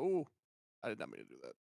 Oh, I did not mean to do that.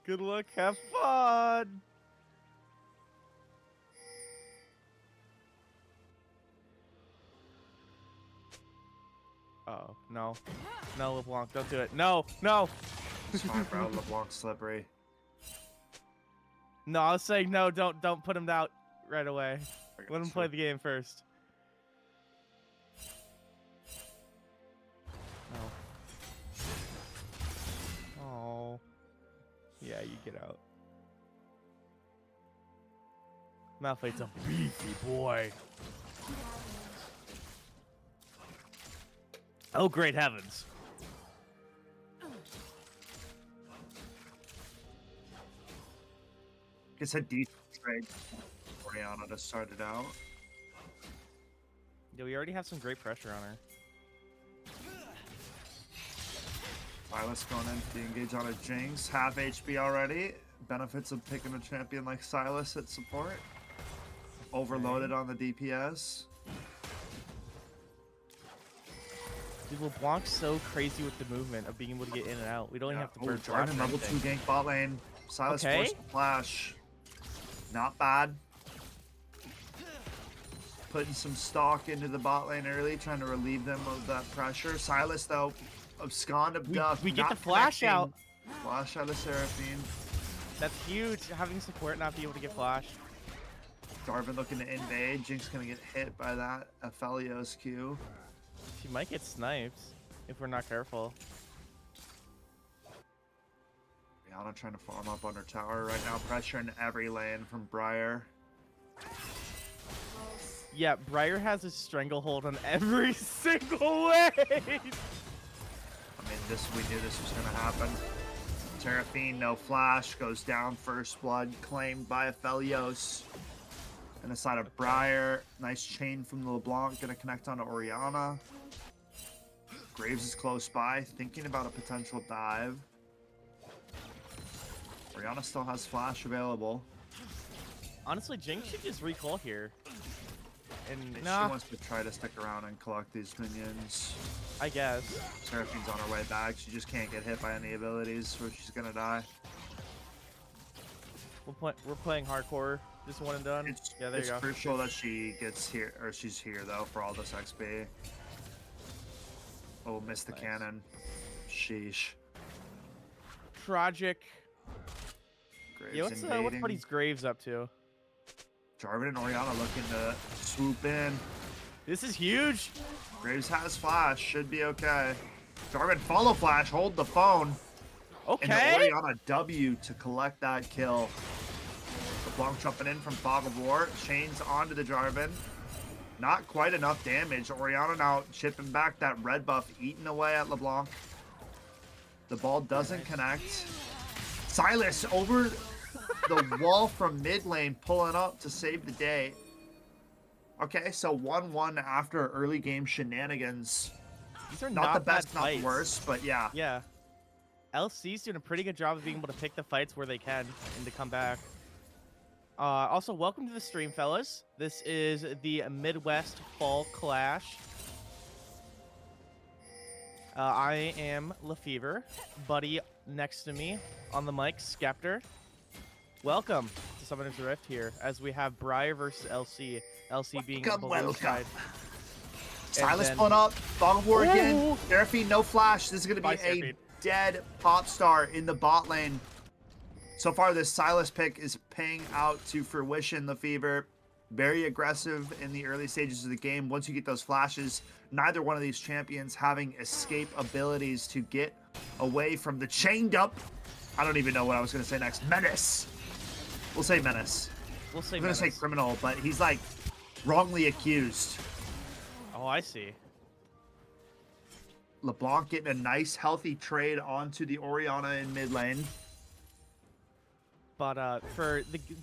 Good luck. Have fun. Oh, no. No, LeBlanc, don't do it. No, no. It's fine, bro. LeBlanc's slippery. No, I was saying no, don't put him out right away. Let him you. play the game first. No. Oh. Yeah, you get out. Malphite's a beefy boy. Oh, great heavens. It's a decent trade for Orianna to start it out. Yeah, we already have some great pressure on her. Silas going in to engage on a Jinx. Half HP already. Benefits of picking a champion like Silas at support. Overloaded on the DPS. Dude, LeBlanc's so crazy with the movement of being able to get in and out. We don't even have to burn Jarvan level 2 gank bot lane. Silas forced the flash. Not bad. Putting some stock into the bot lane early, trying to relieve them of that pressure. Silas, though, absconded. We get the flash out. Flash out of Seraphine. That's huge, having support not be able to get flash. Jarvan looking to invade. Jinx gonna get hit by that Aphelios Q. She might get sniped if we're not careful. Rihanna trying to farm up on her tower right now. Pressure in every lane from Briar. Yeah, Briar has a stranglehold on every single way. I mean, we knew this was gonna happen. Seraphine, no flash, goes down. First blood claimed by Aphelios. And the side of Briar. Nice chain from the LeBlanc, gonna connect onto Orianna. Graves is close by, thinking about a potential dive. Orianna still has flash available. Honestly, Jinx should just recall here. And She wants to try to stick around and collect these minions. I guess. Seraphine's on her way back. She just can't get hit by any abilities, so she's gonna die. We're playing hardcore. Just one and done. It's go. crucial that she gets here, or she's here though for all this XP. Oh, missed the cannon. Sheesh. Tragic. Graves Yeah, what's Buddy's Graves up to? Jarvan and Orianna looking to swoop in. This is huge. Graves has flash, should be okay. Jarvan follow flash, hold the phone. Okay. And Orianna W to collect that kill. LeBlanc jumping in from Fog of War, chains onto the Jarvan. Not quite enough damage. Orianna now chipping back that red buff, eating away at LeBlanc. The ball doesn't connect. Silas over the wall from mid lane, pulling up to save the day. Okay, so 1-1 after early game shenanigans. These are not the best, not fights. the worst, but yeah. Yeah. LC's doing a pretty good job of being able to pick the fights where they can and to come back. Also, welcome to the stream, fellas. This is the Midwest Fall Clash. I am Lefevre. Buddy next to me on the mic, Skeptor. Welcome to Summoner's Rift here, as we have Briar versus LC. LC being on the low side. Silas pulling up. Fog of War again. Seraphine, no flash. This is going to be a dead pop star in the bot lane. So far, this Silas pick is paying out to fruition. Lefevre, very aggressive in the early stages of the game. Once you get those flashes, neither one of these champions having escape abilities to get away from the chained up. I don't even know what I was going to say next. Menace. We'll say menace. We'll say I'm going to say criminal, but he's like wrongly accused. Oh, I see. LeBlanc getting a nice, healthy trade onto the Orianna in mid lane. But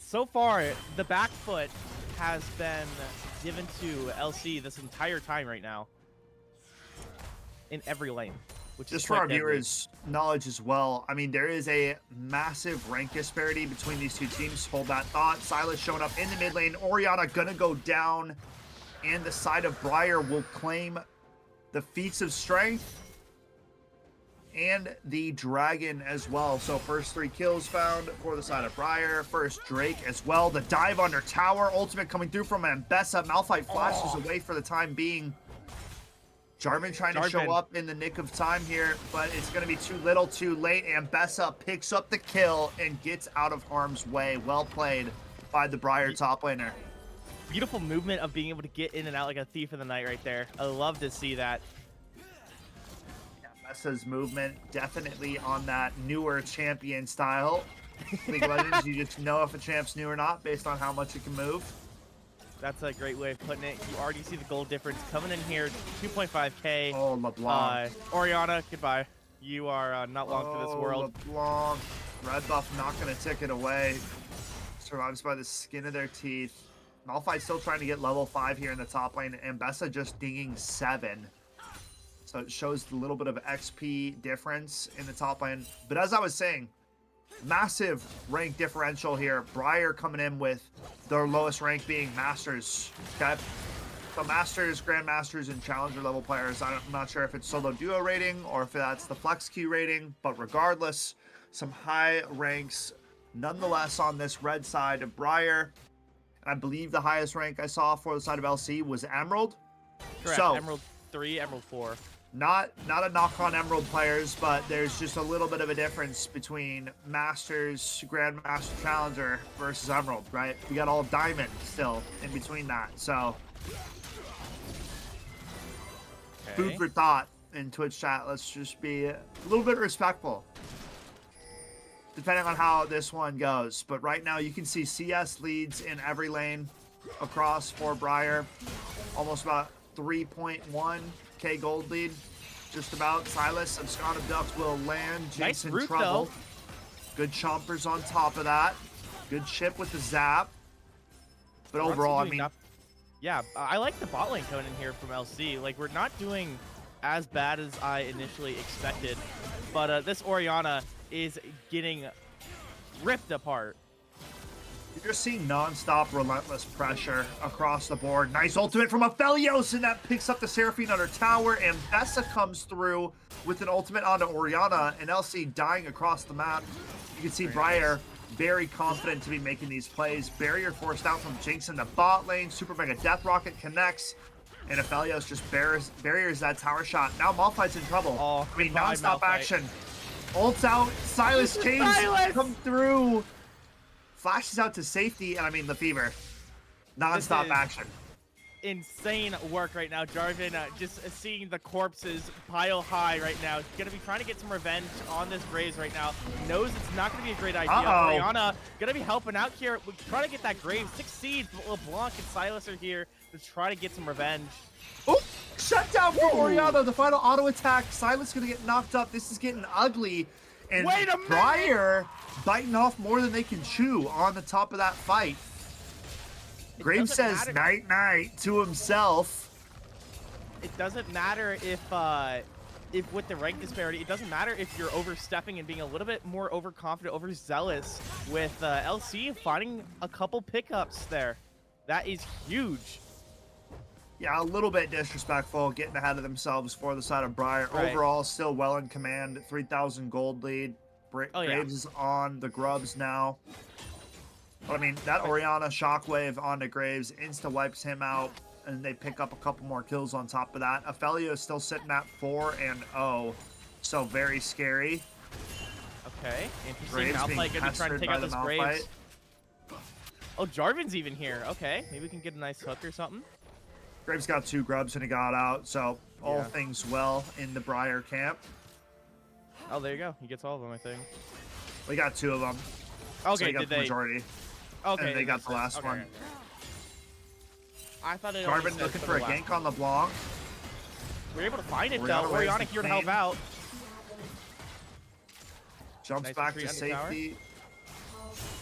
so far, the back foot has been given to LC this entire time right now. In every lane. Which Just is for our deadly. viewers' knowledge as well, I mean, there is a massive rank disparity between these two teams. Hold that thought. Silas showing up in the mid lane. Orianna gonna go down. And the side of Briar will claim the feats of strength. and the Dragon as well. So first 3 kills found for the side of Briar. First Drake as well. The dive under tower. Ultimate coming through from Ambessa. Malphite flashes away for the time being. Jarvan trying to show up in the nick of time here, but it's going to be too little too late. Ambessa picks up the kill and gets out of harm's way. Well played by the Briar top laner. Beautiful movement of being able to get in and out like a thief in the night right there. I love to see that. Ambessa's movement definitely on that newer champion style. League of Legends, you just know if a champ's new or not based on how much it can move. That's a great way of putting it. You already see the gold difference coming in here. 2.5k. Oh, LeBlanc. Orianna, goodbye. You are not long for this world. LeBlanc. Red buff not going to take it away. Survives by the skin of their teeth. Malphite still trying to get level 5 here in the top lane. Ambessa just dinging 7. So it shows a little bit of XP difference in the top lane. But as I was saying, massive rank differential here. Briar coming in with their lowest rank being Masters. Okay, so Masters, Grandmasters, and Challenger level players. I'm not sure if it's solo duo rating or if that's the flex queue rating, but regardless, some high ranks nonetheless on this red side of Briar. I believe the highest rank I saw for the side of LC was Emerald. Correct. So, Emerald 3, Emerald 4. Not a knock on Emerald players, but there's just a little bit of a difference between Masters, Grandmaster, Challenger versus Emerald, right? We got all Diamond still in between that, so food for thought in Twitch chat. Let's just be a little bit respectful, depending on how this one goes. But right now, you can see CS leads in every lane across for Briar, almost about 3.1k gold lead, just about. Silas and Scott of Ducks will land. Jason nice trouble. though. Good chompers on top of that. Good chip with the zap. But overall, I mean, yeah, I like the bot lane coming in here from LC. Like, we're not doing as bad as I initially expected, but this Orianna is getting ripped apart. you're seeing non-stop relentless pressure across the board. Nice ultimate from Aphelios, and that picks up the Seraphine under tower. And Bessa comes through with an ultimate onto Orianna, and LC dying across the map. You can see Briar very confident to be making these plays. Barrier forced out from Jinx in the bot lane. Super Mega Death Rocket connects, and Aphelios just barriers that tower shot. Now Malphite's in trouble. Oh, I mean, non-stop action. Ults out. Silas Chains come through. Flashes out to safety, and I mean, Lefevre. Non-stop action. Insane work right now. Jarvan just seeing the corpses pile high right now. He's going to be trying to get some revenge on this Graves right now. Knows it's not going to be a great idea. Orianna going to be helping out here. We're trying to get that Graves. Succeeds, but LeBlanc and Silas are here to try to get some revenge. Oh, shut down from Orianna. The final auto attack. Silas going to get knocked up. This is getting ugly. And Wait a minute! Briar biting off more than they can chew on the top of that fight. Graves says night-night to himself. It doesn't matter if with the rank disparity, it doesn't matter if you're overstepping and being a little bit more overconfident, overzealous with LC finding a couple pickups there. That is huge. Yeah, a little bit disrespectful, getting ahead of themselves for the side of Briar. Right. Overall, still well in command. 3,000 gold lead. Graves is on the grubs now. But I mean, that Orianna shockwave onto Graves insta-wipes him out, and they pick up a couple more kills on top of that. Aphelios is still sitting at 4-0, so very scary. Okay, interesting. Graves Malphite being gonna be trying to pestered take by out the this Malphite. Graves. Oh, Jarvan's even here. Okay, maybe we can get a nice hook or something. Graves got 2 grubs and he got out, so all things well in the Briar camp. Oh, there you go. He gets all of them, I think. We got 2 of them. Okay, so he got did the they? majority. Okay, And they got the last one. Okay. I thought it. Jarvan looking for a gank on LeBlanc. We were able to find it Orianna though. raised Orianna the here to help cane. out. Jumps Nice back to retreat on the safety.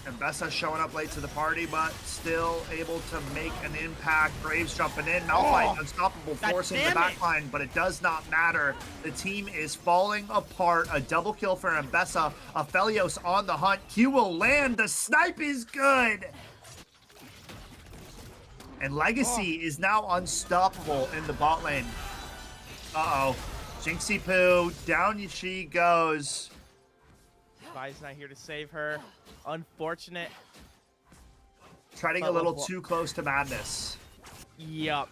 And Bessa showing up late to the party, but still able to make an impact. Graves jumping in. Malphite unstoppable, forcing the backline, but it does not matter. The team is falling apart. A double kill for Ambessa. Aphelios on the hunt. Q will land. The snipe is good. And Legacy is now unstoppable in the bot lane. Uh-oh. Jinxie Poo, down she goes. Vi's not here to save her. Unfortunate. Treading a little too close to madness. Yup.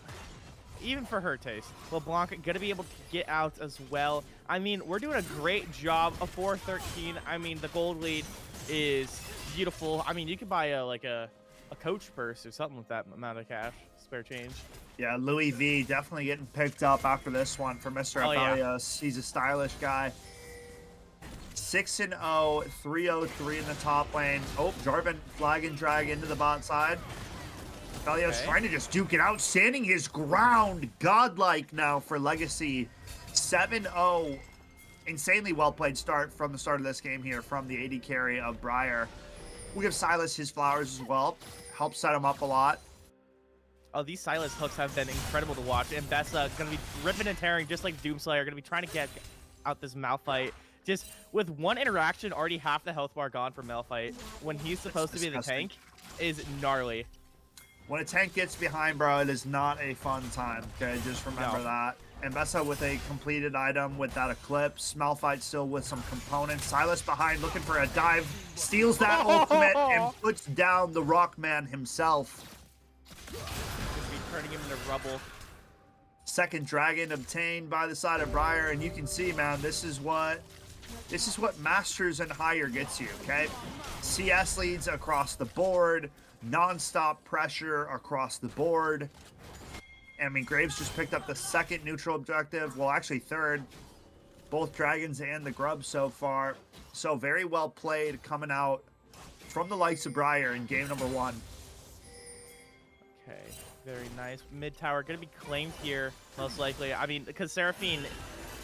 Even for her taste. LeBlanc gonna be able to get out as well. I mean, we're doing a great job of 4-13. I mean, the gold lead is beautiful. I mean, you could buy a coach purse or something with that amount of cash, spare change. Yeah, Louis V definitely getting picked up after this one for Mr. Aphelios. Yeah. He's a stylish guy. 6-0, 3-0-3 in the top lane. Oh, Jarvan flag and drag into the bot side. Aphelios trying to just duke it out, standing his ground. Godlike now for Legacy. 7-0. Insanely well played start from the start of this game here from the AD carry of Briar. We'll give Silas his flowers as well. Help set him up a lot. Oh, these Silas hooks have been incredible to watch. And Bessa going to be ripping and tearing just like Doomslayer. Going to be trying to get out this Malphite. Just with one interaction, already half the health bar gone for Malphite. When he's supposed to be the tank, is gnarly. When a tank gets behind, bro, it is not a fun time. Okay, just remember that. And Bessa with a completed item with that Eclipse. Malphite still with some components. Silas behind looking for a dive. Steals that ultimate and puts down the Rockman himself. Just be turning him into rubble. Second dragon obtained by the side of Briar. And you can see, man, this is what Masters and higher gets you, okay? CS leads across the board. Non-stop pressure across the board. I mean, Graves just picked up the second neutral objective. Well, actually third. Both Dragons and the Grub so far. So very well played coming out from the likes of Briar in game number 1. Okay, very nice. Mid tower going to be claimed here, most likely. I mean, because Seraphine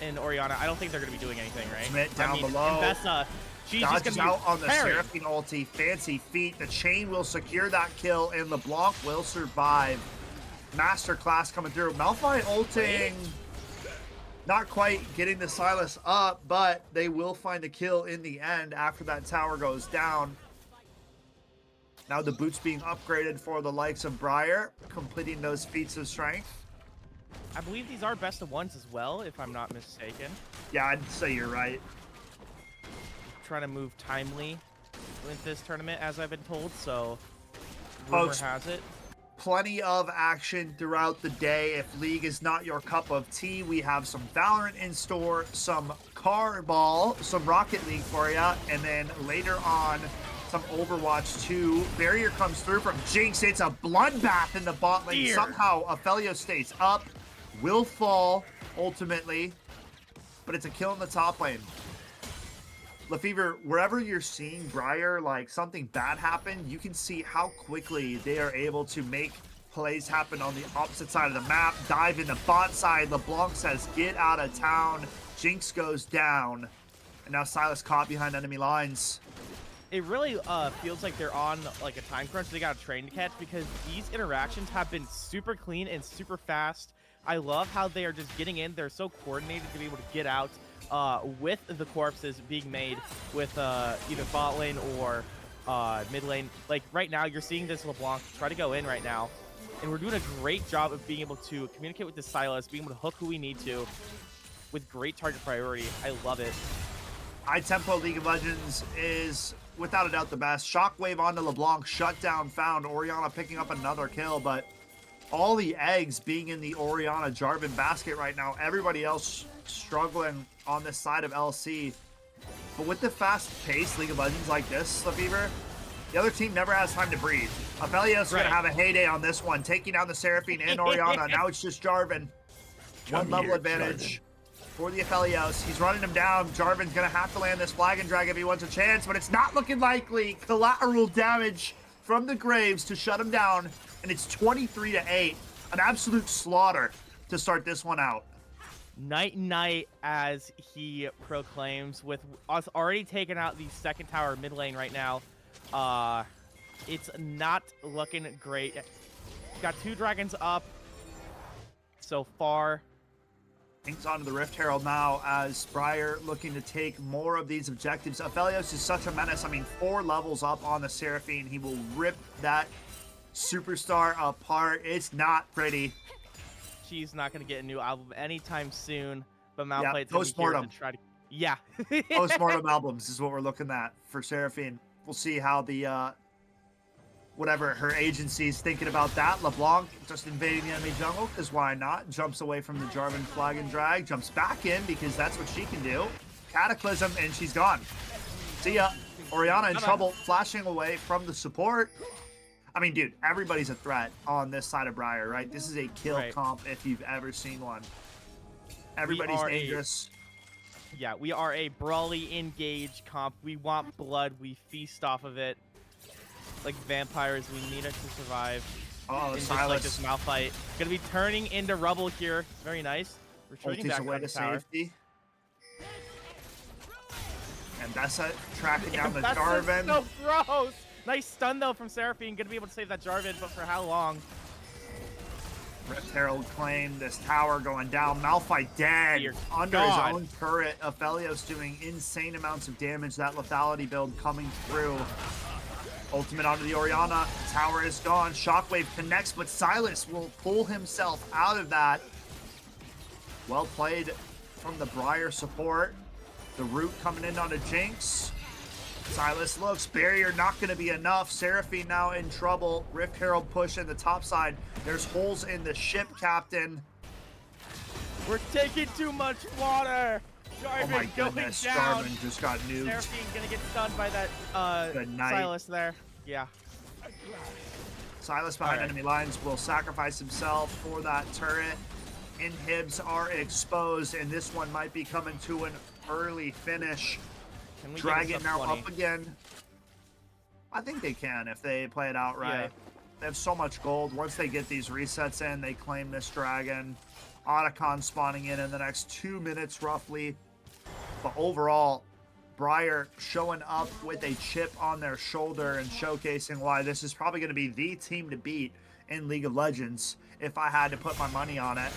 and Orianna, I don't think they're going to be doing anything, right? Schmidt down below. And Bessa, she's just going to be out on the parried. Seraphine ulti. Fancy feet. The chain will secure that kill, and LeBlanc will survive. Masterclass coming through. Malphite ulting. Not quite getting the Silas up, but they will find a kill in the end after that tower goes down. Now the boots being upgraded for the likes of Briar, completing those feats of strength. I believe these are best of ones as well, if I'm not mistaken. Yeah, I'd say you're right. Trying to move timely with this tournament, as I've been told, so rumor has it. Plenty of action throughout the day. If League is not your cup of tea, we have some Valorant in store, some Car Ball, some Rocket League for you, and then later on, some Overwatch 2. Barrier comes through from Jinx. It's a bloodbath in the bot lane. Somehow, Aphelios stays up, will fall ultimately, but it's a kill in the top lane. Lefevre, wherever you're seeing Briar, like something bad happen, you can see how quickly they are able to make plays happen on the opposite side of the map. Dive in the bot side. LeBlanc says, get out of town. Jinx goes down. And now Silas caught behind enemy lines. It really feels like they're on like a time crunch. They got a train to catch because these interactions have been super clean and super fast. I love how they are just getting in. They're so coordinated to be able to get out. With the corpses being made with either bot lane or mid lane. Like right now, you're seeing this LeBlanc try to go in right now, and we're doing a great job of being able to communicate with the Silas, being able to hook who we need to with great target priority. I love it. High tempo League of Legends is without a doubt the best. Shockwave onto LeBlanc, shutdown found. Orianna picking up another kill, but all the eggs being in the Orianna Jarvan basket right now. Everybody else struggling on this side of LC. But with the fast-paced League of Legends like this, Lefevre, the other team never has time to breathe. Aphelios is going to have a heyday on this one, taking down the Seraphine and Orianna. Now it's just Jarvan. One level advantage for the Aphelios. He's running him down. Jarvan's going to have to land this flag and drag if he wants a chance, but it's not looking likely. Collateral damage from the Graves to shut him down, and it's 23-8. An absolute slaughter to start this one out. Night night, as he proclaims, with us already taking out the second tower mid lane right now. It's not looking great. Got 2 dragons up so far. Things onto the Rift Herald now as Briar looking to take more of these objectives. Aphelios is such a menace. I mean, 4 levels up on the Seraphine. He will rip that superstar apart. It's not pretty. She's not going to get a new album anytime soon. But Yeah, Malphite's gonna be here to post-mortem. try to. Yeah. Post-mortem albums is what we're looking at for Seraphine. We'll see how the whatever her agency's thinking about that. LeBlanc just invading the enemy jungle, because why not? Jumps away from the Jarvan flag and drag, jumps back in because that's what she can do. Cataclysm, and she's gone. See ya. Orianna in trouble, flashing away from the support. I mean, dude, everybody's a threat on this side of Briar, right? This is a kill comp if you've ever seen one. Everybody's dangerous. Yeah, we are a brawly engage comp. We want blood. We feast off of it. Like vampires, we need it to survive. Oh, in Silas. like this Malphite. Gonna be turning into rubble here. Very nice. Retreating back away on the to tower. safety. And Bessa tracking down the Jarvan. So gross. Nice stun though from Seraphine. Gonna be able to save that Jarvan, but for how long? Rift Herald claim this tower going down. Malphite dead under his own turret. Aphelios doing insane amounts of damage. That lethality build coming through. Ultimate onto the Orianna. Tower is gone. Shockwave connects, but Silas will pull himself out of that. Well played from the Briar support. The root coming in on a Jinx. Silas looks. Barrier not going to be enough. Seraphine now in trouble. Rift Herald push in the top side. There's holes in the ship, Captain. We're taking too much water. Jarvan oh my goodness, going down. Jarvan just got nuked. Seraphine gonna get stunned by that Silas there. Yeah. Silas behind enemy lines will sacrifice himself for that turret. Inhibs are exposed, and this one might be coming to an early finish. Dragon now 20? up again. I think they can if they play it out right. Yeah. They have so much gold. Once they get these resets in, they claim this dragon. Otacon spawning in the next 2 minutes roughly. But overall, Briar showing up with a chip on their shoulder and showcasing why this is probably going to be the team to beat in League of Legends if I had to put my money on it.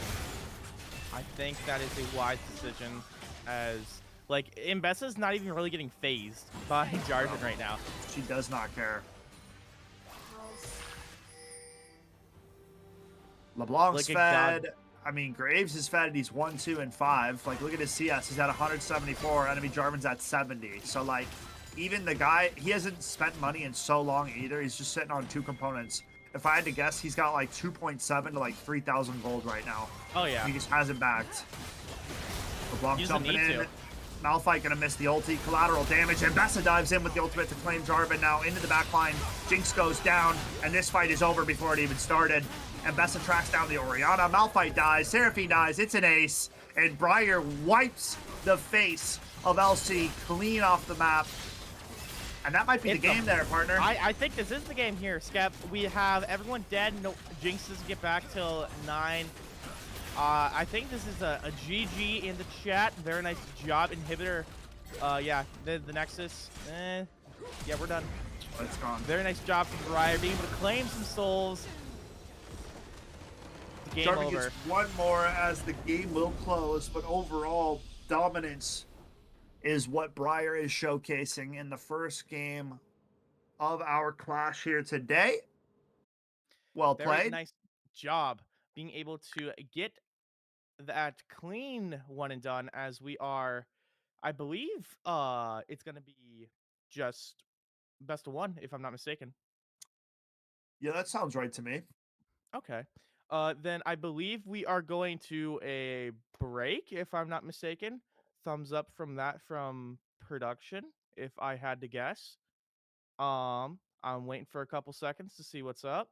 I think that is a wise decision, as like Mbessa's not even really getting phased by Jarvan right now. She does not care. LeBlanc's fed. I mean, Graves is fed. He's 1, 2, and 5. Like, look at his CS. He's at 174. Enemy Jarvan's at 70. So, like, even the guy, he hasn't spent money in so long either. He's just sitting on 2 components. If I had to guess, he's got like 2.7 to like 3,000 gold right now. Oh, yeah. He just hasn't backed. LeBlanc jumping in. Malphite gonna miss the ulti. Collateral damage. And Bessa dives in with the ultimate to claim Jarvan now into the back line. Jinx goes down. And this fight is over before it even started. And Bessa tracks down the Orianna. Malphite dies. Seraphine dies. It's an ace. And Briar wipes the face of LC clean off the map. And that might be the game there, partner. I think this is the game here, Skep. We have everyone dead. No, Jinx doesn't get back till 9. I think this is a GG in the chat. Very nice job, Inhibitor. Yeah, the Nexus. Yeah, we're done. It's gone. Very nice job from Briar, being able to claim some souls. Game over. Gets one more as the game will close, but overall dominance is what Briar is showcasing in the first game of our clash here today. Well played. Very nice job being able to get that clean one and done, as we are, I believe it's going to be just best of 1 if I'm not mistaken. Yeah, that sounds right to me. Okay. Then I believe we are going to a break if I'm not mistaken. Thumbs up from that from production, if I had to guess. I'm waiting for a couple seconds to see what's up.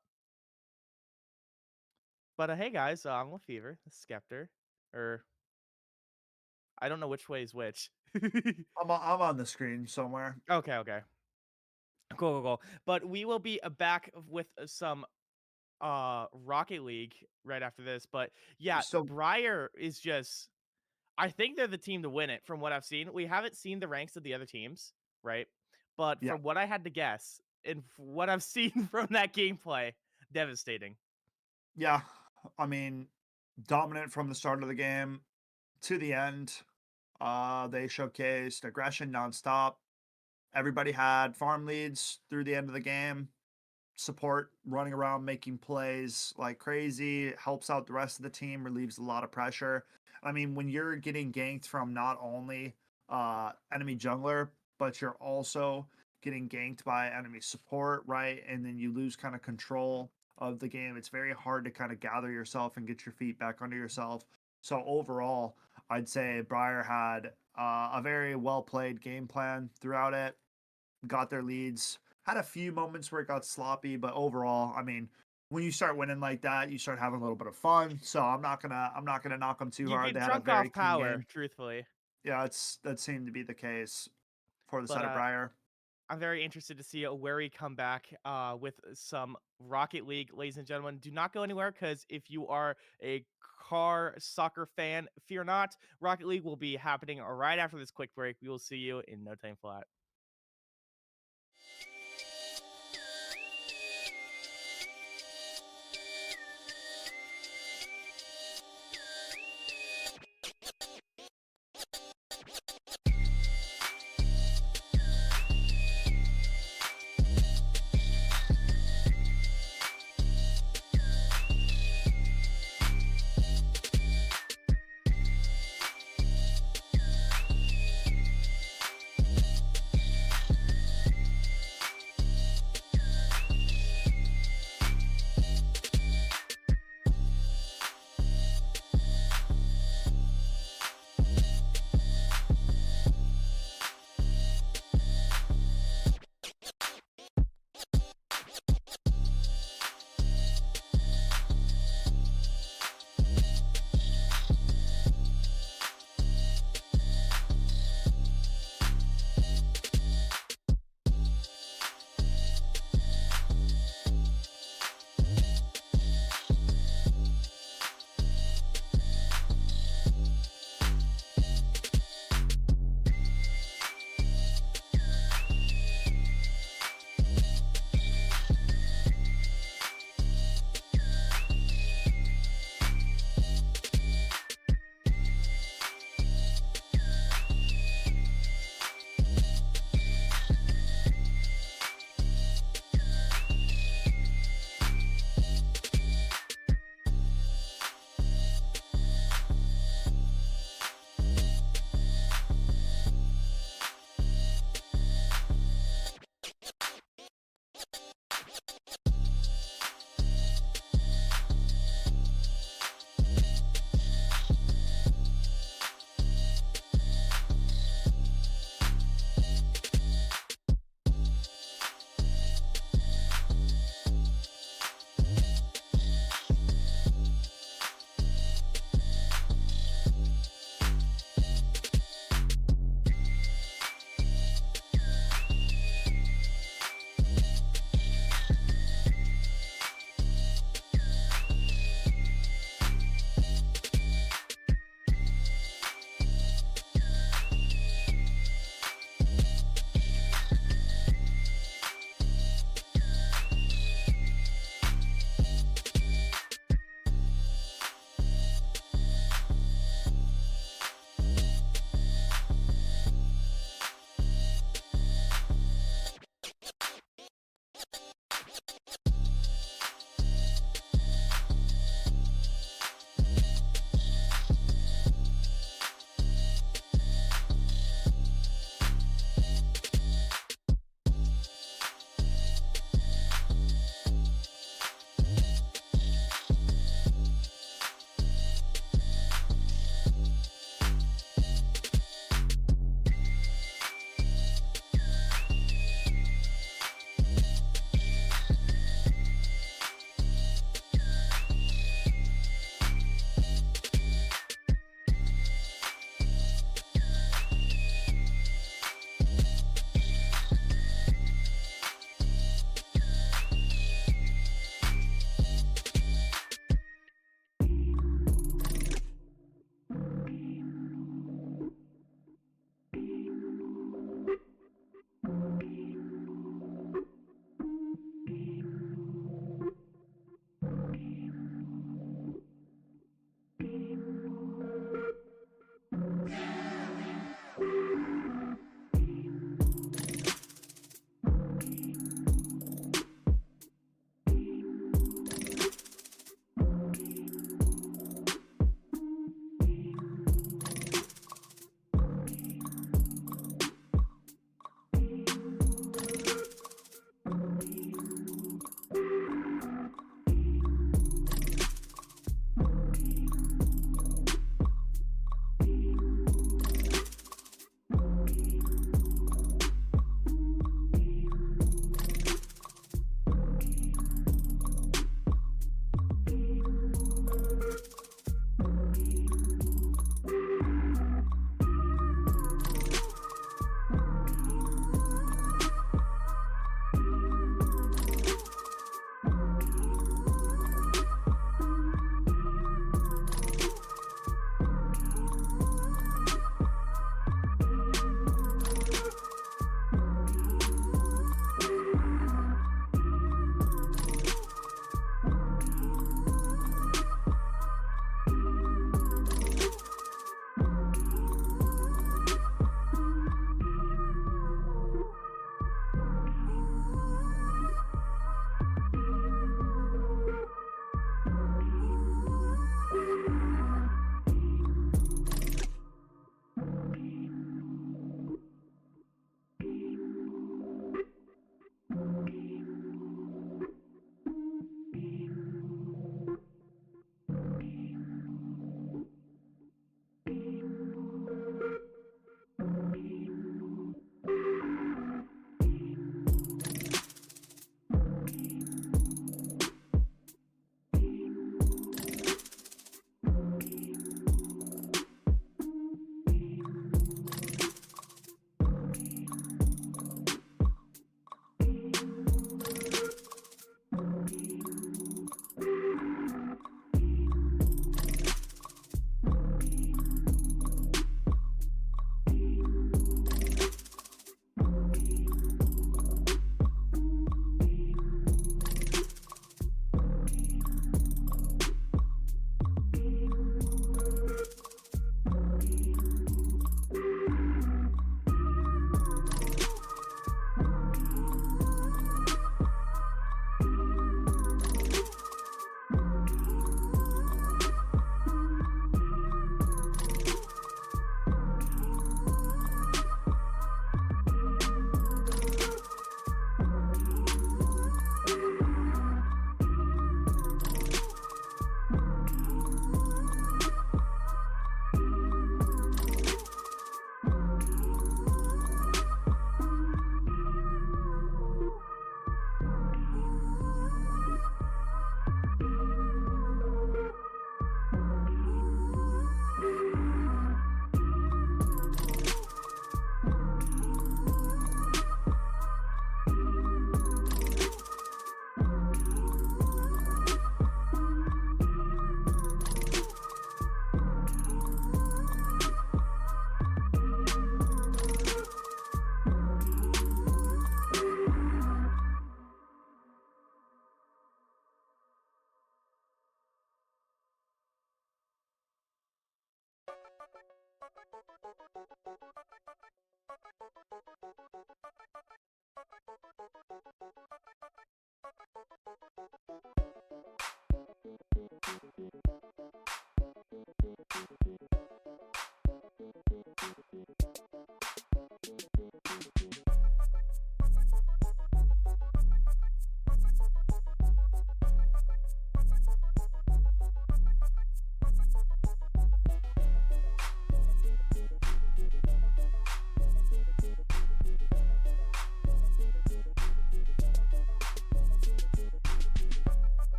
But hey guys, I'm LaFever, the Skeptor. Or I don't know which way is which. I'm on the screen somewhere. Okay. Cool. But we will be back with some Rocket League right after this. But yeah, Briar is just, I think they're the team to win it from what I've seen. We haven't seen the ranks of the other teams, right? But from what I had to guess and what I've seen from that gameplay, devastating. Yeah, I mean, dominant from the start of the game to the end. They showcased aggression nonstop. Everybody had farm leads through the end of the game. Support running around making plays like crazy, helps out the rest of the team, relieves a lot of pressure. I mean, when you're getting ganked from not only enemy jungler, but you're also getting ganked by enemy support, right? And then you lose kind of control of the game. It's very hard to kind of gather yourself and get your feet back under yourself. So overall, I'd say Briar had a very well played game plan throughout it. Got their leads. Had a few moments where it got sloppy, but overall, I mean, when you start winning like that, you start having a little bit of fun. So I'm not gonna knock them too You hard. get They had a drunk very off clean power, game. truthfully. Yeah, that seemed to be the case for the But side of Briar. I'm very interested to see where we come back with some Rocket League, ladies and gentlemen. Do not go anywhere, because if you are a car soccer fan, fear not. Rocket League will be happening right after this quick break. We will see you in no time flat.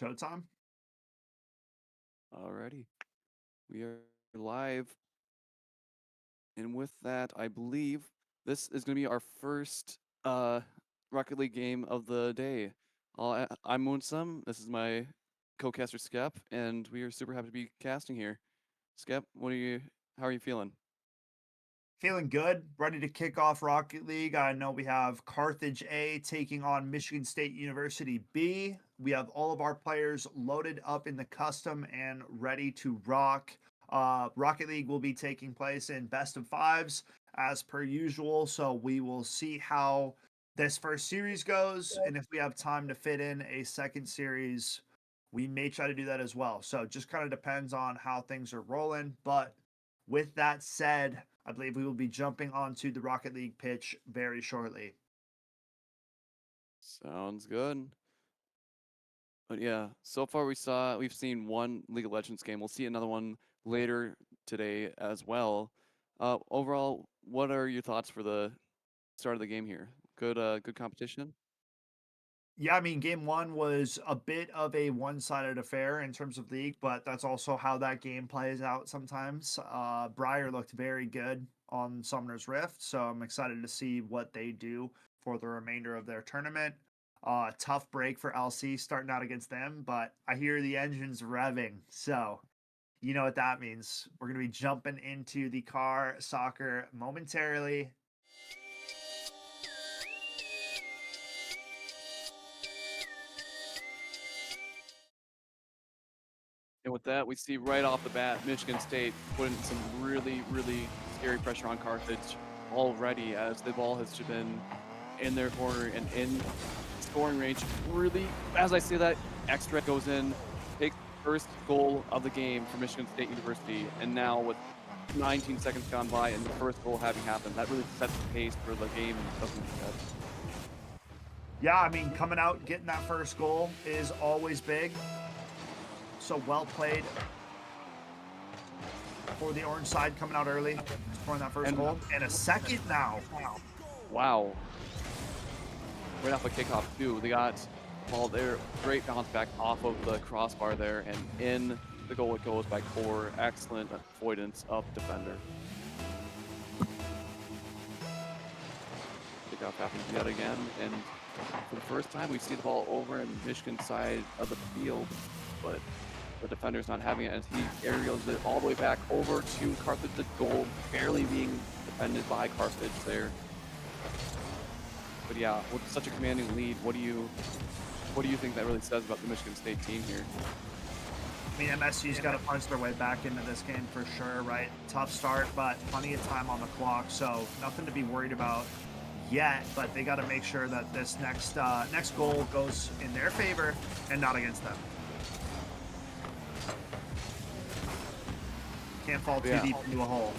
Showtime? Alrighty. We are live. And with that, I believe this is going to be our first Rocket League game of the day. I'm Moonsum. This is my co-caster Skep, and we are super happy to be casting here. Skep, how are you feeling? Feeling good, ready to kick off Rocket League. I know we have Carthage A taking on Michigan State University B. We have all of our players loaded up in the custom and ready to rock. Rocket League will be taking place in best of fives as per usual. So we will see how this first series goes. And if we have time to fit in a second series, we may try to do that as well. So just kind of depends on how things are rolling. But with that said, I believe we will be jumping onto the Rocket League pitch very shortly. Sounds good. But yeah, so far we've seen one League of Legends game. We'll see another one later today as well. Overall, what are your thoughts for the start of the game here? Good competition. Yeah, I mean, game one was a bit of a one-sided affair in terms of league, but that's also how that game plays out sometimes. Briar looked very good on Summoner's Rift, so I'm excited to see what they do for the remainder of their tournament. Tough break for LC starting out against them, but I hear the engines revving, so you know what that means. We're going to be jumping into the car soccer momentarily. And with that, we see right off the bat, Michigan State putting some really, really scary pressure on Carthage already, as the ball has been in their corner and in scoring range. Really, as I say that, extra goes in, takes the first goal of the game for Michigan State University, and now with 19 seconds gone by and the first goal having happened, that really sets the pace for the game of the Yeah, I mean, coming out, getting that first goal is always big. So well played for the orange side coming out early, scoring that first goal. And a second now. Wow. Right off the kickoff, too. They got ball there. Great bounce back off of the crossbar there. And in the goal it goes by Core. Excellent avoidance of defender. Kickoff happens yet again. And for the first time, we see the ball over in Michigan side of the field. But the defender's not having it as he aerials it all the way back over to Carthage. The goal barely being defended by Carthage there. But yeah, with such a commanding lead, what do you think that really says about the Michigan State team here? I mean, MSU's got to punch their way back into this game for sure, right? Tough start, but plenty of time on the clock, so nothing to be worried about yet. But they got to make sure that this next goal goes in their favor and not against them. Can't fall too deep into a hole.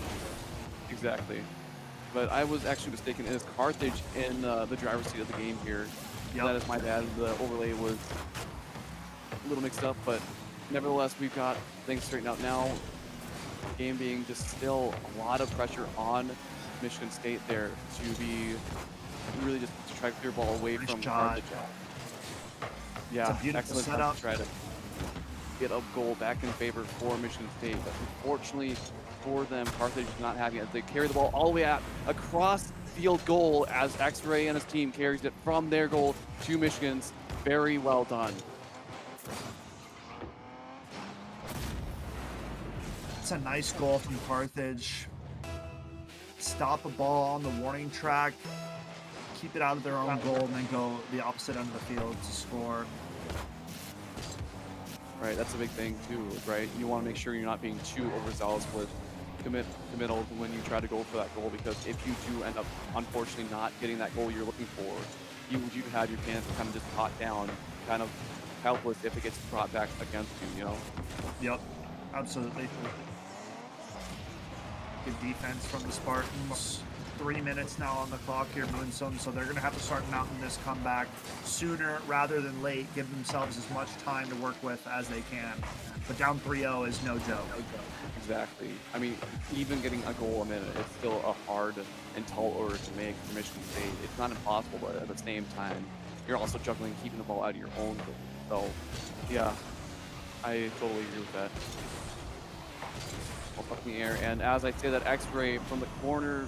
Exactly. But I was actually mistaken. It is Carthage in the driver's seat of the game here. Yep. That is my bad. The overlay was a little mixed up, but nevertheless, we've got things straightened out now. Game being just still a lot of pressure on Michigan State there to be really just to try to clear ball away from Carthage. Yeah, excellent setup. To try to get a goal back in favor for Michigan State, but unfortunately for them, Carthage is not having it. They carry the ball all the way out across field goal as X-Ray and his team carries it from their goal to Michigan's. Very well done. It's a nice goal from Carthage. Stop a ball on the warning track, keep it out of their own goal, and then go the opposite end of the field to score. Right, that's a big thing too, right? You want to make sure you're not being too overzealous with committal when you try to go for that goal, because if you do end up unfortunately not getting that goal you're looking for, you have your chance to kind of just caught down, kind of helpless if it gets brought back against you, you know? Yep, absolutely. Good defense from the Spartans. 3 minutes now on the clock here, Moonsum, so they're going to have to start mounting this comeback sooner rather than late, give themselves as much time to work with as they can. But down 3-0 is no joke. Exactly. I mean, even getting a goal a minute is still a hard and tall order to make for Michigan State. It's not impossible, but at the same time, you're also juggling keeping the ball out of your own goal. So, yeah, I totally agree with that. up in the air. And as I say that, X-ray from the corner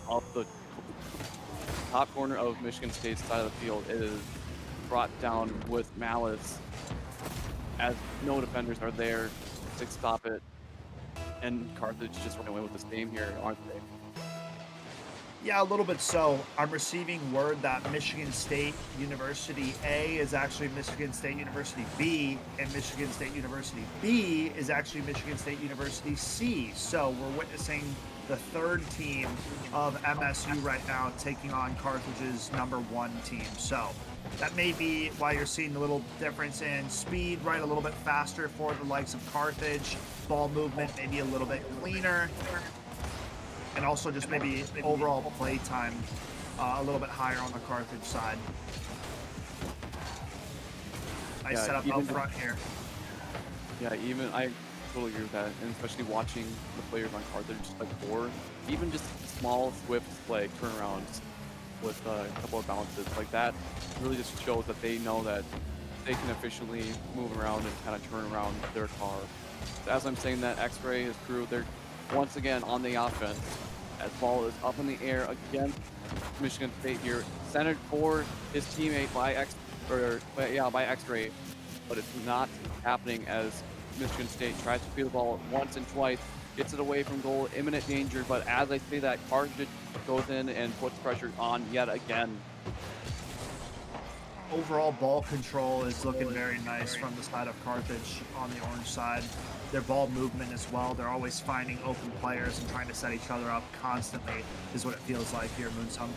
of the top corner of Michigan State's side of the field, it is brought down with malice, as no defenders are there to stop it. And Carthage just running away with this game here, aren't they? Yeah, a little bit so. I'm receiving word that Michigan State University A is actually Michigan State University B, and Michigan State University B is actually Michigan State University C. So we're witnessing the third team of MSU right now taking on Carthage's #1 team. So that may be why you're seeing a little difference in speed, right? A little bit faster for the likes of Carthage. Ball movement maybe a little bit cleaner. And also just maybe overall play time a little bit higher on the Carthage side. Nice setup up front here. Yeah, even I totally agree with that, and especially watching the players on Carthage like four, even just small, swift like turnarounds with a couple of bounces like that, really just shows that they know that they can efficiently move around and kind of turn around their car. As I'm saying that, X-Ray, his crew, they're once again on the offense as ball is up in the air against Michigan State here, centered for his teammate by X-Ray, but it's not happening as Michigan State tries to free the ball once and twice, gets it away from goal, imminent danger, but as I say that, Carthage goes in and puts pressure on yet again. Overall ball control is looking very nice from the side of Carthage on the orange side. Their ball movement as well. They're always finding open players and trying to set each other up constantly is what it feels like here, Moonsum.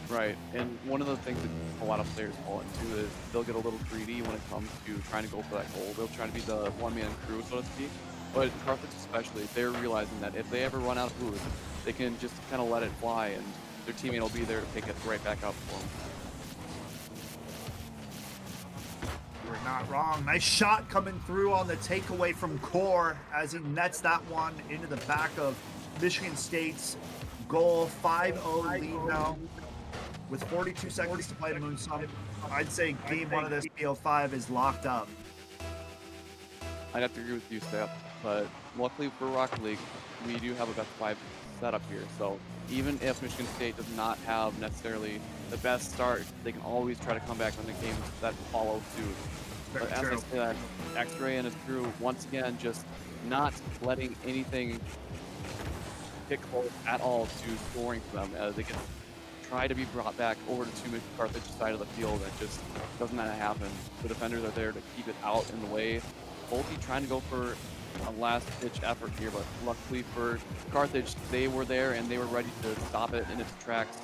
Right, and one of the things that a lot of players fall into is they'll get a little greedy when it comes to trying to go for that goal. They'll try to be the one-man crew, so to speak. But Carthage especially, they're realizing that if they ever run out of food, they can just kind of let it fly, and their teammate will be there to pick it right back up for them. You're not wrong. Nice shot coming through on the takeaway from Core as he nets that one into the back of Michigan State's goal. 5-0 lead now with 42 seconds to play to Moonsum. I'd say game one of this BO5 is locked up. I'd have to agree with you, Steph, but luckily for Rocket League, we do have a best 5 setup here. So even if Michigan State does not have necessarily the best start, they can always try to come back on the games that follow suit. But as I say that, X-Ray and his crew, once again, just not letting anything get close at all to scoring for them as they can try to be brought back over to Carthage's side of the field. It just doesn't happen. The defenders are there to keep it out in the way. Bolte trying to go for a last-ditch effort here, but luckily for Carthage, they were there and they were ready to stop it in its tracks.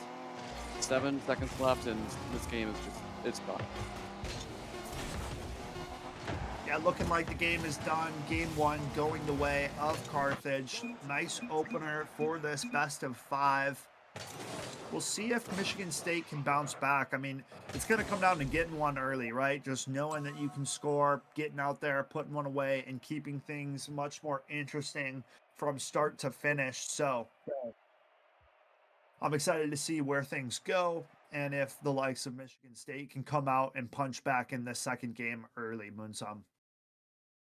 7 seconds left, and this game is just, it's done. Yeah, looking like the game is done. Game one going the way of Carthage. Nice opener for this best of 5. We'll see if Michigan State can bounce back. I mean, it's going to come down to getting one early, right? Just knowing that you can score, getting out there, putting one away, and keeping things much more interesting from start to finish. So I'm excited to see where things go and if the likes of Michigan State can come out and punch back in the second game early, Moonsum.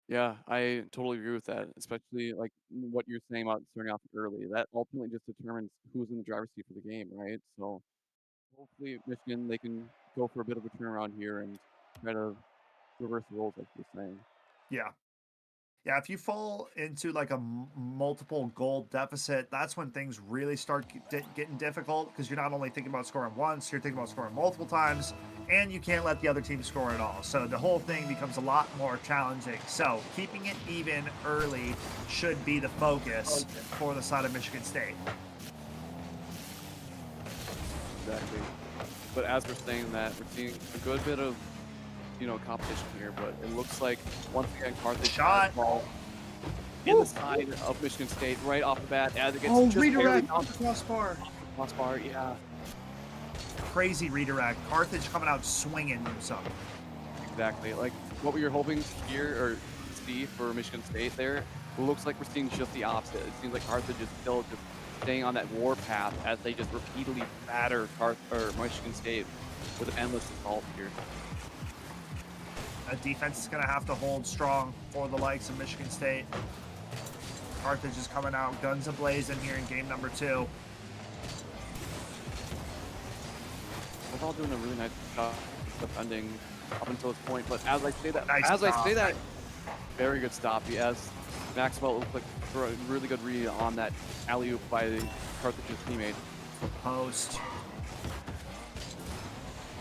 Yeah, I totally agree with that, especially like what you're saying about starting off early. That ultimately just determines who's in the driver's seat for the game, right? So hopefully Michigan, they can go for a bit of a turnaround here and try to reverse the roles, like you're saying. Yeah. Yeah, if you fall into like a multiple goal deficit, that's when things really start getting difficult because you're not only thinking about scoring once, you're thinking about scoring multiple times, and you can't let the other team score at all. So the whole thing becomes a lot more challenging. So keeping it even early should be the focus for the side of Michigan State. Exactly. But as we're saying that, we're seeing a good bit of competition here, but it looks like once again Carthage has the ball in the side of Michigan State right off the bat as it gets just redirect off the crossbar. Crossbar, yeah. Crazy redirect. Carthage coming out swinging himself. Exactly. Like what we were hoping to hear or see for Michigan State there, it looks like we're seeing just the opposite. It seems like Carthage is still just staying on that war path as they just repeatedly batter Michigan State with an endless assault here. A defense is going to have to hold strong for the likes of Michigan State. Carthage is coming out, guns ablaze in here in game number 2. We're all doing a really nice job defending up until this point, but as I say that, very good stop. Yes, Maxwell looked like for a really good read on that alley-oop by Carthage's teammate. For post.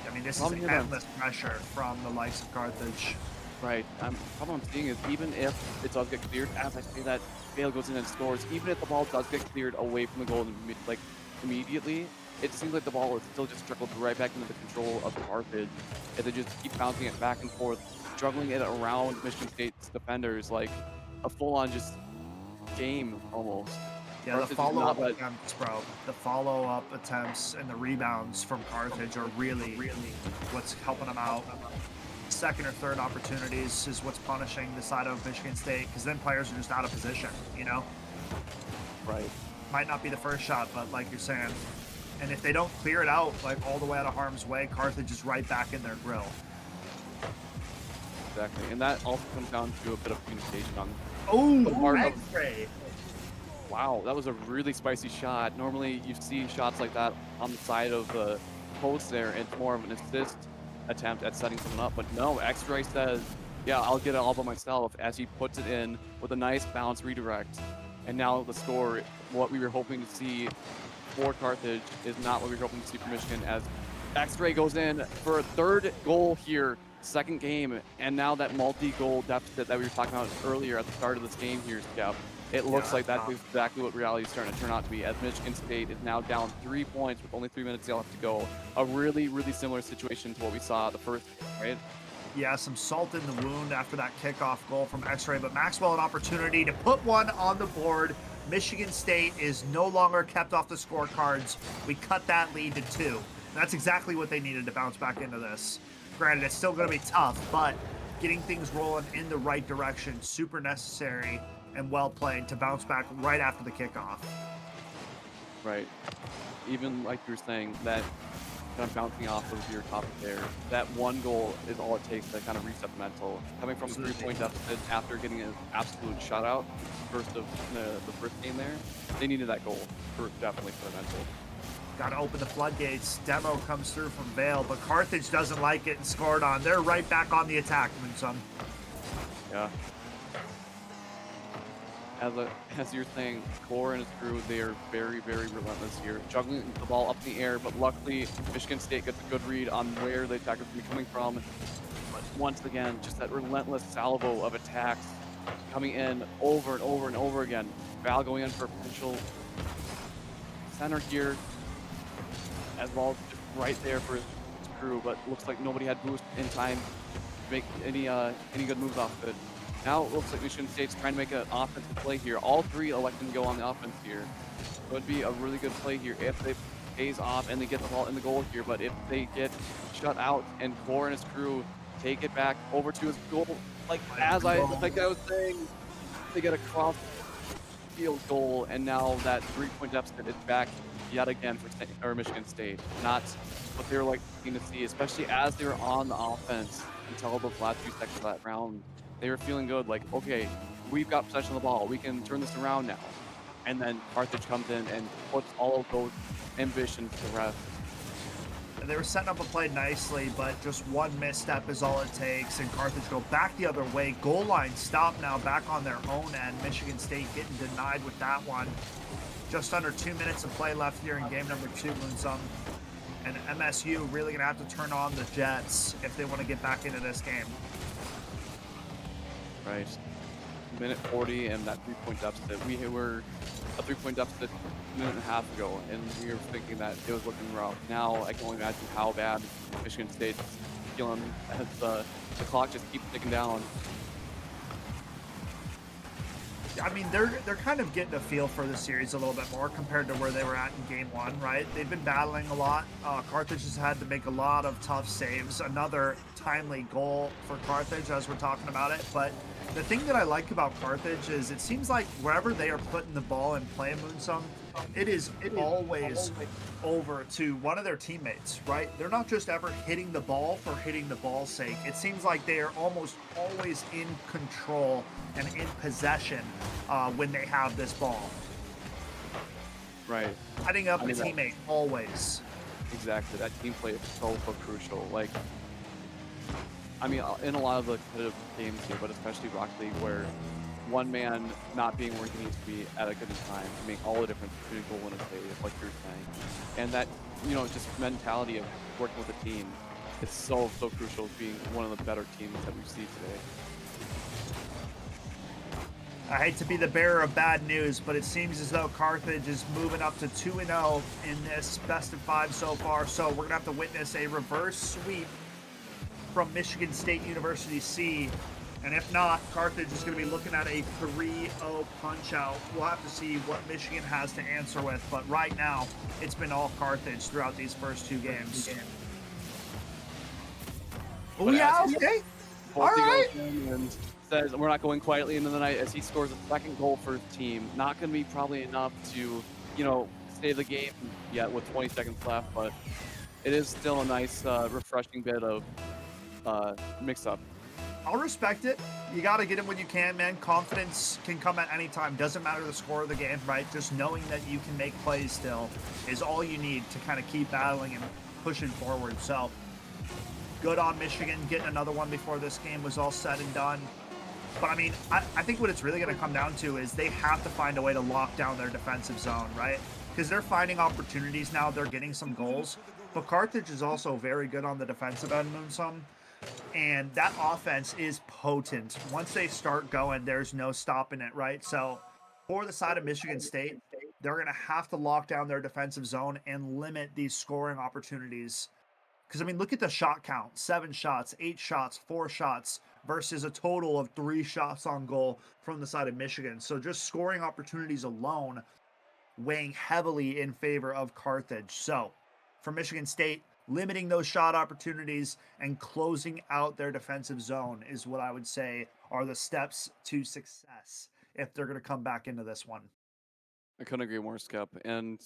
I mean, this is endless pressure from the likes of Carthage. Right. The problem I'm seeing is even if it does get cleared, as I say that, VaL goes in and scores. Even if the ball does get cleared away from the goal, like immediately, it seems like the ball is still just trickled right back into the control of Carthage, and they just keep bouncing it back and forth, juggling it around Michigan State's defenders like a full-on just game almost. Yeah, Carthage the follow-up attempts, bro. The follow-up attempts and the rebounds from Carthage are really what's helping them out. Second or third opportunities is what's punishing the side of Michigan State, because then players are just out of position, you know? Right. Might not be the first shot, but like you're saying. And if they don't clear it out, like all the way out of harm's way, Carthage is right back in their grill. Exactly. And that also comes down to a bit of communication on the part of X-ray. Wow, that was a really spicy shot. Normally you see shots like that on the side of the post there. It's more of an assist attempt at setting someone up. But no, X-Ray says, yeah, I'll get it all by myself, as he puts it in with a nice bounce redirect. And now the score, what we were hoping to see for Carthage is not what we were hoping to see for Michigan, as X-Ray goes in for a third goal here, second game, and now that multi-goal deficit that we were talking about earlier at the start of this game here, Scout, it looks like that's exactly what reality is starting to turn out to be, as Michigan State is now down 3 points with only 3 minutes left to go. A really similar situation to what we saw the first game, right? Yeah, some salt in the wound after that kickoff goal from X-Ray, but Maxwell an opportunity to put one on the board. Michigan State is no longer kept off the scorecards. We cut that lead to 2. And that's exactly what they needed to bounce back into this. Granted, it's still going to be tough, but getting things rolling in the right direction, super necessary and well played to bounce back right after the kickoff. Right. Even like you were saying, that kind of bouncing off of your topic there, that one goal is all it takes to kind of reset the mental. Coming from a 3-point deficit after getting an absolute shutout first of the first game there, they needed that goal definitely for the mental. Got to open the floodgates. Demo comes through from VaL, but Carthage doesn't like it and scored on. They're right back on the attack, Moonsum. Yeah. As you're saying, Core and his crew, they are very relentless here, juggling the ball up in the air, but luckily Michigan State gets a good read on where the attackers will be coming from. But once again, just that relentless salvo of attacks coming in over and over again. VaL going in for a potential center here, as well, just right there for his crew, but looks like nobody had boost in time to make any good moves off of it. Now it looks like Michigan State's trying to make an offensive play here. All three electing to go on the offense here. It would be a really good play here if it pays off and they get the ball in the goal here. But if they get shut out and Core and his crew take it back over to his goal, like I was saying, they get a cross field goal, and now that 3-point deficit is back yet again for Michigan State. Not what they were like to see, especially as they were on the offense until the last few seconds of that round. They were feeling good, like, okay, we've got possession of the ball. We can turn this around now. And then Carthage comes in and puts all of those ambitions to rest. They were setting up a play nicely, but just one misstep is all it takes, and Carthage go back the other way. Goal line stop now, back on their own end. Michigan State getting denied with that one. Just under 2 minutes of play left here in game number 2, Moonsum. And MSU really going to have to turn on the Jets if they want to get back into this game. Right. Minute 40 and that 3-point deficit. We were a 3-point deficit a minute and a half ago, and we were thinking that it was looking rough. Now I can only imagine how bad Michigan State's feeling as the clock just keeps ticking down. I mean, they're kind of getting a feel for the series a little bit more compared to where they were at in game 1, right? They've been battling a lot. Carthage has had to make a lot of tough saves. Another timely goal for Carthage as we're talking about it. But the thing that I like about Carthage is it seems like wherever they are putting the ball in play, Moonsum, it is always over to one of their teammates, right? They're not just ever hitting the ball for hitting the ball's sake. It seems like they are almost always in control and in possession when they have this ball. Right. Setting up a teammate always. Exactly. That team play is so crucial. Like, I mean, in a lot of the competitive games here, but especially Rocket League, where one man not being where he needs to be at a given time can make all the difference between a goal and a save, like you're saying. And that, you know, just mentality of working with a team is so crucial as being one of the better teams that we see today. I hate to be the bearer of bad news, but it seems as though Carthage is moving up to 2-0 in this best of 5 so far. So we're going to have to witness a reverse sweep from Michigan State University C. And if not, Carthage is going to be looking at a 3-0 punch-out. We'll have to see what Michigan has to answer with. But right now, it's been all Carthage throughout these first 2 games. Oh, yeah, okay. All right. And says we're not going quietly into the night as he scores a second goal for his team. Not going to be probably enough to, you know, save the game yet with 20 seconds left, but it is still a nice, refreshing bit of mix-up. I'll respect it. You got to get it when you can, man. Confidence can come at any time. Doesn't matter the score of the game, right? Just knowing that you can make plays still is all you need to kind of keep battling and pushing forward. So good on Michigan getting another one before this game was all said and done. But I mean, I think what it's really going to come down to is they have to find a way to lock down their defensive zone, right? Because they're finding opportunities now. They're getting some goals. But Carthage is also very good on the defensive end and some. And that offense is potent. Once they start going, there's no stopping it, right? So for the side of Michigan State, they're going to have to lock down their defensive zone and limit these scoring opportunities. Because, I mean, look at the shot count. 7 shots, 8 shots, 4 shots versus a total of 3 shots on goal from the side of Michigan. So just scoring opportunities alone weighing heavily in favor of Carthage. So for Michigan State, limiting those shot opportunities and closing out their defensive zone is what I would say are the steps to success if they're going to come back into this one. I couldn't agree more, Skep. And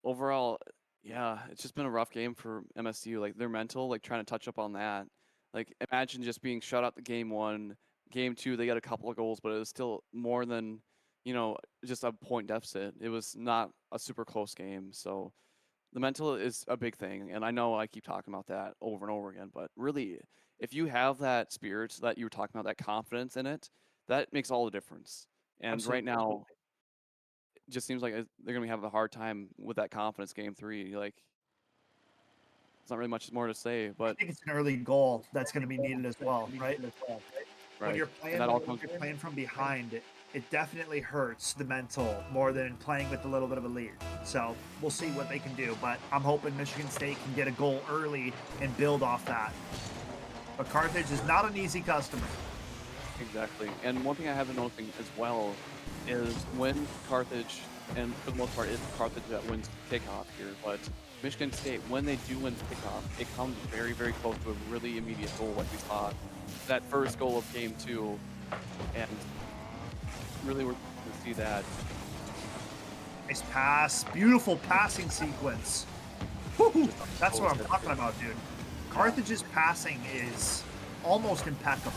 overall, yeah, it's just been a rough game for MSU. Like, their mental, like, trying to touch up on that. Like, imagine just being shut out the game 1. Game 2, they got a couple of goals, but it was still more than, you know, just a point deficit. It was not a super close game. So the mental is a big thing. And I know I keep talking about that over and over again, but really, if you have that spirit that you were talking about, that confidence in it, that makes all the difference. And Absolutely. right now, it just seems like they're going to have a hard time with that confidence game 3. Like, it's not really much more to say, but I think it's an early goal that's going to be needed as well, right? When you're playing from behind, it definitely hurts the mental more than playing with a little bit of a lead. So we'll see what they can do, but I'm hoping Michigan State can get a goal early and build off that. But Carthage is not an easy customer. Exactly. And one thing I have been noticing as well is when Carthage, and for the most part, it's Carthage that wins kickoff here, but Michigan State, when they do win kickoff, it comes very, very close to a really immediate goal, like we saw that first goal of game 2, and really we're going to see that. Nice pass, beautiful passing sequence. Woo-hoo. That's what I'm talking about, dude. Carthage's passing is almost impeccable.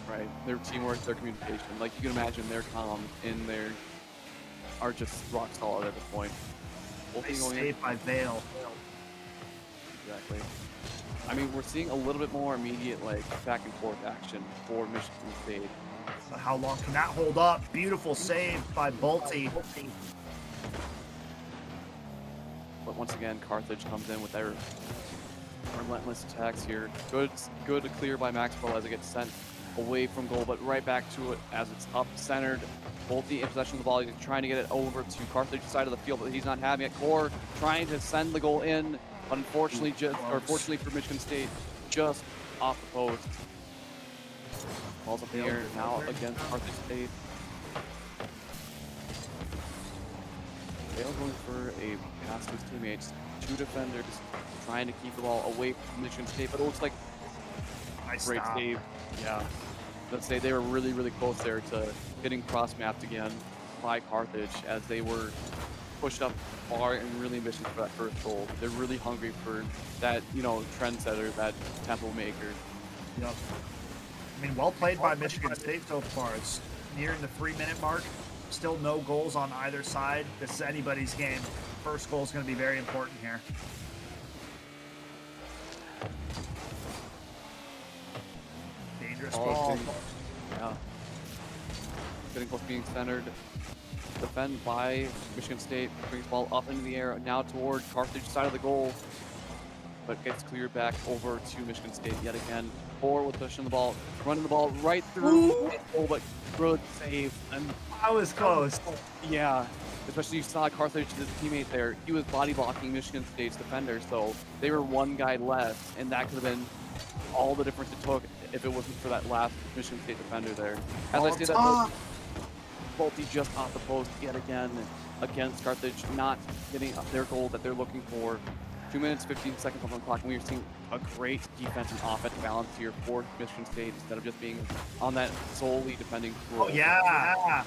Right, their teamwork, their communication, like you can imagine their comms in there are just rock solid at this point. Nice save by VaL. Exactly. I mean, we're seeing a little bit more immediate, like, back and forth action for Michigan State. But how long can that hold up? Beautiful save by Bolte. But once again, Carthage comes in with their relentless attacks here. Good to clear by Maxwell as it gets sent away from goal, but right back to it as it's up centered. Bolte in possession of the ball. He's trying to get it over to Carthage's side of the field, but he's not having it. Core trying to send the goal in, but unfortunately, fortunately for Michigan State, just off the post. Ball's up in the air now against Carthage State. VaL going for a pass to his teammates. 2 defenders trying to keep the ball away from Michigan State, but it looks like great save. Yeah. Let's say they were really, really close there to getting cross-mapped again by Carthage as they were pushed up far and really ambitious for that first goal. They're really hungry for that, you know, trendsetter, that tempo maker. Yep. I mean, well played by Michigan State so far. It's nearing the 3-minute mark. Still no goals on either side. This is anybody's game. First goal is going to be very important here. Dangerous ball. Yeah. Getting close to being centered. Defend by Michigan State. Brings the ball up into the air. Now toward Carthage side of the goal. But gets cleared back over to Michigan State yet again. Forward with pushing the ball. Running the ball right through. Oh, but good save. And I was close. yeah. Especially you saw Carthage, his teammate there. He was body blocking Michigan State's defender. So they were one guy less. And that could have been all the difference it took if it wasn't for that last Michigan State defender there. As I say that, Bolte just off the post yet again against Carthage, not getting their goal that they're looking for. 2 minutes, 15 seconds on the clock, and we are seeing a great defense and offense balance here for Michigan State instead of just being on that solely defending role. Oh, yeah.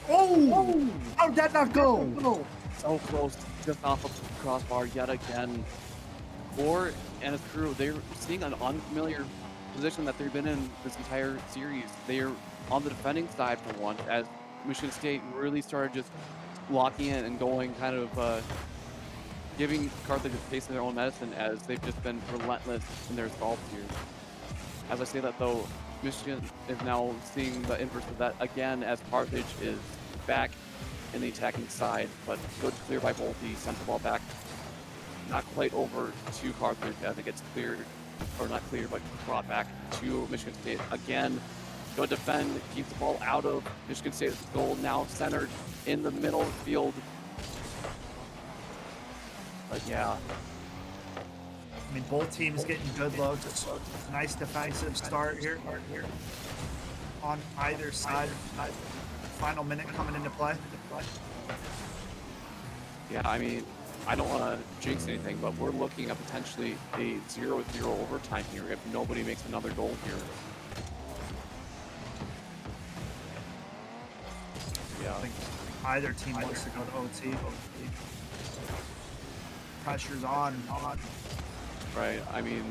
Oh! How did that not go? So close, just off of the crossbar yet again. Core and his crew, they're seeing an unfamiliar position that they've been in this entire series. They're on the defending side for once, as Michigan State really started just locking in and going kind of giving Carthage a taste of their own medicine, as they've just been relentless in their assaults here. As I say that though, Michigan is now seeing the inverse of that again, as Carthage is back in the attacking side, but good clear by Bolte, sent the ball back, not quite over to Carthage as it gets cleared, or not cleared, but brought back to Michigan State again. Good defend, keeps the ball out of Michigan State's goal, now centered in the middle of the field. But yeah. I mean, both teams getting good looks. It's a nice defensive start here on either side. Final minute coming into play. Yeah, I mean, I don't want to jinx anything, but we're looking at potentially a 0-0 overtime here if nobody makes another goal here. Yeah. I think either team wants to go to OT. Pressure's on. Right. I mean,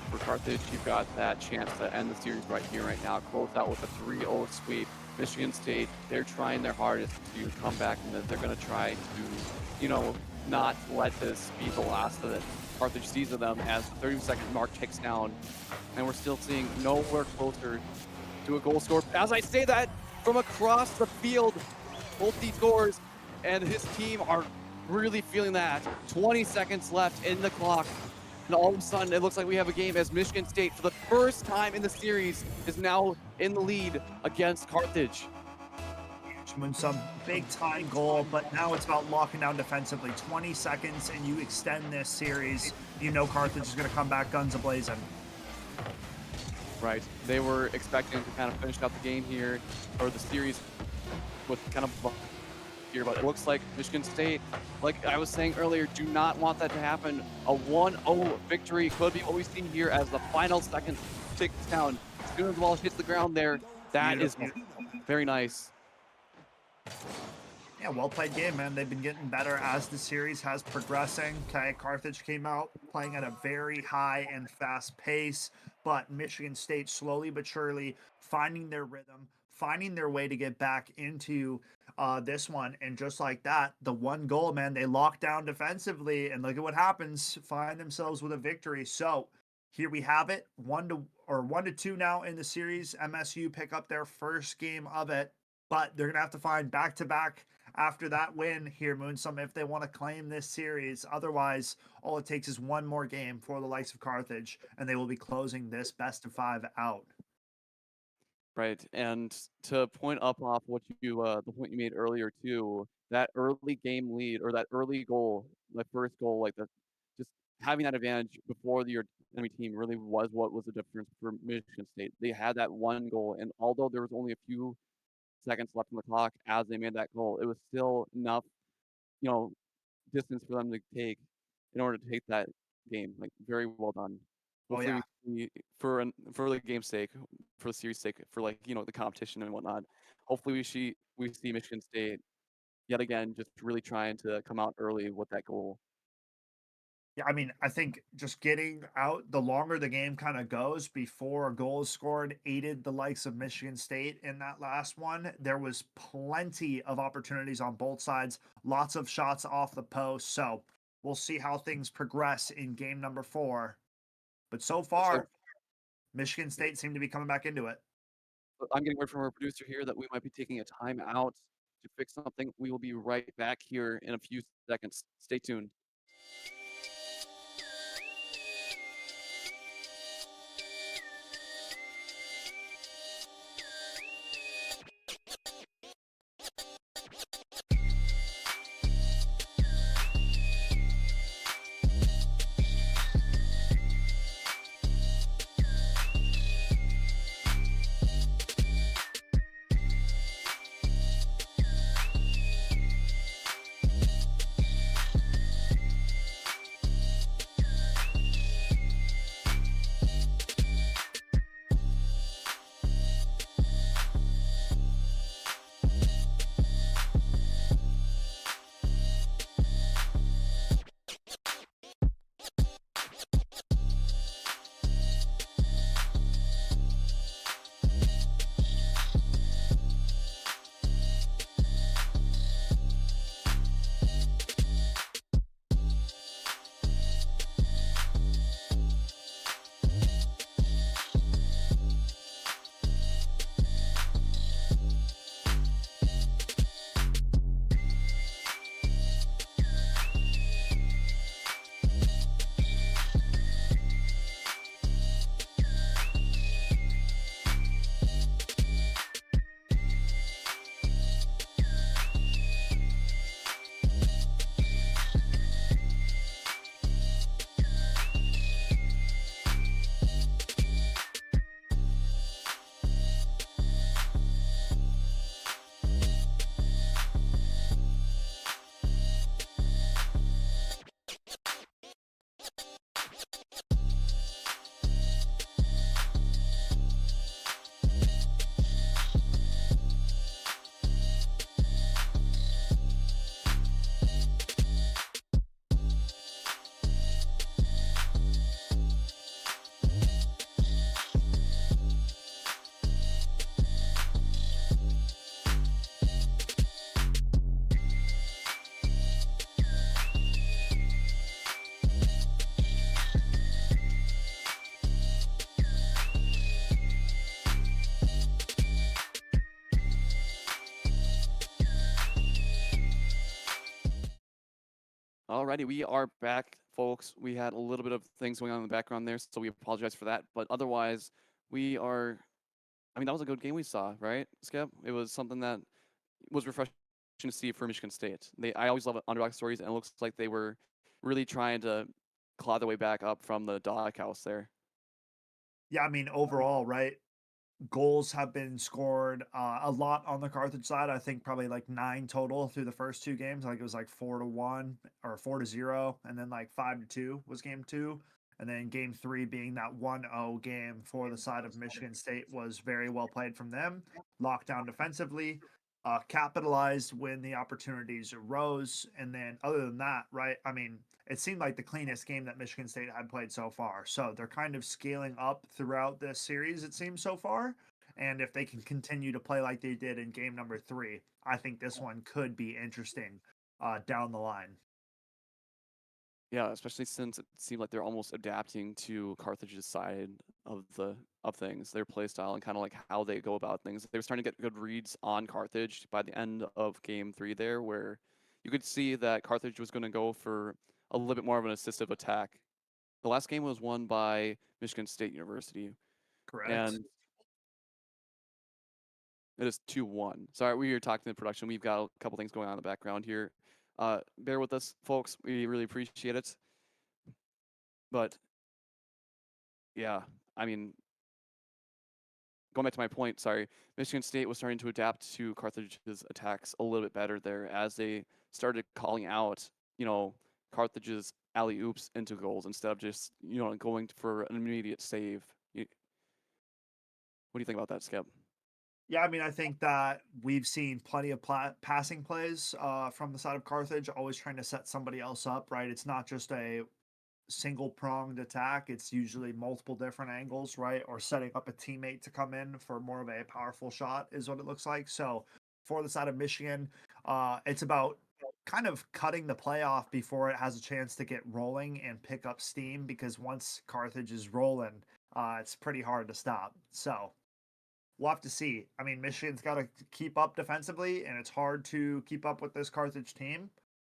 for Carthage, you've got that chance to end the series right here, right now. Close out with a 3-0 sweep. Michigan State, they're trying their hardest to come back, and they're going to try to, you know, not let this be the last that Carthage sees of them, as the 30-second mark ticks down, and we're still seeing nowhere closer to a goal score. As I say that, from across the field, both these scores, and his team are really feeling that. 20 seconds left in the clock, and all of a sudden it looks like we have a game, as Michigan State, for the first time in the series, is now in the lead against Carthage. Some big time goal, but now it's about locking down defensively. 20 seconds and you extend this series, you know Carthage is going to come back guns a-blazing. Right. They were expecting to kind of finish out the game here, or the series, with kind of here, but it looks like Michigan State, like I was saying earlier, do not want that to happen. A 1-0 victory could be what we see here as the final second ticks down. As soon as the ball hits the ground there, that is very nice. Yeah, well played game, man. They've been getting better as the series has progressing. Okay, Carthage came out playing at a very high and fast pace, but Michigan State slowly but surely finding their rhythm, finding their way to get back into this one. And just like that, the one goal, man, they locked down defensively, and look at what happens. Find themselves with a victory. So here we have it, 1-2 now in the series. MSU pick up their first game of it, but they're gonna have to find back-to-back after that win here, Moonsum, if they want to claim this series. Otherwise, all it takes is one more game for the likes of Carthage, and they will be closing this best-of-5 out. Right, and to point up off what you, the point you made earlier too, that early game lead, or that early goal, the first goal, like the, just having that advantage before your enemy team really was what was the difference for Michigan State. They had that one goal, and although there was only a few seconds left on the clock as they made that goal, it was still enough, you know, distance for them to take in order to take that game. Like, very well done. Oh, Hopefully, yeah. for the game's sake, for the series' sake, for, like, you know, the competition and whatnot. Hopefully, we see Michigan State yet again just really trying to come out early with that goal. Yeah, I mean, I think just getting out the longer the game kind of goes before a goal is scored aided the likes of Michigan State in that last one. There was plenty of opportunities on both sides, lots of shots off the post. So we'll see how things progress in game number 4. But so For sure. far, Michigan State seemed to be coming back into it. But I'm getting word from our producer here that we might be taking a time out to fix something. We will be right back here in a few seconds. Stay tuned. Alrighty, we are back, folks. We had a little bit of things going on in the background there, so we apologize for that. But otherwise, we are. I mean, that was a good game we saw, right, Skip? It was something that was refreshing to see for Michigan State. I always love underdog stories, and it looks like they were really trying to claw their way back up from the doghouse there. Yeah, I mean, overall, right? Goals have been scored a lot on the Carthage side. I think probably like 9 total through the first 2 games. Like it was like 4-1 or 4-0, and then like 5-2 was game 2. And then game 3 being that 1-0 game for the side of Michigan State was very well played from them. Locked down defensively, capitalized when the opportunities arose. And then other than that, right? I mean, it seemed like the cleanest game that Michigan State had played so far. So they're kind of scaling up throughout this series, it seems so far. And if they can continue to play like they did in game number 3, I think this one could be interesting down the line. Yeah, especially since it seemed like they're almost adapting to Carthage's side of things, their play style and kind of like how they go about things. They were starting to get good reads on Carthage by the end of game 3 there, where you could see that Carthage was going to go for a little bit more of an assistive attack. The last game was won by Michigan State University, Correct. and it is 2-1. Sorry, we were talking to production. We've got a couple things going on in the background here. Bear with us, folks. We really appreciate it. But yeah, I mean, going back to my point, sorry, Michigan State was starting to adapt to Carthage's attacks a little bit better there as they started calling out, Carthage's alley oops into goals instead of just, going for an immediate save. What do you think about that, Skip? Yeah, I mean, I think that we've seen plenty of passing plays from the side of Carthage, always trying to set somebody else up, right? It's not just a single-pronged attack. It's usually multiple different angles, right? Or setting up a teammate to come in for more of a powerful shot is what it looks like. So for the side of Michigan, it's about kind of cutting the play off before it has a chance to get rolling and pick up steam, because once Carthage is rolling, it's pretty hard to stop. So we'll have to see. I mean, Michigan's got to keep up defensively, and it's hard to keep up with this Carthage team.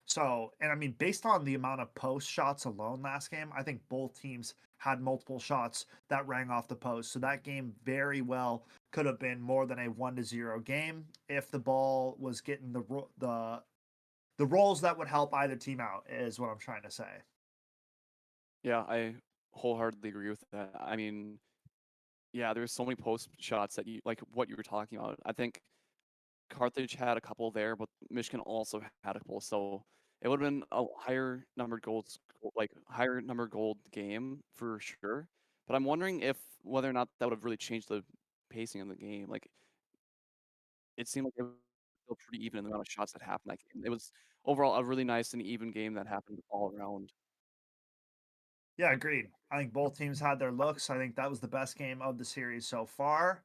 So, and I mean, based on the amount of post shots alone last game, I think both teams had multiple shots that rang off the post. So that game very well could have been more than a 1-0 game if the ball was getting the rolls that would help either team out, is what I'm trying to say. Yeah, I wholeheartedly agree with that. I mean, yeah, there's so many post shots that you like what you were talking about. I think Carthage had a couple there, but Michigan also had a couple. So it would have been a higher numbered goals, like higher numbered goal game for sure. But I'm wondering if whether or not that would have really changed the pacing of the game. Like it seemed like it was still pretty even in the amount of shots that happened that game. It was overall a really nice and even game that happened all around. Yeah, agreed. I think both teams had their looks. I think that was the best game of the series so far.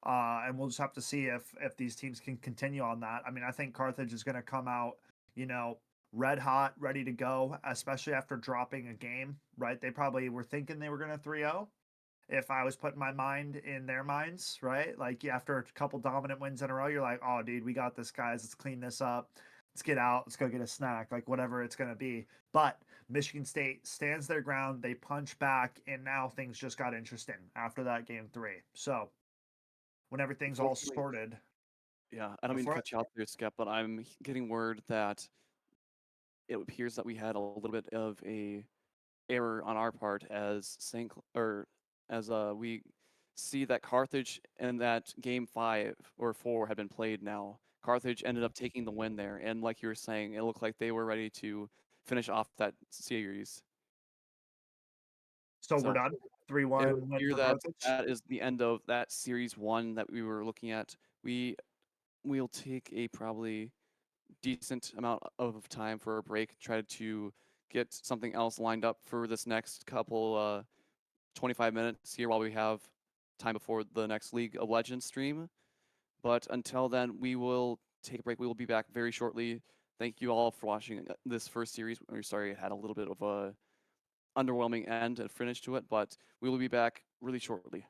And we'll just have to see if these teams can continue on that. I mean, I think Carthage is going to come out, red hot, ready to go, especially after dropping a game, right? They probably were thinking they were going to 3-0. If I was putting my mind in their minds, right? Like after a couple dominant wins in a row, you're like, oh, dude, we got this, guys. Let's clean this up. Let's get out. Let's go get a snack, like whatever it's going to be. But Michigan State stands their ground. They punch back, and now things just got interesting after that game 3. So when everything's all Unfortunately, sorted. yeah, I don't mean to cut you off there, Skep, but I'm getting word that it appears that we had a little bit of a error on our part as we see that Carthage and that game 5 or 4 had been played now. Carthage ended up taking the win there, and like you were saying, it looked like they were ready to finish off that series. So we're So done. it would 3-1 win appear for that Carthage. that is the end of that series 1 that we were looking at. We'll take a probably decent amount of time for a break, try to get something else lined up for this next couple 25 minutes here while we have time before the next League of Legends stream. But until then, we will take a break. We will be back very shortly. Thank you all for watching this first series. We're sorry it had a little bit of a underwhelming end and finish to it, but we will be back really shortly.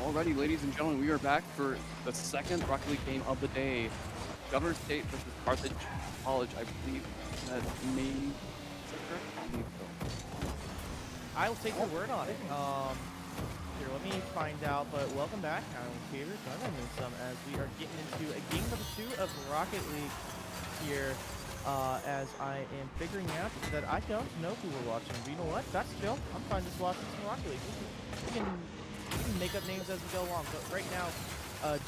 Alrighty, ladies and gentlemen, we are back for the second Rocket League game of the day. Governor State versus Carthage College, I believe that may... Is that correct? I believe so. I'll take your word on it. Here, let me find out, but welcome back. I'm Favorite some as we are getting into a game number 2 of Rocket League here, as I am figuring out that I don't know who we're watching. But you know what? That's chill. I'm fine just watching some Rocket League. We can make up names as we go along, but right now,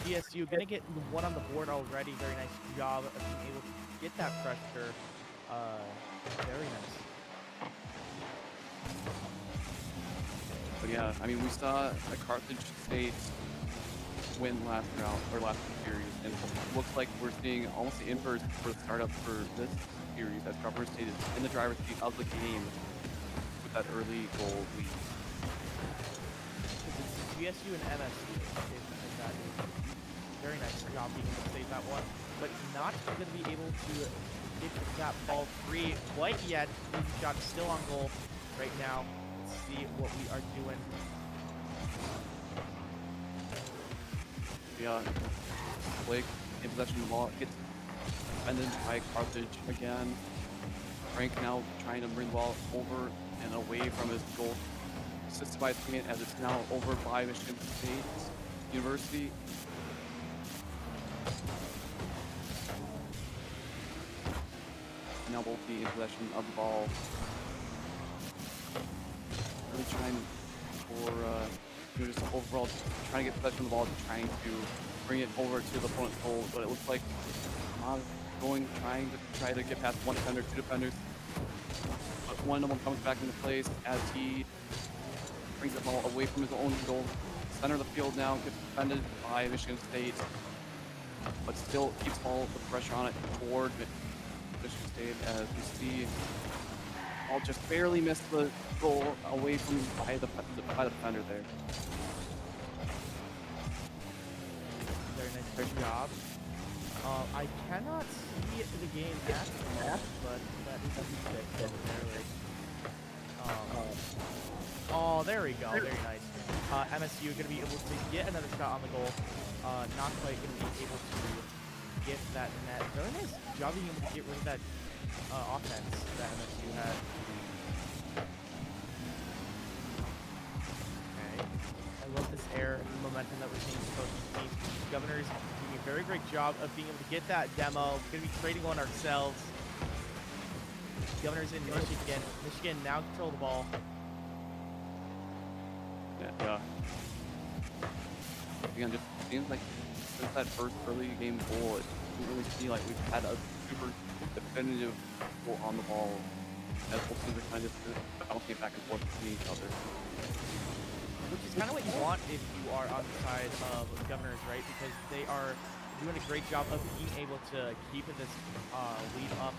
GSU gonna get one on the board already. Very nice job of being able to get that pressure. Very nice. But yeah, I mean, we saw a Carthage State win last round, or last series, and it looks like we're seeing almost the inverse for the startup for this series, as Governor State is in the driver's seat of the game with that early goal lead. GSU and MSU is that very nice job being able to save that one, but not going to be able to get that ball free quite yet. The shot is still on goal right now. Let's see what we are doing. Yeah, Blake in possession of the ball, gets defended by Carthage again. Frank now trying to bring the ball over and away from his goal. Assisted by Swingit as it's now over by Michigan State University. Now both be in possession of the ball. Really trying for just overall trying to get possession of the ball, trying to bring it over to the opponent's goal, but it looks like trying to get past one defender, two defenders. But one of them comes back into place as he brings the ball away from his own goal. Center of the field now gets defended by Michigan State, but still keeps all the pressure on it toward Michigan State, as we see ball just barely missed the goal away from by the defender there. Very nice job. I cannot see the game at the map, but that is a mistake. Oh, there we go. Very nice. MSU going to be able to get another shot on the goal. Not quite going to be able to get that net. Very nice job being able to get rid of that offense that MSU had. Okay. I love this air momentum that we're seeing from both these teams. Governor's doing a very great job of being able to get that demo. We're going to be trading one ourselves. Governor's in Michigan. Michigan now control the ball. Yeah. Again, just seems like since that first early game goal, it doesn't really feel like we've had a super definitive goal on the ball, as both teams are kind of just bouncing back and forth between each other. Which is kind of what you want if you are on the side of Governors, right? Because they are doing a great job of being able to keep this lead up,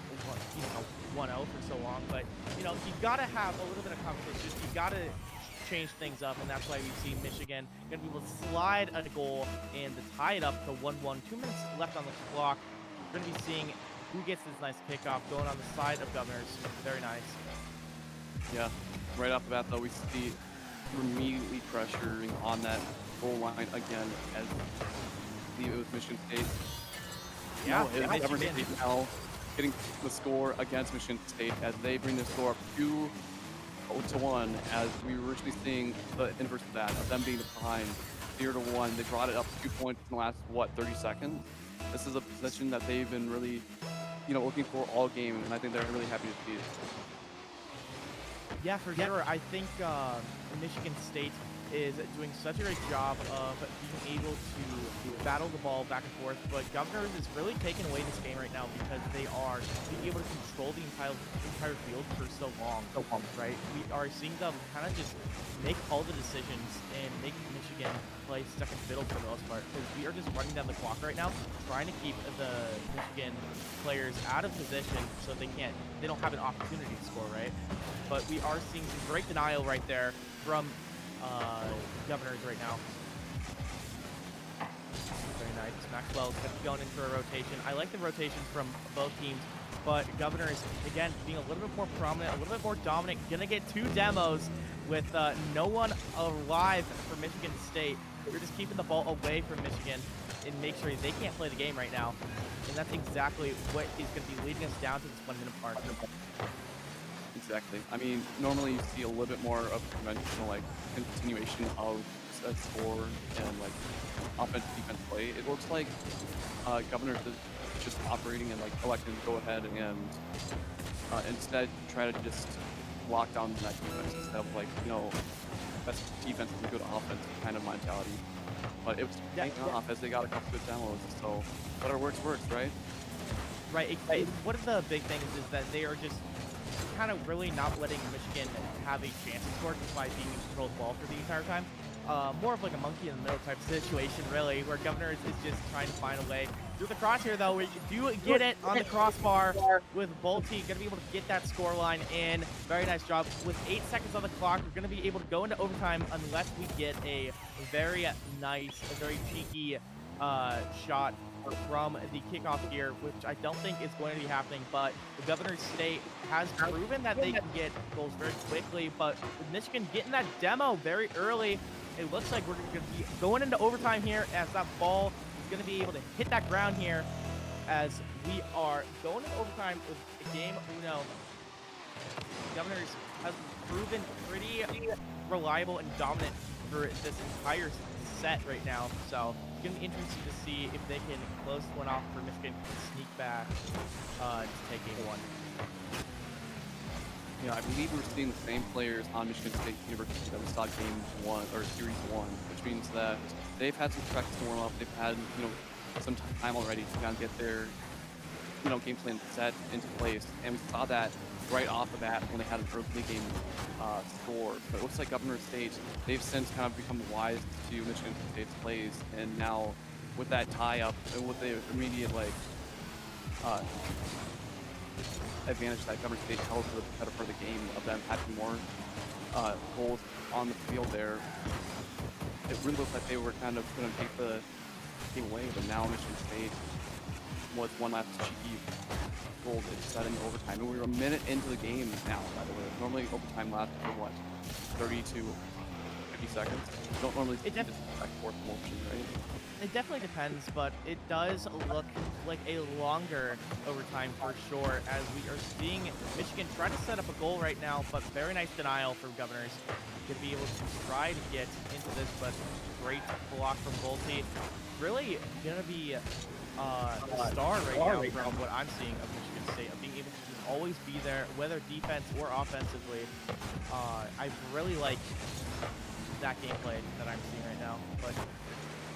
1-0 for so long. But, you know, you got to have a little bit of competition. You got to change things up, and that's why we've seen Michigan going to be able to slide a goal and to tie it up to 1-1. 2 minutes left on the clock. We're going to be seeing who gets this nice kickoff going on the side of Governors. Very nice. Yeah, right off the bat, though, we see immediately pressuring on that goal line again, as I believe it was Michigan State. Yeah, no, it's Governor State now getting the score against Michigan State as they bring the score up 2-1, as we were originally seeing the inverse of that, of them being behind 0-1. They brought it up 2 points in the last, 30 seconds? This is a position that they've been really, looking for all game, and I think they're really happy to see it. Yeah, for sure. I think Michigan State is doing such a great job of being able to battle the ball back and forth, but Governors is really taking away this game right now because they are being able to control the entire field for so long, right? We are seeing them kind of just make all the decisions and make Michigan play second fiddle for the most part, because we are just running down the clock right now, trying to keep the Michigan players out of position so they don't have an opportunity to score, right? But we are seeing some great denial right there from Governors right now. Very nice. Maxwell's going to be going into a rotation. I like the rotations from both teams. but Governors, again, being a little bit more prominent, a little bit more dominant, gonna get 2 demos with no one alive for Michigan State. We're just keeping the ball away from Michigan and make sure they can't play the game right now. And that's exactly what is going to be leading us down to this 1 minute mark. Exactly. I mean, normally you see a little bit more of conventional, like, continuation of a score and, like, offense defense play. It looks like Governors is just operating and, like, electing to go ahead and instead try to just lock down that defense instead of, like, you know, best defense and good offense kind of mentality. But it was paying off as they got a couple good demos, so whatever works, right? Right. One of the big things is that they are just kind of really not letting Michigan have a chance to score just by being in control of the ball for the entire time. More of like a monkey in the middle type situation, really, where Governors is just trying to find a way through the crosshair. Though we do get it on the crossbar with Bolty, gonna be able to get that score line in. Very nice job. With 8 seconds on the clock, we're gonna be able to go into overtime unless we get a very nice, a very cheeky shot from the kickoff here, which I don't think is going to be happening, but the Governors State has proven that they can get goals very quickly, but with Michigan getting that demo very early, it looks like we're going to be going into overtime here as that ball is going to be able to hit that ground here as we are going into overtime with a game uno. Governors has proven pretty reliable and dominant for this entire set right now, so it's going to be interesting to see if they can close one off for Michigan and sneak back to take game 1. Yeah, I believe we're seeing the same players on Michigan State University that we saw game 1 or series 1, which means that they've had some practice to warm up. They've had, you know, some time already to kind of get their, you know, game plan set into place, and we saw that right off the bat when they had an early game score. But it looks like Governor State, they've since kind of become wise to Michigan State's plays, and now with that tie up and with the immediate like advantage that Governor State held for the better part of the game of them having more goals on the field there, it really looks like they were kind of going to take the game away, but now Michigan State was one last cheeky goal to set in overtime. And we're a minute into the game now, by the way. Normally overtime lasts for what, 30 to 50 seconds? You don't normally see this back and forth motion, right? It definitely depends, but it does look like a longer overtime for sure, as we are seeing Michigan try to set up a goal right now, but very nice denial from Governors to be able to try to get into this, but great block from Bolty. Really gonna be the star right now from what I'm seeing of Michigan State, of being able to just always be there, whether defense or offensively. I really like that gameplay that I'm seeing right now, but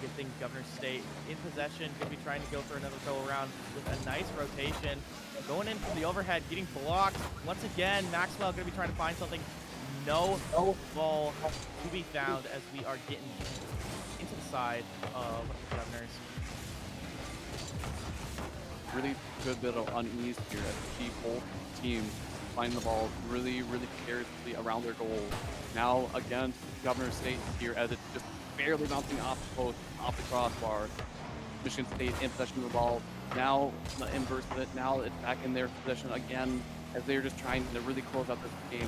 good thing Governor State in possession, could be trying to go for another go around with a nice rotation. Going in from the overhead, getting blocked. Once again, Maxwell going to be trying to find something. No ball to be found as we are getting into the side of the Governors. Really good bit of unease here as we see both teams finding the ball really carelessly around their goal. Now against Governor State here as it's just barely bouncing off the post, off the crossbar. Michigan State in possession of the ball. Now the inverse of it. Now it's back in their possession again as they're just trying to really close out this game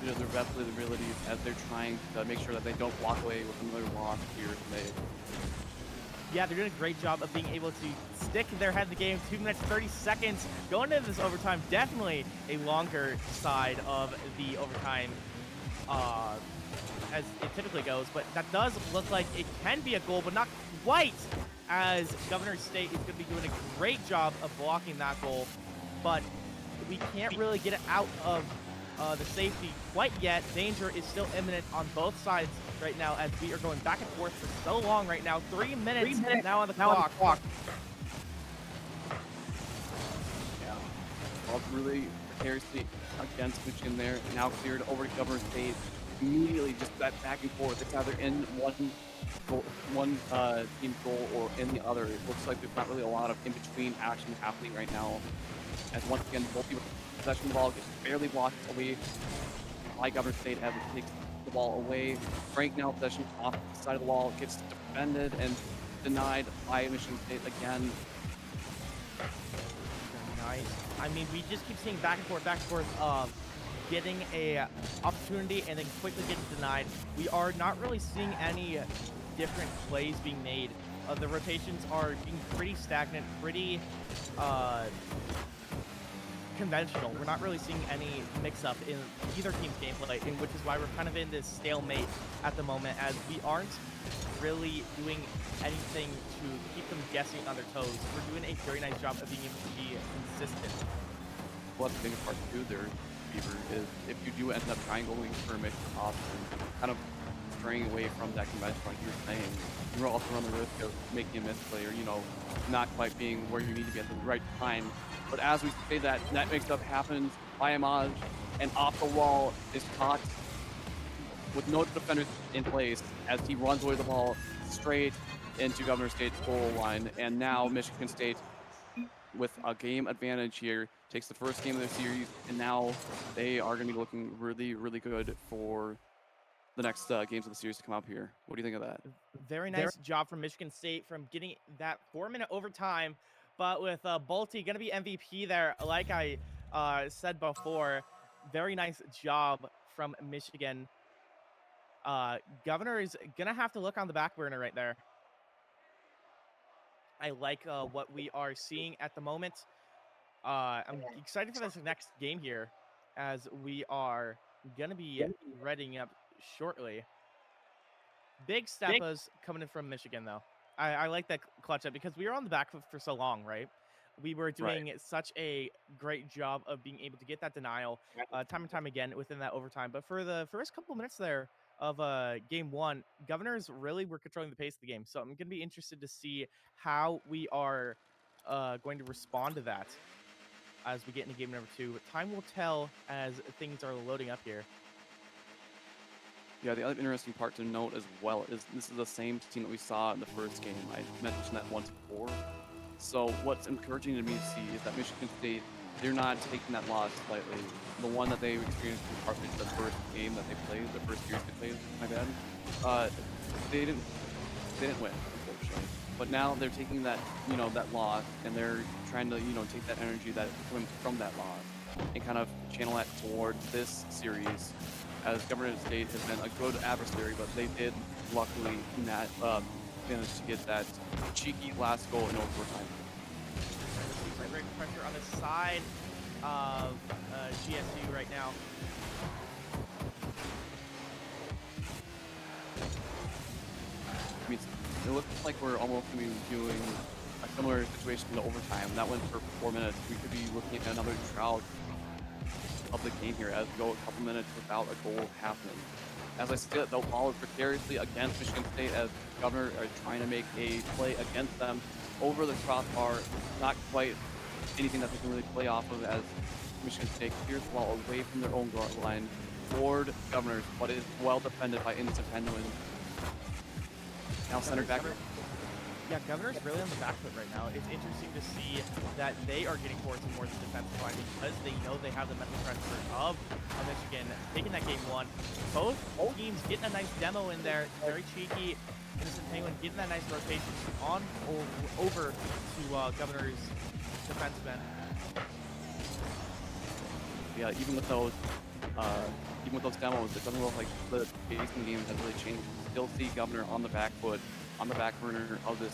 to their best of their abilities as they're trying to make sure that they don't walk away with another loss here today. Yeah, they're doing a great job of being able to stick their head in the game. 2 minutes, 30 seconds. Going into this overtime, definitely a longer side of the overtime as it typically goes, but that does look like it can be a goal, but not quite, as Governor State is going to be doing a great job of blocking that goal, but we can't really get it out of the safety quite yet. Danger is still imminent on both sides right now as we are going back and forth for so long right now. 3 minutes now on the clock. Yeah, ball's really precariously against Michigan there. Now cleared over to Governor State. Immediately just that back and forth. It's either in one team's goal or in the other. It looks like there's not really a lot of in-between action happening right now. As once again, both people possession of the ball gets barely blocked away by Governor State as it takes the ball away. Frank now possession off the side of the wall, gets defended and denied by Michigan State again. nice. I mean, we just keep seeing back and forth of getting a opportunity and then quickly getting denied. We are not really seeing any different plays being made. The rotations are being pretty stagnant, pretty conventional. We're not really seeing any mix-up in either team's gameplay, which is why we're kind of in this stalemate at the moment, as we aren't really doing anything to keep them guessing on their toes. We're doing a very nice job of being able to be consistent. Well, the biggest part too there, Beaver, is if you do end up triangling for a mix off and kind of straying away from that convention like you were saying, you will also run the risk of making a misplay or, you know, not quite being where you need to be at the right time. But as we say that mix-up happens by Amaj, and off the wall is caught with no defenders in place as he runs away the ball straight into Governor State's goal line. And now Michigan State, with a game advantage here, takes the first game of their series, and now they are going to be looking really, really good for the next games of the series to come up here. What do you think of that? Very nice job from Michigan State from getting that 4-minute overtime, but with Bolte going to be MVP there, like I said before. Very nice job from Michigan. Governor is going to have to look on the back burner right there. I like what we are seeing at the moment. I'm excited for this next game here, as we are going to be readying up shortly. Big steppers coming in from Michigan, though. I like that clutch up because we were on the back foot for so long, right? We were doing such a great job of being able to get that denial time and time again within that overtime. But for the first couple minutes there of game one, Governors really were controlling the pace of the game. So I'm going to be interested to see how we are going to respond to that as we get into game number 2. Time will tell as things are loading up here. Yeah, the other interesting part to note as well is this is the same team that we saw in the first game. I mentioned that once before. So what's encouraging to me to see is that Michigan State, they're not taking that loss lightly. The one that they experienced in Carthage, the first game that they played, the first series they played, my bad, they didn't win, unfortunately. But now they're taking that, you know, that loss, and they're trying to, you know, take that energy that comes from that loss and kind of channel that toward this series. As Governor State has been a good adversary, but they did luckily manage to get that cheeky last goal in overtime. Great pressure on the side of GSU right now. I mean, it looks like we're almost going to be doing a similar situation in the overtime. That went for 4 minutes. We could be looking at another drought of the game here as we go a couple minutes without a goal happening. As I said, they'll follow precariously against Michigan State as Governor are trying to make a play against them over the crossbar. Not quite anything that they can really play off of as Michigan State clears the ball away from their own guard line toward Governors, but it is well defended by Innocent Penguin. Now centered back. Yeah, Governor's really on the back foot right now. It's interesting to see that they are getting towards more of the defensive line because they know they have the mental transfer of Michigan taking that game one. Both teams getting a nice demo in there, very cheeky. Innocent Penguin getting that nice rotation on over to Governor's defenseman. Yeah, even with those demos, it doesn't look like the pace in the game has really changed. You still see Governor on the back foot, on the back burner of this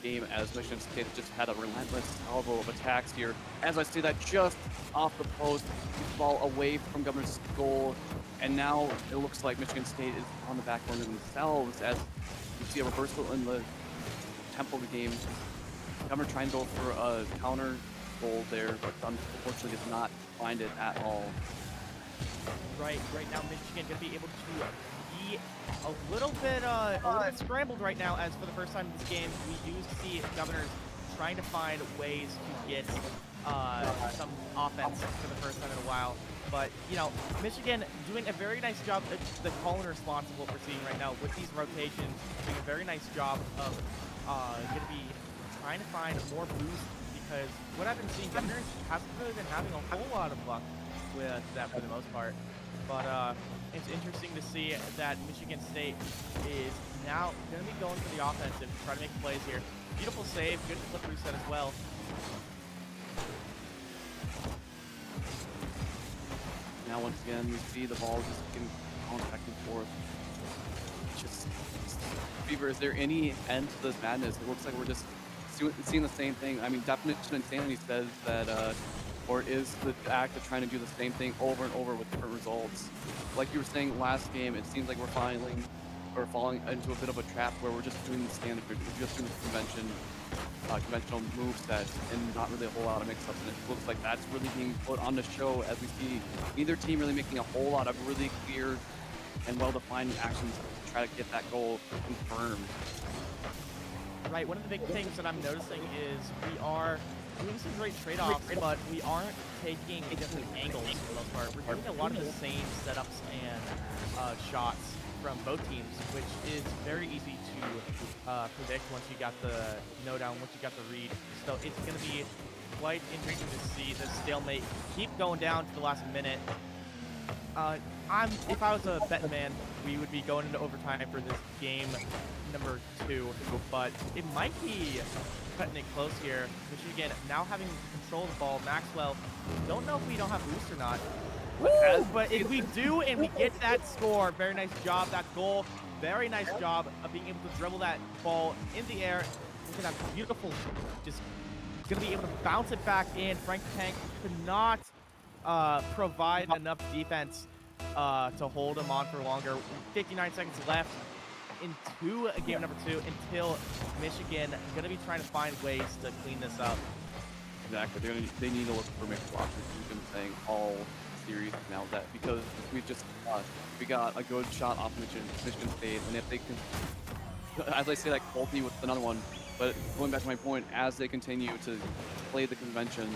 game, as Michigan State just had a relentless salvo of attacks here. As I see that just off the post, the ball away from Governor's goal, and now it looks like Michigan State is on the back burner themselves as you see a reversal in the tempo of the game. Governor trying to go for a counter goal there, but unfortunately does not find it at all. Right now Michigan going to be able to be a little bit scrambled right now, as for the first time in this game we do see Governors trying to find ways to get some offense for the first time in a while. But, you know, Michigan doing a very nice job at the call and response of what we're seeing right now with these rotations, doing a very nice job of going to be trying to find more boost, because what I've been seeing, Governors hasn't really been having a whole lot of luck with that for the most part. But it's interesting to see that Michigan State is now going to be going for the offensive to try to make plays here. Beautiful save, good flip reset as well. now once again we see the ball just getting bounced back and forth. Just Fever, is there any end to this madness? It looks like we're just seeing the same thing. I mean, Definition Insanity says that, or is the act of trying to do the same thing over and over with different results. Like you were saying last game, it seems like we're falling into a bit of a trap where we're just doing the standard, we're just doing the conventional move set and not really a whole lot of mix-ups. And it looks like that's really being put on the show as we see neither team really making a whole lot of really clear and well-defined actions to try to get that goal confirmed. Right, one of the big things that I'm noticing is we are doing some great trade-offs, but we aren't taking different angles for the most part. We're doing a lot of the same setups and shots from both teams, which is very easy to predict once you got the no-down, once you got the read. So it's going to be quite interesting to see this stalemate keep going down to the last minute. If I was a betting man, we would be going into overtime for this game number 2, but it might be cutting it close here. Michigan now having control of the ball. Maxwell, don't know if we don't have boost or not. But if we do and we get that score, very nice job, that goal. Very nice job of being able to dribble that ball in the air. Look at that beautiful, just going to be able to bounce it back in. Frank Tank could not provide enough defense to hold him on for longer. 59 seconds left into game number 2 until Michigan going to be trying to find ways to clean this up. Exactly. They need to look for mixed options. We've been saying all series now that because we got a good shot off Michigan State, and if they can, as I say, that Colty with another one. But going back to my point, as they continue to play the convention,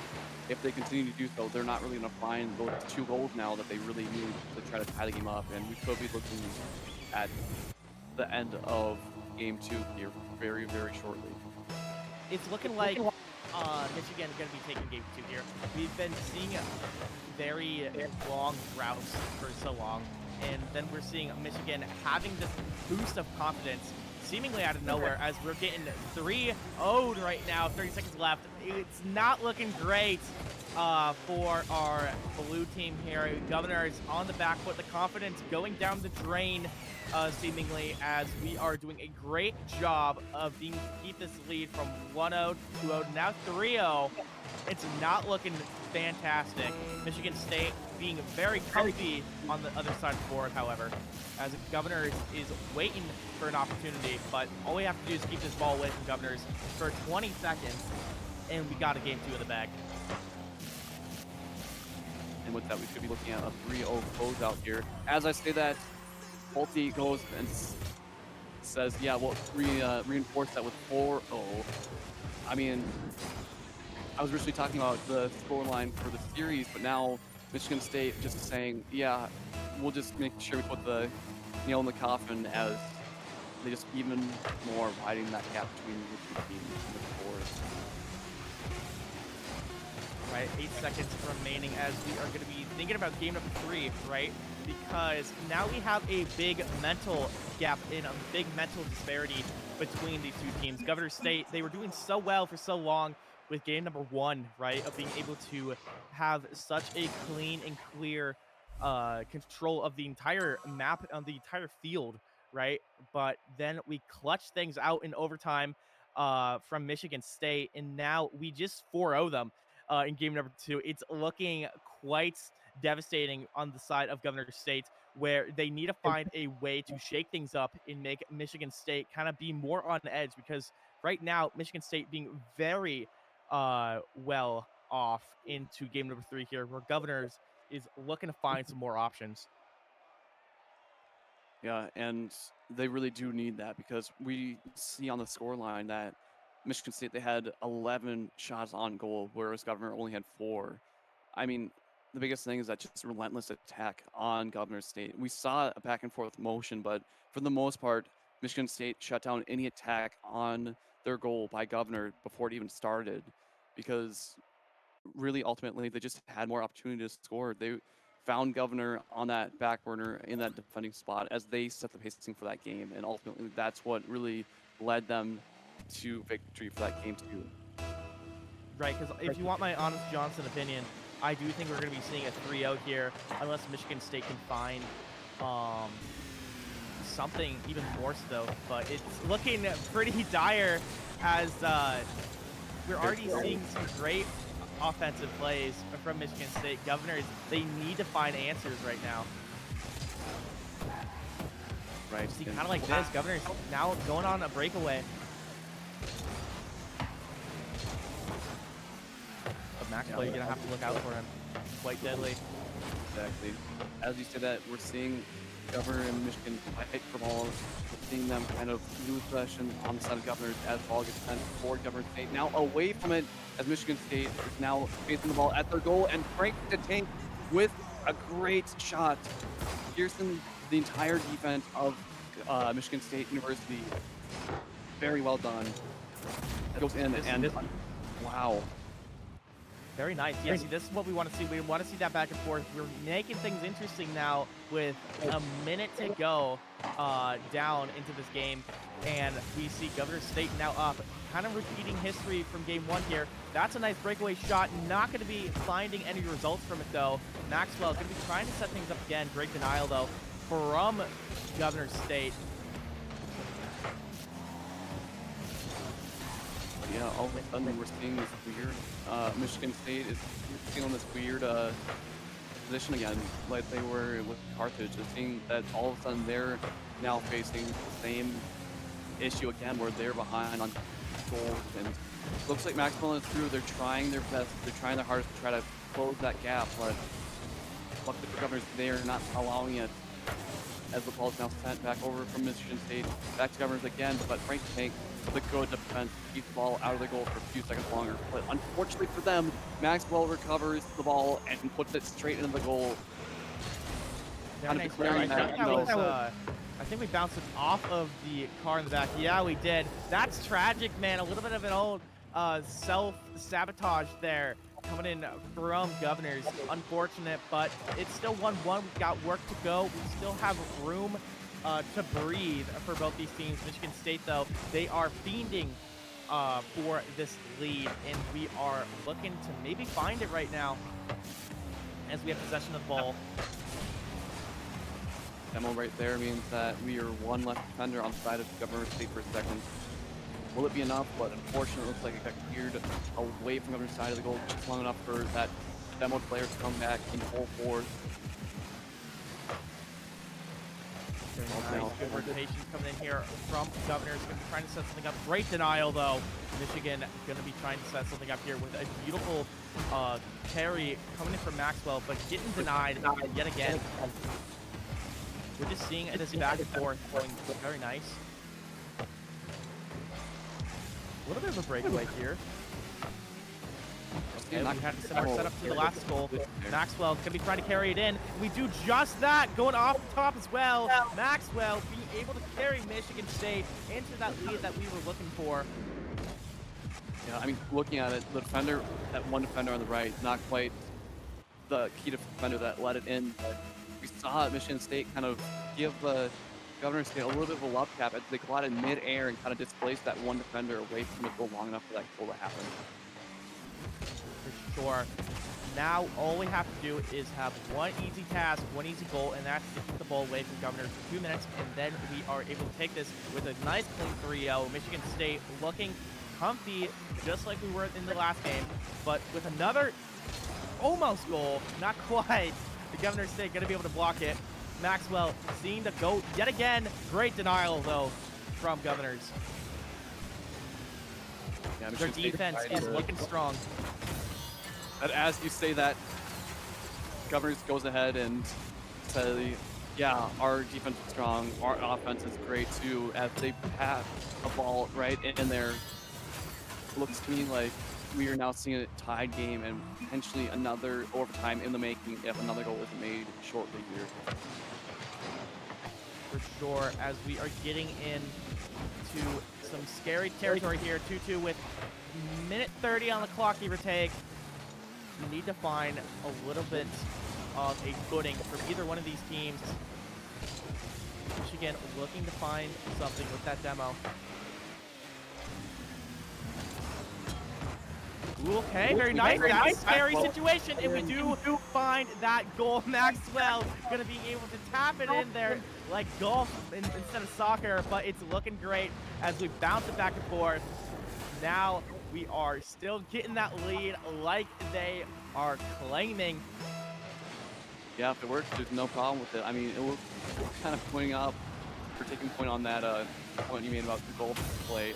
if they continue to do so, they're not really going to find those 2 goals now that they really need to try to tie the game up. And we could be looking at the end of game 2 here very, very shortly. It's looking like Michigan is going to be taking game 2 here. We've been seeing very long routes for so long, and then we're seeing Michigan having this boost of confidence seemingly out of nowhere as we're getting 3-0'd right now, 30 seconds left. It's not looking great for our blue team here. Governor is on the back foot, the confidence going down the drain seemingly, as we are doing a great job of keep this lead from 1-0 to 2-0, now 3-0. It's not looking fantastic. Michigan State being very comfy on the other side of the board, however, as Governors is waiting for an opportunity, but all we have to do is keep this ball away from Governors for 20 seconds, and we got a game 2 in the bag. And with that, we could be looking at a 3-0 closeout here. As I say that, Ulti goes and says, yeah, we'll reinforce that with 4-0. I mean, I was originally talking about the scoreline for the series, but now Michigan State just saying, yeah, we'll just make sure we put the nail in the coffin as they just even more widen that gap between the 2 teams and the scores. Right, 8 seconds remaining as we are going to be thinking about game number 3, right? Because now we have a big mental gap in a big mental disparity between these 2 teams. Governor State, they were doing so well for so long with game number 1, right, of being able to have such a clean and clear control of the entire map on the entire field, right? But then we clutch things out in overtime from Michigan State, and now we just 4-0 them in game number 2. It's looking quite devastating on the side of Governor State, where they need to find a way to shake things up and make Michigan State kind of be more on edge, because right now Michigan State being very well off into game number 3 here, where Governors is looking to find some more options. Yeah, and they really do need that, because we see on the scoreline that Michigan State, they had 11 shots on goal, whereas Governor only had 4. I mean, the biggest thing is that just relentless attack on Governor State. We saw a back and forth motion, but for the most part, Michigan State shut down any attack on their goal by Governor before it even started, because really ultimately they just had more opportunity to score. They found Governor on that back burner in that defending spot as they set the pacing for that game, and ultimately that's what really led them to victory for that game 2. Right, because if you want my honest Johnson opinion, I do think we're going to be seeing a 3-0 here, unless Michigan State can find something even more so. But it's looking pretty dire as we're already seeing some great offensive plays from Michigan State. Governors, they need to find answers right now. Right. See, kind of like this, Governors now going on a breakaway. But Maxwell, you're going to have to look out for him. Quite deadly. Exactly. As you said that, we're seeing Governor and Michigan fight for balls. We're seeing them kind of lose possession on the side of Governors as ball gets sent toward Governor State. Now away from it as Michigan State is now facing the ball at their goal, and Frank the Tank with a great shot. Pearson, the entire defense of Michigan State University. Very well done. That goes in and wow. Very nice. Yeah, see, this is what we want to see. We want to see that back and forth. We're making things interesting now with a minute to go down into this game. And we see Governor State now up, kind of repeating history from game 1 here. That's a nice breakaway shot. Not going to be finding any results from it, though. Maxwell going to be trying to set things up again. Great denial, though, from Governor State. Yeah, all of a sudden we're seeing this weird, Michigan State is feeling this weird position again, like they were with Carthage. Just seeing that all of a sudden they're now facing the same issue again, where they're behind on goals. And it looks like Maxwell is through. They're trying their best. They're trying their hardest to try to close that gap, but luckily for Governors, they are not allowing it. As the ball is now sent back over from Michigan State, back to Governors again, but Frank Tank with a good defense keeps the ball out of the goal for a few seconds longer. But unfortunately for them, Maxwell recovers the ball and puts it straight into the goal. Kind of declaring that, I think we bounced it off of the car in the back. Yeah, we did. That's tragic, man. A little bit of an old self-sabotage there coming in from Governors. Unfortunate, but it's still 1-1. We've got work to go. We still have room to breathe for both these teams. Michigan State, though, they are fiending for this lead, and we are looking to maybe find it right now as we have possession of the ball. Demo right there means that we are one less defender on the side of Governor State for a second. Will it be enough? But unfortunately, it looks like it got cleared away from Governor's side of the goal just long enough for that demo player to come back in full force. Nice, good rotation coming in here from Governors. Going to be trying to set something up. Great denial, though. Michigan going to be trying to set something up here with a beautiful carry coming in from Maxwell, but getting denied yet again. We're just seeing this back and forth going very nice. A little bit of a breakaway here. And we had a similar setup to the last goal. Maxwell going to be trying to carry it in. We do just that, going off the top as well. Maxwell being able to carry Michigan State into that lead that we were looking for. Yeah, I mean, looking at it, the defender, that one defender on the right, not quite the key defender that let it in. But we saw Michigan State kind of give Governor State a little bit of a love tap as they collided mid-air and kind of displaced that one defender away from the goal long enough for that goal to happen. For sure. Now all we have to do is have one easy task, one easy goal, and that's to keep the ball away from Governors for 2 minutes, and then we are able to take this with a nice clean 3-0. Michigan State looking comfy, just like we were in the last game, but with another almost goal, not quite. The Governor State going to be able to block it. Maxwell seeing the goat yet again. Great denial, though, from Governors. Yeah, their defense is looking strong. But as you say that, Governors goes ahead and says, yeah, our defense is strong, our offense is great too, as they pass a ball right in there. Looks to me like we are now seeing a tied game and potentially another overtime in the making if another goal isn't made shortly here. For sure, as we are getting into some scary territory here. 2-2 with minute 30 on the clock, give or take. We need to find a little bit of a footing from either one of these teams. Michigan looking to find something with that demo. Ooh, okay, very nice. That's a scary situation. If we do find that goal, Maxwell gonna be able to tap it in there like golf instead of soccer, but it's looking great as we bounce it back and forth. Now we are still getting that lead like they are claiming. Yeah, if it works, there's no problem with it. I mean, it was kind of pointing up or taking point on that point you made about the goal play.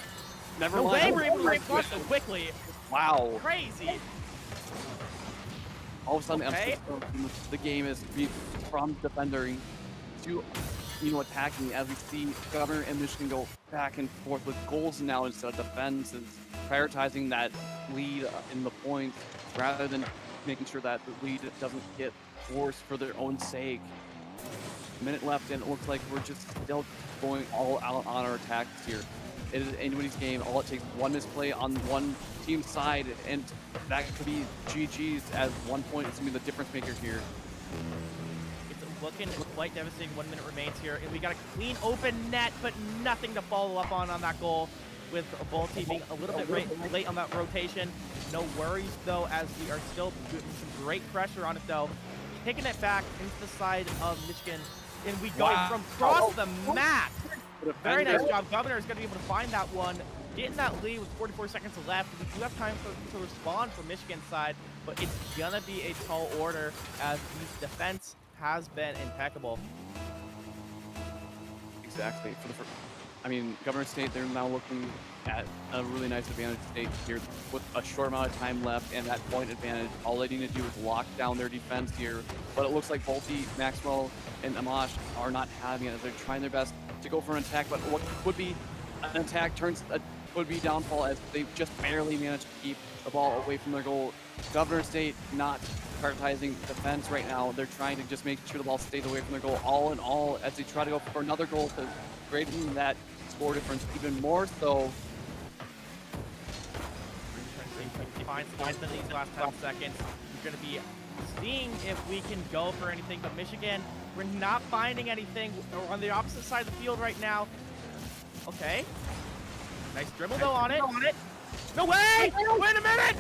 Never The mind. way we're able to respond so quickly. Wow. Crazy. All of a sudden, Okay. the game is from defending to attacking, as we see Governor and Michigan go back and forth with goals now instead of defense, and prioritizing that lead in the points rather than making sure that the lead doesn't get forced for their own sake. A minute left, and it looks like we're just still going all out on our attacks here. It is anybody's game. All it takes one misplay on one team's side, and that could be GG's as 1 point is going to be the difference maker here. It's looking quite devastating. 1 minute remains here, and we got a clean open net, but nothing to follow up on that goal, with both team being a little bit late on that rotation. No worries, though, as we are still putting some great pressure on it, though. Kicking it back into the side of Michigan, and we got it from across the map. Very nice job. Governor is going to be able to find that one, getting that lead with 44 seconds left. We do have time to respond from Michigan's side, but it's going to be a tall order as the defense has been impeccable. Exactly. I mean, Governor State, they're now looking at a really nice advantage state here with a short amount of time left and that point advantage. All they need to do is lock down their defense here. But it looks like Volti, Maxwell, and Amash are not having it as they're trying their best to go for an attack, but what could be an attack would be downfall as they just barely managed to keep the ball away from their goal. Governor State not prioritizing defense right now. They're trying to just make sure the ball stays away from their goal all in all as they try to go for another goal to greaten that score difference even more so. Finds in these last 10 seconds. We're going to be seeing if we can go for anything, but Michigan, we're not finding anything. We're on the opposite side of the field right now. Okay. Nice dribble though on it. No way! Wait a minute!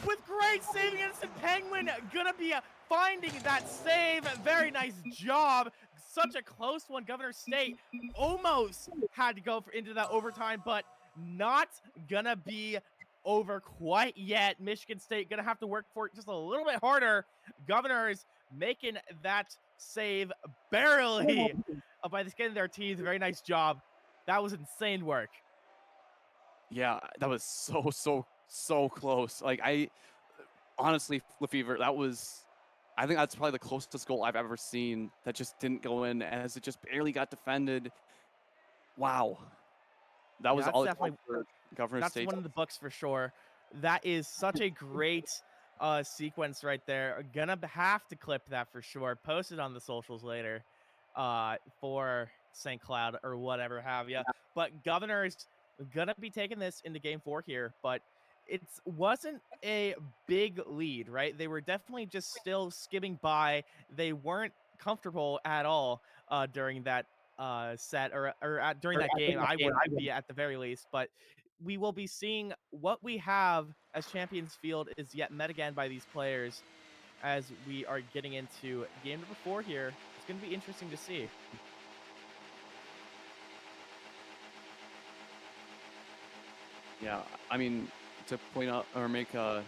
With great saving, Innocent Penguin gonna be finding that save. Very nice job. Such a close one. Governor State almost had to go into that overtime, but not gonna be over quite yet. Michigan State gonna have to work for it just a little bit harder. Governors making that save barely by the skin of their teeth. Very nice job. That was insane work. Yeah, that was so close. Like, honestly, Lefevre, I think that's probably the closest goal I've ever seen that just didn't go in as it just barely got defended. Wow. That was all definitely for Governor That's State. one of the books for sure. That is such a great sequence right there. Gonna have to clip that for sure. Post it on the socials later for St. Cloud or whatever have you. But Governor's gonna be taking this into game 4 here, but it wasn't a big lead, right? They were definitely just still skimming by. They weren't comfortable at all during that set or during that game. I would be at the very least, but we will be seeing what we have as Champions Field is yet met again by these players as we are getting into game number 4 here. It's going to be interesting to see. Yeah, I mean, to point out or make to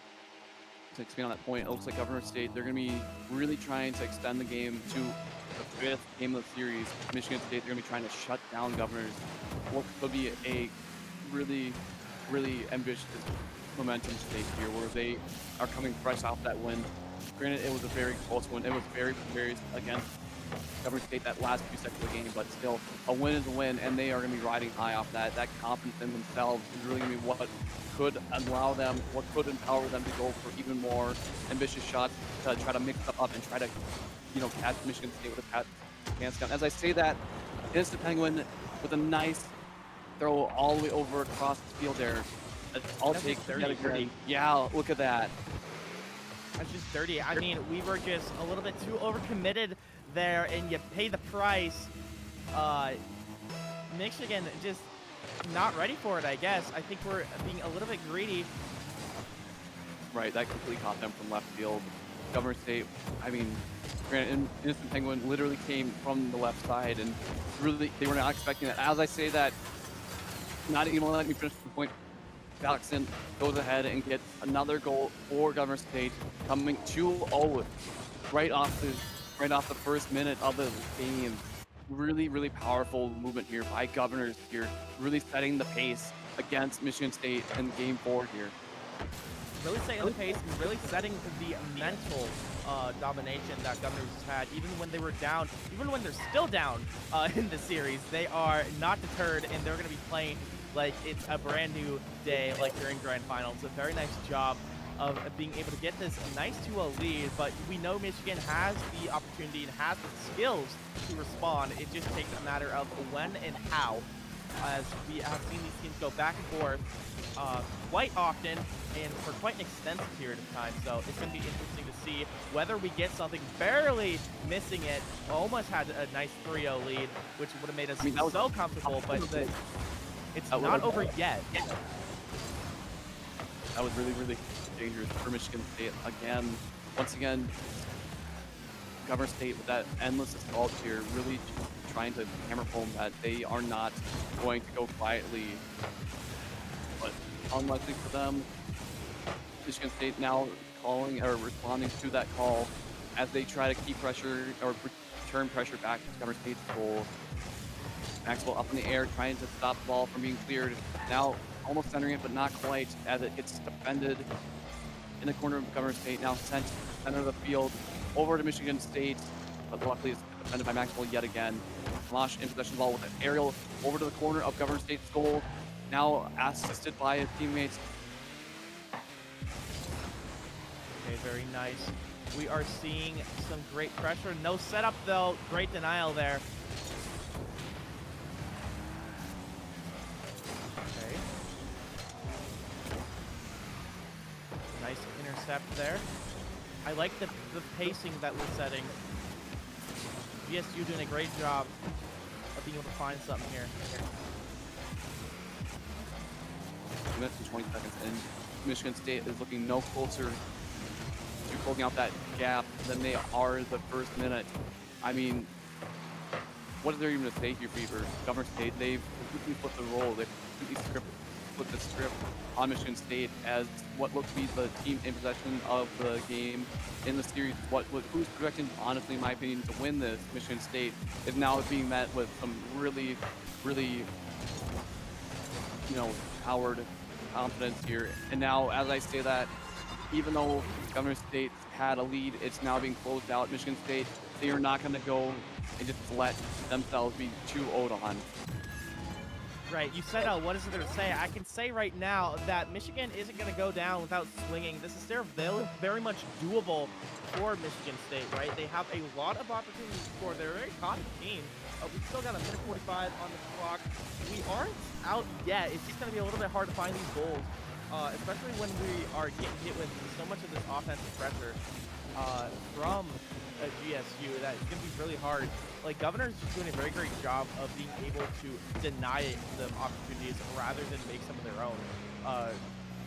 expand on that point, it looks like Governor State, they're going to be really trying to extend the game to the 5th game of the series. Michigan State, they're going to be trying to shut down Governors. What could be a really ambitious momentum state here where they are coming fresh off that win. Granted, it was a very close one. It was very against Governor State that last few seconds of the game, but still, a win is a win, and they are going to be riding high off that. That confidence in themselves is really going to be what could allow them, what could empower them to go for even more ambitious shots to try to mix them up and try to, catch Michigan State with a pants down. As I say that, Innocent Penguin with a nice throw all the way over across the field there. I'll take 30. Yeah, look at that. That's just dirty. I mean, we were just a little bit too overcommitted there, and you pay the price. Michigan just not ready for it, I guess. I think we're being a little bit greedy. Right, that completely caught them from left field. Governor State, I mean, granted, Innocent Penguin literally came from the left side, and really, they were not expecting that. As I say that, not even letting me finish the point, Jackson goes ahead and gets another goal for Governor State, coming 2-0 right off the first minute of the game. Really, really powerful movement here by Governors here, really setting the pace against Michigan State in Game 4 here. Really setting the pace and really setting the mental domination that Governors has had, even when they were down, even when they're still down in the series. They are not deterred, and they're going to be playing like it's a brand new day, like they're in grand finals. A very nice job of being able to get this nice 2-0 lead, but we know Michigan has the opportunity and has the skills to respond. It just takes a matter of when and how, as we have seen these teams go back and forth quite often and for quite an extensive period of time. So it's going to be interesting to see whether we get something, barely missing it. Almost had a nice 3-0 lead, which would have made us so comfortable, but it's not over yet. That was really, really dangerous for Michigan State. Again, once again, Governor State with that endless assault here, really trying to hammer home that they are not going to go quietly. But unluckily for them, Michigan State now calling or responding to that call as they try to keep pressure or return pressure back to Governor State's goal. Maxwell up in the air, trying to stop the ball from being cleared. Now almost centering it, but not quite, as it gets defended in the corner of Governor State. Now sent to the center of the field over to Michigan State, but luckily it's defended by Maxwell yet again. Mosh in possession of the ball with an aerial over to the corner of Governor State's goal. Now assisted by his teammates. Okay, very nice. We are seeing some great pressure. No setup though. Great denial there. Okay. Nice intercept there. I like the pacing that we're setting. VSU doing a great job of being able to find something here. 2 minutes and 20 seconds in. Michigan State is looking no closer to closing out that gap than they are the first minute. I mean, what is there even to say here, Fever? Governor State, they've completely flipped the role. They've completely flipped the script on Michigan State as what looks to be the team in possession of the game in the series. Who's projected, honestly, in my opinion, to win this, Michigan State, is now being met with some really, really, powered confidence here. And now, as I say that, even though Governor State had a lead, it's now being closed out. Michigan State, they are not going to go and just let themselves be 2-0 on. Right, you said, what is it there to say? I can say right now that Michigan isn't going to go down without swinging. This is very much doable for Michigan State, right? They have a lot of opportunities to score. They're a very confident team. We've still got a minute 45 on the clock. We aren't out yet. It's just going to be a little bit hard to find these goals, especially when we are getting hit with so much of this offensive pressure from GSU that it's going to be really hard. Like, Governor's just doing a very great job of being able to deny them opportunities rather than make some of their own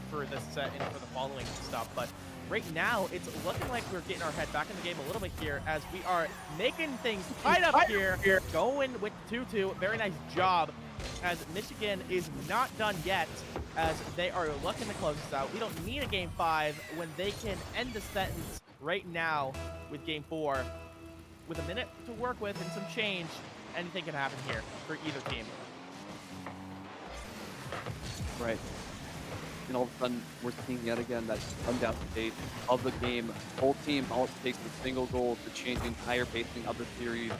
for this set and for the following stuff. But right now, it's looking like we're getting our head back in the game a little bit here as we are making things tight up here, going with 2-2. Very nice job, as Michigan is not done yet, as they are looking to close this out. We don't need a Game 5 when they can end the sentence right now with Game 4. With a minute to work with and some change, anything can happen here for either team. Right. And all of a sudden, we're seeing yet again that undoubted state of the game. Both teams, all it takes is a single goal to change the entire pacing of the series,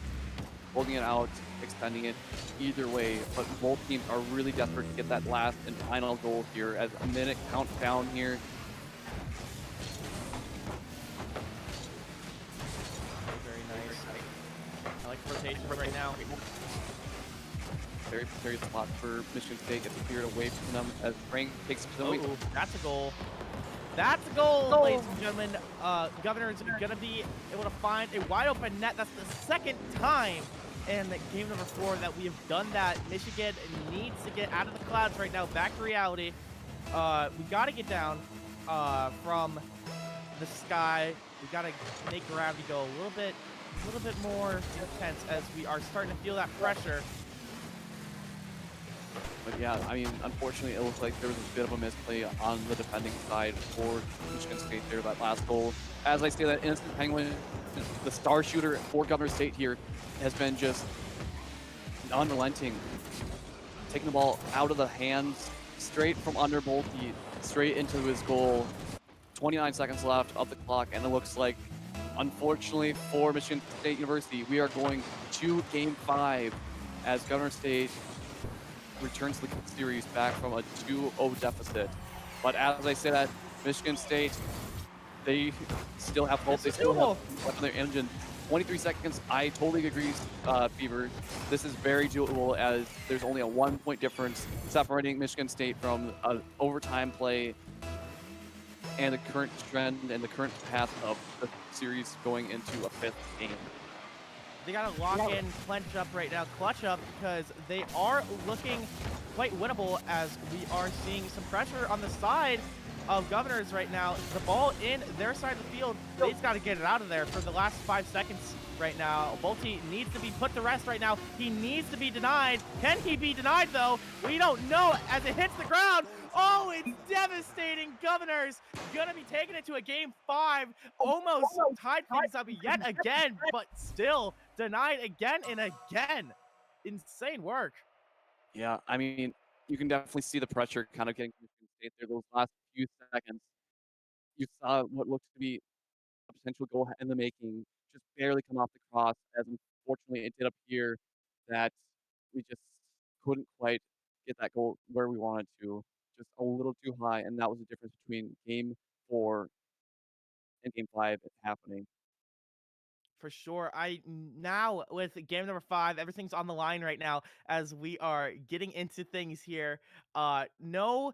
holding it out, extending it either way. But both teams are really desperate to get that last and final goal here as a minute counts down here. Rotation right now. Very precarious spot for Michigan State. Gets cleared away from them as Frank takes to the That's a goal. That's a goal, ladies and gentlemen. Governor is going to be able to find a wide open net. That's the second time in game number 4 that we have done that. Michigan needs to get out of the clouds right now, back to reality. We got to get down. from the sky. We gotta make gravity go a little bit more intense as we are starting to feel that pressure. But yeah, I mean, unfortunately, it looks like there was a bit of a misplay on the defending side for Michigan State there, that last goal. As I say that, Innocent Penguin, the star shooter for Governor State here, has been just unrelenting, taking the ball out of the hands, straight from under Bolte, straight into his goal. 29 seconds left of the clock, and it looks like, unfortunately for Michigan State University, we are going to Game 5 as Governor State returns the series back from a 2-0 deficit. But as I say that, Michigan State, they still have hope. They still have left in their engine. 23 seconds. I totally agree, Fever. This is very doable as there's only a 1-point difference separating Michigan State from an overtime play and the current trend and the current path of the series going into a 5th game. They gotta lock in, clench up right now, clutch up, because they are looking quite winnable as we are seeing some pressure on the side of Governors right now. The ball in their side of the field, they've got to get it out of there for the last 5 seconds right now. Bolte needs to be put to rest right now. He needs to be denied. Can he be denied, though? We don't know as it hits the ground. Oh, it's devastating. Governors gonna be taking it to a Game 5. Almost tied things up yet again, but still denied again and again. Insane work. Yeah, I mean, you can definitely see the pressure kind of getting Michigan State there those last few seconds. You saw what looks to be a potential goal in the making just barely come off the cross, as unfortunately it did appear that we just couldn't quite get that goal where we wanted to, just a little too high, and that was the difference between Game 4 and Game 5 happening. For sure. Now with game number 5, everything's on the line right now as we are getting into things here. No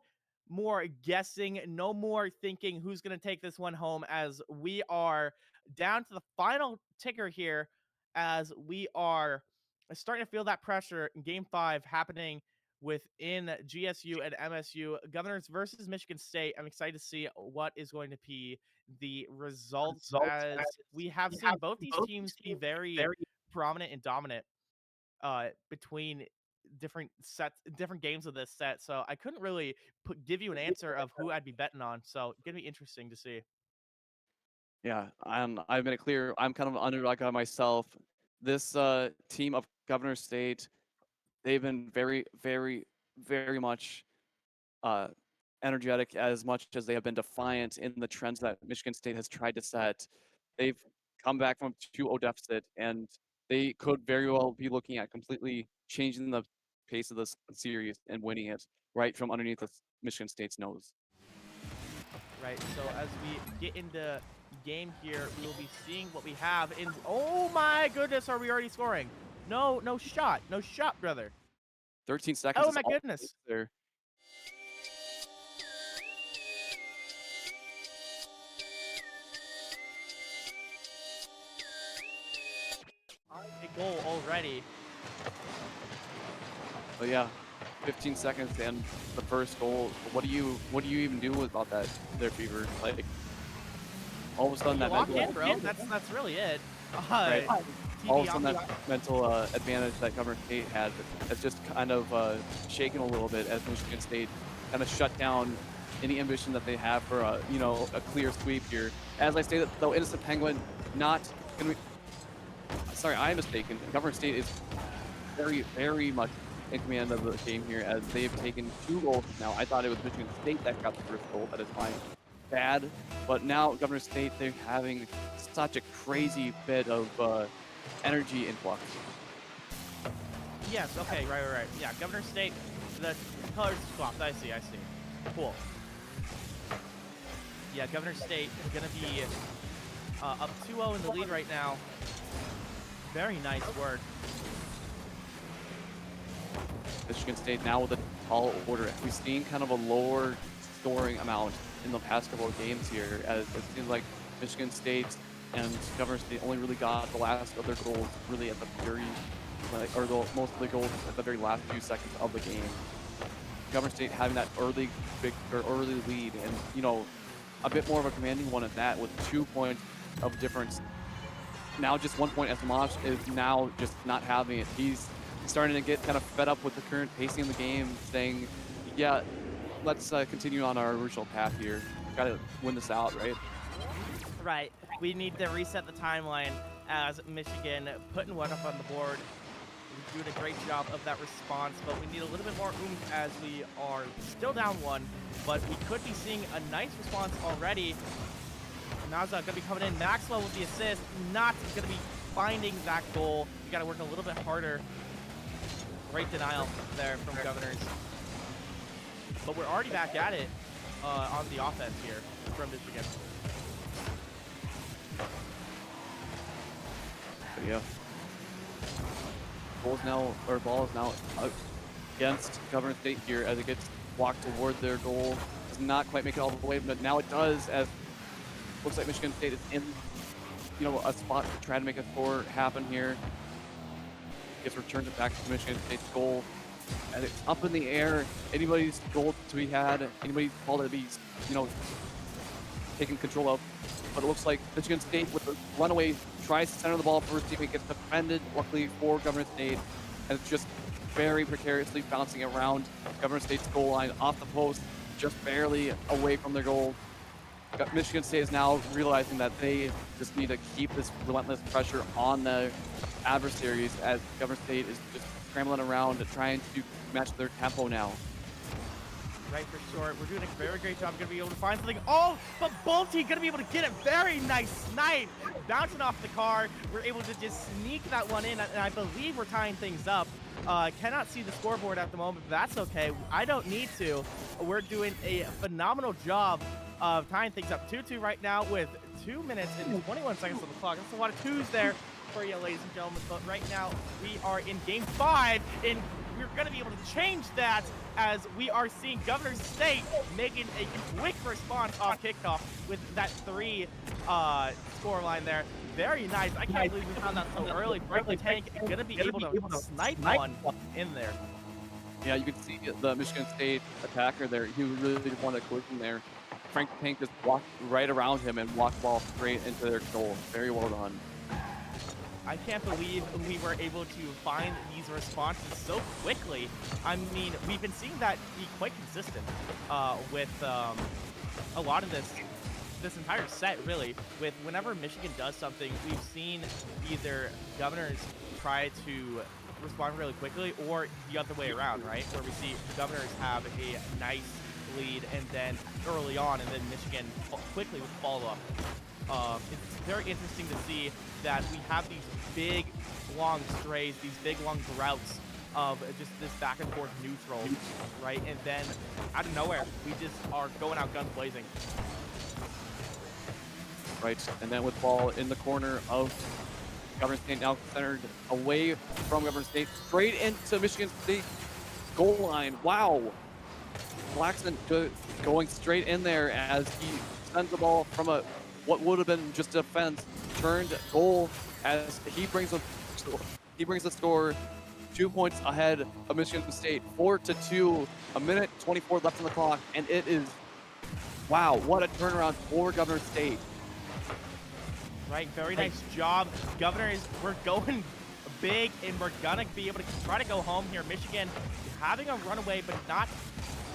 more guessing, no more thinking who's gonna take this one home as we are down to the final ticker here as we are starting to feel that pressure in game 5 happening within GSU and MSU. Governors versus Michigan State. I'm excited to see what is going to be the results as we have seen both these teams be very prominent and dominant between different games of this set. So I couldn't really give you an answer of who I'd be betting on. So it's gonna be interesting to see. Yeah, I've made it clear I'm kind of an underdog guy myself. This team of Governor State, they've been very, very, very much uh, energetic as much as they have been defiant in the trends that Michigan State has tried to set. They've come back from 2-0 deficit, and they could very well be looking at completely changing the pace of this series and winning it right from underneath Michigan State's nose. Right. So as we get into game here, we will be seeing what we have in. Oh my goodness, are we already scoring? No, no shot, brother. 13 seconds. Oh my goodness. There. A goal already. But yeah, 15 seconds and the first goal. What do you even do about that there, Fever? Like all of a sudden that lock in, bro. That's really it. Right. All of a sudden that mental advantage that Governor State had has just kind of shaken a little bit as Michigan State kind of shut down any ambition that they have for a clear sweep here. As I say that though, Innocent Penguin not gonna be. Sorry, I am mistaken. Governor State is very, very much in command of the game here as they have taken 2 goals now. I thought it was Michigan State that got the first goal. That is my bad. But now Governor State, they're having such a crazy bit of energy influx. Yes, okay, right. Yeah, Governor State, the colors swapped. I see. Cool. Yeah, Governor State is going to be up 2-0 in the lead right now. Very nice work. Michigan State now with a tall order. We've seen kind of a lower scoring amount in the past couple of games here, as it seems like Michigan State and Governor State only really got the last of their goals really at the very, most of the goals at the very last few seconds of the game. Governor State having that early lead, and a bit more of a commanding one at that, with 2 points of difference. Now just 1 point as Mosh is now just not having it. He's starting to get kind of fed up with the current pacing of the game, saying, yeah, let's continue on our original path here. Gotta win this out, right? Right. We need to reset the timeline as Michigan putting one up on the board. We're doing a great job of that response, but we need a little bit more oomph as we are still down 1. But we could be seeing a nice response already. Naza going to be coming in. Maxwell with the assist. Not going to be finding that goal. You got to work a little bit harder. Great denial there from Governors. But we're already back at it on the offense here from Michigan. But yeah. Ball is now out against Governor State here as it gets walked toward their goal. Does not quite make it all the way, but now it does, as looks like Michigan State is in, a spot to try to make a score happen here. Gets returned it back to Michigan State's goal, and it's up in the air. Anybody's goal to be had, anybody's ball to be, taken control of. But it looks like Michigan State with the runaway tries to center the ball first team. It gets defended, luckily for Governor State, and it's just very precariously bouncing around Governor State's goal line off the post, just barely away from their goal. Michigan State is now realizing that they just need to keep this relentless pressure on the adversaries, as Governor State is just scrambling around trying to match their tempo now. Right, for sure. We're doing a very great job. Going to be able to find something. Oh, but Bolte going to be able to get a very nice snipe. Bouncing off the car. We're able to just sneak that one in, and I believe we're tying things up. Cannot see the scoreboard at the moment, but that's okay. I don't need to. We're doing a phenomenal job of tying things up. 2-2 right now with 2 minutes and 21 seconds on the clock. That's a lot of twos there for you, ladies and gentlemen. But right now, we are in Game 5, and we're going to be able to change that as we are seeing Governor State making a quick response on kickoff with that 3 score line there. Very nice. I can't believe we found that so early. Break the tank, going to be able to snipe one in there. Yeah, you can see the Michigan State attacker there. He really just wanted a collision there. Frank Tank just walked right around him and walked the ball straight into their goal. Very well done. I can't believe we were able to find these responses so quickly. I mean, we've been seeing that be quite consistent with a lot of this entire set, really. With whenever Michigan does something, we've seen either Governors try to respond really quickly or the other way around, right? Where we see Governors have a nice lead and then early on, and then Michigan quickly with follow-up. It's very interesting to see that we have these big, long strays, these big, long droughts of just this back and forth neutral, right? And then out of nowhere, we just are going out guns blazing. Right, and then with ball in the corner of Governor State, now centered away from Governor State, straight into Michigan State goal line. Wow. Blackson going straight in there as he sends the ball from what would have been just a defense turned goal, as he brings the score 2 points ahead of Michigan State, 4-2, a minute 24 left on the clock, and it is, wow, what a turnaround for Governor State. Right, very nice job. Governors, we're going big, and we're gonna be able to try to go home here. Michigan having a runaway, but not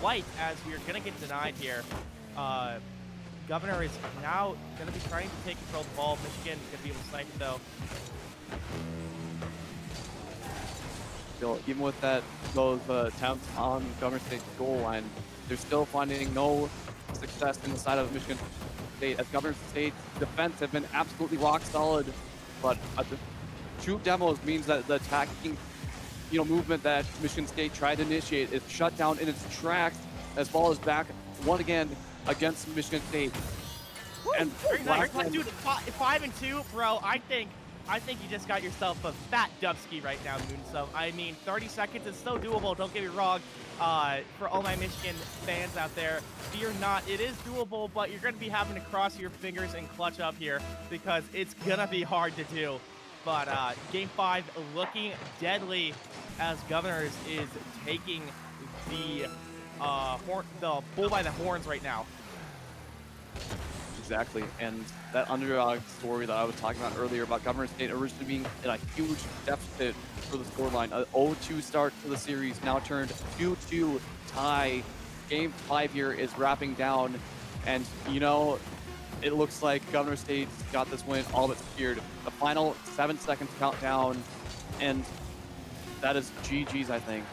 quite, as we are gonna get denied here. Governor is now going to be trying to take control of the ball. Michigan going to be able to snipe it, though. Still, even with those attempts on Governor State's goal line, they're still finding no success in the side of Michigan State, as Governor State's defense have been absolutely rock solid. But the shoot demos means that the attacking, movement that Michigan State tried to initiate is shut down in its tracks, as ball is back one again against Michigan State. Woo, and very nice. Dude, 5-2, bro. I think you just got yourself a fat dubski right now, Moonsum. I mean, 30 seconds is so doable. Don't get me wrong. For all my Michigan fans out there, fear not. It is doable, but you're going to be having to cross your fingers and clutch up here, because it's going to be hard to do. But Game 5 looking deadly, as Governors is taking the bull by the horns right now. Exactly, and that underdog story that I was talking about earlier about Governor State originally being in a huge deficit for the scoreline, a 0-2 start to the series, now turned 2-2 tie. Game 5 here is wrapping down, and you know, it looks like Governor State's got this win all but secured. The final 7 seconds countdown, and that is GG's, I think.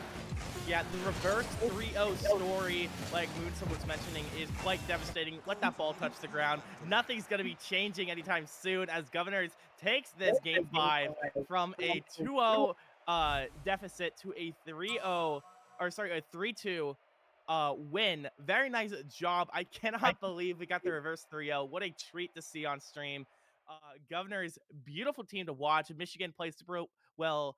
Yeah, the reverse 3-0 story, like Moonson was mentioning, is quite devastating. Let that ball touch the ground. Nothing's going to be changing anytime soon as Governors takes this Game 5 from a 2-0 deficit to a 3-0, or sorry, a 3-2 win. Very nice job. I cannot believe we got the reverse 3-0. What a treat to see on stream. Governor's beautiful team to watch. Michigan plays super well.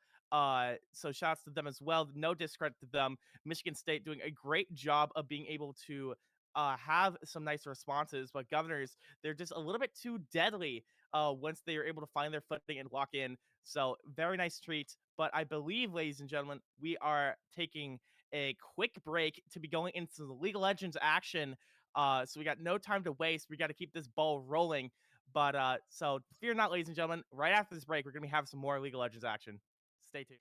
So shouts to them as well. No discredit to them. Michigan State doing a great job of being able to have some nice responses, but Governors, they're just a little bit too deadly once they are able to find their footing and lock in. So very nice treat. But I believe, ladies and gentlemen, we are taking a quick break to be going into the League of Legends action. So we got no time to waste. We got to keep this ball rolling. But so fear not, ladies and gentlemen, right after this break, we're going to be having some more League of Legends action. Stay tuned.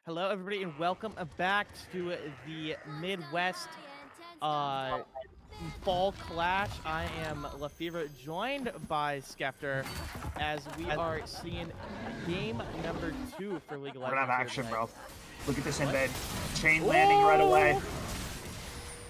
Hello, everybody, and welcome back to the Midwest Fall Clash. I am LaFever, joined by Skeptor, as we are seeing game number 2 for League of We're Legends. gonna have action, tonight. bro. Look at this invade. Chain landing right away. Ooh!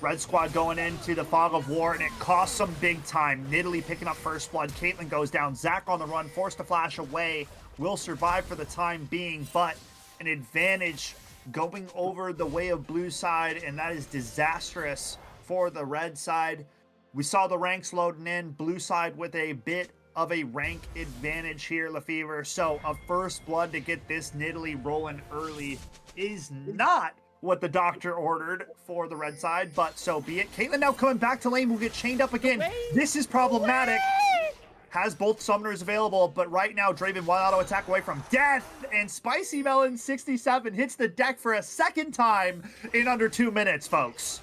Red squad going into the fog of war, and it costs them big time. Nidalee picking up first blood. Caitlyn goes down. Zach on the run, forced to flash away. Will survive for the time being, but an advantage going over the way of blue side, and that is disastrous for the red side. We saw the ranks loading in. Blue side with a bit of a rank advantage here, LaFever. So a first blood to get this Nidalee rolling early is not what the doctor ordered for the red side, but so be it. Caitlyn now coming back to lane will get chained up again. This is problematic. Has both summoners available, but right now Draven one auto attack away from death, and Spicy Melon 67 hits the deck for a second time in under 2 minutes, folks.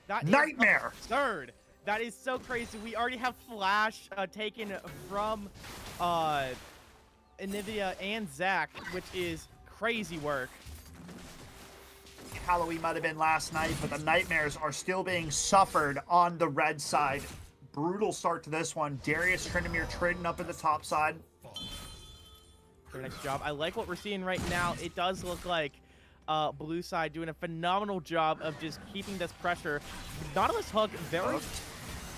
That is Nightmare. absurd. That is so crazy. We already have Flash taken from Anivia and Zach, which is crazy work. Halloween might have been last night, but the nightmares are still being suffered on the red side. Brutal start to this one. Darius Tryndamere trading up at the top side. Very nice job. I like what we're seeing right now. It does look like blue side doing a phenomenal job of just keeping this pressure. Nautilus hook, very...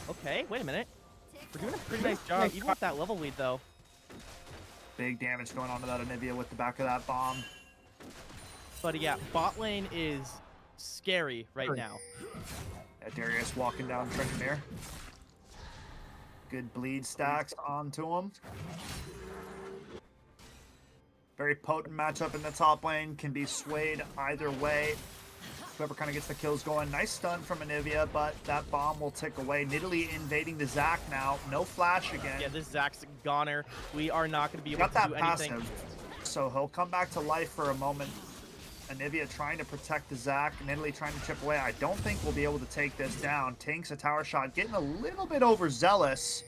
Okay, wait a minute. We're doing a pretty nice job, even with that level lead, though. Big damage going on to that Anivia with the back of that bomb. But yeah, bot lane is scary right now. Yeah, Darius walking down Tryndamere. Good bleed stacks onto him. Very potent matchup in the top lane. Can be swayed either way. Whoever kind of gets the kills going. Nice stun from Anivia, but that bomb will tick away. Nidalee invading the Zac now. No flash again. Yeah, this Zac's a goner. We are not going to be able Got to that do anything. passive, so he'll come back to life for a moment. Anivia trying to protect the Zac. Nidalee trying to chip away. I don't think we'll be able to take this down. Tanks a tower shot. Getting a little bit overzealous.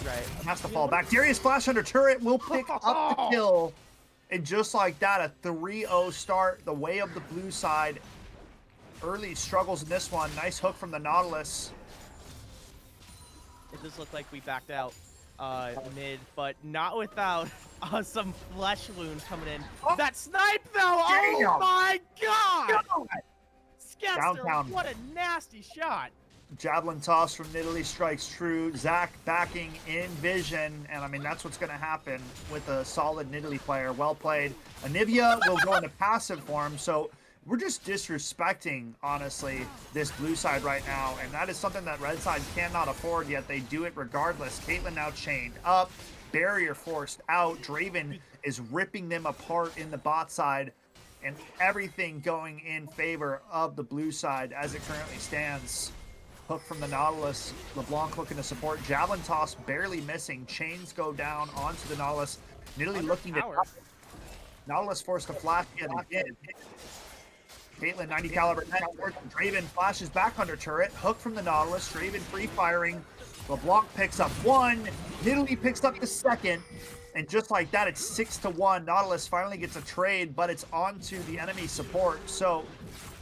Right. Has to fall back. Darius flash under turret will pick up the kill. And just like that, a 3-0 start. The way of the blue side. Early struggles in this one. Nice hook from the Nautilus. It does look like we backed out mid, but not without some flesh wounds coming in. Oh. That snipe, though! Damn. Oh my god! Skeptor, Downtown. what a nasty shot! Javelin toss from Nidalee strikes true. Zach backing in vision, and I mean that's what's going to happen with a solid Nidalee player. Well played. Anivia will go into passive form, so we're just disrespecting, honestly, this blue side right now, and that is something that red side cannot afford, yet they do it regardless. Caitlyn now chained up, barrier forced out. Draven is ripping them apart in the bot side, and everything going in favor of the blue side as it currently stands. Hook from the Nautilus. LeBlanc looking to support. Javelin toss barely missing. Chains go down onto the Nautilus. Nidalee looking to... Nautilus forced to flash yet again. Caitlyn 90 caliber. Draven flashes back under turret. Hook from the Nautilus. Draven free firing. LeBlanc picks up one. Nidalee picks up the second. And just like that, it's 6-1. Nautilus finally gets a trade, but it's onto the enemy support. So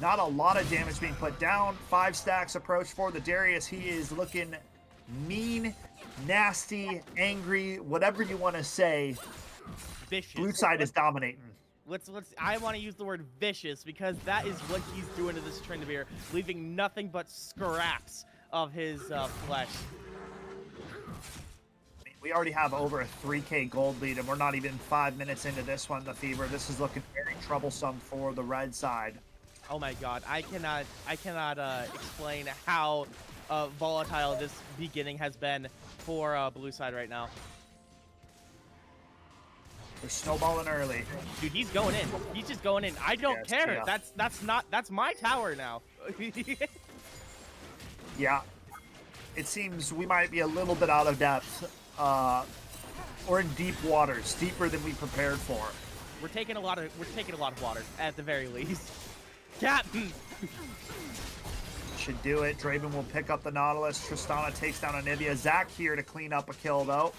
not a lot of damage being put down. 5 stacks approach for the Darius. He is looking mean, nasty, angry, whatever you want to say. Vicious. Blue side is dominating. I want to use the word vicious because that is what he's doing to this Tryndamere, leaving nothing but scraps of his flesh. We already have over a 3K gold lead, and we're not even 5 minutes into this one, LaFever. This is looking very troublesome for the red side. Oh my god, I cannot explain how volatile this beginning has been for blue side right now. They're snowballing early. Dude, he's going in. He's just going in. I don't care. Yeah. That's my tower now. Yeah. It seems we might be a little bit out of depth. Or in deep waters, deeper than we prepared for. We're taking a lot of water at the very least. Captain. Should do it. Draven will pick up the Nautilus. Tristana takes down Anivia. Zach here to clean up a kill though.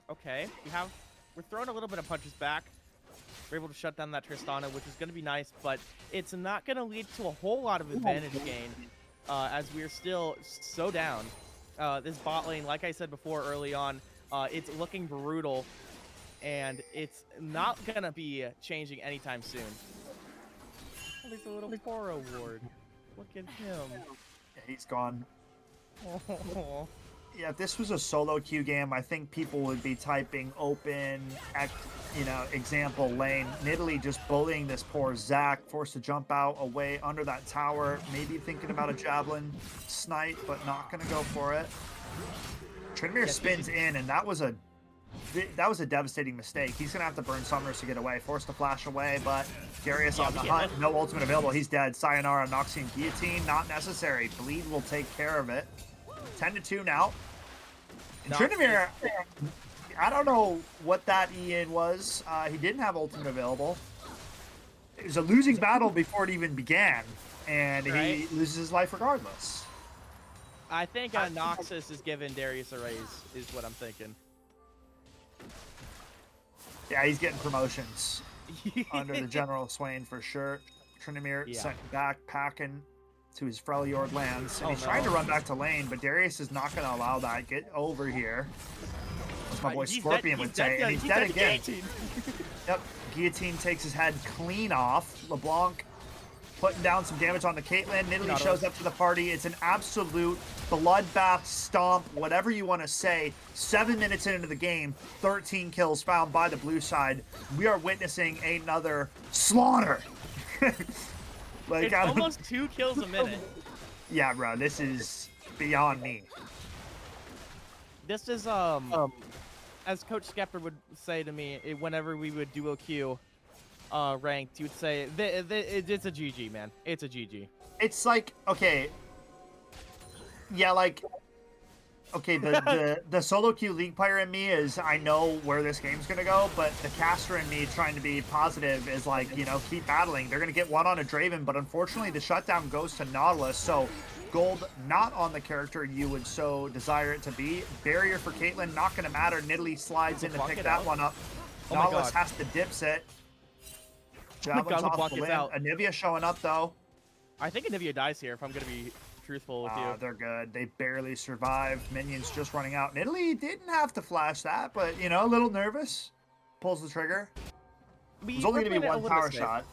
Okay, we're throwing a little bit of punches back. We're able to shut down that Tristana, which is going to be nice, but it's not going to lead to a whole lot of advantage gain as we're still so down. This bot lane, like I said before early on, it's looking brutal, and it's not going to be changing anytime soon. Oh, there's a little Poro ward. Look at him. Yeah, he's gone. Oh. Yeah, if this was a solo queue game, I think people would be typing open, example lane. Nidalee just bullying this poor Zach, forced to jump out away under that tower, maybe thinking about a javelin snipe, but not going to go for it. Tryndamere spins in, and that was a devastating mistake. He's going to have to burn Summoners to get away. Forced to flash away, but Darius on the hunt. No ultimate available. He's dead. Sayonara, Noxian Guillotine. Not necessary. Bleed will take care of it. 10-2 now. And Tryndamere, I don't know what that Ian was. He didn't have ultimate available. It was a losing battle before it even began, and he loses his life regardless. I think Noxus is giving Darius a raise, is what I'm thinking. Yeah, he's getting promotions under the General Swain for sure. Tryndamere sent back packing to his Freljord lands, and he's trying to run back to lane, but Darius is not going to allow that. Get over here, as my boy Scorpion would say, and he's dead again. Yep, Guillotine takes his head clean off. LeBlanc putting down some damage on the Caitlyn. Nidalee shows up to the party. It's an absolute bloodbath stomp, whatever you want to say. 7 minutes into the game, 13 kills found by the blue side. We are witnessing another slaughter. Like, it's almost 2 kills a minute. Yeah, bro, this is beyond me. This is, as Coach Skepper would say to me, whenever we would duo queue ranked, he would say, it's a GG, man. It's a GG. It's like, okay. Yeah, like, okay, the solo queue league player in me is, I know where this game's going to go, but the caster in me trying to be positive is like, keep battling. They're going to get one on a Draven, but unfortunately the shutdown goes to Nautilus, so gold not on the character you would so desire it to be. Barrier for Caitlyn, not going to matter. Nidalee slides in to pick that one up. Nautilus has to dips it. Javelin's off the land. Anivia showing up, though. I think Anivia dies here, if I'm going to be truthful with you. They're good. They barely survived. Minions just running out. Nidalee didn't have to flash that, but, a little nervous. Pulls the trigger. There's only going to be one power shot.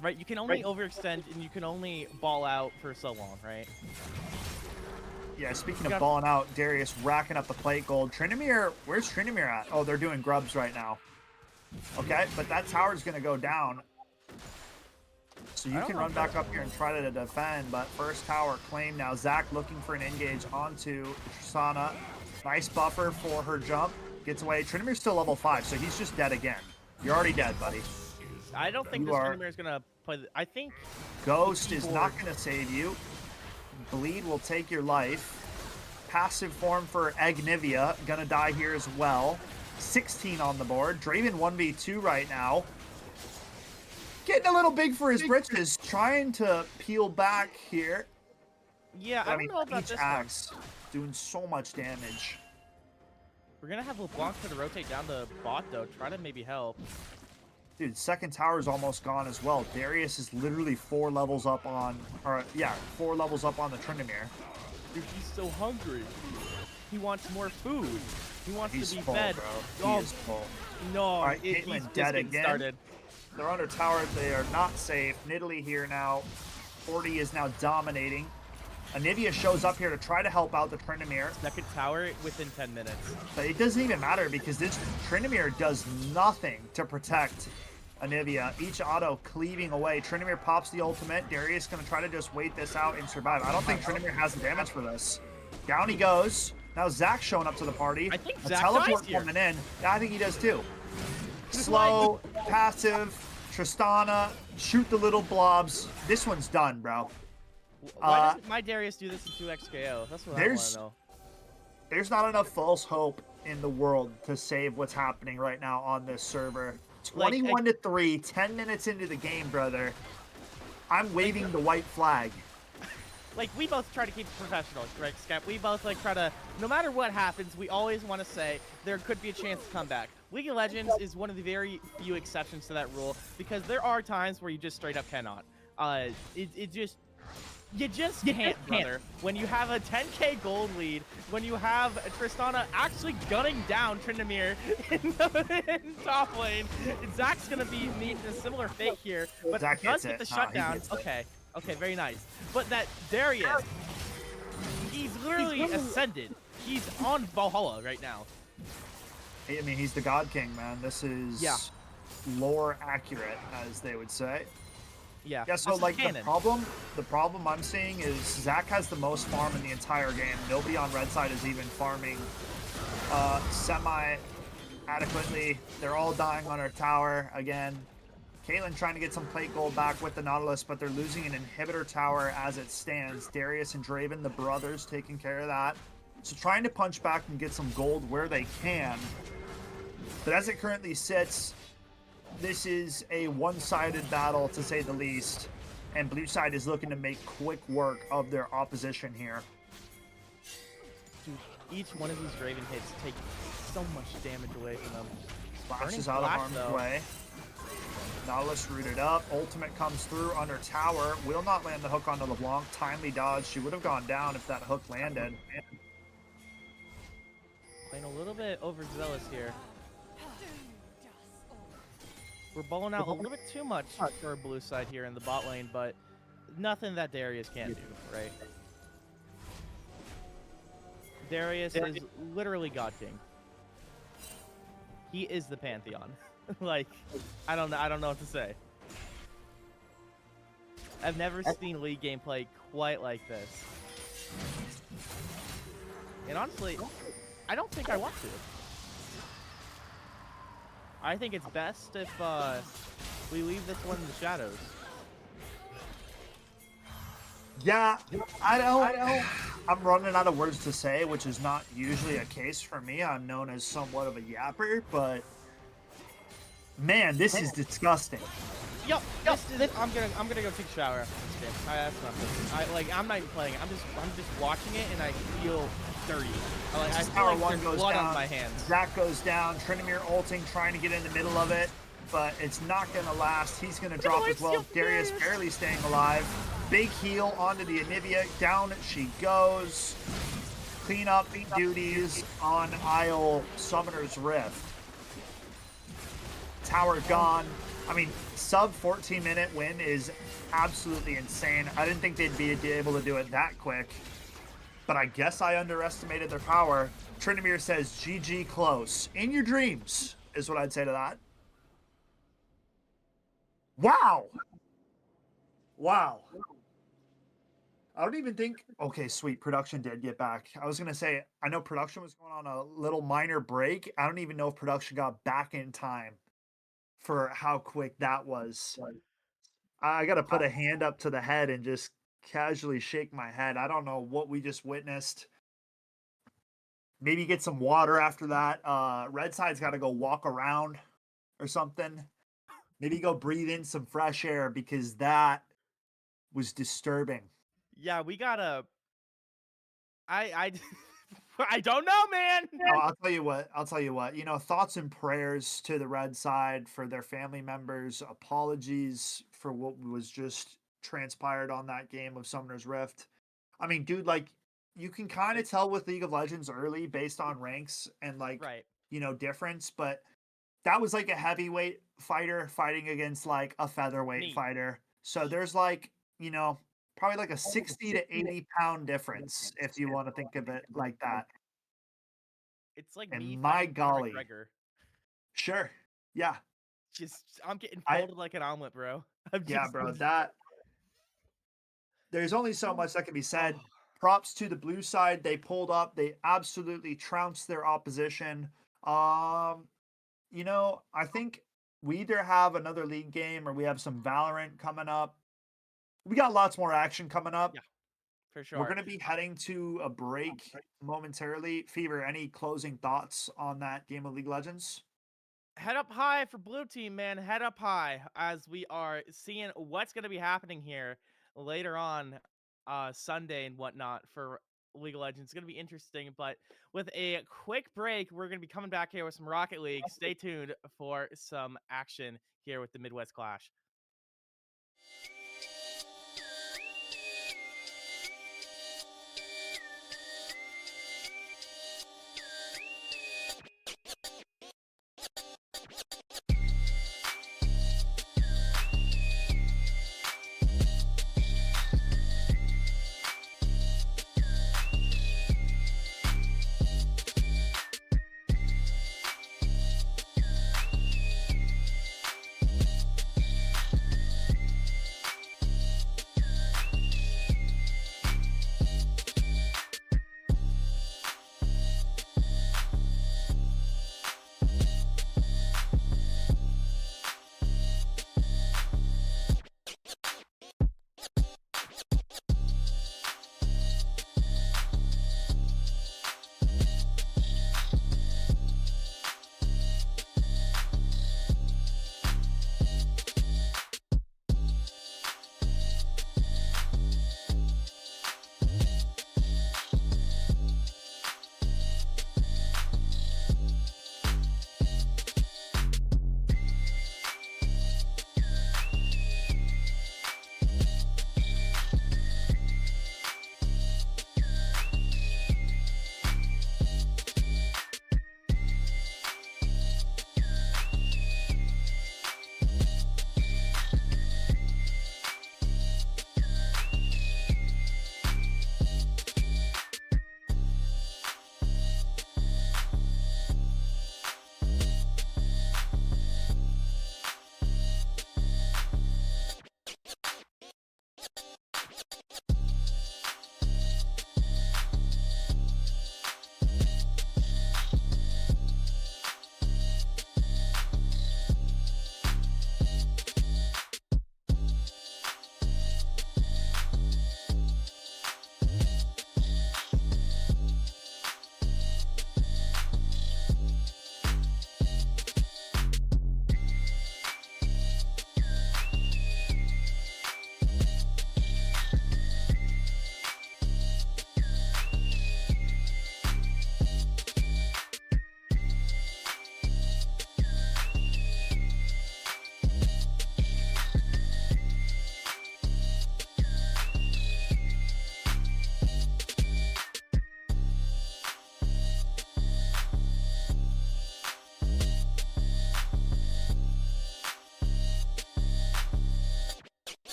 Right, you can only overextend, and you can only ball out for so long, right? Yeah, speaking of balling out, Darius racking up the plate gold. Tryndamere, where's Tryndamere at? Oh, they're doing grubs right now. Okay, but that tower's going to go down. So you can run back up here and try to defend, but first tower claimed now. Zach looking for an engage onto Tristana. Nice buffer for her jump. Gets away. Tryndamere's still level 5, so he's just dead again. You're already dead, buddy. I don't think this Tryndamere is going to play. I think Ghost is not going to save you. Bleed will take your life. Passive form for Agnivia. Going to die here as well. 16 on the board. Draven 1v2 right now. Getting a little big for his britches. Trying to peel back here. Yeah, I don't know about each this axe doing so much damage. We're going to have LeBlanc try to rotate down the bot, though. Try to maybe help. Dude, second tower is almost gone as well. Darius is literally 4 levels up on... 4 levels up on the Tryndamere. Dude, he's so hungry. He wants more food. He wants to be full, fed. Bro. He is full. No, all right, he's dead again. Started. They're under tower. They are not safe. Nidalee here now. 40 is now dominating. Anivia shows up here to try to help out the Tryndamere. Second tower within 10 minutes. But it doesn't even matter because this Tryndamere does nothing to protect Anivia. Each auto cleaving away. Tryndamere pops the ultimate. Darius going to try to just wait this out and survive. I don't think Tryndamere has the damage for this. Down he goes. Now Zach showing up to the party. I think a Zach teleport dies here. coming in. Yeah, I think he does too. Slow, passive, Tristana, shoot the little blobs. This one's done, bro. Why doesn't my Darius do this in 2x KO? That's what I want to know. There's not enough false hope in the world to save what's happening right now on this server. 21-3, 10 minutes into the game, brother. I'm waving the white flag. like we both try to keep it professional, right, Scap? We both like try to, no matter what happens, we always want to say there could be a chance to come back. League of Legends is one of the very few exceptions to that rule because there are times where you just straight up cannot. You just can't, brother. When you have a 10k gold lead, when you have Tristana actually gunning down Tryndamere in top lane, Zach's gonna be meeting a similar fate here, but Zach does gets get the it. shutdown. Okay, very nice. But that Darius, he's literally ascended. He's on Valhalla right now. I mean, he's the God King, man. This is lore accurate, as they would say. Yeah. Yeah, so like the problem I'm seeing is Zach has the most farm in the entire game. Nobody on red side is even farming semi-adequately. They're all dying on our tower again. Caitlyn trying to get some plate gold back with the Nautilus, but they're losing an inhibitor tower as it stands. Darius and Draven, the brothers, taking care of that. So trying to punch back and get some gold where they can. But as it currently sits, this is a one-sided battle, to say the least, and blue side is looking to make quick work of their opposition here. Dude, each one of these Draven hits take so much damage away from them. Flash is out of harm's way. Nautilus rooted up. Ultimate comes through under tower. Will not land the hook onto LeBlanc. Timely dodge. She would have gone down if that hook landed. Playing a little bit overzealous here. We're balling out a little bit too much for blue side here in the bot lane, but nothing that Darius can't do, right? Darius is literally God King. He is the Pantheon. Like, I don't know what to say. I've never seen League gameplay quite like this. And honestly, I don't think I want to. I think it's best if we leave this one in the shadows. Yeah, I don't. I'm running out of words to say, which is not usually a case for me. I'm known as somewhat of a yapper, but man, this is disgusting. Yo, I'm gonna go take a shower after this game. That's nothing. I'm not even playing it. I'm just watching it, and I feel dirty. I feel like one there's goes blood down. on my hands. Zach goes down. Tryndamere ulting, trying to get in the middle of it, but it's not gonna last. He's gonna drop as well. Darius barely staying alive. Big heal onto the Anivia. Down she goes. Cleanup duties on Isle Summoner's Rift. Tower gone. I mean, sub 14-minute win is absolutely insane. I didn't think they'd be able to do it that quick, but I guess I underestimated their power. Tryndamere says, GG close. In your dreams, is what I'd say to that. Wow. Wow. I don't even think... Okay, sweet. Production did get back. I was going to say, I know production was going on a little minor break. I don't even know if production got back in time for how quick that was. I got to put a hand up to the head and just casually shake my head. I don't know what we just witnessed. Maybe get some water after that. Red side's got to go walk around or something. Maybe go breathe in some fresh air because that was disturbing. Yeah, we gotta. I don't know, man. No, I'll tell you what. You know, thoughts and prayers to the red side for their family members. Apologies for what was just transpired on that game of Summoner's Rift. I mean, dude, like you can kind of tell with League of Legends early based on ranks and like you know difference, but that was like a heavyweight fighter fighting against like a featherweight fighter. So there's like, you know, probably like a 60 to 80 pound difference if you want to think of it like that. It's like and me my fighting golly. McGregor. Sure. Yeah. I'm getting folded like an omelet, bro. Bro, that there's only so much that can be said. Props to the blue side. They pulled up. They absolutely trounced their opposition. You know, I think we either have another league game or we have some Valorant coming up. We got lots more action coming up. Yeah, for sure. We're going to be heading to a break momentarily. Fever, any closing thoughts on that game of League of Legends? Head up high for blue team, man. Head up high as we are seeing what's going to be happening here later on. Sunday and whatnot for League of Legends. It's going to be interesting, but with a quick break, we're going to be coming back here with some Rocket League. Stay tuned for some action here with the Midwest Clash.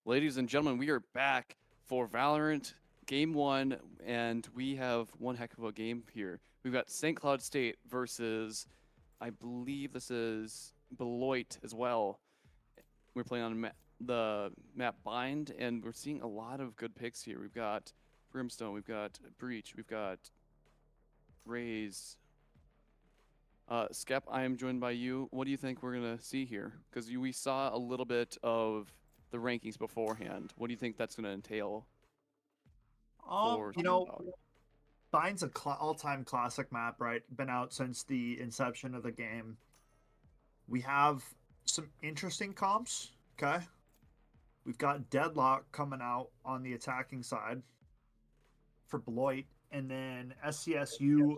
Ladies and gentlemen, we are back for Valorant Game 1, and we have one heck of a game here. We've got St. Cloud State versus, I believe this is Beloit as well. We're playing on the map Bind, and we're seeing a lot of good picks here. We've got Brimstone, we've got Breach, we've got Raze. Skep, I am joined by you. What do you think we're going to see here? Because we saw a little bit of the rankings beforehand. What do you think that's going to entail? You know, Bind's a all-time classic map, right? Been out since the inception of the game. We have some interesting comps, okay? We've got Deadlock coming out on the attacking side for Beloit, and then SCSU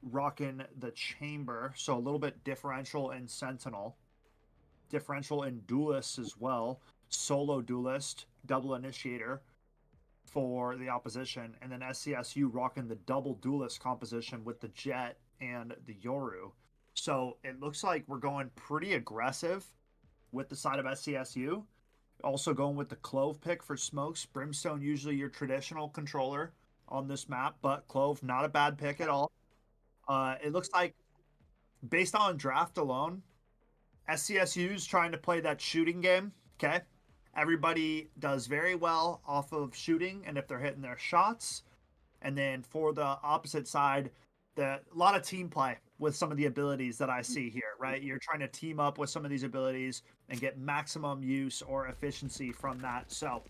rocking the Chamber, so a little bit differential in Sentinel. Differential in Duelist as well. Solo Duelist, double Initiator for the opposition, and then SCSU rocking the double Duelist composition with the Jet and the Yoru. So it looks like we're going pretty aggressive with the side of SCSU. Also going with the Clove pick for Smokes. Brimstone, usually your traditional controller on this map, but Clove, not a bad pick at all. It looks like, based on draft alone, SCSU's trying to play that shooting game, okay? Everybody does very well off of shooting, and if they're hitting their shots. And then for the opposite side, a lot of team play with some of the abilities that I see here, right? You're trying to team up with some of these abilities and get maximum use or efficiency from that. So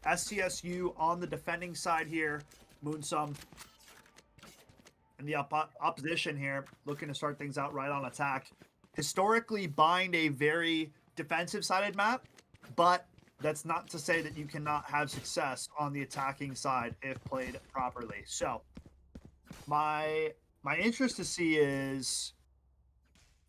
SCSU on the defending side here, Moonsum. And the opposition here, looking to start things out right on attack. Historically, Bind a very defensive-sided map, but that's not to say that you cannot have success on the attacking side if played properly. So my interest to see is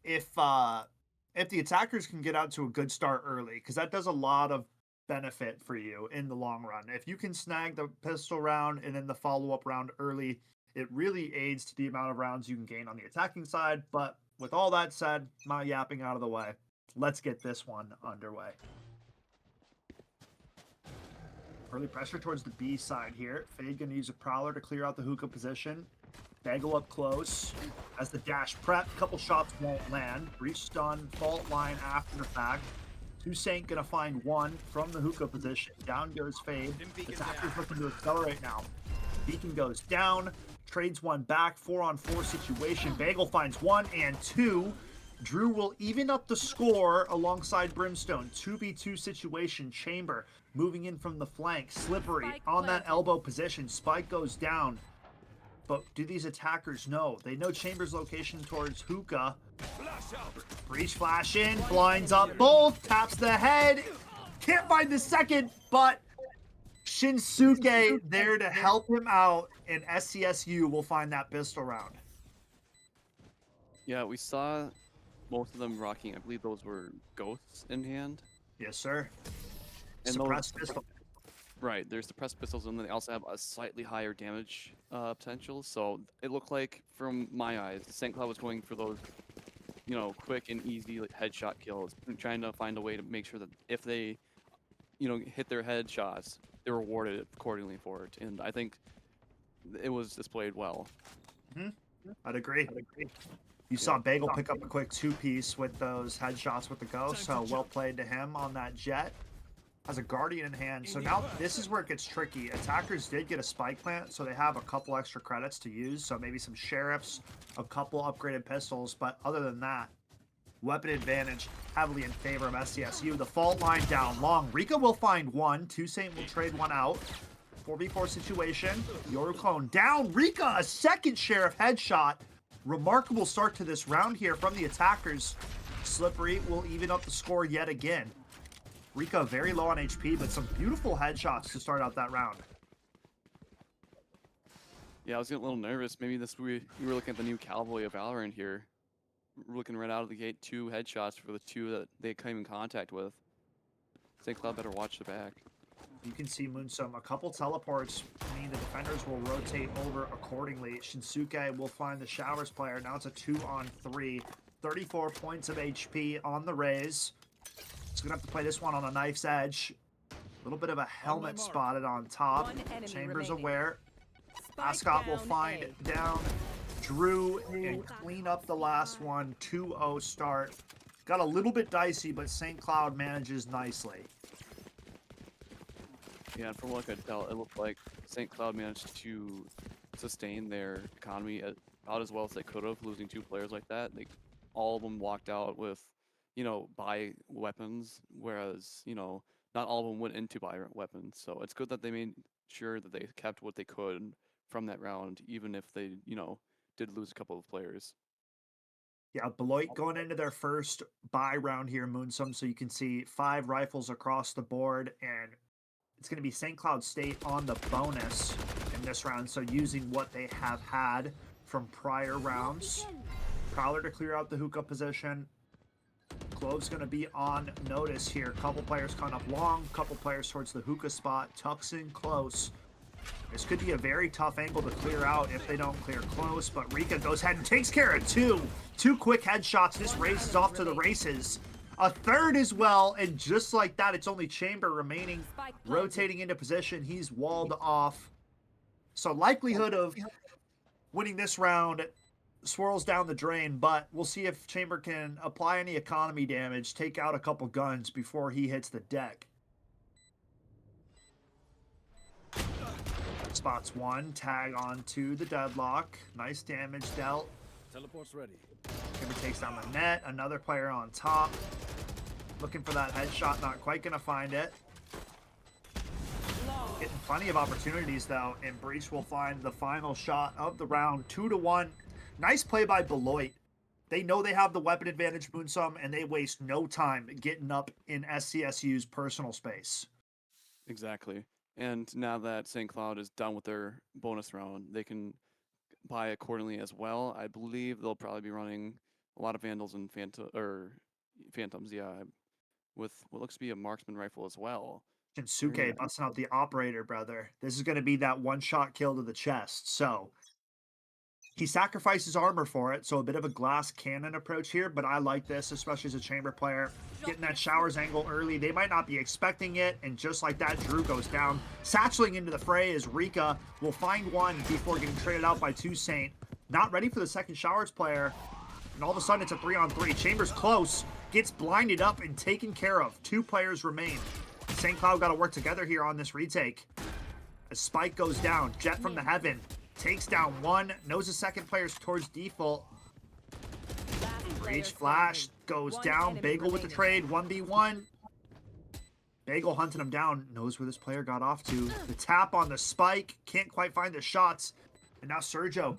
if the attackers can get out to a good start early, because that does a lot of benefit for you in the long run. If you can snag the pistol round and then the follow-up round early, it really aids to the amount of rounds you can gain on the attacking side. But with all that said, my yapping out of the way, let's get this one underway. Early pressure towards the B side here. Fade going to use a Prowler to clear out the hookah position. Bagel up close. As the dash prep, couple shots won't land. Breach stun, fault line after the fact. Saint going to find one from the hookah position. Down goes Fade. Attacker's looking to accelerate now. Beacon goes down. Trades one back. 4-on-4 situation. Bagel finds 1 and 2. Drew will even up the score alongside Brimstone. 2v2 situation. Chamber moving in from the flank. Slippery on that elbow position. Spike goes down. But do these attackers know? They know Chamber's location towards hookah. Breach flash in. Blinds up both. Taps the head. Can't find the second, but Shinsuke there to help him out, and SCSU will find that pistol round. Yeah, we saw most of them rocking, I believe those were Ghosts in hand. Yes, sir. And suppressed pistol. Right, there's suppressed pistols, and then they also have a slightly higher damage potential. So it looked like, from my eyes, St. Cloud was going for those, quick and easy headshot kills, trying to find a way to make sure that if they, hit their headshots, they're rewarded accordingly for it. And I think it was displayed well. I'd agree. You saw Bagel pick up a quick 2-piece with those headshots with the Ghost, so well played to him on that Jet. Has a Guardian in hand, so now this is where it gets tricky. Attackers did get a Spike Plant, so they have a couple extra credits to use, so maybe some Sheriffs, a couple upgraded pistols, but other than that, weapon advantage heavily in favor of SCSU. The fault line down long. Rika will find one. Saint will trade one out. 4v4 situation. Yoru clone down. Rika, a second Sheriff headshot. Remarkable start to this round here from the attackers. Slippery will even up the score yet again. Rika very low on HP, but some beautiful headshots to start out that round. Yeah, I was getting a little nervous. Maybe we were looking at the new Cowboy of Valorant here. We're looking right out of the gate, 2 headshots for the 2 that they came in contact with. St. Cloud better watch the back. You can see Moonsum. A couple teleports mean the defenders will rotate over accordingly. Shinsuke will find the Showers player. Now it's a 2-on-3. 34 points of HP on the Raze. He's going to have to play this one on a knife's edge. little bit of a helmet spotted on top. Chambers aware. Ascot will find down Drew and clean up the last one. 2-0 start. Got a little bit dicey, but St. Cloud manages nicely. Yeah, and from what I could tell, it looked like St. Cloud managed to sustain their economy about as well as they could have, losing 2 players like that. All of them walked out with, buy weapons, whereas, not all of them went into buy weapons. So it's good that they made sure that they kept what they could from that round, even if they, did lose a couple of players. Yeah, Beloit going into their first buy round here, Moonsum. So you can see 5 rifles across the board, and it's going to be St. Cloud State on the bonus in this round. So using what they have had from prior rounds. Prowler to clear out the hookah position. Clove's going to be on notice here. Couple players coming up long, couple players towards the hookah spot. Tucks in close. This could be a very tough angle to clear out if they don't clear close, but Rika goes ahead and takes care of 2. 2 quick headshots. This race is off to the races. A third as well, and just like that, it's only Chamber remaining. Rotating into position, he's walled off. So likelihood of winning this round swirls down the drain, but we'll see if Chamber can apply any economy damage, take out a couple guns before he hits the deck. Spots 1, tag onto the deadlock. Nice damage dealt. Teleport's ready. Chamber takes down the net. Another player on top. Looking for that headshot, not quite going to find it. Getting plenty of opportunities, though, and Breach will find the final shot of the round. 2-1. Nice play by Beloit. They know they have the weapon advantage, Moonsum, and they waste no time getting up in SCSU's personal space. Exactly. And now that St. Cloud is done with their bonus round, they can buy accordingly as well. I believe they'll probably be running a lot of Vandals and Phantoms, yeah, with what looks to be a marksman rifle as well. Shinsuke busting out the operator, brother. This is going to be that one-shot kill to the chest. So he sacrifices armor for it, so a bit of a glass cannon approach here, but I like this, especially as a Chamber player. Getting that showers angle early. They might not be expecting it, and just like that, Drew goes down. Satcheling into the fray as Rika will find one before getting traded out by 2 Saint. Not ready for the second showers player, and all of a sudden it's a 3-on-3. Chamber's close, gets blinded up and taken care of. 2 players remain. St. Cloud got to work together here on this retake. As Spike goes down, Jet from the heaven takes down 1, knows the second player's towards default. Breach flash goes down. Bagel with the trade, 1v1. Bagel hunting him down, knows where this player got off to. The tap on the Spike, can't quite find the shots. And now Sergio,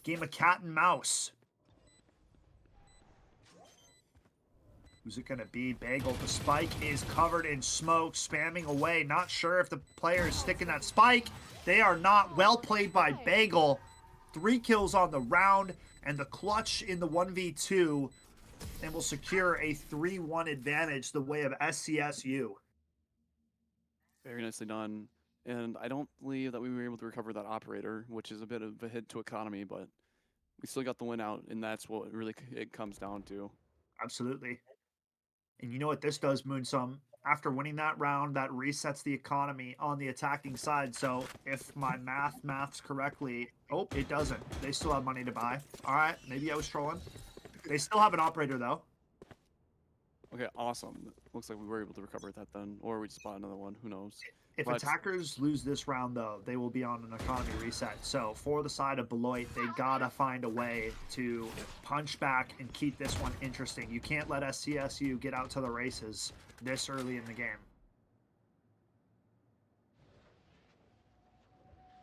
game of cat and mouse. Who's it going to be? Bagel. The Spike is covered in smoke, spamming away. Not sure if the player is sticking that Spike. They are not. Well played by Bagel. 3 kills on the round, and the clutch in the 1v2, and will secure a 3-1 advantage the way of SCSU. Very nicely done. And I don't believe that we were able to recover that operator, which is a bit of a hit to economy, but we still got the win out, and that's what really it comes down to. Absolutely. And you know what this does, Moonsum? After winning that round, that resets the economy on the attacking side. So if my maths correctly, oh, it doesn't. They still have money to buy. All right, maybe I was trolling. They still have an operator, though. Okay, awesome. Looks like we were able to recover that then, or we just bought another one. Who knows? If attackers lose this round, though, they will be on an economy reset. So for the side of Beloit, they gotta find a way to punch back and keep this one interesting. You can't let SCSU get out to the races this early in the game.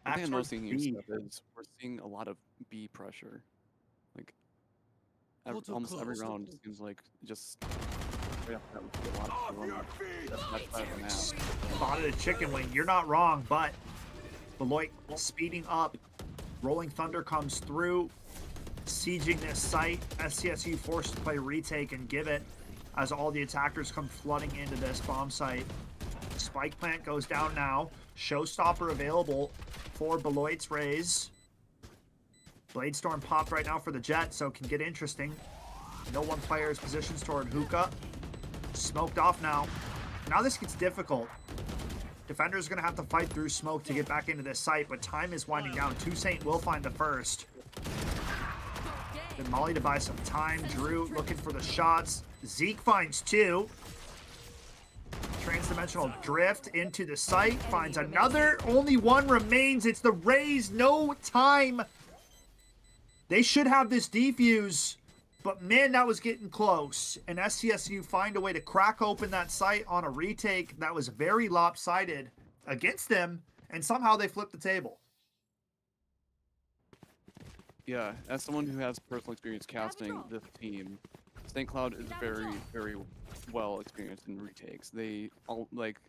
I think I'm noticing here is we're seeing a lot of B pressure. Like almost every round it seems like just right off that we see a lot of people. Spotted a chicken wing. You're not wrong, but Beloit speeding up. Rolling Thunder comes through, sieging this site. SCSU forced to play retake and give it as all the attackers come flooding into this bomb site. Spike plant goes down now. Showstopper available for Beloit's raise. Bladestorm popped right now for the Jet, so it can get interesting. No one player's positions toward hookah. Smoked off now. Now this gets difficult. Defender's going to have to fight through smoke to get back into this site, but time is winding down. 2Saint will find the first. Then Molly to buy some time. Drew looking for the shots. Zeke finds 2. Transdimensional drift into the site. Finds another. Only 1 remains. It's the Rays. No time. They should have this defuse. But man, that was getting close. And SCSU find a way to crack open that site on a retake that was very lopsided against them. And somehow they flipped the table. Yeah, as someone who has personal experience casting this team, St. Cloud is very, very well experienced in retakes. They all, like,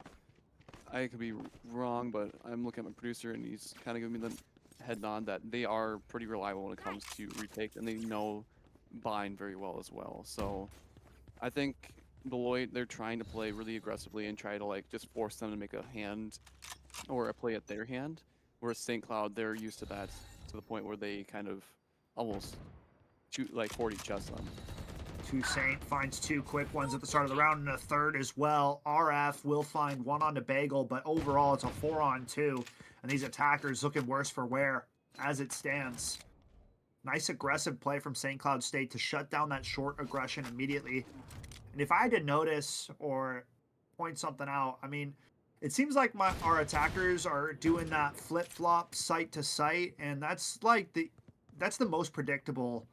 I could be wrong, but I'm looking at my producer and he's kind of giving me the head nod that they are pretty reliable when it comes to retakes, and they know bind very well as well. So I think Beloit, they're trying to play really aggressively and try to like just force them to make a hand or a play at their hand, whereas St. Cloud, they're used to that to the point where they kind of almost shoot like 40 chests on. 2Saint finds 2 quick ones at the start of the round and a third as well. RF will find 1 onto Bagel, but overall it's a 4-on-2, and these attackers looking worse for wear as it stands. Nice aggressive play from St. Cloud State to shut down that short aggression immediately. And if I had to notice or point something out, I mean, it seems like our attackers are doing that flip-flop site to site, and that's the most predictable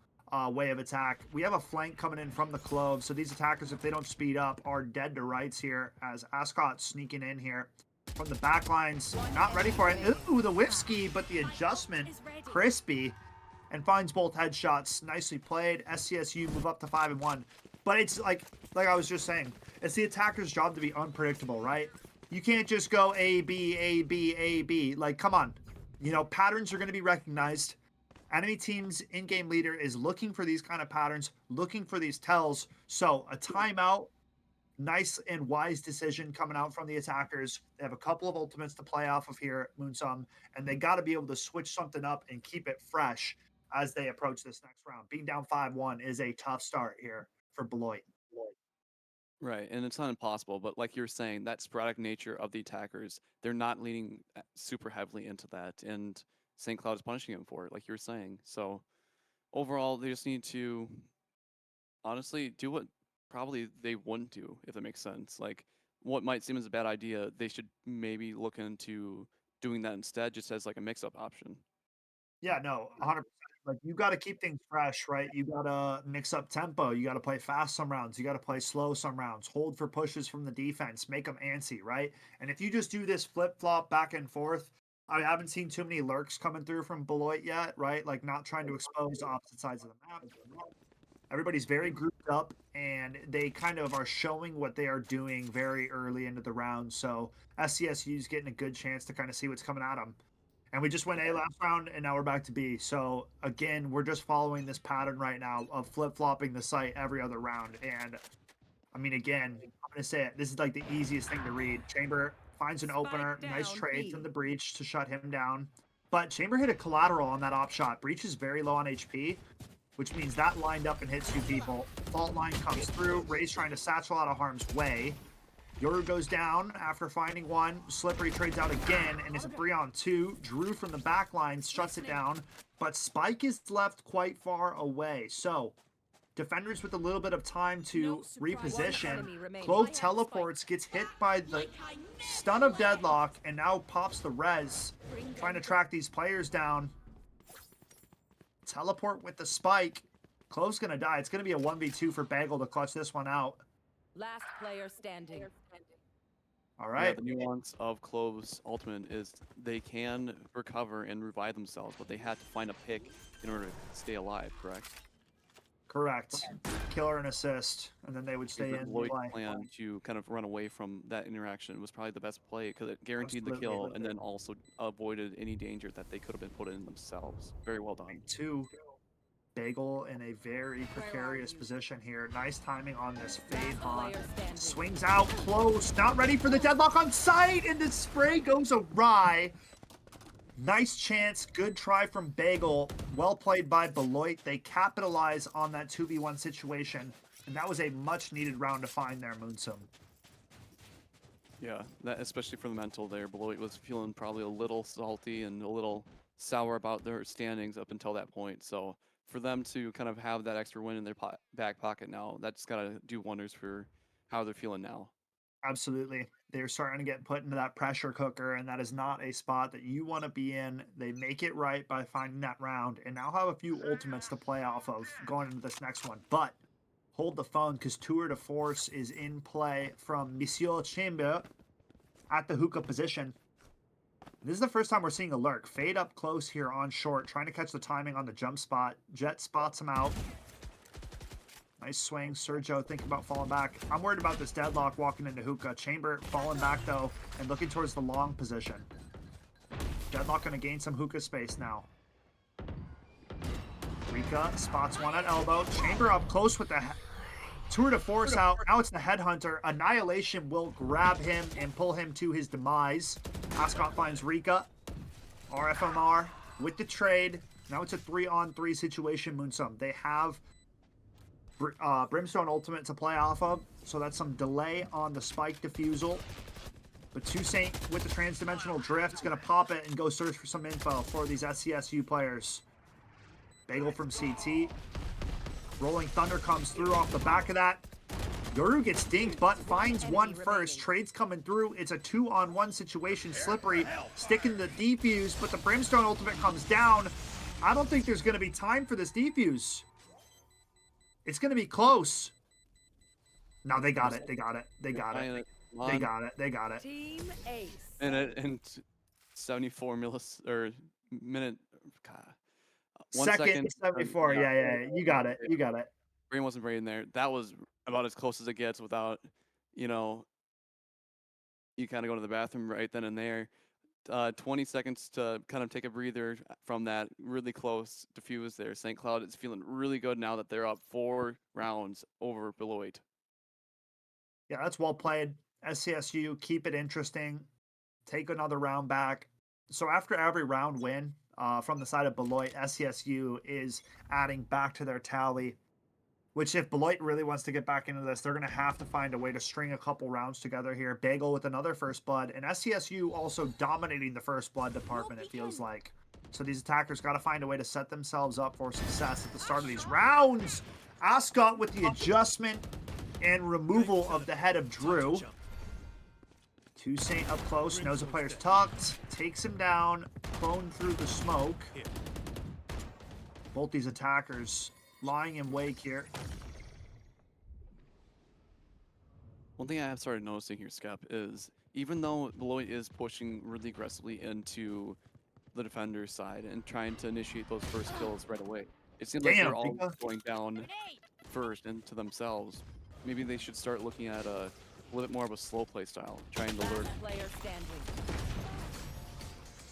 way of attack. We have a flank coming in from the Clove, so these attackers, if they don't speed up, are dead to rights here as Ascot sneaking in here from the back lines. Not ready for it. Ooh, the whiff ski, but the adjustment crispy, and finds both headshots. Nicely played. SCSU move up to 5-1. But it's like I was just saying, it's the attacker's job to be unpredictable, right? You can't just go A, B, A, B, A, B. Like, come on. You know, patterns are going to be recognized. Enemy team's in-game leader is looking for these kind of patterns, looking for these tells. So a timeout, nice and wise decision coming out from the attackers. They have a couple of ultimates to play off of here at Moonsum, and they got to be able to switch something up and keep it fresh as they approach this next round. Being down 5-1 is a tough start here for Beloit. Right, and it's not impossible, but like you're saying, that sporadic nature of the attackers, they're not leaning super heavily into that, and St. Cloud is punishing them for it, like you were saying. So overall, they just need to honestly do what probably they wouldn't do, if that makes sense. Like, what might seem as a bad idea, they should maybe look into doing that instead, just as like a mix-up option. Yeah, no, 100%. Like, you got to keep things fresh, right? You got to mix up tempo. You got to play fast some rounds. You got to play slow some rounds. Hold for pushes from the defense. Make them antsy, right? And if you just do this flip-flop back and forth, I haven't seen too many lurks coming through from Beloit yet, right? Like, not trying to expose opposite sides of the map. Everybody's very grouped up, and they kind of are showing what they are doing very early into the round. So SCSU's getting a good chance to kind of see what's coming at them. And we just went A last round, and now we're back to B. So, again, we're just following this pattern right now of flip-flopping the site every other round. And, I mean, again, I'm going to say it. This is, like, the easiest thing to read. Chamber finds an opener. Nice trades in the Breach to shut him down. But Chamber hit a collateral on that op shot. Breach is very low on HP, which means that lined up and hits 2 people. Fault line comes through. Ray's trying to satchel out of harm's way. Yoru goes down after finding 1. Slippery trades out again, and it's a 3-on-2. Drew from the back line shuts it down, but Spike is left quite far away. So, defenders with a little bit of time to reposition. Clove teleports, gets hit by the stun of Deadlock, and now pops the res, trying to track these players down. Teleport with the Spike. Clove's going to die. It's going to be a 1v2 for Bagel to clutch this one out. Last player standing. All right. Yeah, the nuance of Clove's ultimate is they can recover and revive themselves, but they had to find a pick in order to stay alive, correct? Correct. Killer and assist, and then they would stay in Lloyd's play. plan to kind of run away from that interaction was probably the best play because it guaranteed the kill and then also avoided any danger that they could have been put in themselves. Very well done. 2. Bagel in a very precarious position here. Nice timing on this fade haunt. Swings out close. Not ready for the deadlock on sight, and the spray goes awry. Nice chance. Good try from Bagel. Well played by Beloit. They capitalize on that 2v1 situation, and that was a much-needed round to find there, Moonsum. Yeah, that especially for the mental there. Beloit was feeling probably a little salty and a little sour about their standings up until that point. So for them to kind of have that extra win in their back pocket now, that's got to do wonders for how they're feeling now. Absolutely. They're starting to get put into that pressure cooker, and that is not a spot that you want to be in. They make it right by finding that round, and now have a few ultimates to play off of going into this next one. But hold the phone, because Tour de Force is in play from Monsieur Chamber at the hookah position. This is the first time we're seeing a lurk. Fade up close here on short, trying to catch the timing on the jump spot. Jet spots him out. Nice swing. Sergio thinking about falling back. I'm worried about this deadlock walking into hookah. Chamber falling back, though, and looking towards the long position. Deadlock going to gain some hookah space now. Rika spots one at elbow. Chamber up close with the Tour de Force out. Now it's the Headhunter. Annihilation will grab him and pull him to his demise. Ascot finds Rika. RFMR with the trade. Now it's a 3-on-3 situation, Moonsum. They have Brimstone Ultimate to play off of, so that's some delay on the spike defusal. But Toussaint with the transdimensional drift is going to pop it and go search for some info for these SCSU players. Bagel from CT. Rolling Thunder comes through off the back of that. Yoru gets dinked, but finds one first. Trade's coming through. It's a 2-on-1 situation. Slippery sticking the defuse, but the Brimstone Ultimate comes down. I don't think there's going to be time for this defuse. It's going to be close. No, they got it. They got it. They got it. They got it. They got it. Team Ace. And 74 minute. God, Second 74. Yeah. You got it. You got it. Brain wasn't brain there. That was about as close as it gets without, you kind of go to the bathroom right then and there. 20 seconds to kind of take a breather from that really close diffuse there. St. Cloud is feeling really good now that they're up 4 rounds over Beloit. Yeah, that's well played. SCSU, keep it interesting. Take another round back. So after every round win from the side of Beloit, SCSU is adding back to their tally, which if Beloit really wants to get back into this, they're going to have to find a way to string a couple rounds together here. Bagel with another first blood, and SCSU also dominating the first blood department, it feels like. So these attackers got to find a way to set themselves up for success at the start of these rounds. Ascot with the adjustment and removal of the head of Drew. Toussaint up close, knows the player's tucked, takes him down, clone through the smoke. Both these attackers lying in wake here. One thing I have started noticing here, Skep, is even though Beloit is pushing really aggressively into the defender's side and trying to initiate those first kills right away, it seems like they're all going down first into themselves. Maybe they should start looking at a little bit more of a slow play style, trying to lure.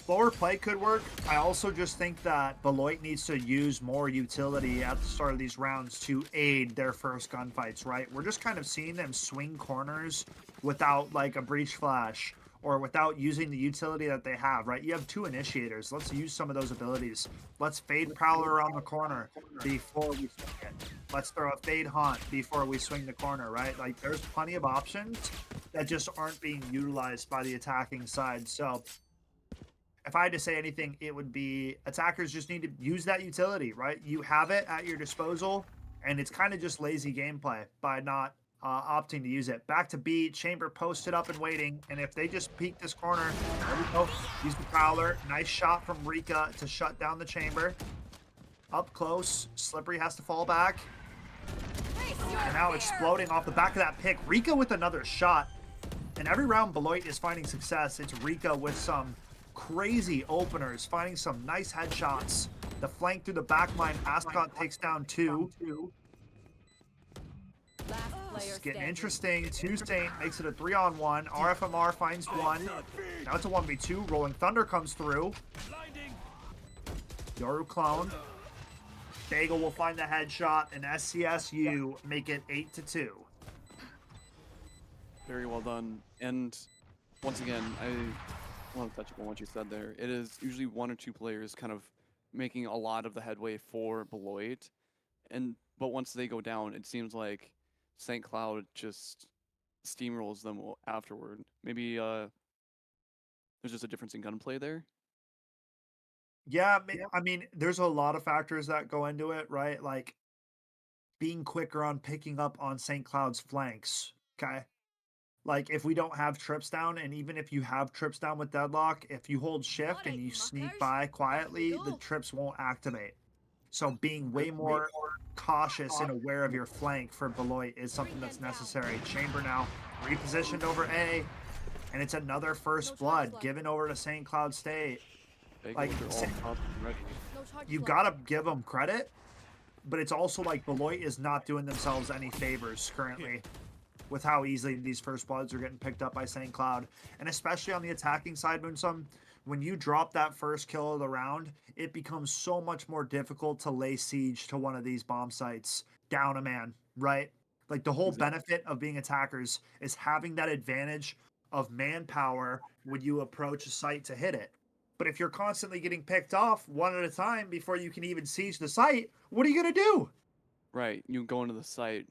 Slower play could work. I also just think that Beloit needs to use more utility at the start of these rounds to aid their first gunfights, right? We're just kind of seeing them swing corners without like a breach flash or without using the utility that they have, right? You have 2 initiators. Let's use some of those abilities. Let's fade Prowler around the corner before we swing it. Let's throw a fade Haunt before we swing the corner, right? Like there's plenty of options that just aren't being utilized by the attacking side. So if I had to say anything, it would be attackers just need to use that utility, right? You have it at your disposal, and it's kind of just lazy gameplay by not opting to use it. Back to B, Chamber posted up and waiting, and if they just peek this corner, there we go. Use the Prowler. Nice shot from Rika to shut down the Chamber. Up close, Slippery has to fall back. And now exploding off the back of that pick. Rika with another shot. And every round Beloit is finding success. It's Rika with some crazy openers, finding some nice headshots. The flank through the back line. Ascot takes down 2. This is getting interesting. Toussaint makes it a 3-on-1. RFMR finds 1. Now it's a 1v2. Rolling Thunder comes through. Yoru clone. Bagel will find the headshot, and SCSU make it 8-2. Very well done. And once again, I want to touch upon what you said there. It is usually 1 or 2 players kind of making a lot of the headway for Beloit. But once they go down, it seems like St. Cloud just steamrolls them afterward. Maybe there's just a difference in gunplay there. Yeah, I mean, there's a lot of factors that go into it, right? Like being quicker on picking up on St. Cloud's flanks. Okay. Like if we don't have trips down, and even if you have trips down with deadlock, if you hold shift and you sneak by quietly, the trips won't activate. So being way more cautious and aware of your flank for Beloit is something that's necessary. Chamber now repositioned over A, and it's another first blood given over to St. Cloud State. Like, you gotta give them credit, but it's also like Beloit is not doing themselves any favors currently with how easily these first bloods are getting picked up by St. Cloud. And especially on the attacking side, Moonsum, when you drop that first kill of the round, it becomes so much more difficult to lay siege to one of these bomb sites down a man, right? Like the whole benefit of being attackers is having that advantage of manpower when you approach a site to hit it. But if you're constantly getting picked off one at a time before you can even siege the site, what are you going to do? Right, you go into the site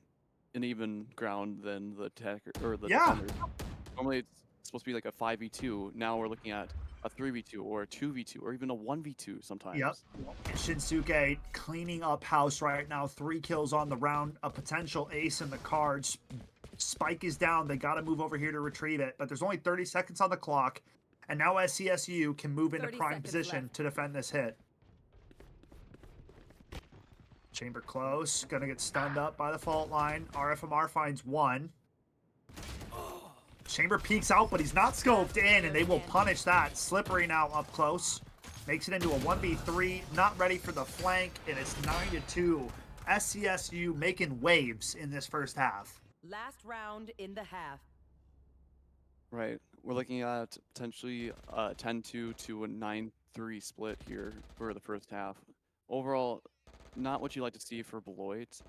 an even ground than the attacker or the Yeah. defender. Normally it's supposed to be like a 5v2. Now we're looking at a 3v2 or a 2v2 or even a 1v2 sometimes. Yep. Shinsuke cleaning up house right now. 3 kills on the round. A potential ace in the cards. Spike is down. They got to move over here to retrieve it. But there's only 30 seconds on the clock. And now SCSU can move into prime position to defend this hit. Chamber close. Gonna get stunned up by the fault line. RFMR finds 1. Chamber peeks out, but he's not scoped in, and they will punish that. Slippery now up close. Makes it into a 1v3. Not ready for the flank, and it's 9-2. SCSU making waves in this first half. Last round in the half. Right. We're looking at potentially a 10-2 to a 9-3 split here for the first half. Overall, not what you like to see for Beloit,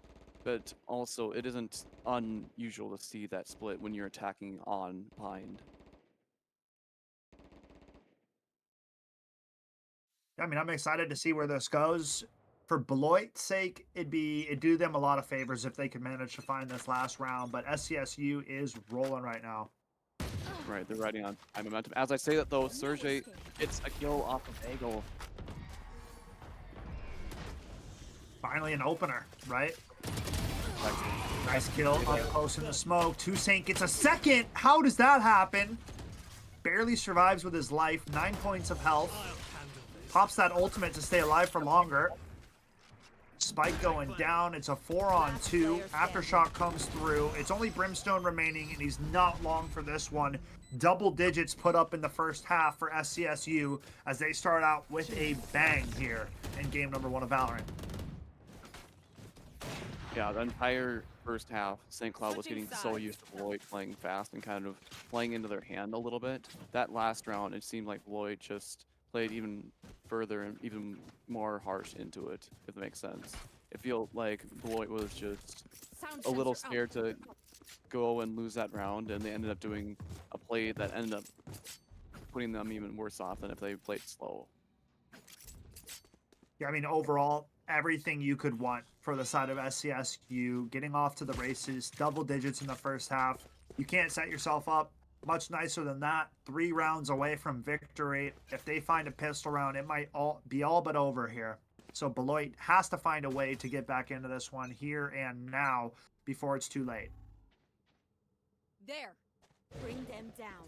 but also it isn't unusual to see that split when you're attacking on behind. I mean, I'm excited to see where this goes. For Beloit's sake, it'd do them a lot of favors if they could manage to find this last round, but SCSU is rolling right now. Right, they're riding on high momentum. As I say that though, Sergey gets a kill off of Bagel. Finally an opener, right? Nice kill up close in the smoke. Toussaint gets a second. How does that happen? Barely survives with his life. 9 points of health. Pops that ultimate to stay alive for longer. Spike going down. It's a 4-on-2. Aftershock comes through. It's only Brimstone remaining, and he's not long for this one. Double digits put up in the first half for SCSU as they start out with a bang here in game number 1 of Valorant. Yeah, the entire first half, St. Cloud was getting so used to Lloyd playing fast and kind of playing into their hand a little bit. That last round, it seemed like Lloyd just played even further and even more harsh into it, if that makes sense. It felt like Lloyd was just a little scared to go and lose that round, and they ended up doing a play that ended up putting them even worse off than if they played slow. Yeah, I mean, overall, everything you could want for the side of SCSU, getting off to the races, double digits in the first half. You can't set yourself up much nicer than that. 3 rounds away from victory. If they find a pistol round, it might be all but over here. So Beloit has to find a way to get back into this one here and now before it's too late. There. Bring them down.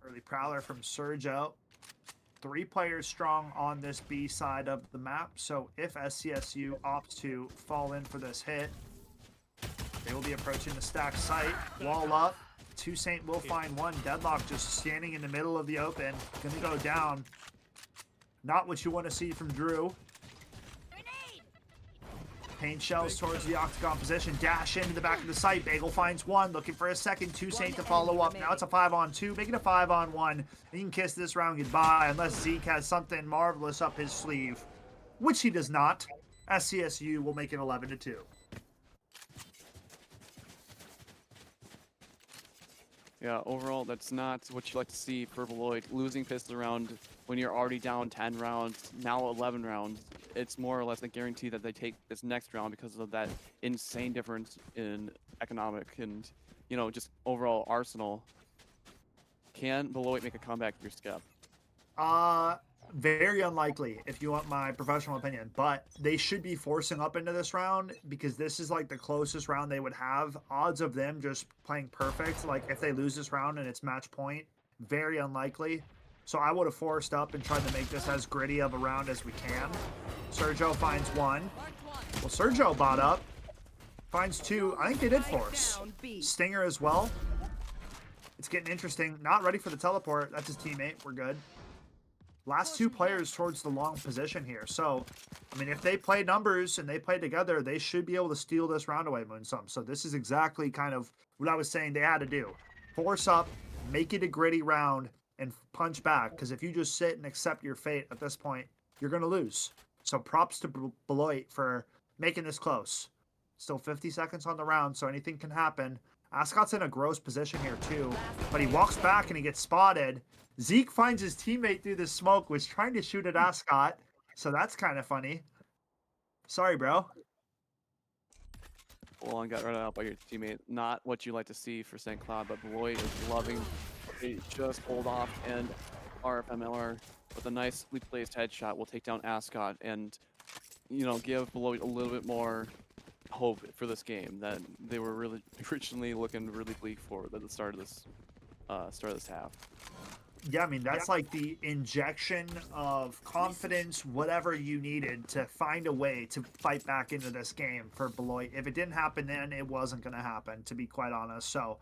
Early Prowler from Sergio. 3 players strong on this B side of the map, so if SCSU opts to fall in for this hit, they will be approaching the stack site. Wall up. Toussaint will find 1. Deadlock just standing in the middle of the open. Gonna go down. Not what you want to see from Drew. Paint shells towards the octagon position. Dash into the back of the site. Bagel finds 1. Looking for a second. Toussaint to follow up. Now it's a 5-on-2. Make it a 5-on-1. And you can kiss this round goodbye unless Zeke has something marvelous up his sleeve. Which he does not. SCSU will make it 11-2. Yeah, overall, that's not what you like to see for Beloit. Losing pistol round when you're already down 10 rounds, now 11 rounds. it's more or less a guarantee that they take this next round because of that insane difference in economic and, you know, just overall arsenal. Can Beloit make a comeback here, Skep? Very unlikely, if you want my professional opinion. But they should be forcing up into this round because this is like the closest round they would have. Odds of them just playing perfect, like if they lose this round and it's match point, very unlikely. So I would have forced up and tried to make this as gritty of a round as we can. Sergio finds one. Well, Sergio bought up. Finds two. I think they did force. Stinger as well. It's getting interesting. Not ready for the teleport. That's his teammate. We're good. Last two players towards the long position here. So, I mean, if they play numbers and they play together, they should be able to steal this round away, Moonsum. So this is exactly kind of what I was saying they had to do. Force up, make it a gritty round, and punch back. Because if you just sit and accept your fate at this point, you're going to lose. So props to Beloit for making this close. Still 50 seconds on the round, so anything can happen. Ascot's in a gross position here too, but he walks back and he gets spotted. Zeke finds his teammate through the smoke, was trying to shoot at Ascot, so that's kind of funny. Sorry, bro. Well, and got run out by your teammate. Not what you like to see for St. Cloud, but Beloit is loving. They just hold off, and RFMLR with a nicely placed headshot will take down Ascot and, you know, give Beloit a little bit more hope for this game that they were really originally looking really bleak for at the start of this half. Yeah, I mean, that's like the injection of confidence, whatever you needed to find a way to fight back into this game for Beloit. If it didn't happen then, it wasn't going to happen, to be quite honest. So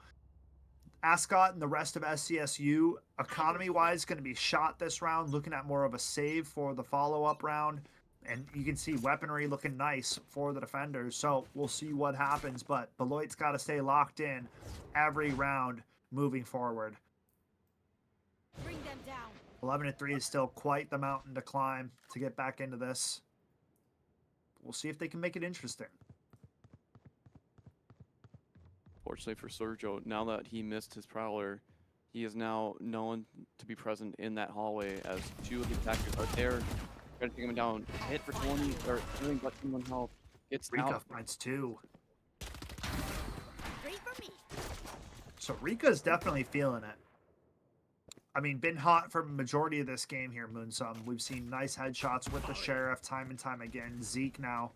Ascot and the rest of SCSU, economy-wise, going to be shot this round, looking at more of a save for the follow-up round. And you can see weaponry looking nice for the defenders. So we'll see what happens. But Beloit's got to stay locked in every round moving forward. Bring them down. 11-3 is still quite the mountain to climb to get back into this. We'll see if they can make it interesting. Fortunately for Sergio, now that he missed his Prowler, he is now known to be present in that hallway as two of the attackers are there. Trying to take him down. Hit for 20, or doing but 21 health. Gets Rika out. finds two. Wait for me. So Rika's definitely feeling it. I mean, been hot for the majority of this game here, Moonsum. We've seen nice headshots with the Sheriff time and time again. Zeke now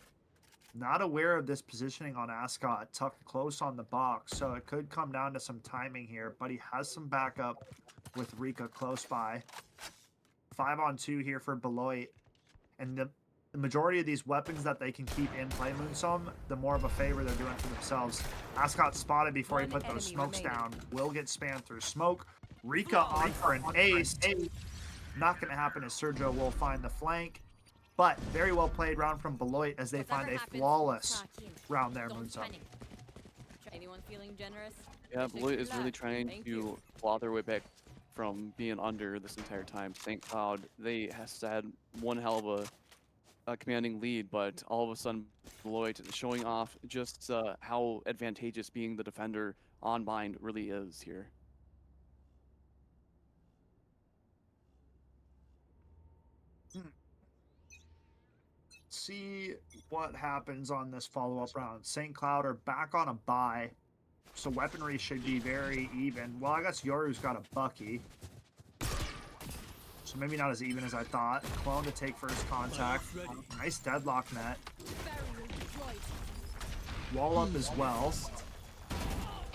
not aware of this positioning on Ascot. Tucked close on the box, so it could come down to some timing here, but he has some backup with Rika close by. 5-on-2 here for Beloit. And the majority of these weapons that they can keep in play, Moonsum, the more of a favor they're doing for themselves. Ascot spotted before he put those smokes down. Will get spammed through smoke. Rika on for an ace. Not going to happen as Sergio will find the flank. But very well played round from Beloit as they find a flawless round there, Moonsum. Anyone feeling generous? Yeah, Beloit is really trying to claw their way back from being under this entire time. St. Cloud, they had one hell of a commanding lead, but all of a sudden Beloit showing off just how advantageous being the defender on bind really is here. See what happens on this follow-up round. St. Cloud are back on a bye, so weaponry should be very even. Well, I guess Yoru's got a Bucky, so maybe not as even as I thought. Clone to take first contact. Nice deadlock net. Wall up as well.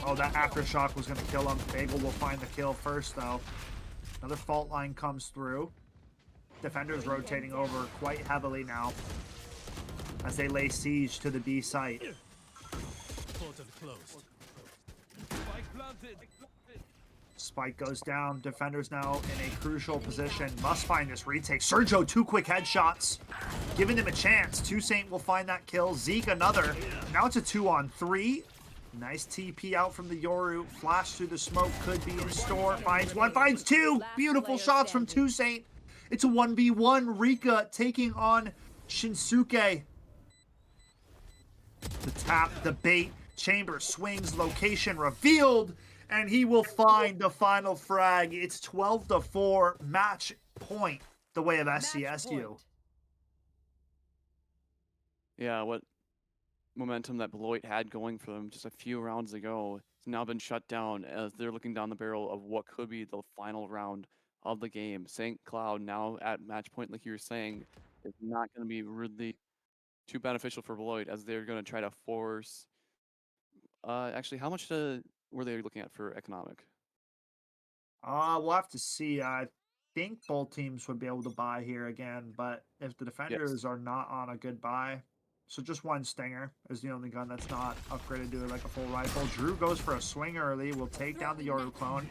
Oh, that aftershock was going to kill him. Bagel will find the kill first, though. Another fault line comes through. Defenders rotating over quite heavily now as they lay siege to the B site. Spike goes down. Defenders now in a crucial position. Must find this retake. Sergio, two quick headshots, giving them a chance. Toussaint will find that kill. Zeke another. Now it's a 2-on-3. Nice TP out from the Yoru. Flash through the smoke could be in store. Finds one, finds two. Beautiful shots from Toussaint. It's a 1v1. Rika taking on Shinsuke. The tap, the bait. Chamber swings, location revealed, and he will find the final frag. It's 12-4, match point the way of SCSU. Yeah, what momentum that Beloit had going for them just a few rounds ago has now been shut down as they're looking down the barrel of what could be the final round of the game. St. Cloud now at match point, like you were saying, is not going to be really too beneficial for Beloit as they're going to try to force. Actually, how much were they looking at for economic? We'll have to see. I think both teams would be able to buy here again, but if the Yes, defenders are not on a good buy, so just one stinger is the only gun that's not upgraded to like a full rifle. Drew goes for a swing early. Will take down the Yoru clone.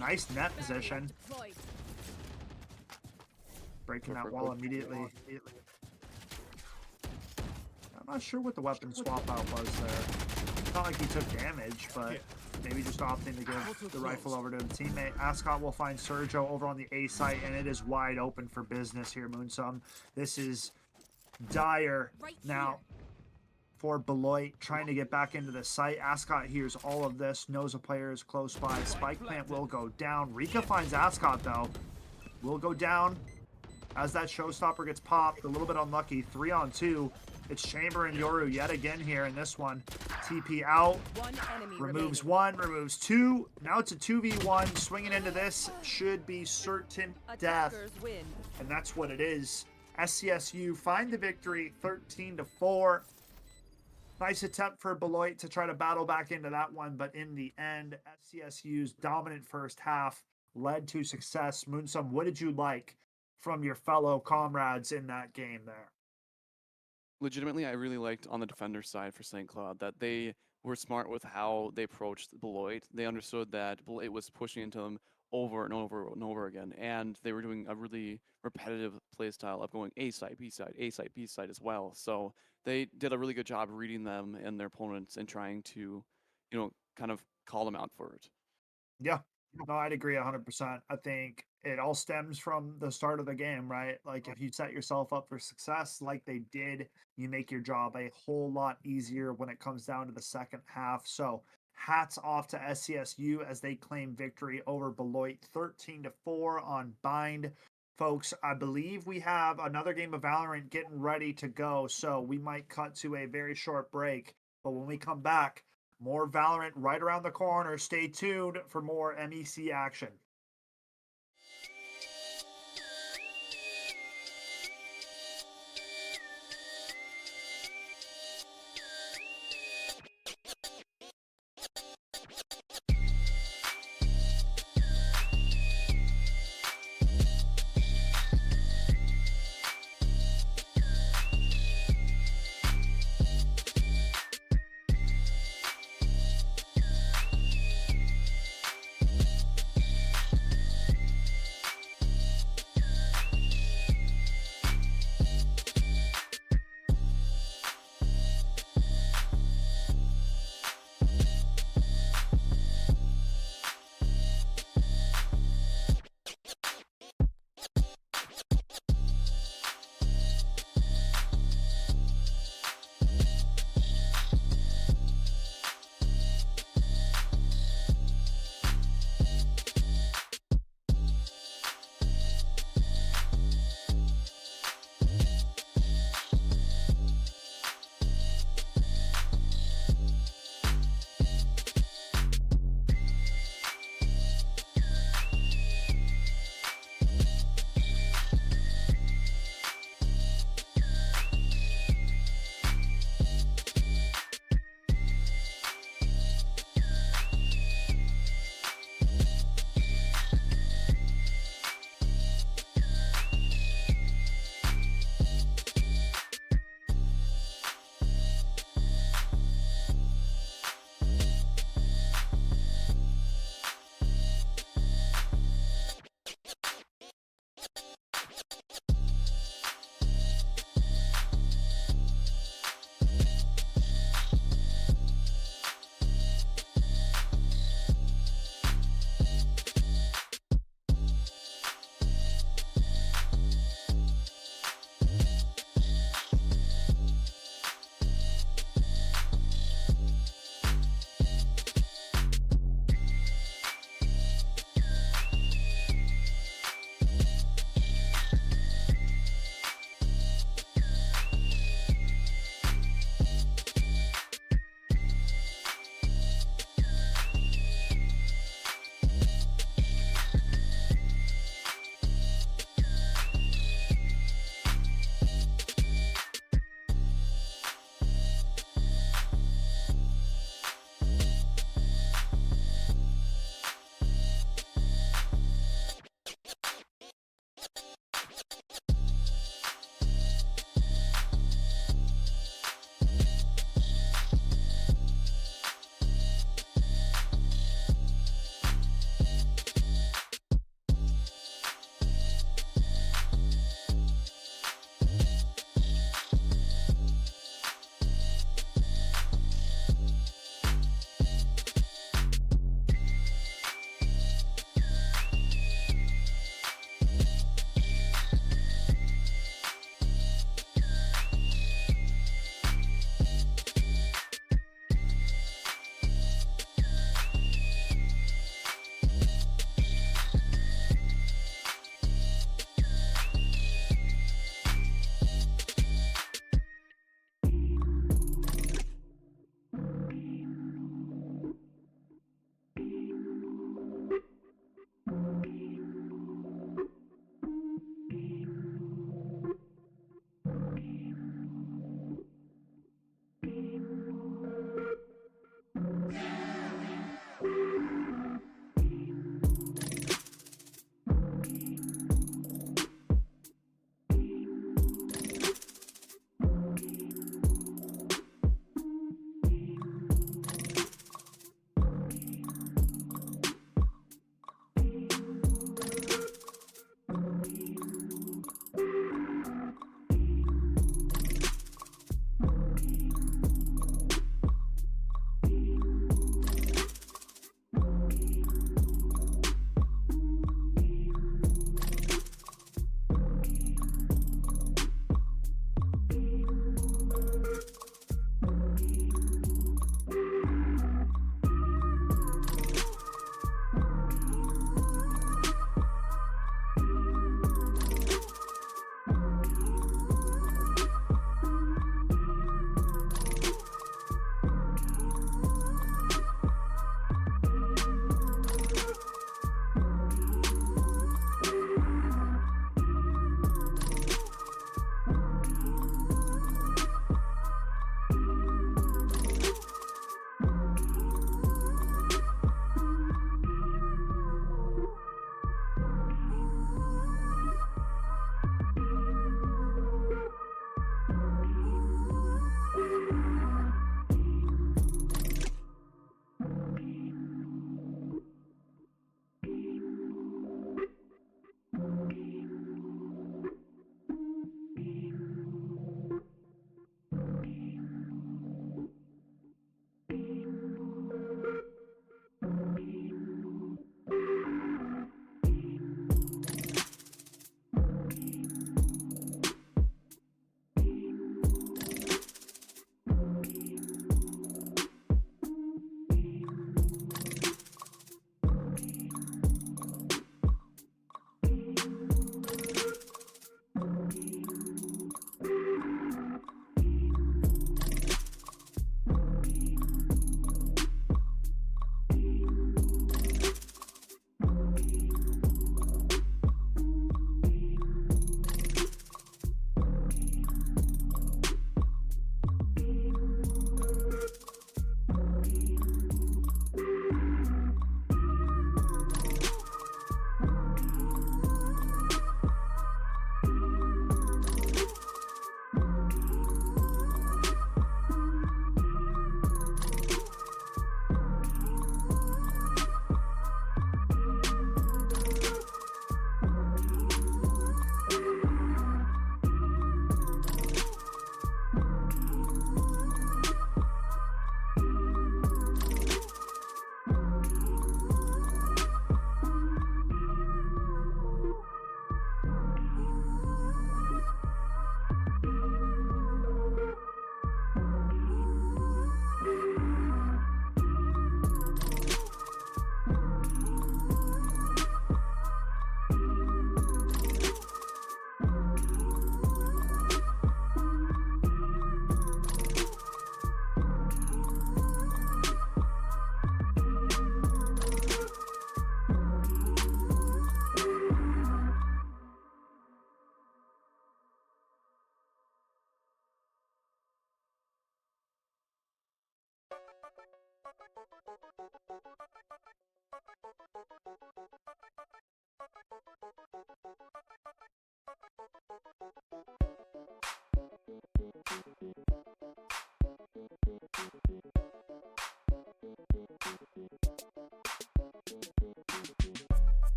Nice net position. Deployed. Breaking go for that a wall quick. immediately. I'm not sure what the weapon swap out was there. It's not like he took damage, but maybe just opting to give the rifle over to the teammate. Ascot will find Sergio over on the A site, and it is wide open for business here, Moonsum. This is dire Right now for Beloit trying to get back into the site. Ascot hears all of this, knows a player is close by. Spike plant will go down. Rika finds Ascot, though. Will go down as that showstopper gets popped. A little bit unlucky. 3-on-2. It's Chamber and Yoru yet again here in this one. TP out. One enemy Removes remaining. one, removes two. Now it's a 2v1. Swinging into this should be certain death. Attackers win. And that's what it is. SCSU find the victory 13-4. Nice attempt for Beloit to try to battle back into that one, but in the end, SCSU's dominant first half led to success. Moonsum, what did you like from your fellow comrades in that game there? Legitimately, I really liked on the defender side for St. Cloud that they were smart with how they approached Beloit. They understood that Beloit was pushing into them over and over and over again, and they were doing a really repetitive play style of going A side, B side, A side, B side as well. So they did a really good job reading them and their opponents and trying to, kind of call them out for it. Yeah, no, I'd agree 100%. I think it all stems from the start of the game, right? Like if you set yourself up for success like they did, you make your job a whole lot easier when it comes down to the second half. So hats off to SCSU as they claim victory over Beloit 13-4 on Bind. Folks, I believe we have another game of Valorant getting ready to go, so we might cut to a very short break. But when we come back, more Valorant right around the corner. Stay tuned for more MEC action.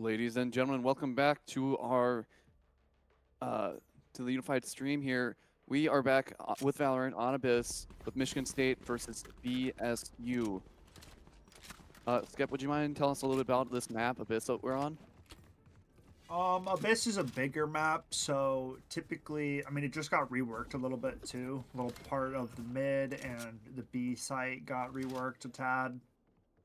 Ladies and gentlemen, welcome back to our to the unified stream here. We are back with Valorant on Abyss with Michigan State versus BSU. Skep, would you mind telling us a little bit about this map, Abyss, that we're on? Abyss is a bigger map, so typically, I mean, it just got reworked a little bit too. A little part of the mid and the B site got reworked a tad.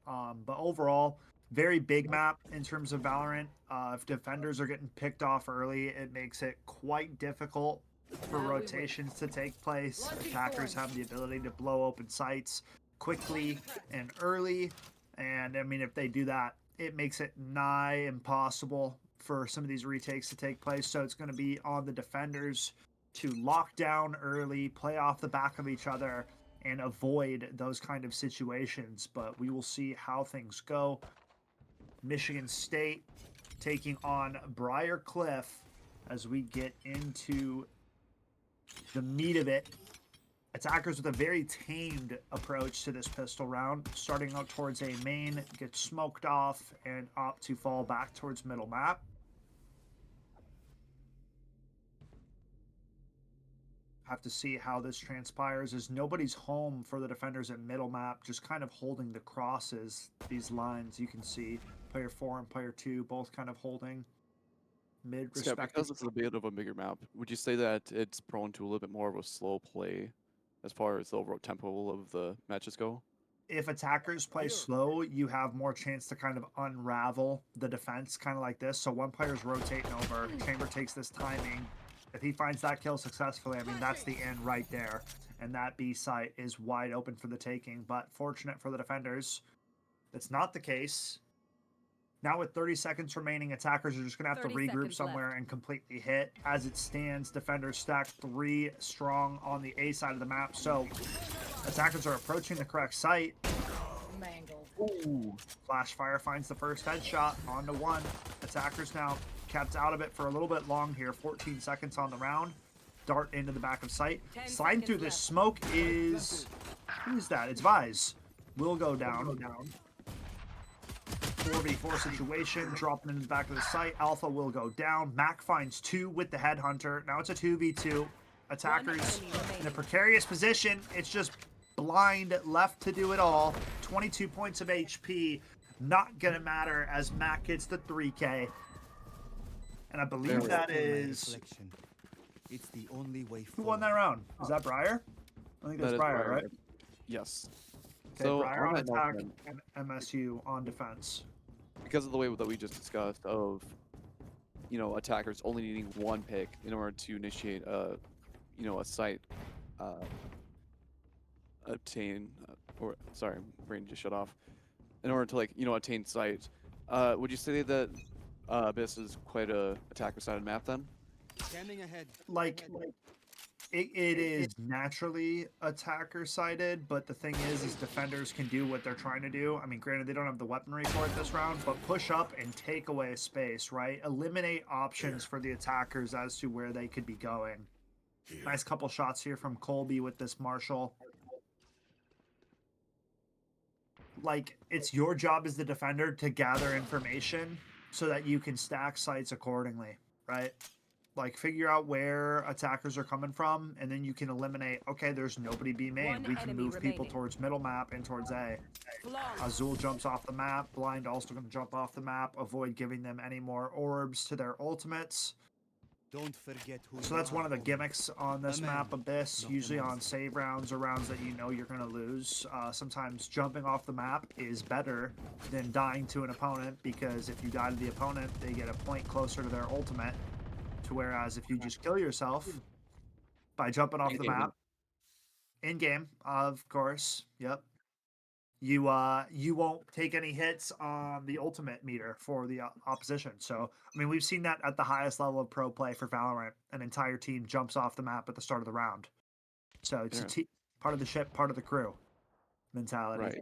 But overall, very big map in terms of Valorant. If defenders are getting picked off early, it makes it quite difficult for rotations to take place. Attackers have the ability to blow open sites quickly and early. And I mean, if they do that, it makes it nigh impossible for some of these retakes to take place. So it's going to be on the defenders to lock down early, play off the back of each other, and avoid those kind of situations. But we will see how things go. Michigan State taking on Briar Cliff as we get into the meat of it. Attackers with a very tamed approach to this pistol round, starting out towards A main, gets smoked off, and opt to fall back towards middle map. Have to see how this transpires, as nobody's home for the defenders at middle map, just kind of holding the crosses, these lines you can see. Player 4 and player 2 both kind of holding mid Skep, respectively. because it's a bit of a bigger map, would you say that it's prone to a little bit more of a slow play as far as the overall tempo of the matches go? If attackers play slow, you have more chance to kind of unravel the defense, kind of like this. So one player's rotating over, Chamber takes this timing. If he finds that kill successfully, I mean, that's the end right there. And that B site is wide open for the taking. But fortunate for the defenders, that's not the case. Now with 30 seconds remaining, attackers are just going to have to 30 regroup seconds somewhere left. and completely hit. As it stands, defenders stack 3 strong on the A side of the map. So attackers are approaching the correct site. Ooh. Flash fire finds the first headshot. On to 1. Attackers now kept out of it for a little bit long here. 14 seconds on the round. Dart into the back of sight. 10 Sliding through this seconds smoke is... Who is that? It's Vise. Will go down. 4v4 situation, dropping in the back of the site. Alpha will go down. Mac finds 2 with the headhunter. Now it's a 2v2. Attackers in a precarious position. It's just blind left to do it all. 22 points of HP. Not gonna matter as Mac gets the 3K. And I believe that is... It's the only way Who won that round? Is that Briar? I think that's That is Briar, right? Yes. Okay, So Briar on on that note attack then, and MSU on defense. because of the way that we just discussed of, you know, attackers only needing 1 pick in order to initiate a, you know, a site, obtain, or sorry, brain just shut off. In order to, like, you know, attain site, would you say that Abyss is quite a attacker-sided map then? Scanning ahead. Like it is naturally attacker sided, but the thing is defenders can do what they're trying to do. I mean, granted, they don't have the weaponry for it this round, but push up and take away space, right? Eliminate options for the attackers as to where they could be going. Nice couple shots here from Colby with this Marshall. Like, it's your job as the defender to gather information so that you can stack sites accordingly, right? Like, figure out where attackers are coming from, and then you can eliminate, okay, there's nobody B main. One We can enemy move people remaining. towards middle map and towards A. Flawless. Azul jumps off the map. Blind also going to jump off the map. Avoid giving them any more orbs to their ultimates. Don't forget who So that's one of the gimmicks on this A man, map, Abyss. not a Usually on monster. save rounds or rounds that you know you're going to lose. Sometimes jumping off the map is better than dying to an opponent, because if you die to the opponent, they get a point closer to their ultimate. To whereas if you just kill yourself by jumping off the In-game, map, in game, of course, yep, you won't take any hits on the ultimate meter for the opposition. So I mean, we've seen that at the highest level of pro play for Valorant. An entire team jumps off the map at the start of the round. So it's Yeah. part of the ship, part of the crew mentality. Right.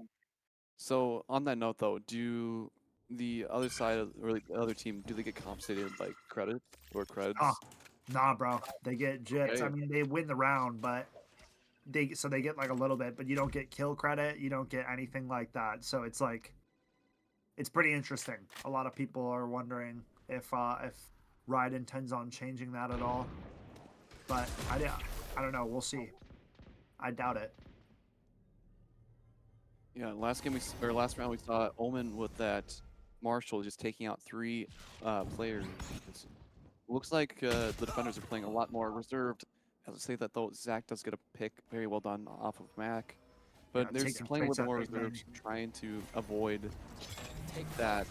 So on that note, though, do the other side or the other team, do they get compensated like credit or creds? Oh, nah, bro. They get gypped. I Okay. mean, they win the round, but they get like a little bit, but you don't get kill credit. You don't get anything like that. So it's like it's pretty interesting. A lot of people are wondering if Riot intends on changing that at all. But I don't know. We'll see. I doubt it. Yeah, last round we saw Omen with that Marshall just taking out 3 players. Looks like the defenders are playing a lot more reserved. As I say that though, Zach does get a pick, very well done off of Mac. But Yeah, they're taking playing a fights little more at big reserved, men. trying to avoid that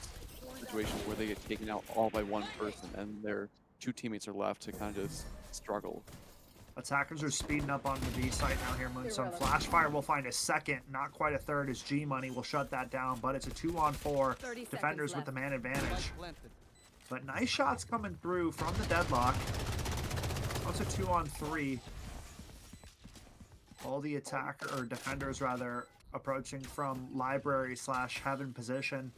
situation where they get taken out all by one person and their 2 teammates are left to kind of just struggle. Attackers are speeding up on the B site now here, Moonstone. Flashfire will find a second, not quite a third, as G-Money will shut that down, but it's a 2-on-4. 30 Defenders with seconds the man advantage. Spike planted. But nice shots coming through from the deadlock. Also 2-on-3. All the attacker, or defenders rather, approaching from library / heaven position.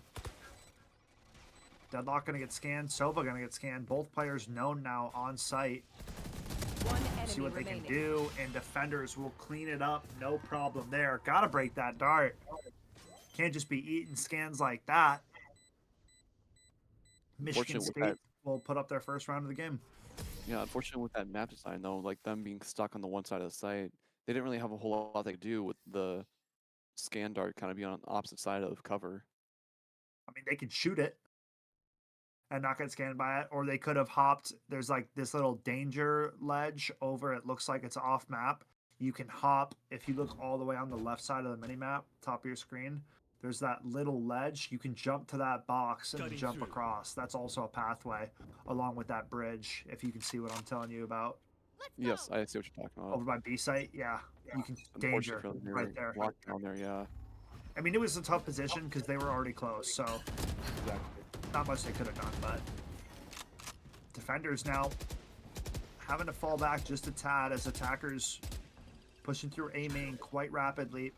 Deadlock gonna get scanned, Sova gonna get scanned. Both players known now on site. One enemy See what they remaining. can do, and defenders will clean it up, no problem there. Gotta break that dart. Can't just be eating scans like that. Michigan Unfortunate with State will put up their first round of the game. Yeah, unfortunately with that map design though, like them being stuck on the one side of the site, they didn't really have a whole lot they could do with the scan dart kind of being on the opposite side of cover. I mean, they could shoot it and not get scanned by it, or they could have hopped. There's like this little danger ledge over, it looks like it's off map. You can hop, if you look all the way on the left side of the minimap, top of your screen, there's that little ledge. You can jump to that box and Cutting jump through. across. That's also a pathway along with that bridge, if you can see what I'm telling you about. Yes, I see what you're talking about. Over by B site, yeah. You can danger Unfortunately for them, right there. locked down there, yeah. I mean, it was a tough position because they were already close, so Exactly. not much they could have done, but defenders now having to fall back just a tad as attackers pushing through A main quite rapidly.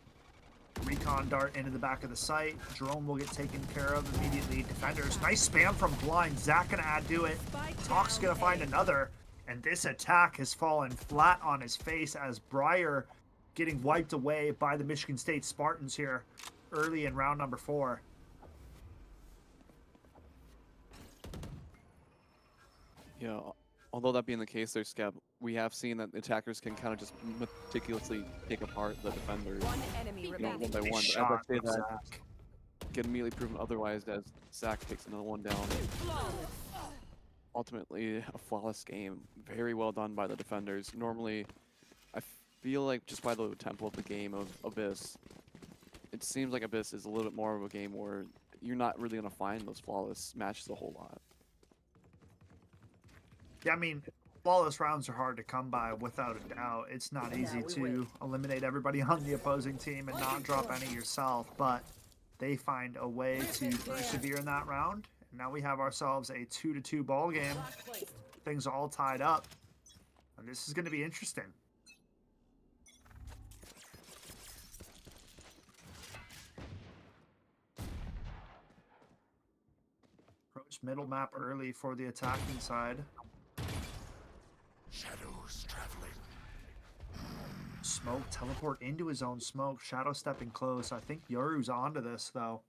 Recon dart into the back of the site. Drone will get taken care of immediately. Defenders, nice spam from Blind. Zach gonna add to it. Talk's gonna find another. And this attack has fallen flat on his face as Briar getting wiped away by the Michigan State Spartans here early in round number 4. Yeah, although that being the case there, Scab, we have seen that the attackers can kind of just meticulously take apart the defenders, One enemy you know, remaining. one by Nice one. But shot as I say from that, Zach. get immediately proven otherwise as Zach takes another one down. Ultimately, a flawless game. Very well done by the defenders. Normally, I feel like just by the tempo of the game of Abyss, it seems like Abyss is a little bit more of a game where you're not really going to find those flawless matches a whole lot. Yeah, I mean, flawless rounds are hard to come by without a doubt. It's not easy to eliminate everybody on the opposing team and not drop any yourself, but they find a way to persevere in that round. And now we have ourselves a 2-2 ball game. Things are all tied up. And this is going to be interesting. Approach middle map early for the attacking side. Shadows traveling. Smoke, teleport into his own smoke. Shadow stepping close. I think Yoru's onto this, though.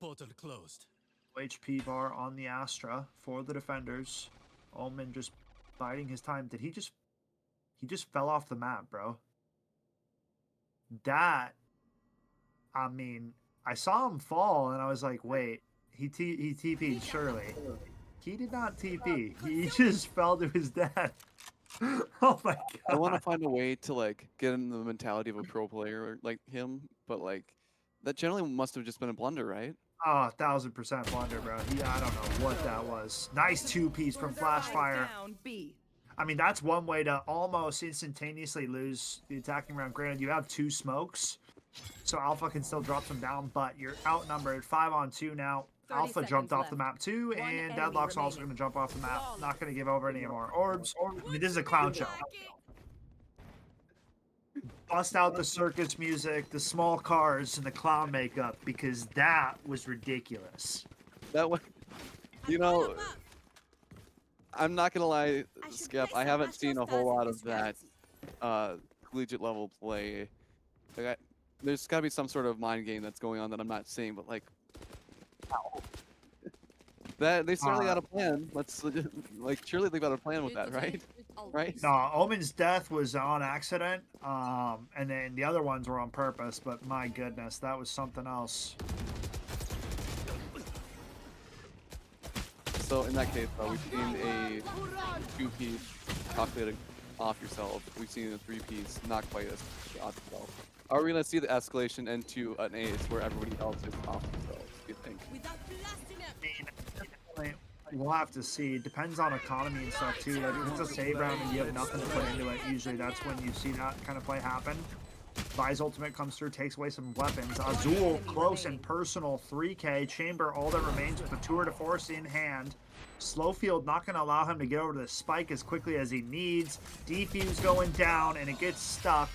Portal closed. HP bar on the Astra for the defenders. Omen just biding his time. Did he just... He just fell off the map, bro. That... I mean, I saw him fall, and I was like, wait. He TP'd surely. He did not TP. He just fell to his death. Oh my god. I want to find a way to like get in the mentality of a pro player like him, but like that generally must have just been a blunder, right? Oh, 1000% blunder, bro. I don't know what that was. Nice 2-piece from Flashfire. Down B. I mean, that's one way to almost instantaneously lose the attacking round. Granted, you have 2 smokes, so Alpha can still drop them down, but you're outnumbered 5-on-2 now. 30 Alpha jumped seconds off the left. map too, One and enemy Deadlock's also remaining. going to jump off the map. Not going to give over any more orbs. I mean, this is a clown show. Bust out the circus music, the small cars, and the clown makeup, because that was ridiculous. That was, you know, I'm not gonna lie, Skip. I haven't seen a whole lot of that collegiate level play. Like there's got to be some sort of mind game that's going on that I'm not seeing, but like, ow. That they certainly got a plan. Let's like surely they got a plan with that, right? Right? No, Omen's death was on accident, and then the other ones were on purpose. But my goodness, that was something else. So in that case, we've seen a 2-piece calculated off yourself. We've seen a 3-piece not quite as off yourself. Are we gonna see the escalation into an ace where everybody else is off themselves? Do you think? We'll have to see. It depends on economy and stuff too. Like if it's a save round and you have nothing to put into it, usually that's when you see that kind of play happen. Vi's ultimate comes through, takes away some weapons. Azul, close and personal, 3K. Chamber, all that remains with a tour de force in hand. Slowfield not going to allow him to get over to the spike as quickly as he needs. Defuse going down, and it gets stuck.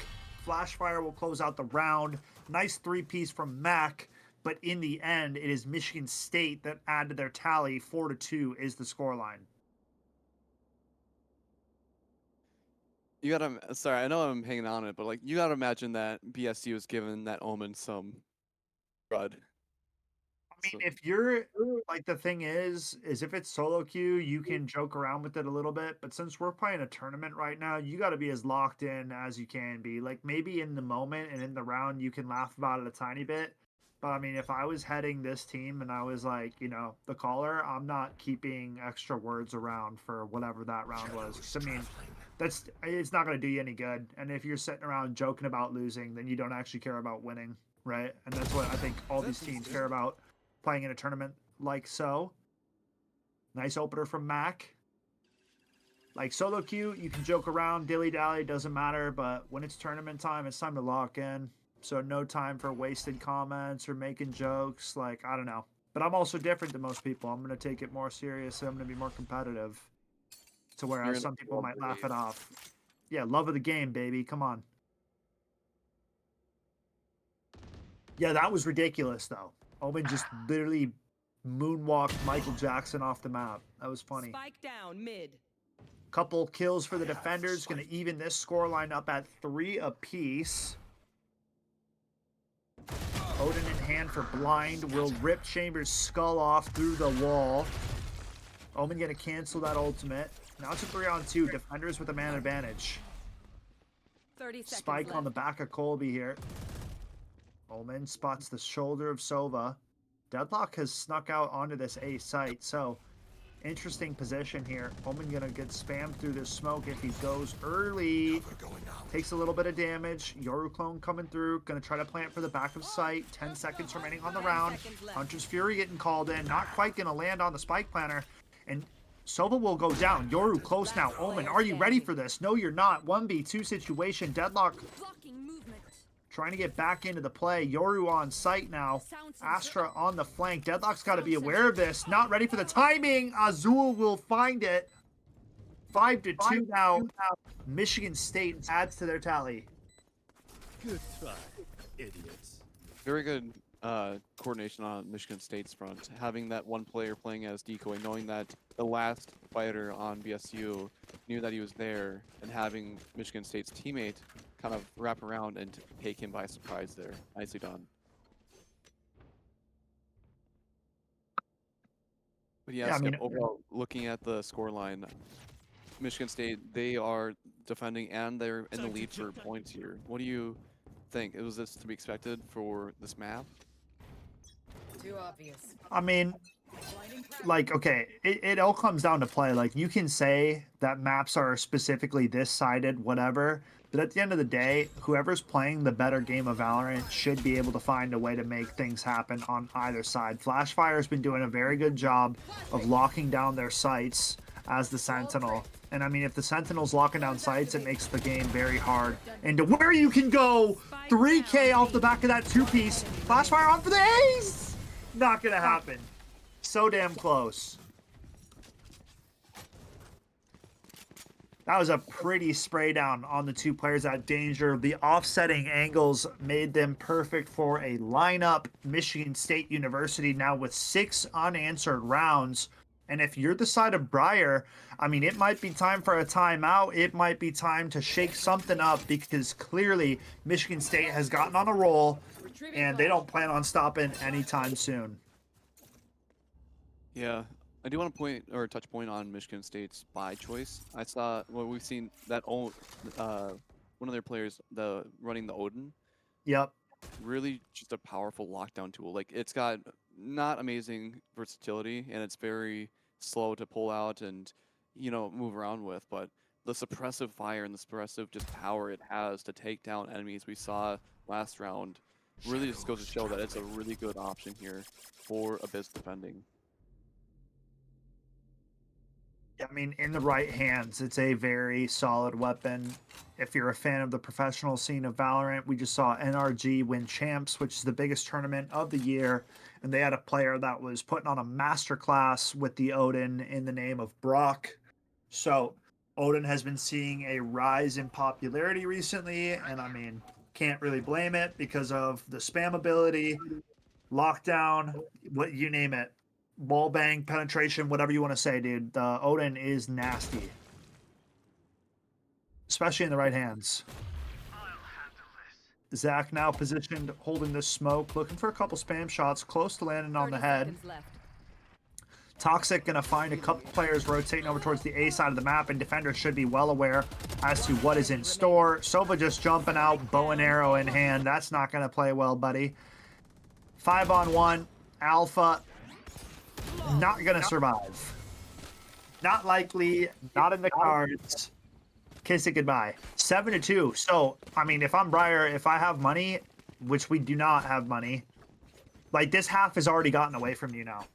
Flashfire will close out the round. Nice 3-piece from MEC. But in the end, it is Michigan State that added their tally. 4-2 is the scoreline. You gotta, sorry, I know I'm hanging on it, but like you gotta imagine that BSU is giving that Omen some crud. I mean, if you're like the thing is if it's solo queue, you can joke around with it a little bit. But since we're playing a tournament right now, you got to be as locked in as you can be. Like maybe in the moment and in the round, you can laugh about it a tiny bit. But I mean, if I was heading this team and I was like, you know, the caller, I'm not keeping extra words around for whatever that round was. 'Cause, I mean, it's not going to do you any good. And if you're sitting around joking about losing, then you don't actually care about winning, right? And that's what I think all these teams care about, playing in a tournament like so. Nice opener from Mac. Like solo queue, you can joke around, dilly-dally, doesn't matter. But when it's tournament time, it's time to lock in. So no time for wasted comments or making jokes. Like, I don't know. But I'm also different than most people. I'm going to take it more serious. I'm going to be more competitive. To whereas some people might laugh it off. Yeah, love of the game, baby. Come on. Yeah, that was ridiculous, though. Omen just literally moonwalked Michael Jackson off the map. That was funny. Spike down mid. Couple kills for the defenders. Going to even this scoreline up at 3 apiece. Odin in hand for blind. Will rip Chambers' skull off through the wall. Omen going to cancel that ultimate. Now it's a 3-on-2. Defenders with a man advantage. 30 seconds Spike left. on the back of Colby here. Omen spots the shoulder of Sova. Deadlock has snuck out onto this A site, so interesting position here. Omen gonna get spammed through this smoke if he goes early. Takes a little bit of damage. Yoru clone coming through. Gonna try to plant for the back of site. 10 seconds remaining on the round. Hunter's Fury getting called in. Not quite gonna land on the spike planter. And Sova will go down. Yoru close now. Omen, are you ready for this? No, you're not. 1v2 situation. Deadlock Blocking movement. trying to get back into the play. Yoru on site now. Astra on the flank. Deadlock's got to be aware of this. Not ready for the timing. Azul will find it. 5-2 now. Michigan State adds to their tally. Good try, idiots. Very good coordination on Michigan State's front. Having that one player playing as decoy, knowing that the last fighter on BSU knew that he was there, and having Michigan State's teammate kind of wrap around and take him by surprise there. Nicely done. But yes, Yeah, I mean, overall, looking at the scoreline, Michigan State, they are defending and they're in the lead for points here. What do you think? Was this to be expected for this map? Too obvious. I mean, like, okay, it all comes down to play. Like, you can say that maps are specifically this sided, whatever, but at the end of the day, whoever's playing the better game of Valorant should be able to find a way to make things happen on either side. Flashfire's been doing a very good job of locking down their sites as the Sentinel. And I mean, if the Sentinel's locking down sites, it makes the game very hard. And to where you can go, 3K off the back of that 2-piece. Flashfire on for the ace! Not gonna happen. So damn close. That was a pretty spray down on the 2 players at danger. The offsetting angles made them perfect for a lineup. Michigan State University now with 6 unanswered rounds. And if you're the side of Briar, I mean, it might be time for a timeout. It might be time to shake something up because clearly Michigan State has gotten on a roll and they don't plan on stopping anytime soon. Yeah, I do want to point or touch point on Michigan State's buy choice. I saw we've seen that one of their players, the running the Odin, Yep. really just a powerful lockdown tool. Like it's got not amazing versatility and it's very slow to pull out and move around with, but the suppressive fire and the suppressive just power it has to take down enemies we saw last round really just goes to show that it's a really good option here for Abyss defending. I mean, in the right hands, it's a very solid weapon. If you're a fan of the professional scene of Valorant, we just saw NRG win Champs, which is the biggest tournament of the year. And they had a player that was putting on a masterclass with the Odin in the name of Brock. So Odin has been seeing a rise in popularity recently. And I mean, can't really blame it because of the spam ability, lockdown, what you name it. Wall bang, penetration, whatever you want to say, dude. The Odin is nasty. Especially in the right hands. Zach now positioned, holding this smoke, looking for a couple spam shots, close to landing on the head. Toxic gonna find a couple players rotating over towards the A side of the map, and defenders should be well aware as to what is in store. Sova just jumping out, bow and arrow in hand. That's not gonna play well, buddy. 5-on-1, Alpha. Not gonna survive. Not likely. Not in the cards. Kiss it goodbye. 7-2. So, I mean, if I'm Briar, if I have money, which we do not have money, like this half has already gotten away from you now.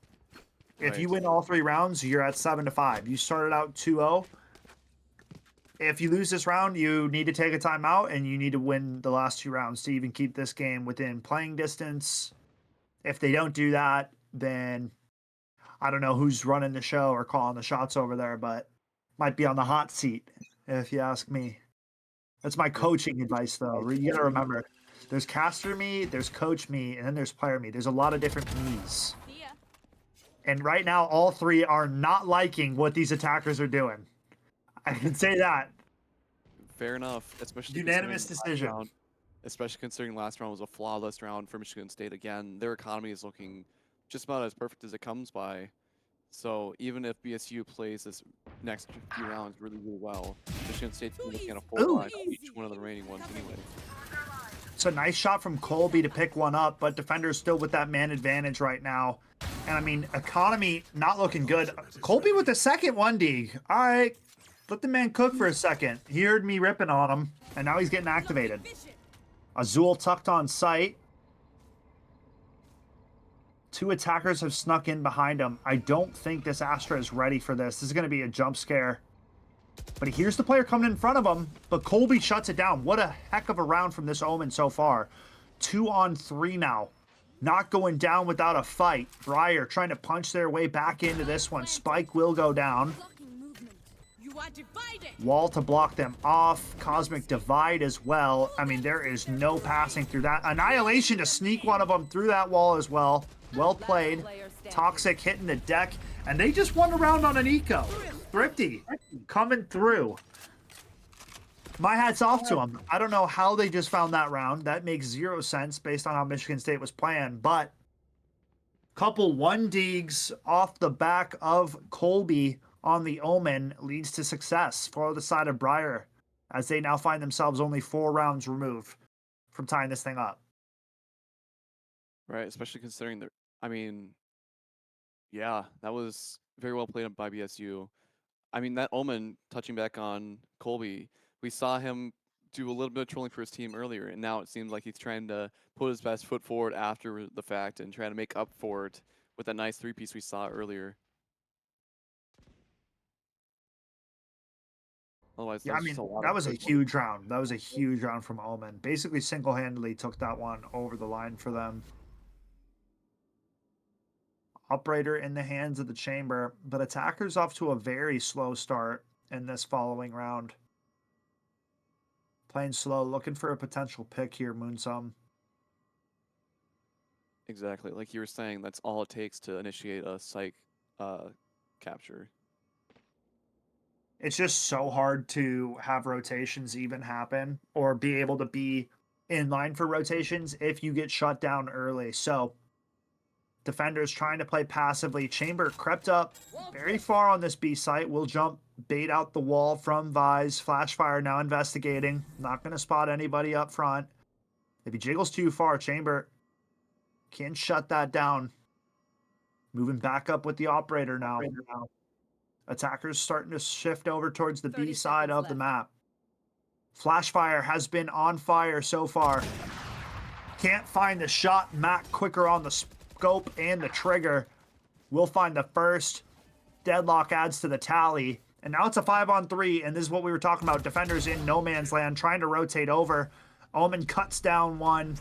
If you win all 3 rounds, you're at 7-5. You started out 2-0. If you lose this round, you need to take a timeout and you need to win the last 2 rounds to even keep this game within playing distance. If they don't do that, then I don't know who's running the show or calling the shots over there, but might be on the hot seat, if you ask me. That's my coaching advice, though. You gotta remember, there's caster me, there's coach me, and then there's player me. There's a lot of different me's. And right now, all 3 are not liking what these attackers are doing. I can say that. Fair enough, especially Unanimous decision. Especially considering last round was a flawless round for Michigan State again. Their economy is looking just about as perfect as it comes by. So even if BSU plays this next few rounds really, really well, Michigan State's looking at a full buy on each one of the remaining ones anyway. It's a nice shot from Colby to pick one up, but defender's still with that man advantage right now. And I mean, economy not looking good. Colby with the second 1D. All right, let the man cook for a second. He heard me ripping on him, and now he's getting activated. Azul tucked on sight. 2 attackers have snuck in behind him. I don't think this Astra is ready for this. This is going to be a jump scare. But he hears the player coming in front of him, but Colby shuts it down. What a heck of a round from this Omen so far. 2-on-3 now. Not going down without a fight. Briar trying to punch their way back into this one. Spike will go down. Wall to block them off. Cosmic Divide as well. I mean, there is no passing through that. Annihilation to sneak one of them through that wall as well. Well played. Toxic hitting the deck. And they just won a round on an eco. Thrifty coming through. My hat's off to them. I don't know how they just found that round. That makes 0 sense based on how Michigan State was playing. But couple 1-digs off the back of Colby on the Omen leads to success for the side of Briar, as they now find themselves only 4 rounds removed from tying this thing up. Right, especially considering I mean, yeah, that was very well played by BSU. I mean, that Omen, touching back on Colby, we saw him do a little bit of trolling for his team earlier, and now it seems like he's trying to put his best foot forward after the fact and trying to make up for it with that nice 3-piece we saw earlier. Otherwise, Yeah, I mean, that was a huge round. That was a huge round from Omen. Basically, single-handedly took that one over the line for them. Operator in the hands of the chamber, but attackers off to a very slow start in this following round. Playing slow, looking for a potential pick here, Moonsum. Exactly, like you were saying, that's all it takes to initiate a psych capture. It's just so hard to have rotations even happen or be able to be in line for rotations if you get shut down early. So defenders trying to play passively. Chamber crept up very far on this B site. Will jump, bait out the wall from Vise. Flashfire now investigating. Not going to spot anybody up front. If he jiggles too far, Chamber can shut that down. Moving back up with the operator now. Attackers starting to shift over towards the B side of the map. Flashfire has been on fire so far. Can't find the shot. Mac quicker on the scope and the trigger. Will find the first. Deadlock adds to the tally. And now it's a 5-on-3, and this is what we were talking about. Defenders in no man's land trying to rotate over. Omen cuts down one.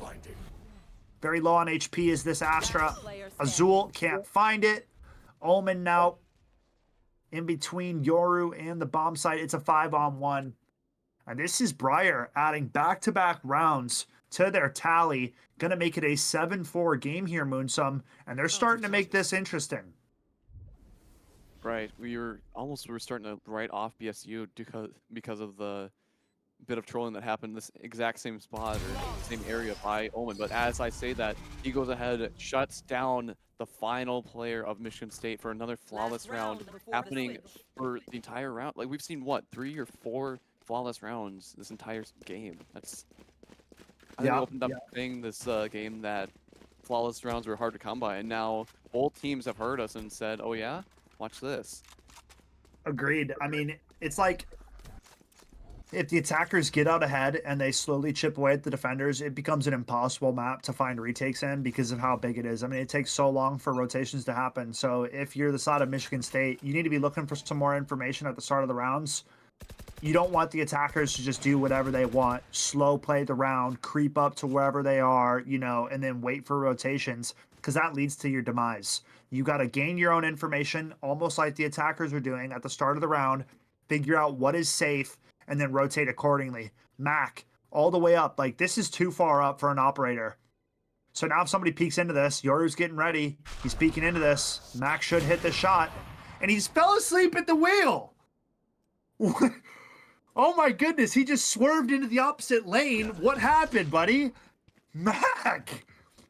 Very low on HP is this Astra. Azul can't find it. Omen now in between Yoru and the bomb site. It's a 5-on-1. And this is Briar adding back-to-back rounds to their tally. Going to make it a 7-4 game here, Moonsum. And they're starting to make this interesting. Right. We were starting to write off BSU because of the bit of trolling that happened in this exact same spot or same area by Omen. But as I say that, he goes ahead, shuts down the final player of Michigan State for another flawless round happening for the entire round. Like, we've seen, what, 3 or 4 flawless rounds this entire game. That's... I think we opened up saying this game that flawless rounds were hard to come by, and now both teams have heard us and said, oh yeah? Watch this. Agreed. I mean, it's like if the attackers get out ahead and they slowly chip away at the defenders, it becomes an impossible map to find retakes in because of how big it is. I mean, it takes so long for rotations to happen. So if you're the side of Michigan State, you need to be looking for some more information at the start of the rounds. You don't want the attackers to just do whatever they want, slow play the round, creep up to wherever they are, you know, and then wait for rotations, because that leads to your demise. You got to gain your own information, almost like the attackers are doing at the start of the round, figure out what is safe, and then rotate accordingly. Mac, all the way up. Like, this is too far up for an operator. So now if somebody peeks into this, Yoru's getting ready. He's peeking into this. Mac should hit the shot. And he's fell asleep at the wheel. Oh my goodness, he just swerved into the opposite lane. What happened, buddy? Mac!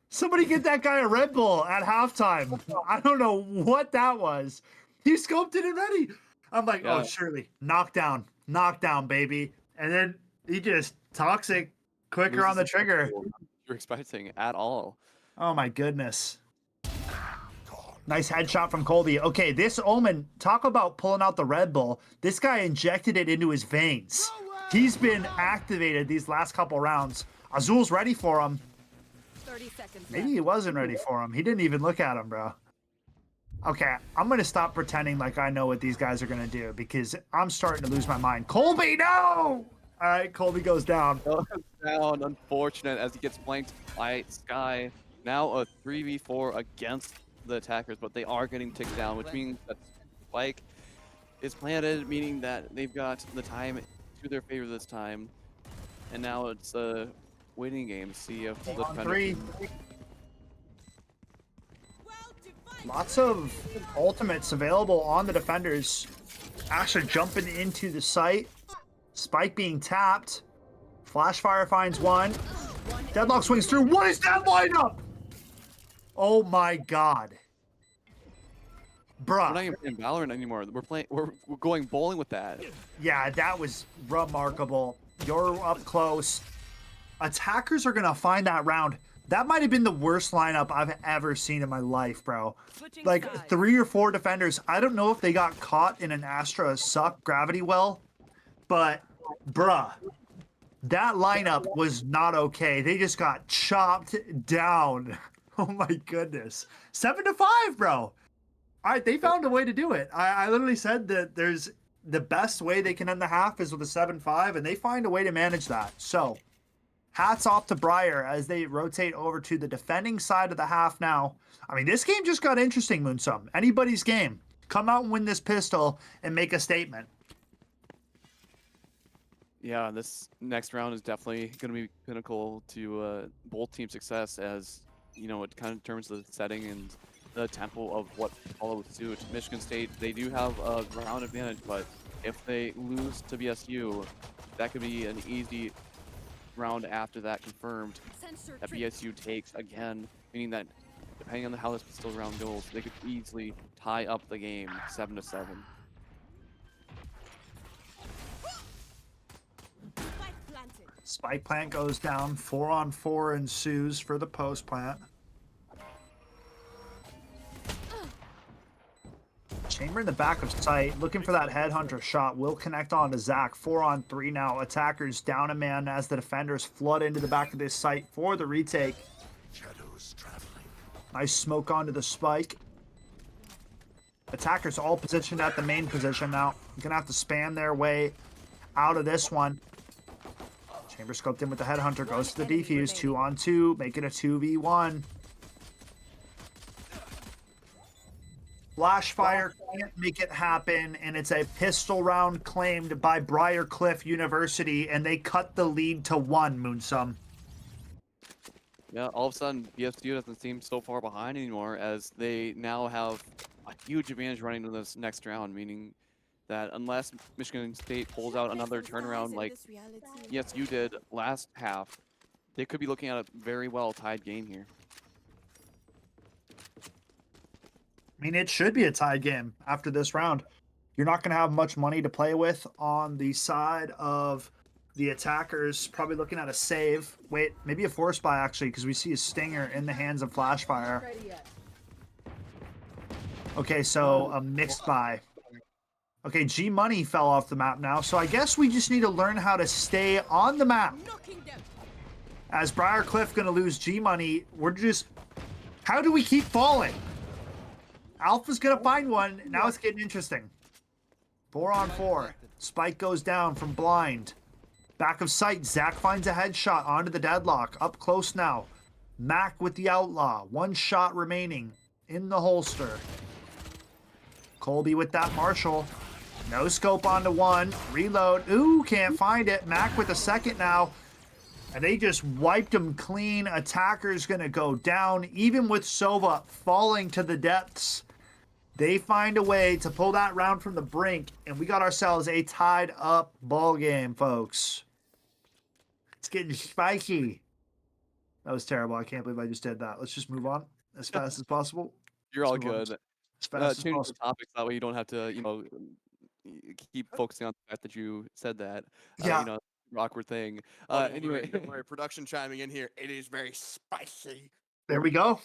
Somebody get that guy a Red Bull at halftime. I don't know what that was. He scoped it and ready. I'm like, oh, surely. Knockdown, baby. And then he just toxic, quicker on the trigger. You're expecting at all. Oh my goodness. Nice headshot from Colby. Okay, this Omen, talk about pulling out the Red Bull. This guy injected it into his veins. He's been activated these last couple rounds. Azul's ready for him. 30 seconds Maybe he wasn't ready for him. He didn't even look at him, bro. Okay, I'm going to stop pretending like I know what these guys are going to do because I'm starting to lose my mind. Colby, no! All right, Colby goes down. Down, unfortunate, as he gets flanked by Sky. Now a 3v4 against the attackers, but they are getting ticked down, which means that Spike is planted, meaning that they've got the time to their favor this time. And now it's a waiting game. See if the defender can... Lots of ultimates available on the defenders. Asher jumping into the site. Spike being tapped. Flashfire finds one. Deadlock swings through. What is that lineup? Oh my god. Bruh. We're not even playing Valorant anymore. We're going bowling with that. Yeah, that was remarkable. You're up close. Attackers are gonna find that round. That might have been the worst lineup I've ever seen in my life, bro. Like 3 or 4 defenders. I don't know if they got caught in an Astra suck gravity well, but bruh, that lineup was not okay. They just got chopped down. Oh my goodness. 7-5, bro. All right, they found a way to do it. I literally said that there's the best way they can end the half is with a 7-5, and they find a way to manage that. So hats off to Briar as they rotate over to the defending side of the half now. I mean, this game just got interesting, Moonsum. Anybody's game. Come out and win this pistol and make a statement. Yeah, this next round is definitely going to be pinnacle to both team success, as you know, it kind of determines the setting and the tempo of what follows suit. Michigan State, they do have a round advantage, but if they lose to BSU, that could be an easy round after that confirmed Sensor that trip. BSU takes again, meaning that depending on how this pistol round goes, they could easily tie up the game 7-7. Spike planted. Spike plant goes down. 4-on-4 ensues for the post plant. Chamber in the back of sight, looking for that headhunter shot. Will connect on to Zach. 4-on-3 now. Attackers down a man as the defenders flood into the back of this site for the retake. Shadows traveling. Nice smoke onto the spike. Attackers all positioned at the main position now. Gonna have to spam their way out of this one. Chamber scoped in with the headhunter. Goes to the defuse. 2-on-2. Make it a 2v1. Flashfire can't make it happen, and it's a pistol round claimed by Briarcliff University, and they cut the lead to 1, Moonsum. Yeah, all of a sudden, BSU doesn't seem so far behind anymore, as they now have a huge advantage running into this next round, meaning that unless Michigan State pulls out another turnaround like BSU did last half, they could be looking at a very well tied game here. I mean, it should be a tied game after this round. You're not going to have much money to play with on the side of the attackers. Probably looking at a save. Wait, maybe a force buy, actually, because we see a stinger in the hands of Flashfire. Okay, so a mixed buy. Okay, G Money fell off the map now, so I guess we just need to learn how to stay on the map. As Briarcliff going to lose G Money, we're just... How do we keep falling? Alpha's gonna find one. Now it's getting interesting. 4-on-4. Spike goes down from blind. Back of sight. Zach finds a headshot onto the deadlock. Up close now. Mac with the outlaw. 1 shot remaining in the holster. Colby with that Marshall. No scope onto 1. Reload. Ooh, can't find it. Mac with the second now. And they just wiped him clean. Attacker's gonna go down. Even with Sova falling to the depths, they find a way to pull that round from the brink, and we got ourselves a tied up ball game, folks. It's getting spiky. That was terrible. I can't believe I just did that. Let's just move on as fast as possible. You're all Let's move on good. as fast as Change the possible. topics, that way you don't have to, keep focusing on the fact that you said that. Yeah. Awkward thing. Anyway. Don't worry, production chiming in here. It is very spicy. There we go.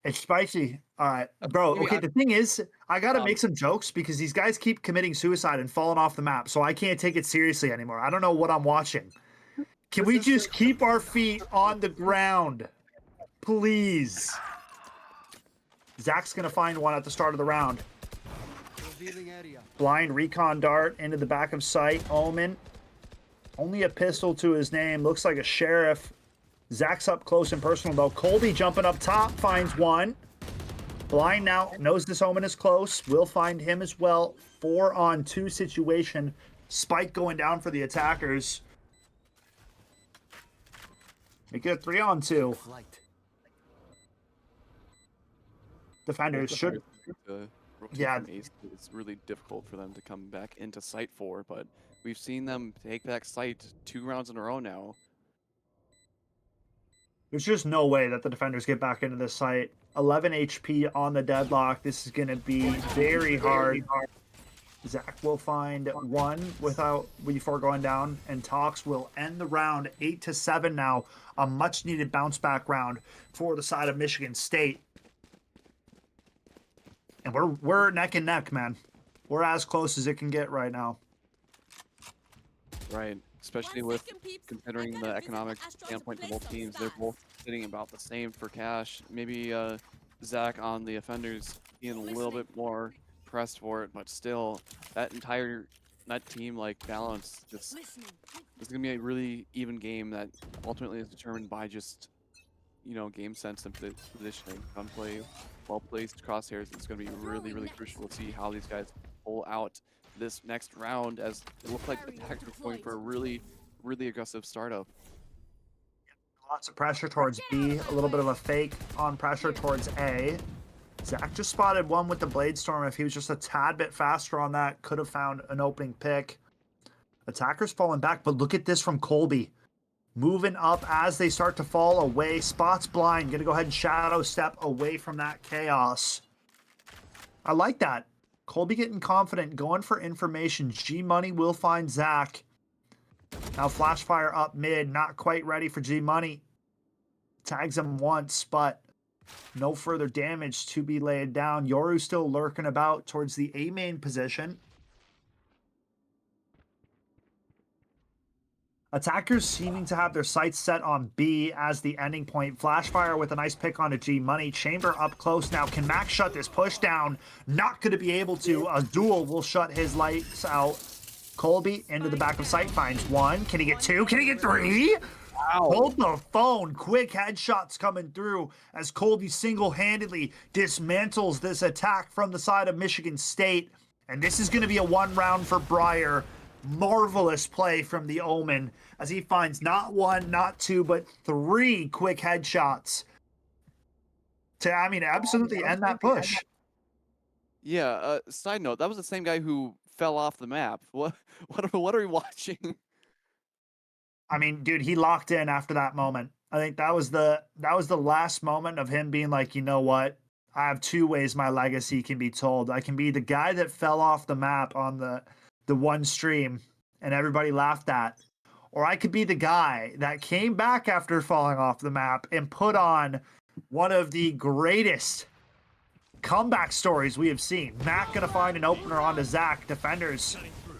It's spicy. All right, bro. Maybe Okay, I'm- the thing is, I got to make some jokes because these guys keep committing suicide and falling off the map, so I can't take it seriously anymore. I don't know what I'm watching. Can we just keep our feet on the ground? Please. Zach's going to find one at the start of the round. Blind recon dart into the back of sight. Omen. Only a pistol to his name. Looks like a sheriff. Zach's up close and personal, though. Colby jumping up top, finds one. Blind now knows this Omen is close. Will find him as well. 4-on-2 situation. Spike going down for the attackers. Make it a 3-on-2. Defenders should... Yeah. It's really difficult for them to come back into sight for, but we've seen them take back sight 2 rounds in a row now. There's just no way that the defenders get back into this site. 11 HP on the deadlock. This is going to be very hard. Zach will find one before going down, and Tox will end the round 8-7 now. A much-needed bounce-back round for the side of Michigan State. And we're neck and neck, man. We're as close as it can get right now. Right. Especially with considering the economic standpoint for both teams. They're both sitting about the same for cash. Maybe Zach on the offenders being a little bit more pressed for it, but still, that team like balance just is gonna be a really even game that ultimately is determined by just game sense and positioning. Gunplay, well placed crosshairs. It's gonna be really, really crucial to see how these guys pull out this next round, as it looks like the Attackers are going for a really, really aggressive startup. Lots of pressure towards B, a little bit of a fake on pressure towards A. Zach just spotted one with the Blade Storm. If he was just a tad bit faster on that, could have found an opening pick. Attackers falling back, but look at this from Colby. Moving up as they start to fall away. Spots blind. Gonna go ahead and shadow step away from that chaos. I like that. Colby getting confident, going for information. G Money will find Zach. Now Flashfire up mid, not quite ready for G Money. Tags him once, but no further damage to be laid down. Yoru still lurking about towards the A main position. Attackers seeming to have their sights set on B as the ending point. Flashfire with a nice pick onto G Money. Chamber up close now. Can Max shut this push down? Not going to be able to. A duel will shut his lights out. Colby into the back of sight finds one. Can he get two? Can he get three? Wow. Hold the phone. Quick headshots coming through as Colby single-handedly dismantles this attack from the side of Michigan State. And this is going to be a one round for Briar. Marvelous play from the Omen as he finds not one, not two, but three quick headshots to, I mean, absolutely end that push. Yeah, side note, that was the same guy who fell off the map. What are we watching? I mean, dude, he locked in after that moment. I think that was the last moment of him being like, you know what? I have two ways my legacy can be told. I can be the guy that fell off the map on the one stream and everybody laughed at, or I could be the guy that came back after falling off the map and put on one of the greatest comeback stories we have seen. Mac gonna find an opener onto Zach. Defenders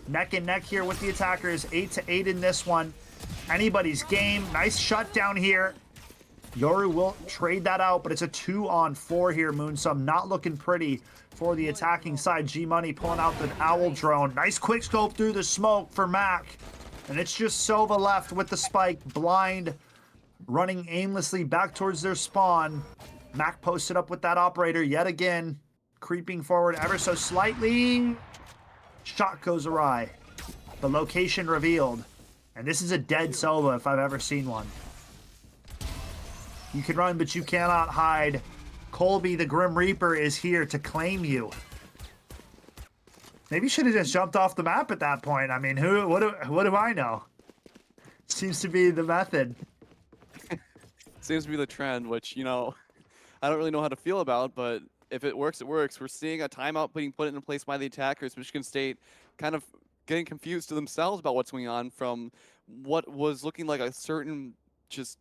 neck and neck here with the attackers. 8-8 in this one. Anybody's game. Nice shutdown here. Yoru will trade that out, but it's a 2-on-4 here. Moonsum not looking pretty for the attacking side. G Money pulling out the owl drone. Nice quick scope through the smoke for Mac. And it's just Sova left with the spike. Blind running aimlessly back towards their spawn. Mac posted up with that operator yet again. Creeping forward ever so slightly. Shot goes awry. The location revealed. And this is a dead Sova if I've ever seen one. You can run, but you cannot hide. Colby, the Grim Reaper, is here to claim you. Maybe you should have just jumped off the map at that point. I mean, what do I know? Seems to be the method. Seems to be the trend, which, you know, I don't really know how to feel about, but if it works, it works. We're seeing a timeout being put in place by the attackers. Michigan State kind of getting confused to themselves about what's going on from what was looking like a certain just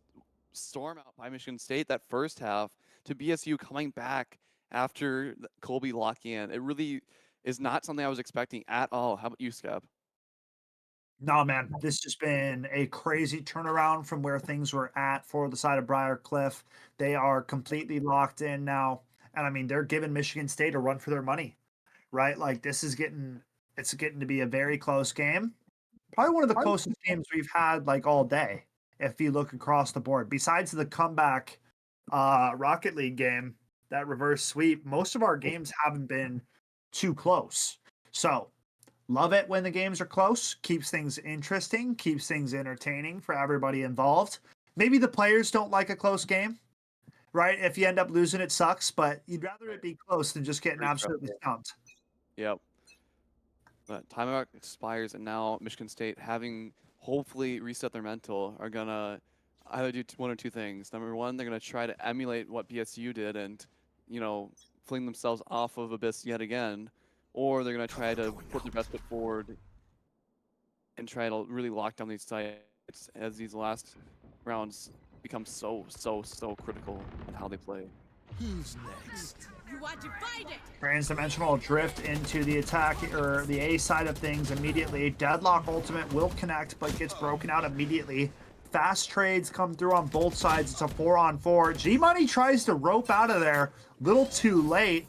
storm out by Michigan State that first half to BSU coming back after Colby locking in. It really is not something I was expecting at all. How about you, Scab? No, man, this has been a crazy turnaround from where things were at for the side of Briar Cliff. They are completely locked in now. And I mean, they're giving Michigan State a run for their money, right? Like it's getting to be a very close game. Probably one of the closest games we've had like all day. If you look across the board, besides the comeback Rocket League game, that reverse sweep, most of our games haven't been too close. So love it when the games are close. Keeps things interesting, keeps things entertaining for everybody involved. Maybe the players don't like a close game, right? If you end up losing, it sucks, but you'd rather it be close than just getting absolutely stumped. Yep. But timeout expires, and now Michigan State, having hopefully reset their mental, are gonna either do one or two things. Number one, they're gonna try to emulate what BSU did and, you know, fling themselves off of Abyss yet again, or they're gonna try to put their best foot forward and try to really lock down these sites as these last rounds become so critical in how they play. Who's next? You want to find it? Transdimensional drift into the attack or the A side of things immediately. Deadlock ultimate will connect, but gets broken out immediately. Fast trades come through on both sides. It's a 4-on-4. G Money tries to rope out of there. Little too late.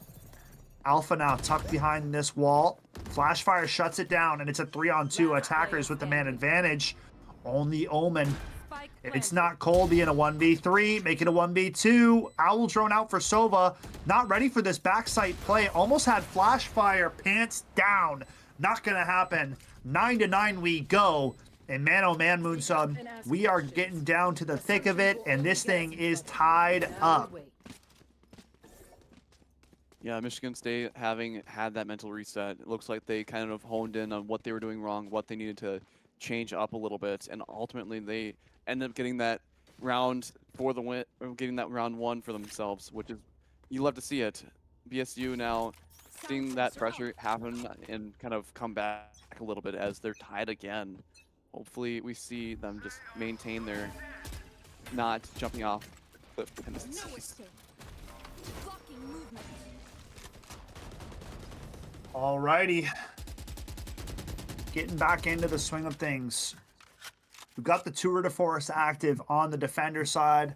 Alpha now tucked behind this wall. Flashfire shuts it down, and it's a 3-on-2. Attackers with the man advantage. Only Omen. It's not Colby in a 1v3, make it a 1v2. Owl drone out for Sova. Not ready for this backside play. Almost had Flashfire pants down. Not gonna happen. 9-9 we go. And man, oh man, Moonsub, we are getting down to the thick of it, and this thing is tied up. Yeah, Michigan State having had that mental reset, it looks like they kind of honed in on what they were doing wrong, what they needed to change up a little bit, and ultimately they ended up getting that round for the win, or getting that round 1 for themselves, which is you love to see it. BSU now seeing that pressure happen and kind of come back a little bit as they're tied again. Hopefully we see them just maintain their not jumping off the cliff tendencies. Blocking movement. Alrighty. Getting back into the swing of things. We've got the Tour de Force active on the defender side.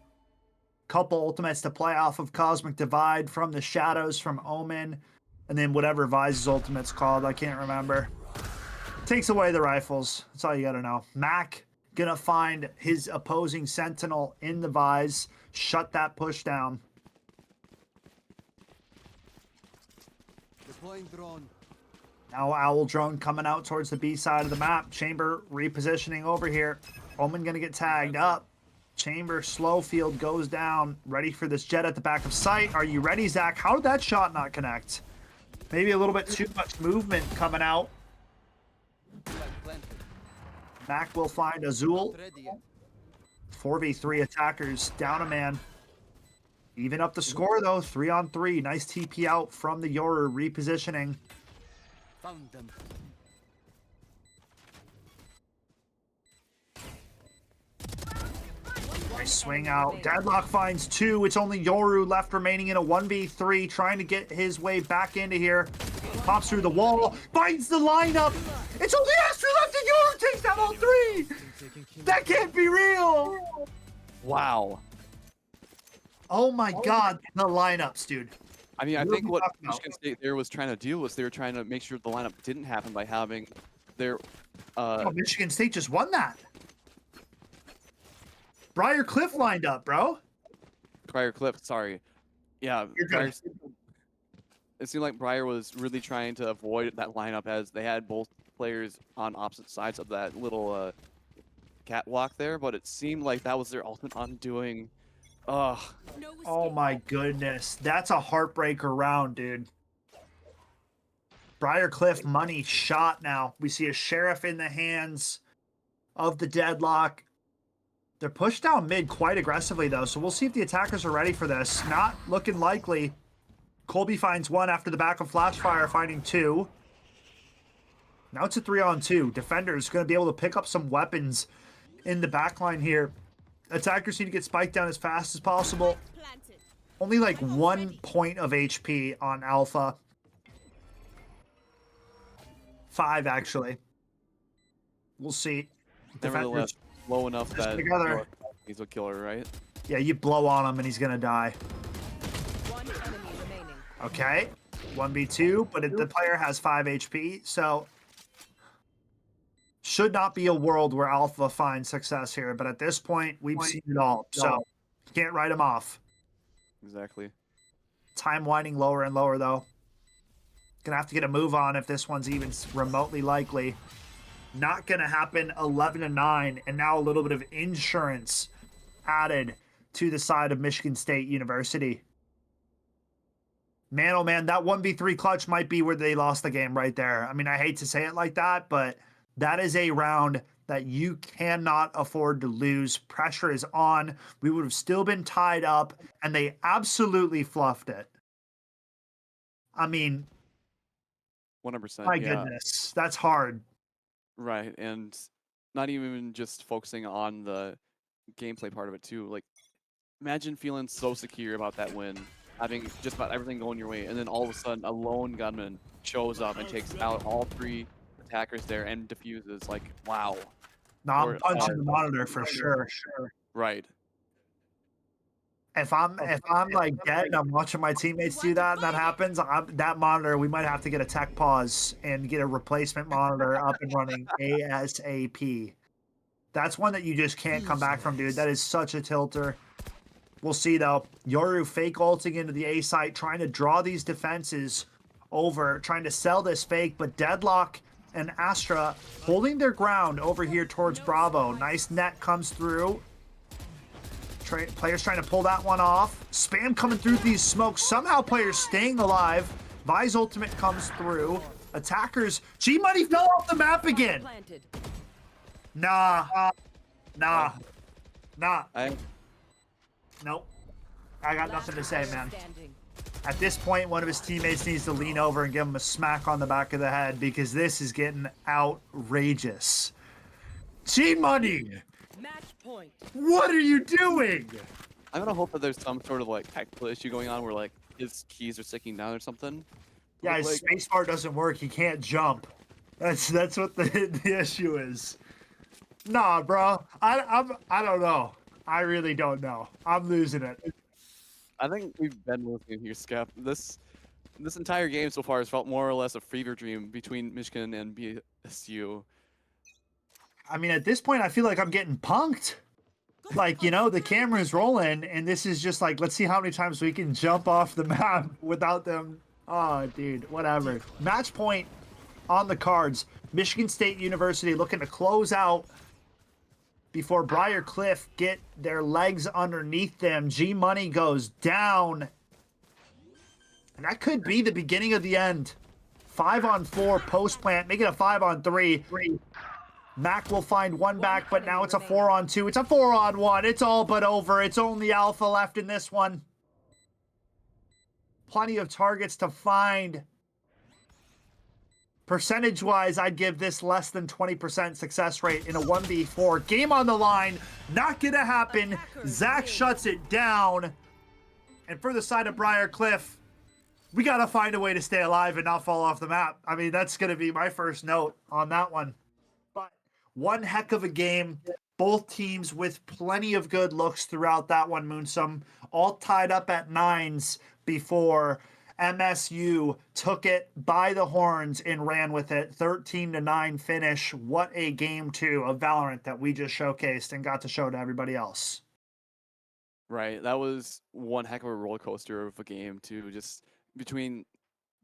Couple ultimates to play off of Cosmic Divide from the Shadows from Omen. And then whatever Vize's ultimate's called, I can't remember. Takes away the rifles. That's all you gotta know. Mac gonna find his opposing Sentinel in the Vize. Shut that push down. Deploying drone. Now Owl Drone coming out towards the B side of the map. Chamber repositioning over here. Omen gonna get tagged up. Chamber slow field goes down. Ready for this jet at the back of sight. Are you ready, Zach? How did that shot not connect? Maybe a little bit too much movement coming out. Mac will find Azul. 4v3 attackers. Down a man. Even up the score, though. 3-on-3. Nice TP out from the Yoru. Repositioning. Found them. Nice swing out. Deadlock finds 2. It's only Yoru left remaining in a 1v3. Trying to get his way back into here. Pops through the wall. Finds the lineup. It's only Astra left and Yoru takes down all 3. That can't be real. Wow. Oh my God. The lineups, dude. I mean, I What are think we what talking about? Michigan State there was trying to do was they were trying to make sure the lineup didn't happen by having their Oh, Michigan State just won that. Briar Cliff lined up, bro. prior clip. Sorry, yeah, You're good. it seemed like Briar was really trying to avoid that lineup as they had both players on opposite sides of that little catwalk there, but it seemed like that was their ultimate undoing. Ugh. No Oh escape. my goodness. That's a heartbreaker round, dude. Briarcliff money shot now. We see a sheriff in the hands of the Deadlock. They're pushed down mid quite aggressively, though, so we'll see if the attackers are ready for this. Not looking likely. Colby finds 1 after the back of Flashfire, finding 2. Now it's a 3-on-2. Defender's going to be able to pick up some weapons in the backline here. Attackers need to get spiked down as fast as possible. Planted. Only like 1 point of HP on Alpha. 5, actually. We'll see. Nevertheless, low enough Just that together. he's a killer, right? Yeah, you blow on him and he's going to die. One enemy remaining. Okay. 1v2, but the player has 5 HP, so should not be a world where Alpha finds success here. But at this point, we've seen it all, so can't write him off. Exactly. Time winding lower and lower, though. Gonna have to get a move on if this one's even remotely likely. Not gonna happen. 11-9, and now a little bit of insurance added to the side of Michigan State University. Man, oh man, that 1v3 clutch might be where they lost the game right there. I mean, I hate to say it like that, but that is a round that you cannot afford to lose. Pressure is on. We would have still been tied up, and they absolutely fluffed it. I mean, 100%. my yeah. goodness, that's hard. Right, and not even just focusing on the gameplay part of it too. Like, imagine feeling so secure about that win, having just about everything going your way, and then all of a sudden a lone gunman shows up and takes out all 3 attackers there and diffuses. Like, wow. No, I'm Or, punching the monitor for sure. Right. If I'm like dead and I'm watching my teammates do that and that happens, that monitor, we might have to get a tech pause and get a replacement monitor up and running ASAP. That's one that you just can't come back from, dude. That is such a tilter. We'll see, though. Yoru fake ulting into the A site, trying to draw these defenses over, trying to sell this fake, but Deadlock and Astra holding their ground over here towards Bravo. Nice net comes through. Players trying to pull that one off. Spam coming through these smokes. Somehow players staying alive. Vi's ultimate comes through. Attackers. G-Money fell off the map again. Planted. Nah. Nah. Nope. I got nothing to say, man. Standing. At this point, one of his teammates needs to lean over and give him a smack on the back of the head because this is getting outrageous. G-Money, Match point. what are you doing? I'm gonna hope that there's some sort of like technical issue going on where like his keys are sticking down or something. Yeah, But, his like, spacebar doesn't work. He can't jump. That's what the issue is. Nah, bro. I don't know. I really don't know. I'm losing it. I think we've been losing here, Skep. This entire game so far has felt more or less a fever dream between Michigan and BSU. I mean, at this point, I feel like I'm getting punked. Like, you know, the camera's rolling, and this is just like, let's see how many times we can jump off the map without them. Oh, dude, whatever. Match point on the cards. Michigan State University looking to close out before Briar Cliff get their legs underneath them. G-Money goes down. And that could be the beginning of the end. 5-on-4 post plant, make it a 5-on-3. Mac will find one back, but now it's a 4-on-2. It's a 4-on-1. It's all but over. It's only Alpha left in this one. Plenty of targets to find. Percentage-wise, I'd give this less than 20% success rate in a 1v4. Game on the line. Not going to happen. Zach shuts it down. And for the side of Briar Cliff, we got to find a way to stay alive and not fall off the map. I mean, that's going to be my first note on that one. But one heck of a game. Both teams with plenty of good looks throughout that one, Moonsum. All tied up at 9s before MSU took it by the horns and ran with it. 13-9 finish. What a game 2 of Valorant that we just showcased and got to show to everybody else. Right, that was one heck of a roller coaster of a game too. Just between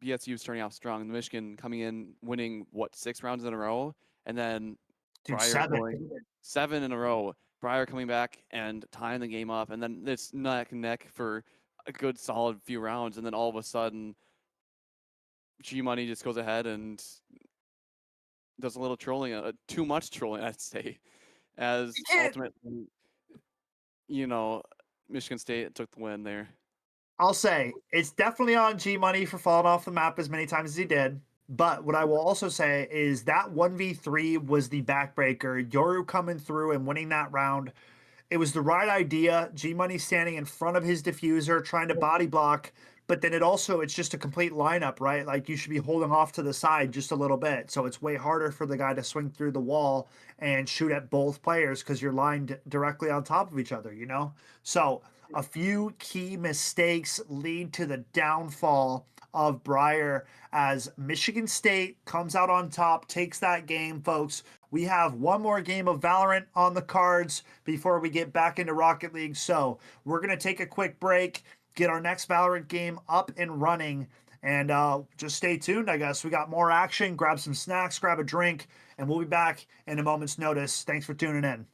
BSU starting off strong, and Michigan coming in winning what 6 rounds in a row, and then Dude, Briar 7. going 7 in a row. Briar coming back and tying the game up, and then it's neck and neck for a good solid few rounds, and then all of a sudden, G-Money just goes ahead and does a little trolling, too much trolling, I'd say, as ultimately, you know, Michigan State took the win there. I'll say it's definitely on G-Money for falling off the map as many times as he did. But what I will also say is that 1v3 was the backbreaker. Yoru coming through and winning that round. It was the right idea. G-Money standing in front of his diffuser, trying to body block. But then it's just a complete lineup, right? Like you should be holding off to the side just a little bit. So it's way harder for the guy to swing through the wall and shoot at both players because you're lined directly on top of each other, you know? So a few key mistakes lead to the downfall of Briar as Michigan State comes out on top, takes that game, folks. We have one more game of Valorant on the cards before we get back into Rocket League. So we're going to take a quick break, get our next Valorant game up and running, and just stay tuned, I guess. We got more action. Grab some snacks, grab a drink, and we'll be back in a moment's notice. Thanks for tuning in.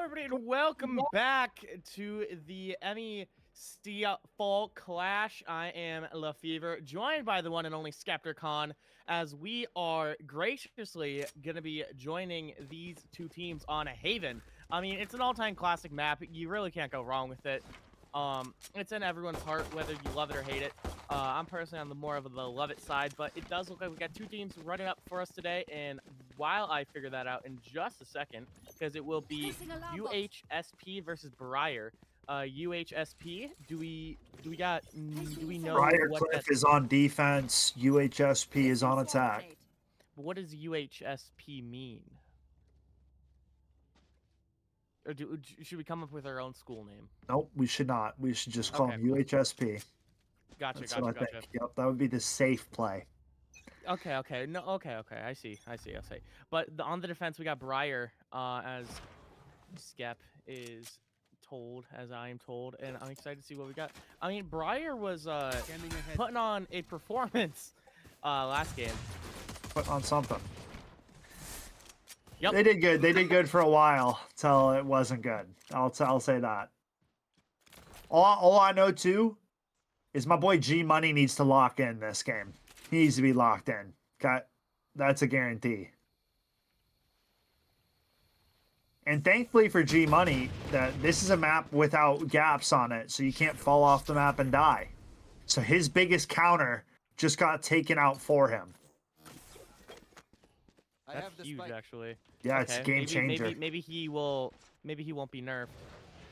everybody, and welcome back to the MEC Fall Clash. I am LaFever, joined by the one and only Skeptor Khan, as we are graciously going to be joining these two teams on Haven. I mean, it's an all-time classic map. You really can't go wrong with it. It's in everyone's heart, whether you love it or hate it. I'm personally on the more of the love it side, but it does look like we got two teams running up for us today. And while I figure that out in just a second, because it will be UHSP versus Briar. UHSP, do we know Briar what Cliff that is on defense. UHSP is on attack. What does UHSP mean? Or should we come up with our own school name? Nope, we should not. We should just call Okay, them UHSP. Gotcha, That's what I gotcha. think. Yep, that would be the safe play. Okay. No, okay. I see. But on the defense, we got Briar, as Skep is told, as I am told, and I'm excited to see what we got. I mean, Briar was putting on a performance last game. Put on something. Yep. They did good. They did good for a while till it wasn't good. I'll say that. All I know too is my boy G Money needs to lock in this game. He needs to be locked in. Okay, that's a guarantee. And thankfully for G Money, that this is a map without gaps on it, so you can't fall off the map and die. So his biggest counter just got taken out for him. That's huge, actually. Yeah, it's a game changer. Maybe he won't be nerfed.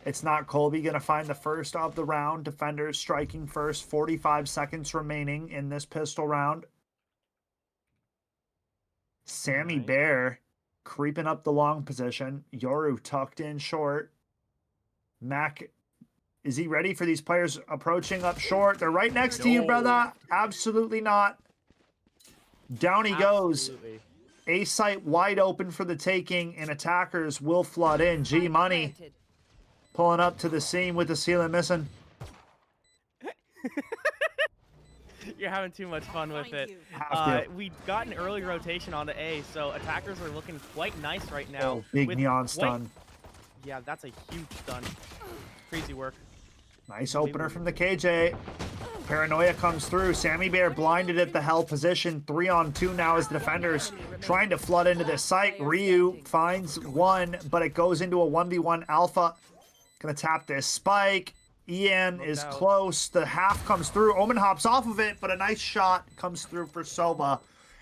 It's not Colby going to find the first of the round. Defenders striking first. 45 seconds remaining in this pistol round. Sammy Bear creeping up the long position. Yoru tucked in short. Mac, is he ready for these players approaching up short? They're right next to you, brother. Absolutely not. Down he goes. A site wide open for the taking, and attackers will flood in. G Money pulling up to the scene with the ceiling missing. You're having too much fun with it. We got an early rotation onto A, so attackers are looking quite nice right now. Oh, big neon stun. Yeah, that's a huge stun. Crazy work. Nice opener from the KJ. Paranoia comes through. Sammy Bear blinded at the hell position. 3-on-2 now as the defenders trying to flood into this site. Ryu finds one, but it goes into a 1v1 alpha. Gonna tap this spike. Ian is close. The half comes through. Omen hops off of it, but a nice shot comes through for Soba.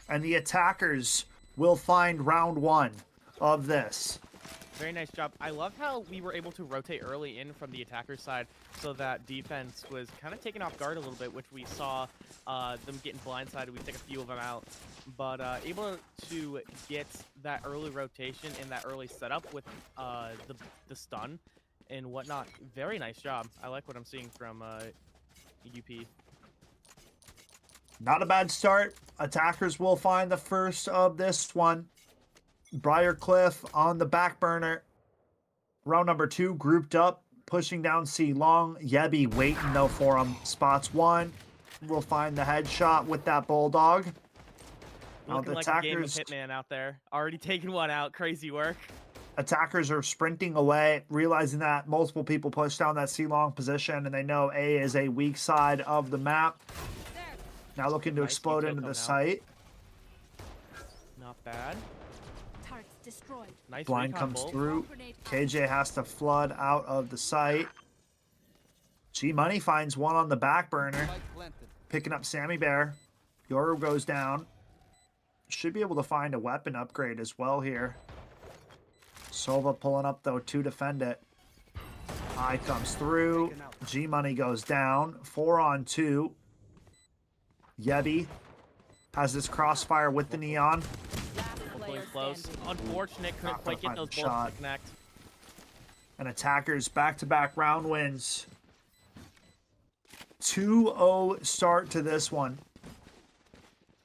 And the attackers will find round one of this. Very nice job. I love how we were able to rotate early in from the attacker side so that defense was kind of taken off guard a little bit, which we saw them getting blindsided. We took a few of them out. But able to get that early rotation and that early setup with the stun and whatnot. Very nice job. I like what I'm seeing from UP. Not a bad start. Attackers will find the first of this one. Briar Cliff on the back burner. Round number 2, grouped up, pushing down C long. Yebby waiting though for him. Spots one. We'll find the headshot with that bulldog. Looking like a game of Hitman out there. Already taking one out. Crazy work. Attackers are sprinting away, realizing that multiple people push down that C long position, and they know A is a weak side of the map. Now looking to explode into the site. Not bad. Destroyed. Nice Blind comes through. KJ has to flood out of the site. G Money finds one on the back burner. Picking up Sammy Bear. Yoru goes down. Should be able to find a weapon upgrade as well here. Sova pulling up though to defend it. Eye comes through. G Money goes down. 4-on-2. Yebby has this crossfire with the neon. Close. Unfortunate, couldn't quite get those bullets to connect. And attackers back-to-back round wins. 2-0 start to this one.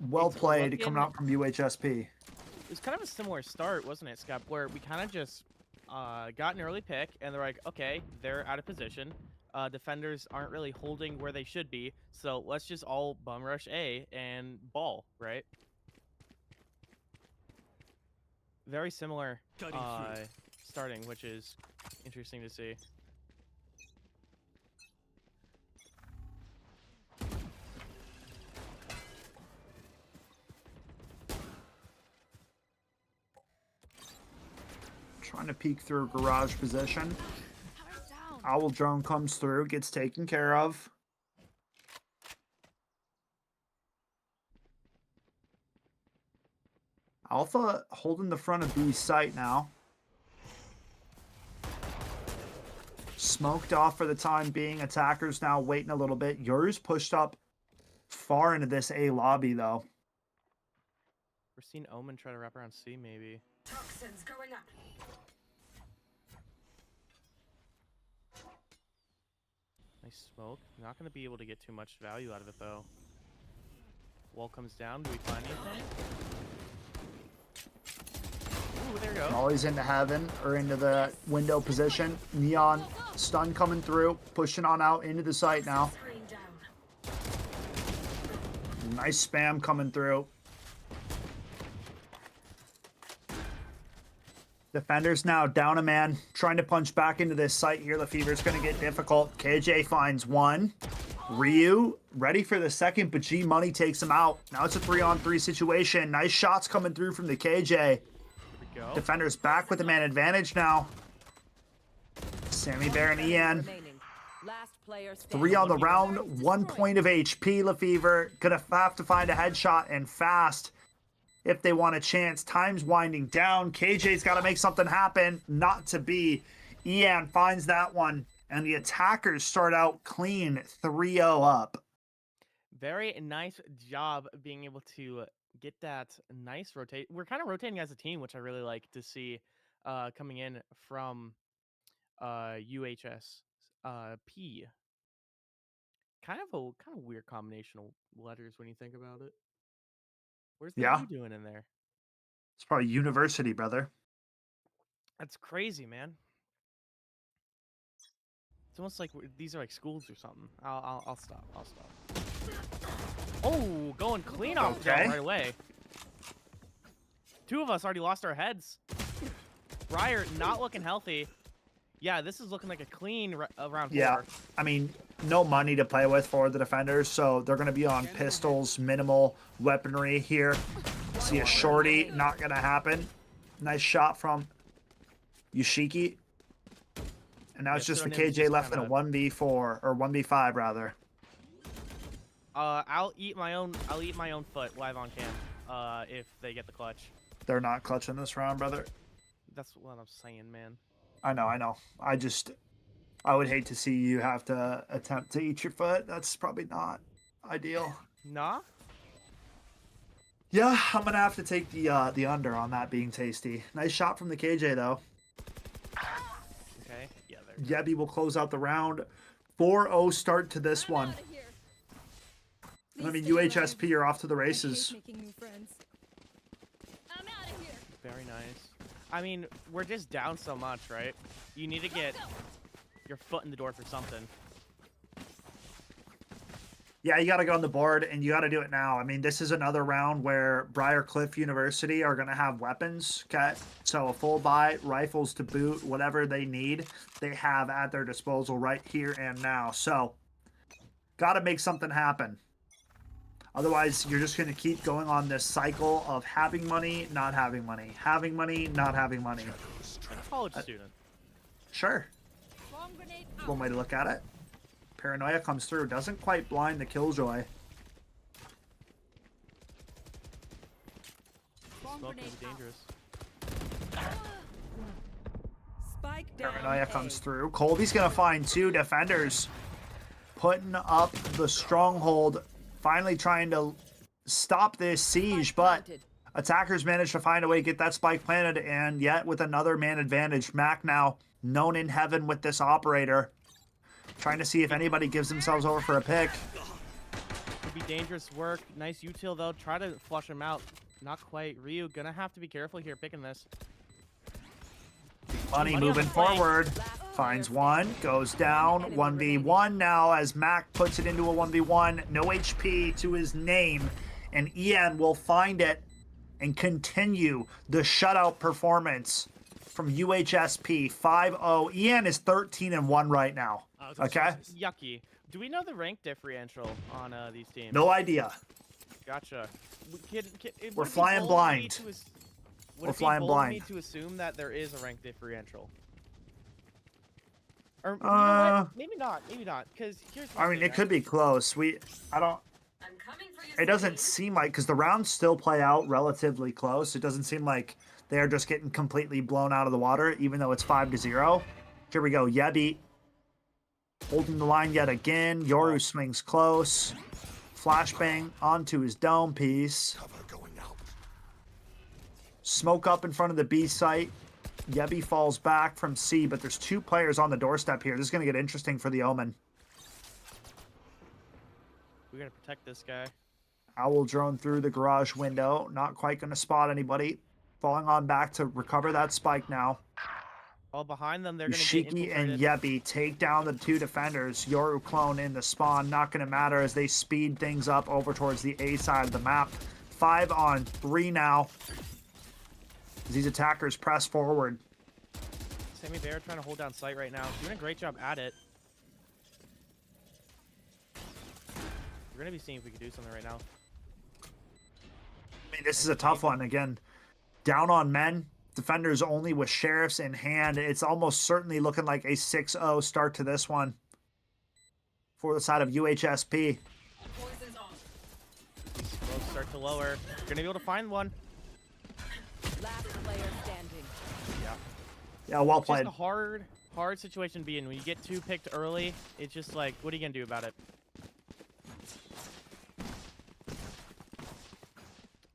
Well played coming out from UHSP. It was kind of a similar start, wasn't it, Scott? Where we kind of just got an early pick, and they're like, okay, they're out of position. Defenders aren't really holding where they should be, so let's just all bum rush A and ball, right? Very similar starting, which is interesting to see. Trying to peek through garage position. Turret down. Owl drone comes through, gets taken care of. Alpha holding the front of B's site now. Smoked off for the time being. Attackers now waiting a little bit. Yours pushed up far into this A lobby, though. We're seeing Omen try to wrap around C, maybe. Toxins going up. Nice smoke. Not going to be able to get too much value out of it, though. Wall comes down. Do we find anything? Ooh, there you go. Always into heaven or into the window position. Neon stun coming through, pushing on out into the site now. Screen down. Nice spam coming through. Defenders now down a man, trying to punch back into this site here. Lefever's going to get difficult. KJ finds one. Ryu ready for the second, but G Money takes him out. Now it's a 3-on-3 situation. Nice shots coming through from the KJ. Here we go. Defenders back with the man advantage now. Sammy Bear and Ian. Remaining. Last player standing. 3 on the round, 1 point of HP. Lefever gonna have to find a headshot and fast if they want a chance. Time's winding down. KJ's got to make something happen. Not to be. Ian finds that one, and the attackers start out clean, 3-0 up. Very nice job being able to get that nice rotate. We're kind of rotating as a team, which I really like to see coming in from UHS P. Kind of weird combination of letters when you think about it. Where's the Yeah. U doing in there? It's probably university, brother. That's crazy, man. It's almost like these are like schools or something. I'll stop. I'll stop. Oh, going clean off the jump Okay. right away. 2 of us already lost our heads. Briar not looking healthy. Yeah, this is looking like a clean round 4. Yeah, I mean, no money to play with for the defenders, so they're going to be on pistols, minimal weaponry here. See a shorty, not going to happen. Nice shot from Yoshiki. And now it's Yeah, just the Surname is KJ just left in a kinda- 1v4, or 1v5 rather. I'll eat my own foot live on cam. If they get the clutch. They're not clutching this round, brother. That's what I'm saying, man. I know. I would hate to see you have to attempt to eat your foot. That's probably not ideal. Nah. Yeah, I'm gonna have to take the under on that being tasty. Nice shot from the KJ though. Okay. Yeah. There. Yebby will close out the round. 4-0 start to this one. I mean, UHSP are off to the races. Making new friends. I'm out of here. Very nice. I mean, we're just down so much, right? You need to get your foot in the door for something. Yeah, you got to go on the board, and you got to do it now. I mean, this is another round where Briarcliff University are going to have weapons, okay? So a full buy, rifles to boot, whatever they need, they have at their disposal right here and now. So, got to make something happen. Otherwise, you're just going to keep going on this cycle of having money, not having money, having money, not having money. College student. Sure. Bomb grenade out. One way to look at it. Paranoia comes through. Doesn't quite blind the Killjoy. Bomb Smoke grenade is out. dangerous. Spike down. Paranoia A. comes through. Colby's going to find 2 defenders. Putting up the stronghold. Finally trying to stop this siege, but Planted. attackers managed to find a way to get that spike planted, and yet with another man advantage. Mac now known in heaven with this operator. Trying to see if anybody gives themselves over for a pick. Could be dangerous work. Nice util though. Try to flush him out. Not quite. Ryu gonna have to be careful here picking this. Money Money on moving the flank. forward. Finds one. Goes down. 1v1 now as Mac puts it into a 1v1. No HP to his name. And Ian will find it and continue the shutout performance. from UHSP, 5-0. Ian is 13-1 right now. Okay? Yucky. Do we know the rank differential on these teams? No idea. Gotcha. We're flying blind. Would We're it be flying bold blind. of me to assume that there is a rank differential? Or you know what? Maybe not. Maybe not. Because here's my I mean, thing, it could be close. I don't. It doesn't seem like, because the rounds still play out relatively close. It doesn't seem like they're just getting completely blown out of the water, even though it's 5-0. Here we go. Yebi holding the line yet again. Yoru swings close. Flashbang onto his dome piece. Smoke up in front of the B site. Yebi falls back from C, but there's 2 players on the doorstep here. This is going to get interesting for the Omen. We gotta protect this guy. Owl drone through the garage window. Not quite going to spot anybody. Falling on back to recover that spike now. All behind them, they're gonna get Shiki and infiltrated. Yebi take down the 2 defenders. Yoru clone in the spawn. Not going to matter as they speed things up over towards the A side of the map. 5-on-3 now. As these attackers press forward. Sammy Bear trying to hold down sight right now. Doing a great job at it. We're gonna be seeing if we can do something right now. I mean, this is a tough one. Again, down on men. Defenders only with sheriffs in hand. It's almost certainly looking like a 6-0 start to this one for the side of UHSP. We'll start to lower. Gonna be able to find one. Last player standing. Yeah, well It's just played. a hard situation to be in. When you get 2 picked early, it's just like, what are you gonna do about it?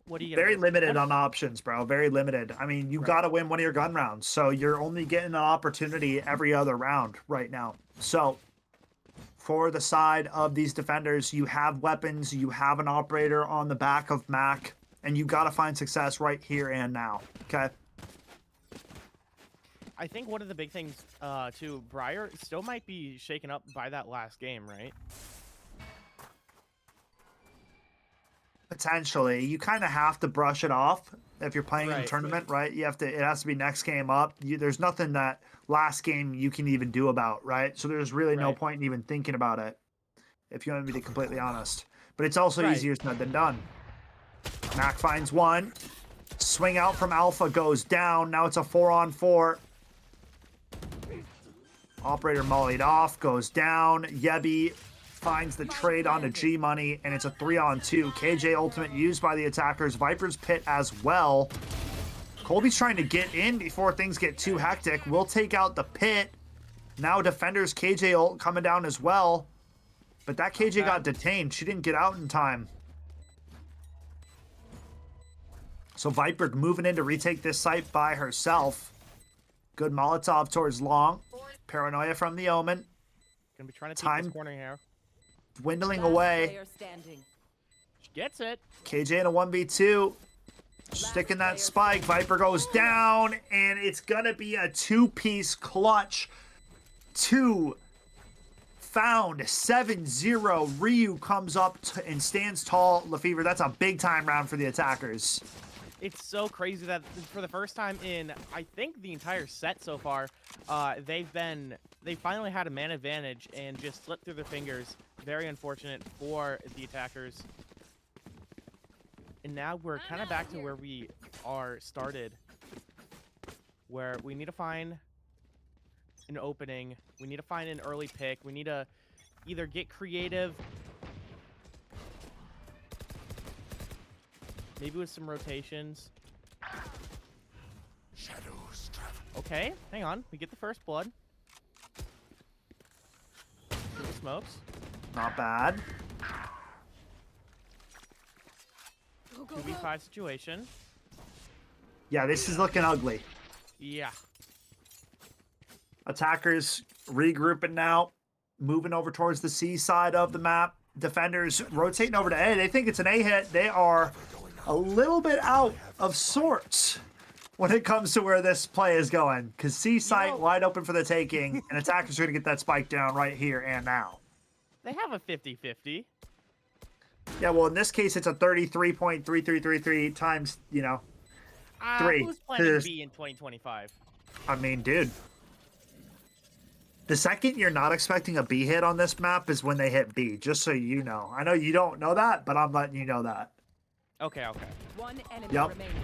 What are you gonna Very do? limited on options, bro. Very limited. I mean, you got to win one of your gun rounds. So you're only getting an opportunity every other round right now. So for the side of these defenders, you have weapons, you have an operator on the back of Mac, and you got to find success right here and now. Okay? I think one of the big things, too, Briar still might be shaken up by that last game, right? Potentially. You kind of have to brush it off if you're playing in a Right. tournament, right? You have to. It has to be next game up. There's nothing that last game you can even do about, right? So there's really no Right. point in even thinking about it, if you want me to be completely honest. But it's also Right. easier said than done. Mac finds one. Swing out from Alpha goes down. Now it's a 4-on-4. Operator mollied off, goes down. Yebi finds the trade onto G Money, and it's a 3-on-2. KJ ultimate used by the attackers. Viper's Pit as well. Colby's trying to get in before things get too hectic. We'll take out the pit. Now defenders KJ ult coming down as well. But that KJ got detained. She didn't get out in time. So Viper moving in to retake this site by herself. Good Molotov towards long. Paranoia from the Omen. Gonna be trying to take this corner here. Dwindling Last away. player standing. She gets it. KJ in a 1v2. Sticking that spike. Viper goes down, and it's going to be a 2-piece clutch. 2 found. 7-0. Ryu comes up and stands tall. Lefevre, that's a big-time round for the attackers. It's so crazy that for the first time in, I think, the entire set so far, they finally had a man advantage and just slipped through their fingers. Very unfortunate for the attackers. And now we're kind of back to where we are started, where we need to find an opening. We need to find an early pick. We need to either get creative, maybe with some rotations. Shadows travel. Okay, hang on. We get the first blood. Through the smokes. Not bad. 2v5 situation. Yeah, this is looking ugly. Yeah. Attackers regrouping now. Moving over towards the C side of the map. Defenders rotating over to A. They think it's an A hit. They are a little bit out of sorts when it comes to where this play is going. Because C site wide open for the taking, and attackers are going to get that spike down right here and now. They have a 50-50. Yeah, well, in this case, it's a 33.3333 times, 3. Who's playing B in 2025? I mean, dude. The second you're not expecting a B hit on this map is when they hit B, just so you know. I know you don't know that, but I'm letting you know that. Okay. One enemy Yep. remaining.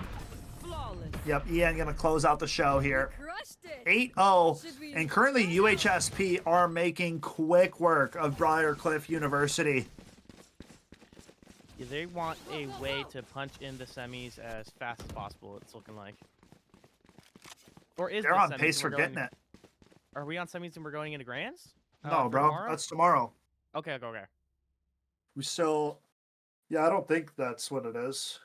Flawless. Yep, Ian gonna close out the show here. Crushed it. 8-0, Should we and currently UHSP are making quick work of Briarcliff University. Yeah, they want a way to punch in the semis as fast as possible, it's looking like. Or is They're the on semis pace and for we're getting going- it. Are we on semis and we're going into grands? No, for bro, tomorrow? that's tomorrow. Okay. We still... Yeah, I don't think that's what it is.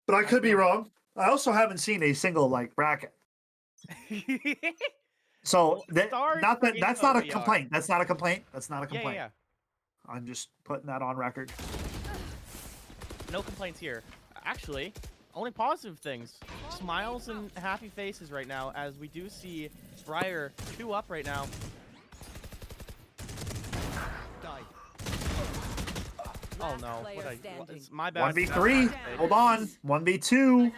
But I could be wrong. I also haven't seen a single, like, bracket. So, Well, stars not that, in that's not a OBR. complaint. That's not a complaint. That's not a Yeah, complaint. yeah. I'm just putting that on record. No complaints here. Actually, only positive things. Smiles and happy faces right now as we do see Briar 2 up right now. Die. Oh no, Last player what standing. it's my bad. 1v3. Hold on. 1v2.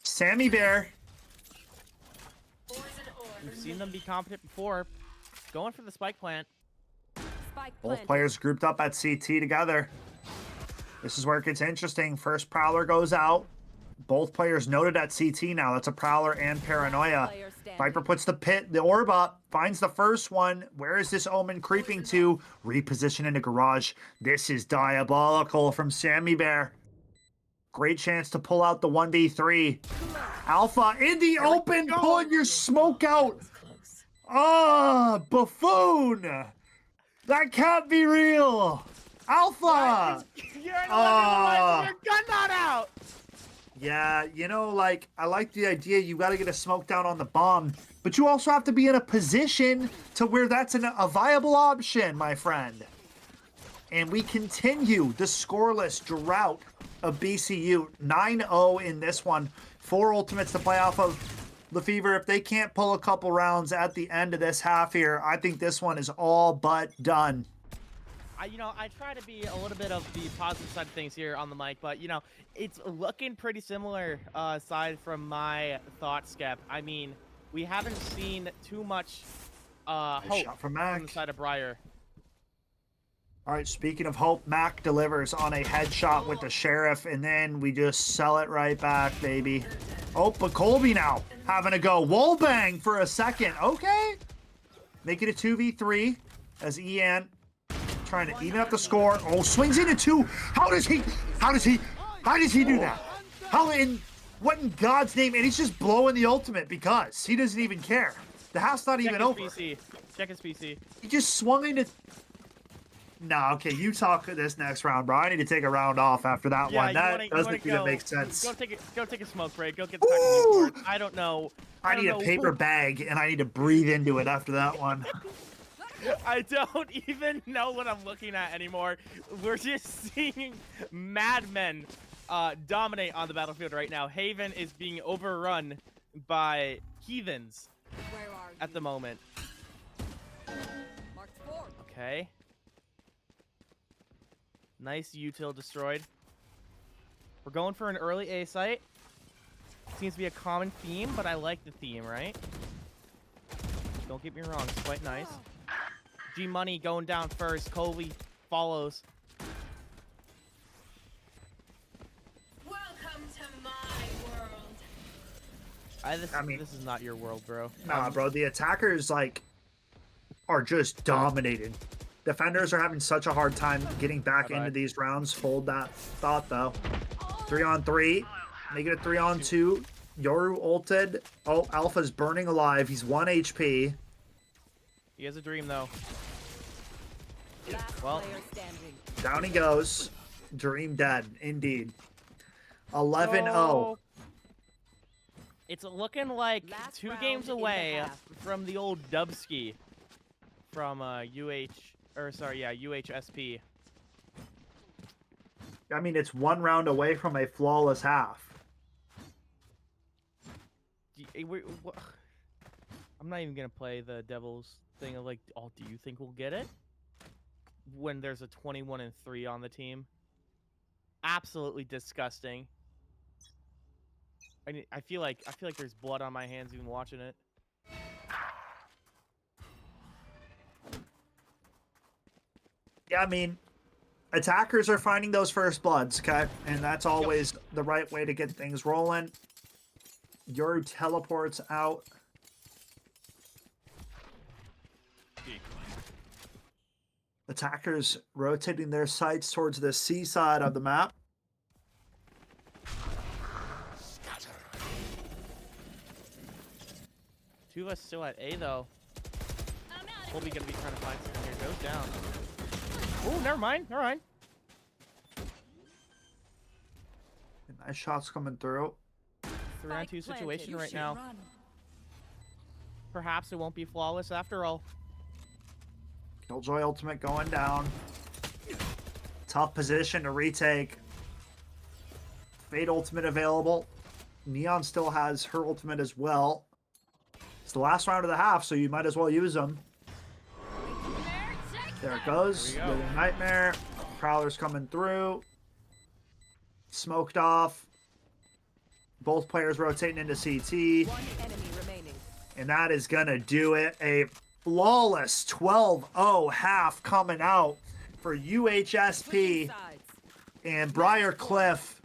Sammy Bear. We've seen them be competent before. Going for the spike plant. Spike Both planted. players grouped up at CT together. This is where it gets interesting. First Prowler goes out. Both players noted at CT now. That's a Prowler and Paranoia. Player standing. Viper puts the orb up, finds the first one. Where is this Omen creeping to? Reposition into garage. This is diabolical from Sammy Bear. Great chance to pull out the 1v3. Alpha in the open, pulling your smoke out. Ah, buffoon. That can't be real. Alpha. You're an 11 with your gun not out! Yeah, you know, like, I like the idea you got to get a smoke down on the bomb, but you also have to be in a position to where that's a viable option, my friend. And we continue the scoreless drought of BCU. 9-0 in this one. 4 ultimates to play off of. Lefevre, if they can't pull a couple rounds at the end of this half here, I think this one is all but done. I try to be a little bit of the positive side of things here on the mic, but, it's looking pretty similar aside from my thoughts, Skep. I mean, we haven't seen too much hope Shot from from Mac. the side of Briar. All right, speaking of hope, Mac delivers on a headshot with the Sheriff, and then we just sell it right back, baby. Oh, but Colby now having a go. Wallbang for a second. Okay. Make it a 2v3 as Ian trying to even up the score. Oh, swings into 2. How does he do that? What in God's name? And he's just blowing the ultimate because he doesn't even care. The half's not even over. Check his PC. He just swung into... Nah, okay, you talk this next round, bro. I need to take a round off after that one. That doesn't even make sense. Go take a smoke break. Go get the technical report. I don't know. I need a paper bag, and I need to breathe into it after that one. I don't even know what I'm looking at anymore. We're just seeing madmen dominate on the battlefield right now. Haven is being overrun by heathens Where are at the moment. Marked 4. Okay. Nice util destroyed. We're going for an early A site. Seems to be a common theme, but I like the theme, right? Don't get me wrong, it's quite nice. G Money going down first. Coley follows. Welcome to my world. I mean- This is not your world, bro. Nah, bro, the attackers, like, are just dominating. Defenders are having such a hard time getting back into these rounds. Hold that thought, though. 3-on-3. Make it a 3-on-2. Yoru ulted. Oh, Alpha's burning alive. He's 1 HP. He has a dream, though. Last Well. player standing. Down he goes. Dream dead, indeed. 11-0. Oh. It's looking like Last 2 round games in the away half. from the old Dubski from UHSP. I mean, it's 1 round away from a flawless half. I'm not even gonna play the Devils thing of like, oh, do you think we'll get it? When there's a 21-3 on the team. Absolutely disgusting. I feel like there's blood on my hands even watching it. Yeah, I mean, attackers are finding those first bloods, okay? And that's always the right way to get things rolling. Your teleports out. Attackers rotating their sights towards the C side of the map. Two of us still at A though. Colby gonna be trying to find something here. Goes down. Oh, never mind. Never mind. Nice shots coming through. 3-on-2 situation right now. Perhaps it won't be flawless after all. Killjoy ultimate going down. Tough position to retake. Fate ultimate available. Neon still has her ultimate as well. It's the last round of the half, so you might as well use them. There it goes. There we go. Little Nightmare. Prowler's coming through. Smoked off. Both players rotating into CT. One enemy remaining. And that is going to do it. A flawless 12-0 half coming out for UHSP. Switching sides. And Briarcliff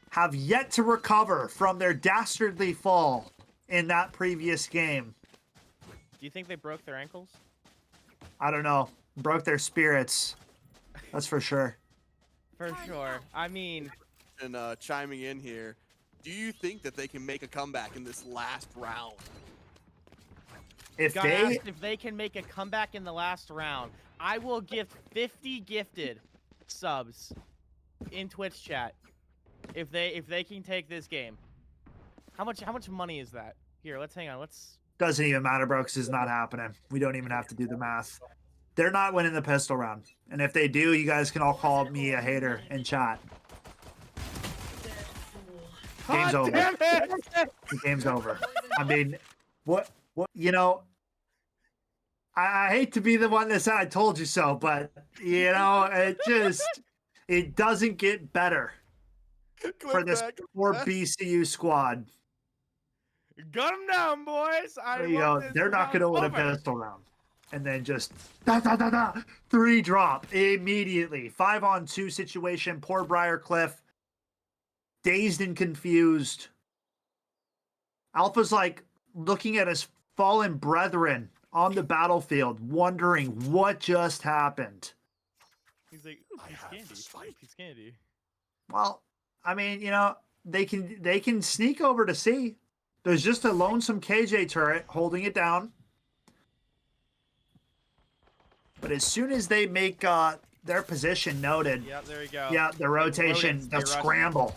have yet to recover from their dastardly fall in that previous game. Do you think they broke their ankles? I don't know. Broke their spirits. That's for sure. For sure. I mean, And chiming in here, do you think that they can make a comeback in this last round? If got they asked if they can make a comeback in the last round. I will give 50 gifted subs in Twitch chat if they can take this game. How much money is that? Here, let's hang on. Let's. doesn't even matter, bro, because it's not happening. We don't even have to do the math. They're not winning the pistol round. And if they do, you guys can all call me a hater in chat. Game's God over. damn it! The game's over. I mean, what, you know, I hate to be the one that said I told you so, but, you know, it doesn't get better for this poor BCU squad. Gun them down, boys. You know, they're not going to win a pedestal round. And then just da, da, da, da, 3 drop immediately. 5-on-2 situation. Poor Briarcliff. Dazed and confused. Alpha's like looking at his fallen brethren on the battlefield, wondering what just happened. He's like, ooh, piece candy. Ooh, piece candy. Well, I mean, you know, they can sneak over to C. There's just a lonesome KJ turret holding it down. But as soon as they make their position noted, Yep, there we go. yeah, the rotation, the scramble.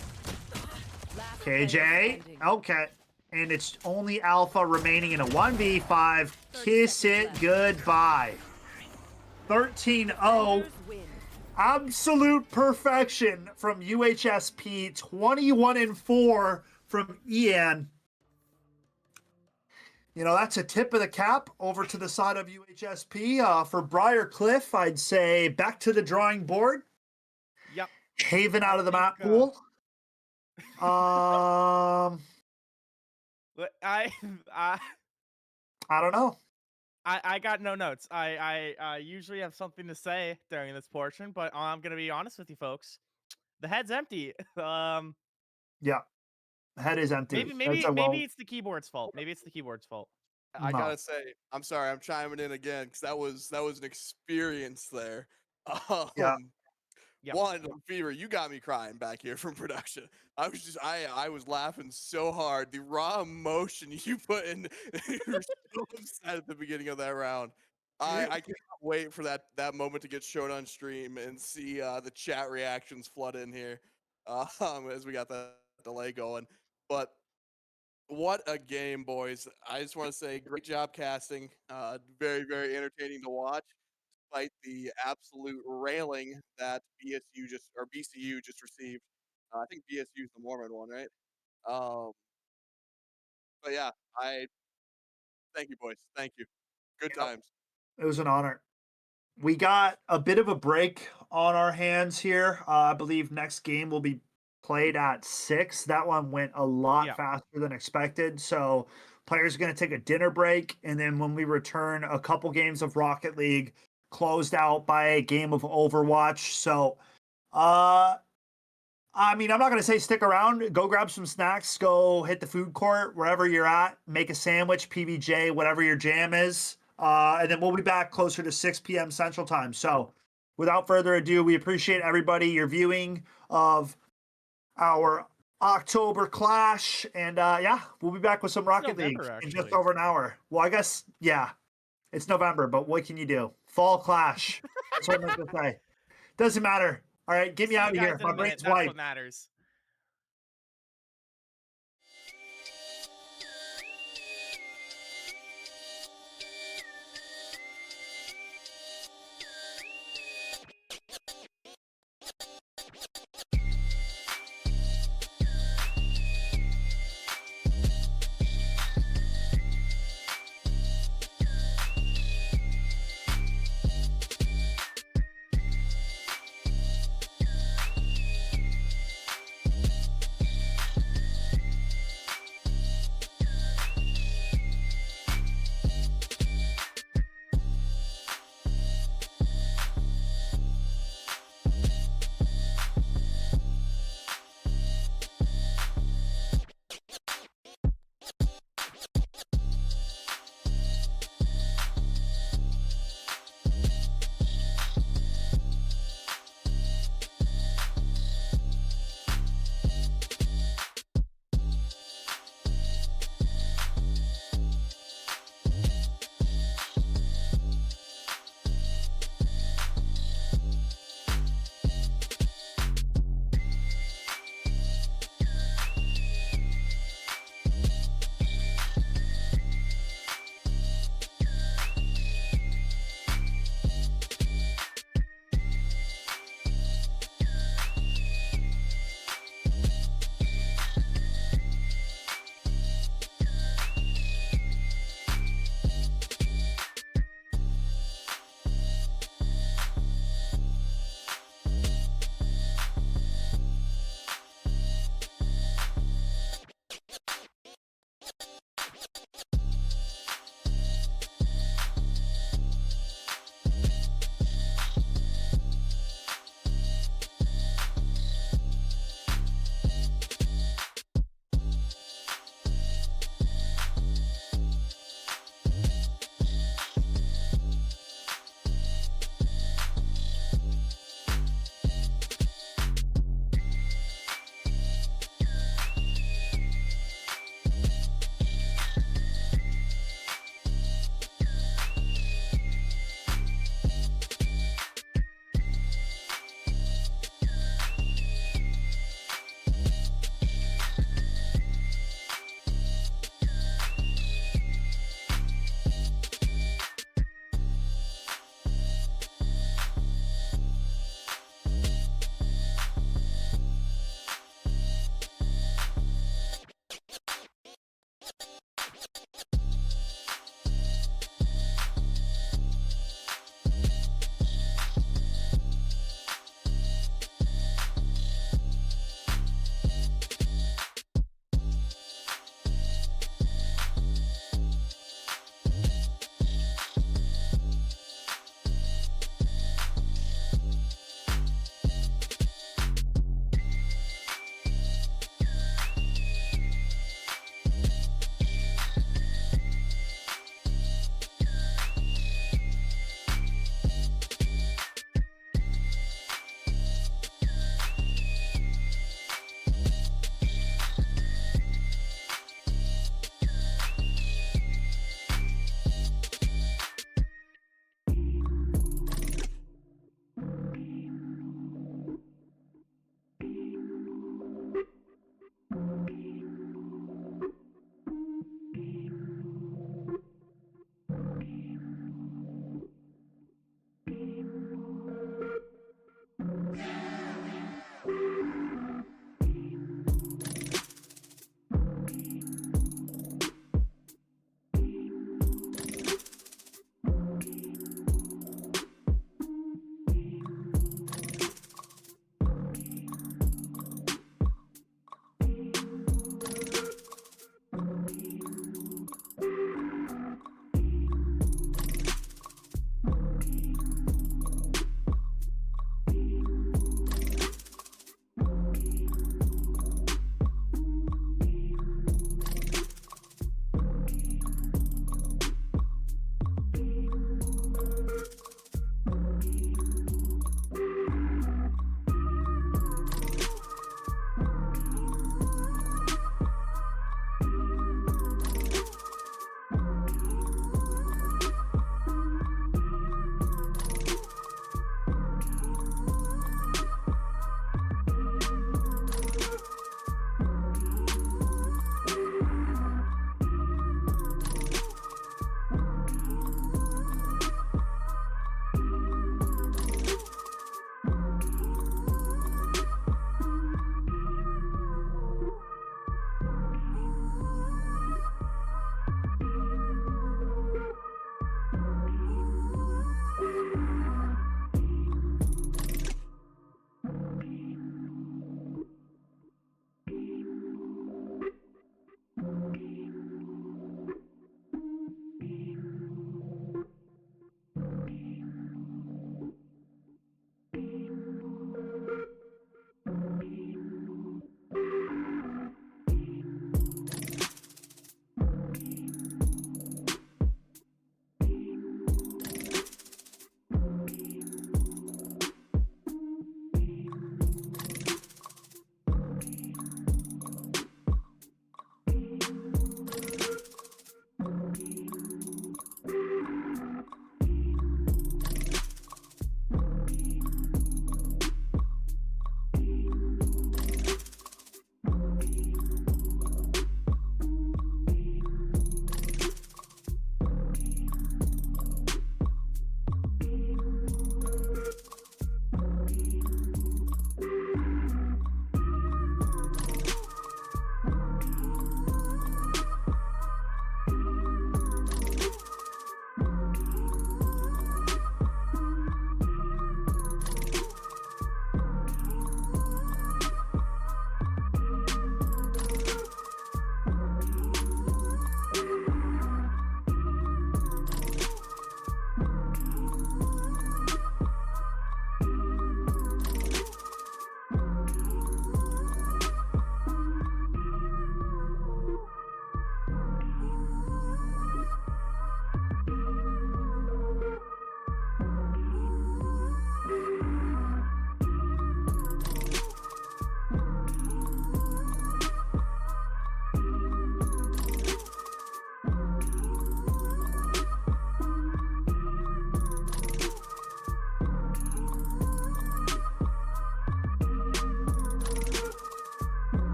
Last player KJ, standing. okay. And it's only Alpha remaining in a 1v5. Kiss it goodbye. 13-0. Winners win. Absolute perfection from UHSP. 21-4 from Ian. You know, that's a tip of the cap over to the side of UHSP. For Briarcliff, I'd say back to the drawing board. Yep. Haven out of the map think, pool. But I don't know. I got no notes. I usually have something to say during this portion, but I'm gonna be honest with you folks. The head's empty. Yeah. Head is empty. Maybe it's the keyboard's fault. Maybe it's the keyboard's fault. I No. gotta say, I'm sorry, I'm chiming in again because that was an experience there. Um, Yeah. Yep. One, Fever, you got me crying back here from production. I was laughing so hard. The raw emotion you put in, you were so upset at the beginning of that round. I cannot wait for that moment to get shown on stream and see the chat reactions flood in here as we got that delay going. But what a game, boys. I just want to say great job casting. Very, very entertaining to watch, despite the absolute railing that BCU just received. I think BSU is the Mormon one, right? Um, but yeah, I thank you, boys. Thank you. Good Yep. times. It was an honor. We got a bit of a break on our hands here. I believe next game will be played at 6. That one went a lot Yeah. faster than expected. So players are going to take a dinner break, and then when we return, a couple games of Rocket League closed out by a game of Overwatch. So, I mean, I'm not going to say stick around. Go grab some snacks. Go hit the food court wherever you're at. Make a sandwich, PBJ, whatever your jam is. And then we'll be back closer to 6 p.m. Central Time. So, without further ado, we appreciate everybody your viewing of our October Clash. And yeah, we'll be back with some Rocket League November, in just actually. over an hour. Well, I guess, yeah, it's November, but what can you do? Fall Clash. That's what I'm going to say. Doesn't matter. All right, get me See out you of guys here. in a My minute. brain's That's wiped. what matters.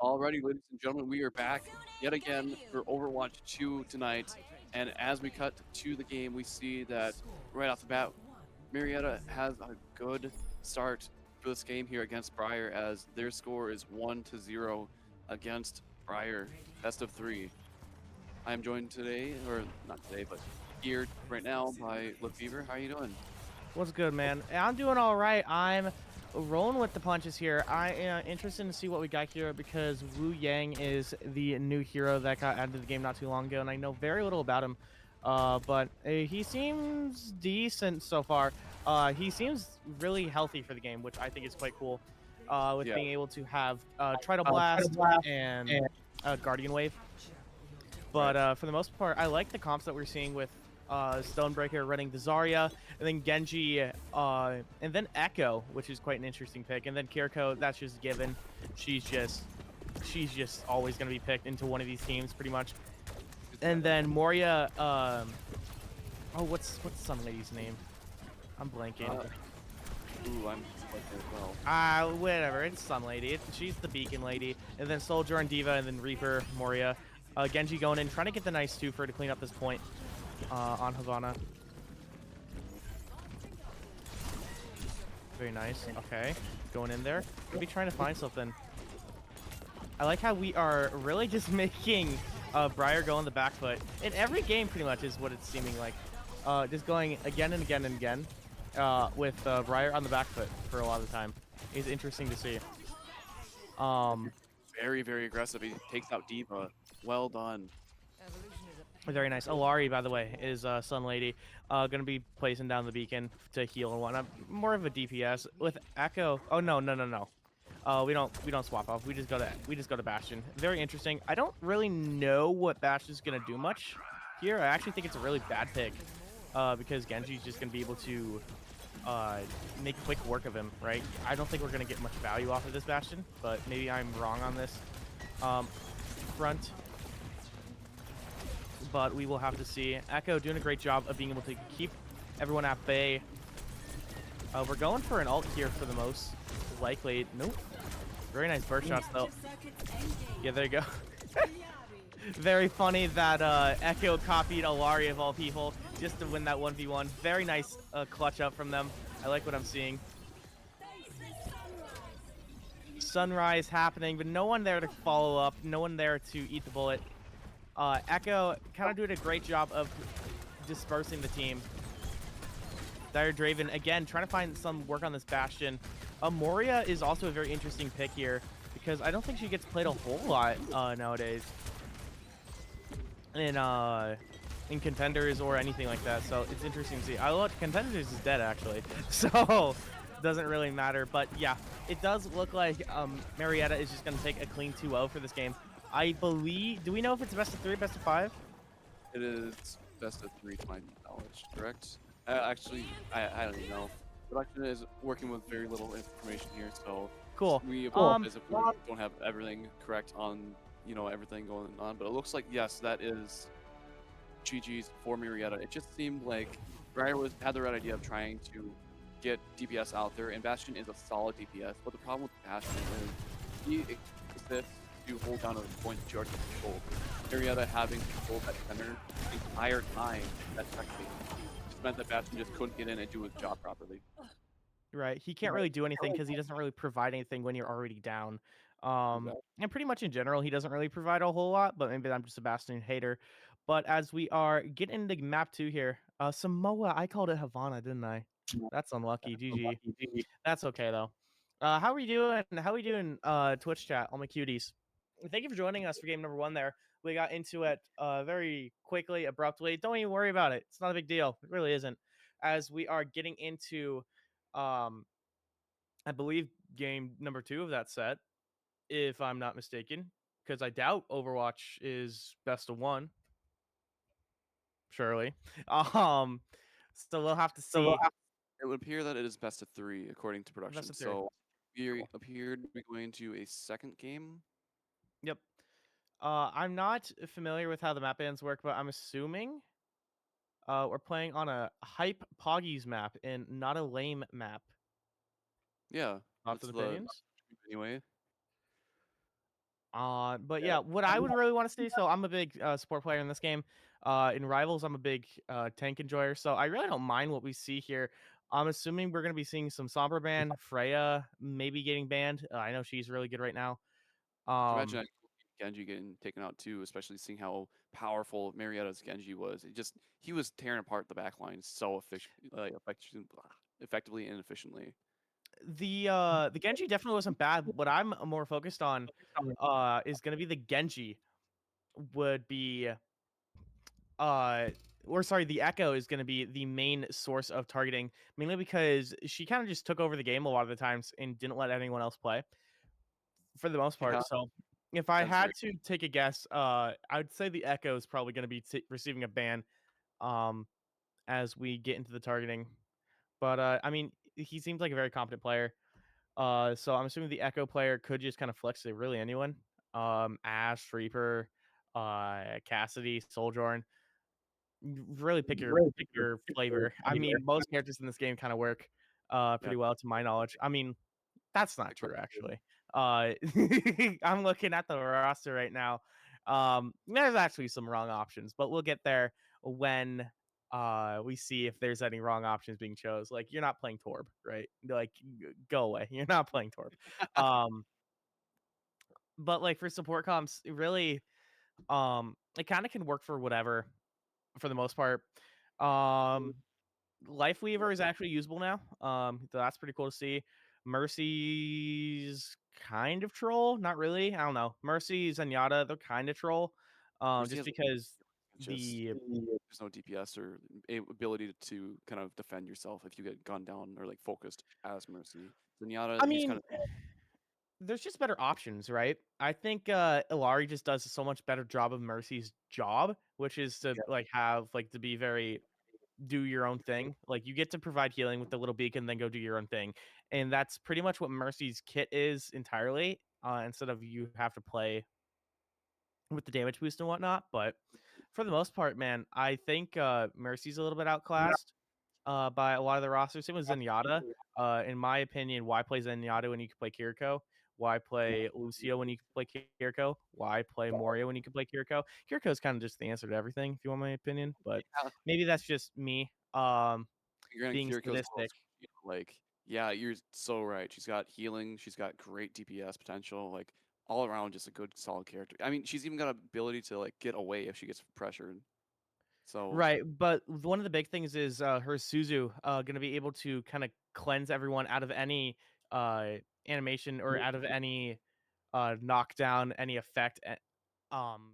Alrighty, ladies and gentlemen, we are back yet again for Overwatch 2 tonight. And as we cut to the game, we see that right off the bat, Marietta has a good start for this game here against Briar, as their score is 1-0 against Briar, best of 3. I am joined today, or not today, but here right now by LeFever. How are you doing? What's good, man? I'm doing all right. I'm rolling with the punches here. I am interested to see what we got here because Wu Yang is the new hero that got added to the game not too long ago, and I know very little about him. But he seems decent so far. He seems really healthy for the game, which I think is quite cool. With Yeah. being able to have Tridal Blast and Guardian Wave. But for the most part, I like the comps that we're seeing with Stonebreaker running the Zarya, and then Genji, and then Echo, which is quite an interesting pick, and then Kiriko. That's just given. She's just always going to be picked into one of these teams, pretty much. And then Moria. Oh, what's Sun Lady's name? I'm blanking. Ooh, I'm like as well. Whatever. It's Sun Lady. She's the Beacon Lady, and then Soldier and Diva, and then Reaper, Moria. Genji going in, trying to get the nice twofer to clean up this point on Havana. Very nice. Okay, going in there. Maybe trying to find something. I like how we are really just making Briar go on the back foot. In every game, pretty much, is what it's seeming like. Just going again and again and again with Briar on the back foot for a lot of the time. It's interesting to see. Very, very aggressive. He takes out Diva. Well done. Very nice. Alari, by the way, is Sun Lady. Gonna be placing down the beacon to heal and whatnot. More of a DPS with Echo. Oh no. We don't swap off. We just go to Bastion. Very interesting. I don't really know what Bastion's gonna do much here. I actually think it's a really bad pick because Genji's just gonna be able to make quick work of him, right? I don't think we're gonna get much value off of this Bastion, but maybe I'm wrong on this front. But we will have to see. Echo doing a great job of being able to keep everyone at bay. We're going for an ult here for the most likely. Nope. Very nice burst shots, though. Yeah, there you go. Very funny that Echo copied Alari of all people just to win that 1v1. Very nice clutch up from them. I like what I'm seeing. Sunrise happening, but no one there to follow up. No one there to eat the bullet. Echo kind of doing a great job of dispersing the team. Dire Draven, again, trying to find some work on this Bastion. Moria is also a very interesting pick here because I don't think she gets played a whole lot nowadays in contenders or anything like that. So it's interesting to see. I love contenders is dead actually, so doesn't really matter. But yeah, it does look like Marietta is just going to take a clean 2-0 for this game. I believe. Do we know if it's best of 3, best of 5? It is best of 3 to my knowledge, correct? Actually, I don't even know. Production is working with very little information here, so Cool. we apologize if we don't have everything correct on, everything going on. But it looks like, yes, that is GG's for Marietta. It just seemed like Briar had the right idea of trying to get DPS out there, and Bastion is a solid DPS. But the problem with Bastion is he exists to hold down a point that you already control. Marietta having controlled that center the entire time, that technique just meant that Bastion just couldn't get in and do his job properly. Right. He can't really do anything because he doesn't really provide anything when you're already down. And pretty much in general, he doesn't really provide a whole lot, but maybe I'm just a Bastion hater. But as we are getting into map 2 here, Samoa, I called it Havana, didn't I? That's unlucky. GG. That's okay, though. How are we doing? How are we doing, Twitch chat, all my cuties? Thank you for joining us for game number 1 there. We got into it very quickly, abruptly. Don't even worry about it. It's not a big deal. It really isn't. As we are getting into, I believe, game number 2 of that set, if I'm not mistaken, because I doubt Overwatch is best of 1. Surely. So we'll have to see. It would appear that it is best of 3 according to production. Best of 3. So we Cool. appear to be going to a second game. Yep. I'm not familiar with how the map bands work, but I'm assuming we're playing on a hype Poggies map and not a lame map. Yeah. Thoughts and opinions? Anyway. But yeah, what I would really want to see. So I'm a big support player in this game. In Rivals, I'm a big tank enjoyer. So I really don't mind what we see here. I'm assuming we're gonna be seeing some Sombra ban, Freya maybe getting banned. I know she's really good right now. Can you Um, imagine Genji getting taken out too, especially seeing how powerful Marietta's Genji was. He was tearing apart the backline so effectively and efficiently. the Genji definitely wasn't bad. What I'm more focused on is gonna be the Genji would be or sorry, the Echo is going to be the main source of targeting, mainly because she kind of just took over the game a lot of the times and didn't let anyone else play for the most Yeah, part. So if I that's had very to take a guess, I'd say the Echo is probably going to be receiving a ban um as we get into the targeting. But I mean, he seems like a very competent player. So I'm assuming the Echo player could just kind of flex to really anyone. Ash, Reaper, Cassidy, Sojourn. Really pick your flavor. I mean, most characters in this game kind of work yeah. pretty well to my knowledge. I mean, that's not Like, true actually. I'm looking at the roster right now. There's actually some wrong options, but we'll get there when we see if there's any wrong options being chose. Like you're not playing Torb, right? Like go away. You're not playing Torb. Um but like for support comps, really it kind of can work for whatever for the most part. Um Life Weaver is actually usable now. So that's pretty cool to see. Mercy's kind of troll, not really. I don't know. Mercy, Zenyatta, they're kind of troll. Mercy Just has because just the there's no DPS or ability to kind of defend yourself if you get gunned down or like focused as Mercy. I Zenyatta, you just kind mean, of there's just better options, right? I think Ilari just does a so much better job of Mercy's job, which is to yeah, like have like to be very do your own thing. Like you get to provide healing with the little beacon, then go do your own thing. And that's pretty much what Mercy's kit is entirely. Instead of you have to play with the damage boost and whatnot. But for the most part, man, I think Mercy's a little bit outclassed by a lot of the rosters. Same with Zenyatta. In my opinion, why play Zenyatta when you can play Kiriko? Why play Lucio when you can play Kiriko? Why play Moria when you can play Kiriko? Kiriko is kind of just the answer to everything, if you want my opinion. But yeah. maybe that's just me Granted, being Kiriko's close. sadistic. Like, yeah, you're so right. She's got healing. She's got great DPS potential. Like all around, just a good, solid character. I mean, she's even got ability to like get away if she gets pressured. So Right, but one of the big things is her Suzu going to be able to kind of cleanse everyone out of any animation or out of any knockdown, any effect, um,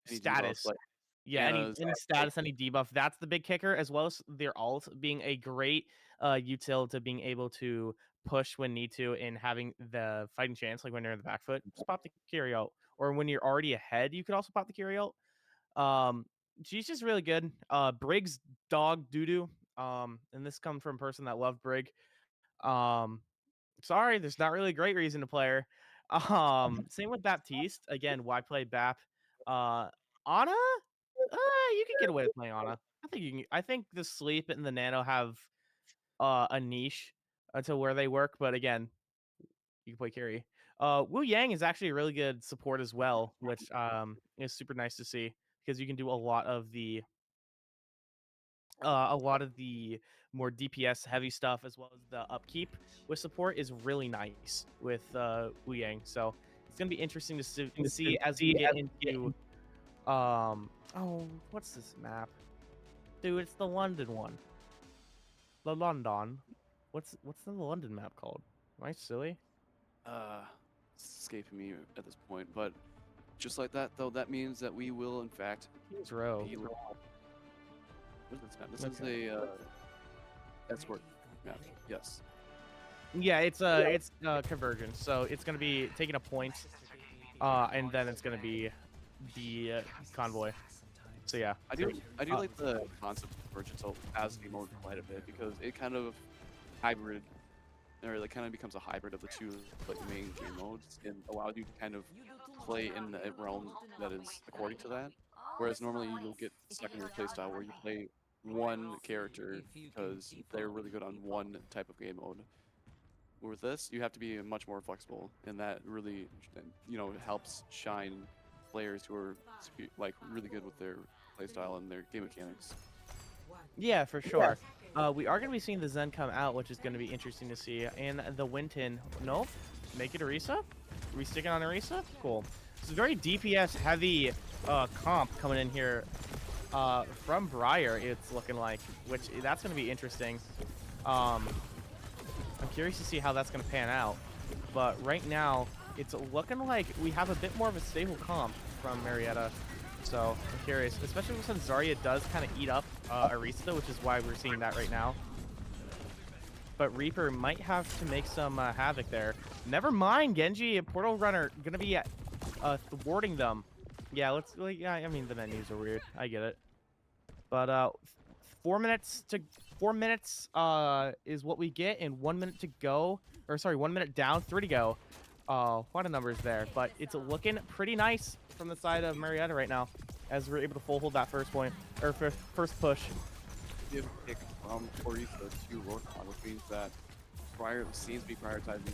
any debuffs status. like Yeah, Anna's, any status, any debuff. That's the big kicker, as well as their ult being a great util to being able to push when need to and having the fighting chance, like when you're in the back foot, just pop the carry ult. Or when you're already ahead, you could also pop the carry ult. Um, she's just really good. Brig's dog doo doo. And this comes from a person that loved Brig. Um, sorry, there's not really a great reason to play her. Same with Baptiste. Again, why play Bap? Ana, you can get away with playing Ana. I think you can. I think the sleep and the nano have a niche to where they work, but again, you can play carry. Wu Yang is actually a really good support as well, which is super nice to see because you can do a lot of the more DPS heavy stuff as well as the upkeep with support is really nice with Wu Yang. So it's gonna be interesting to see as we get into what's this map? Dude, it's the London one. The London. What's the London map called? Am I silly? it's escaping me at this point. But just like that, though, that means that we will, in fact, Kings Row. be. What is this map? This Okay. is a escort map. Yes. Yeah, it's convergence. So it's gonna be taking a point, and then it's gonna be the convoy. So yeah. I do Uh, like the concept of convergence as a mode quite a bit because it kind of hybrid or like kind of becomes a hybrid of the two like main game modes and allows you to kind of play in a realm that is according to that. Whereas normally you'll get secondary playstyle where you play one character because they're really good on one type of game mode. with this, you have to be much more flexible, and that really, helps shine players who are like really good with their playstyle and their game mechanics. Yeah, for sure. We are going to be seeing the Zen come out, which is going to be interesting to see. And the Winton, nope. Make it Orisa? Are we sticking on Orisa? Cool. It's a very DPS heavy comp coming in here from Briar, it's looking like, which that's going to be interesting. I'm curious to see how that's going to pan out. But right now, it's looking like we have a bit more of a stable comp from Marietta. So I'm curious, especially since Zarya does kind of eat up Orisa, which is why we're seeing that right now. But Reaper might have to make some havoc there. Never mind, Genji and Portal Runner gonna be thwarting them. Yeah, yeah, I mean the menus are weird. I get it. But 4 minutes is what we get, and 1 minute to go. Or sorry, 1 minute down, 3 to go. What a numbers there. But it's looking pretty nice from the side of Marietta right now, as we're able to full hold that first point or first push. Give a kick from Orisa to Warthog, which means that Briar seems to be prioritizing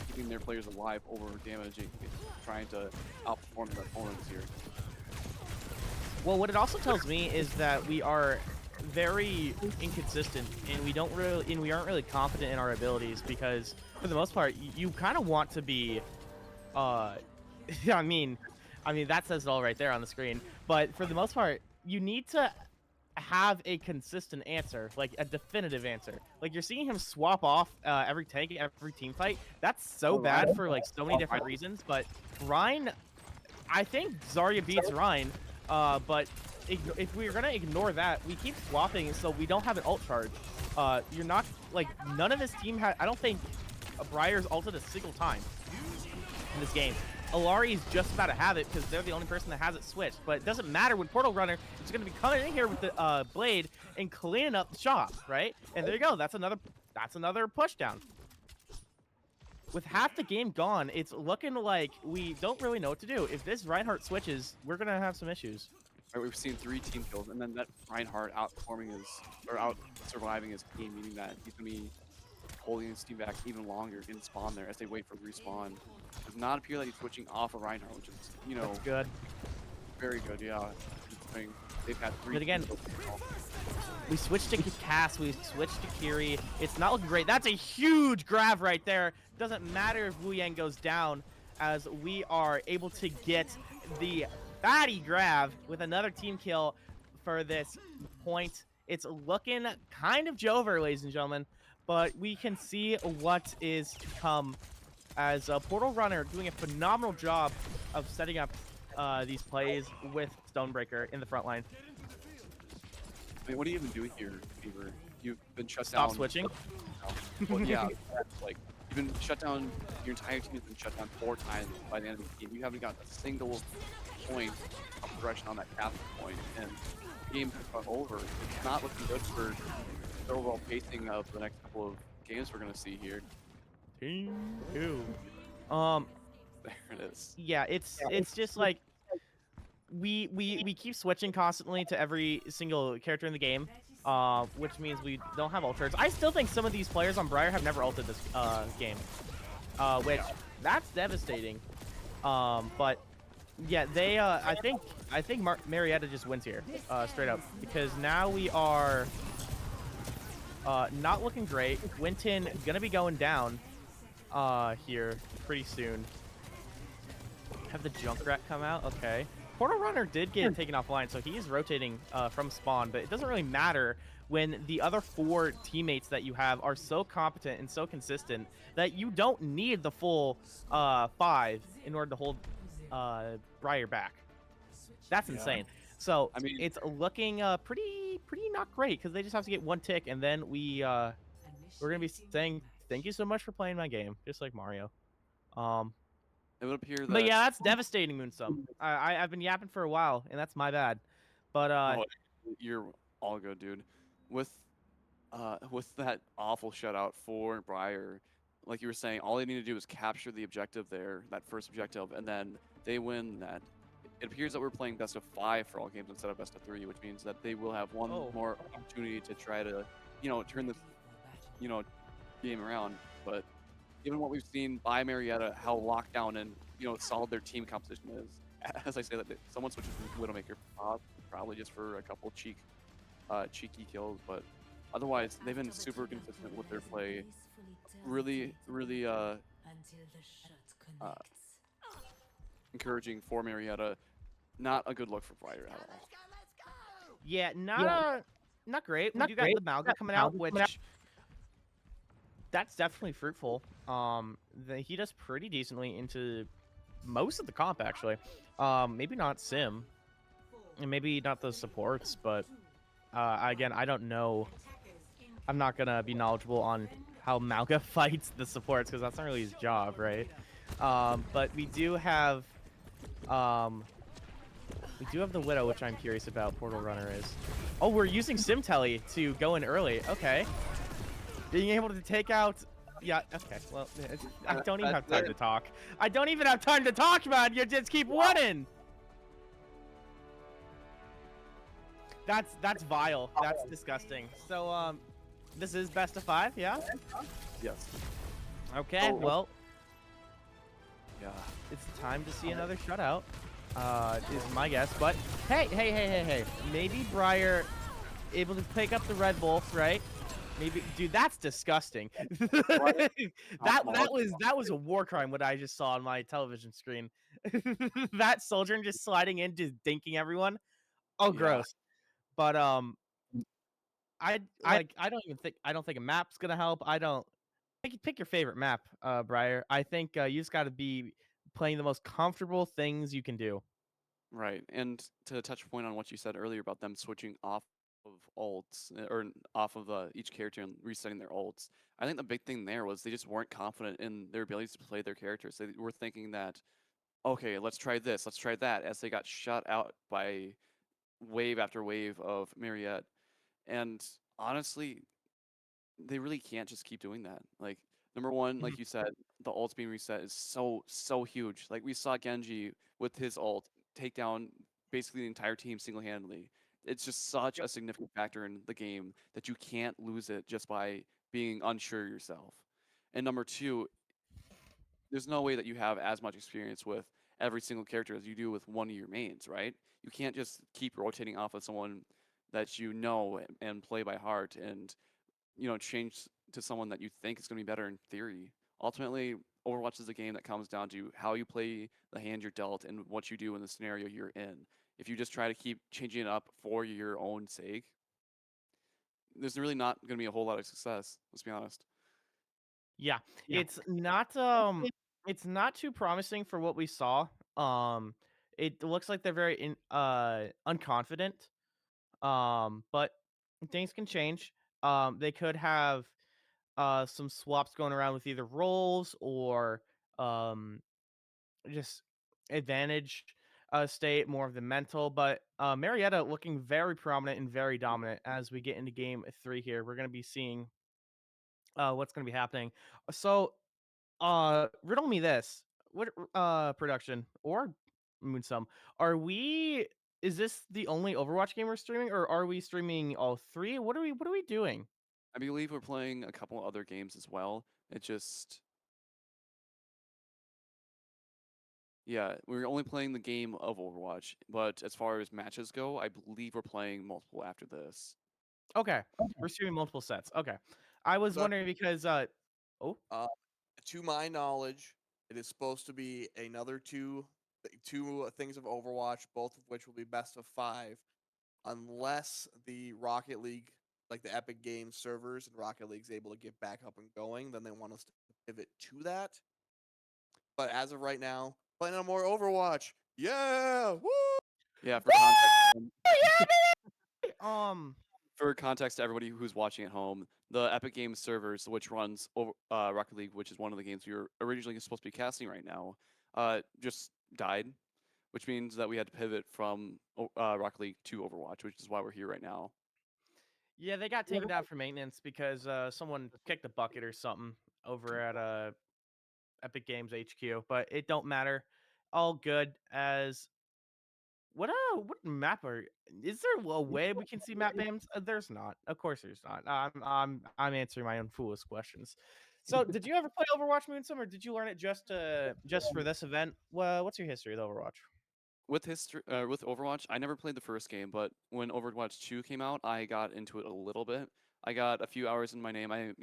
keeping their players alive over damaging, trying to outperform their opponents here. Well, what it also tells me is that we are very inconsistent, and we aren't really confident in our abilities, because for the most part, you kind of want to be, I mean that says it all right there on the screen. But for the most part, you need to have a consistent answer, like a definitive answer. Like you're seeing him swap off every tank, every team fight. That's so bad for like so many different reasons. But Rhine, I think Zarya beats Rhine. But if we're gonna ignore that, we keep swapping, so we don't have an ult charge. You're not like none of this team has. I don't think Briar's ulted a single time in this game. Alari's just about to have it because they're the only person that has it switched. But it doesn't matter when Portal Runner is going to be coming in here with the blade and cleaning up the shop, right? And there you go. That's another push down. With half the game gone, it's looking like we don't really know what to do. If this Reinhardt switches, we're going to have some issues. Right, we've seen 3 team kills, and then that Reinhardt out surviving his team, meaning that he's going to be holding his team back even longer in spawn there as they wait for respawn. It does not appear that he's switching off of Reinhardt, which is, That's good. Very good, yeah. They've had 3. But again, we switched to Cass, we switched to Kiri. It's not looking great. That's a huge grab right there. Doesn't matter if Wu Yang goes down, as we are able to get the fatty grab with another team kill for this point. It's looking kind of Jover, ladies and gentlemen, but we can see what is to come, as Portal Runner doing a phenomenal job of setting up these plays with Stonebreaker in the front line. I mean, what are you even doing here, Fever? You've been shut Stop down. switching. Well, yeah, like you've been shut down. Your entire team has been shut down 4 times by the end of the game. You haven't got a single point of progression on that capture point, and the game has gone over. It's not looking good for the overall pacing of the next couple of games we're gonna see here. Team 2. There it is. Yeah, it's just like we keep switching constantly to every single character in the game, which means we don't have ult charge. I still think some of these players on Briar have never ulted this game, which that's devastating. But yeah, they I think Marietta just wins here, straight up, because now we are not looking great. Winton gonna be going down here pretty soon. Have the Junkrat come out? Okay. Portal Runner did get taken offline, so he is rotating from spawn, but it doesn't really matter when the other 4 teammates that you have are so competent and so consistent that you don't need the full 5 in order to hold Briar back. That's insane. So I mean, it's looking pretty not great, because they just have to get 1 tick, and then we're gonna be saying thank you so much for playing my game, just like Mario. it would appear that. But yeah, that's devastating, Moonsum. I've been yapping for a while, and that's my bad. But You're all good, dude. With that awful shutout for Briar, like you were saying, all they need to do is capture the objective there, that first objective, and then they win that. It appears that we're playing best of 5 for all games instead of best of 3, which means that they will have one more opportunity to try to, turn this, game around. But given what we've seen by Marietta, how locked down and solid their team composition is, as I say that someone switches from Widowmaker, probably just for a couple cheeky kills, but otherwise they've been super consistent with their play. Really, really encouraging for Marietta. Not a good look for Briar at all. Yeah, not great. We do got the Malga coming out, which that's definitely fruitful. He does pretty decently into most of the comp actually. Maybe not Sim, and maybe not the supports, but again, I don't know. I'm not gonna be knowledgeable on how Malga fights the supports because that's not really his job, right? But we do have the Widow, which I'm curious about. Portal Runner is. Oh, we're using Sim Telly to go in early. Okay. Being able to take out. Yeah, okay. Well, I don't even have time to talk. I don't even have time to talk, man. You just keep running. That's vile. That's disgusting. So, this is best of 5, yeah? Yes. Okay, well, Yeah. it's time to see another shutout. Is my guess. But hey. Maybe Briar able to pick up the Red Bull, right? Maybe, dude, that's disgusting. that was a war crime. What I just saw on my television screen. That soldier just sliding in, just dinking everyone. Oh, Yeah. gross. But I don't think a map's gonna help. I don't. Pick your favorite map, Briar. I think you just got to be playing the most comfortable things you can do. Right. And to touch a point on what you said earlier about them switching off of ults or off of each character and resetting their ults, I think the big thing there was they just weren't confident in their abilities to play their characters. They were thinking that, okay, let's try this, let's try that, as they got shut out by wave after wave of Marriott. And honestly, they really can't just keep doing that. Like, number one, like you said, the ults being reset is so huge. Like we saw Genji with his ult take down basically the entire team single-handedly. It's just such a significant factor in the game that you can't lose it just by being unsure yourself. And number two, there's no way that you have as much experience with every single character as you do with one of your mains, right? You can't just keep rotating off of someone that you know and play by heart and change to someone that you think is going to be better in theory. Ultimately, Overwatch is a game that comes down to how you play the hand you're dealt and what you do in the scenario you're in. If you just try to keep changing it up for your own sake, there's really not going to be a whole lot of success. Let's be honest. Yeah, it's not too promising for what we saw. It looks like they're very unconfident. But things can change. They could have some swaps going around with either roles or um just advantage state more of the mental. But Marietta looking very prominent and very dominant as we get into game 3 here. We're going to be seeing what's going to be happening. So riddle me this. What production or Moonsum, are we is this the only Overwatch game we're streaming, or are we streaming all 3? What are we doing? I believe we're playing a couple other games as well. It just, yeah, we're only playing the game of Overwatch. But as far as matches go, I believe we're playing multiple after this. Okay. We're streaming multiple sets. Okay. I was So, wondering because oh, to my knowledge, it is supposed to be another two things of Overwatch, both of which will be best of 5, unless the Rocket League, like the Epic Games servers and Rocket League's able to get back up and going, then they want us to pivot to that. But as of right now, playing on more Overwatch. Yeah! Woo! Yeah, for context, um for context to everybody who's watching at home, the Epic Games servers, which runs Rocket League, which is one of the games we were originally supposed to be casting right now, just died, which means that we had to pivot from Rocket League to Overwatch, which is why we're here right now. yeah, they got taken down for maintenance because someone kicked a bucket or something over at Epic Games HQ, but it don't matter. All good as what map are? Is there a way we can see map names? There's not. Of course, there's not. I'm answering my own foolish questions. So, did you ever play Overwatch, Moonsum, or did you learn it just for this event? Well, what's your history with Overwatch? With Overwatch, I never played the first game, but when Overwatch 2 came out, I got into it a little bit. I got a few hours in my name. I,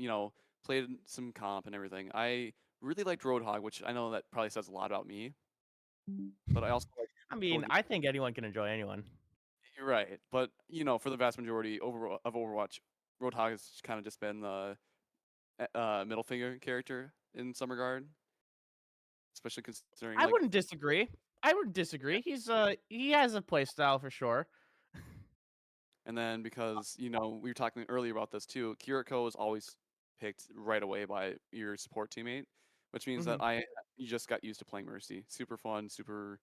played some comp and everything. I really liked Roadhog, which I know that probably says a lot about me, but I also like I mean, going. I think anyone can enjoy anyone. You're right, but for the vast majority of Overwatch, Roadhog has kind of just been the middle finger character in some regard, especially considering I like. wouldn't disagree. I would disagree. He has a play style for sure. And then because, we were talking earlier about this too, Kiriko is always picked right away by your support teammate, which means that Mhm. you just got used to playing Mercy. Super fun, super,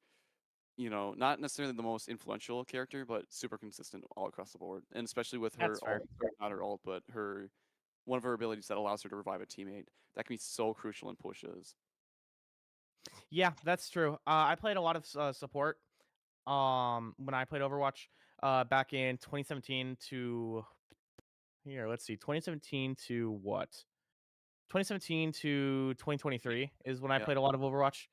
not necessarily the most influential character, but super consistent all across the board. And especially with her That's ult, fair. or not her ult, but one of her abilities that allows her to revive a teammate. That can be so crucial in pushes. Yeah, that's true. I played a lot of support. When I played Overwatch, back in 2017 to here. Let's see, 2017 to what? 2017 to 2023 is when I Yeah. played a lot of Overwatch.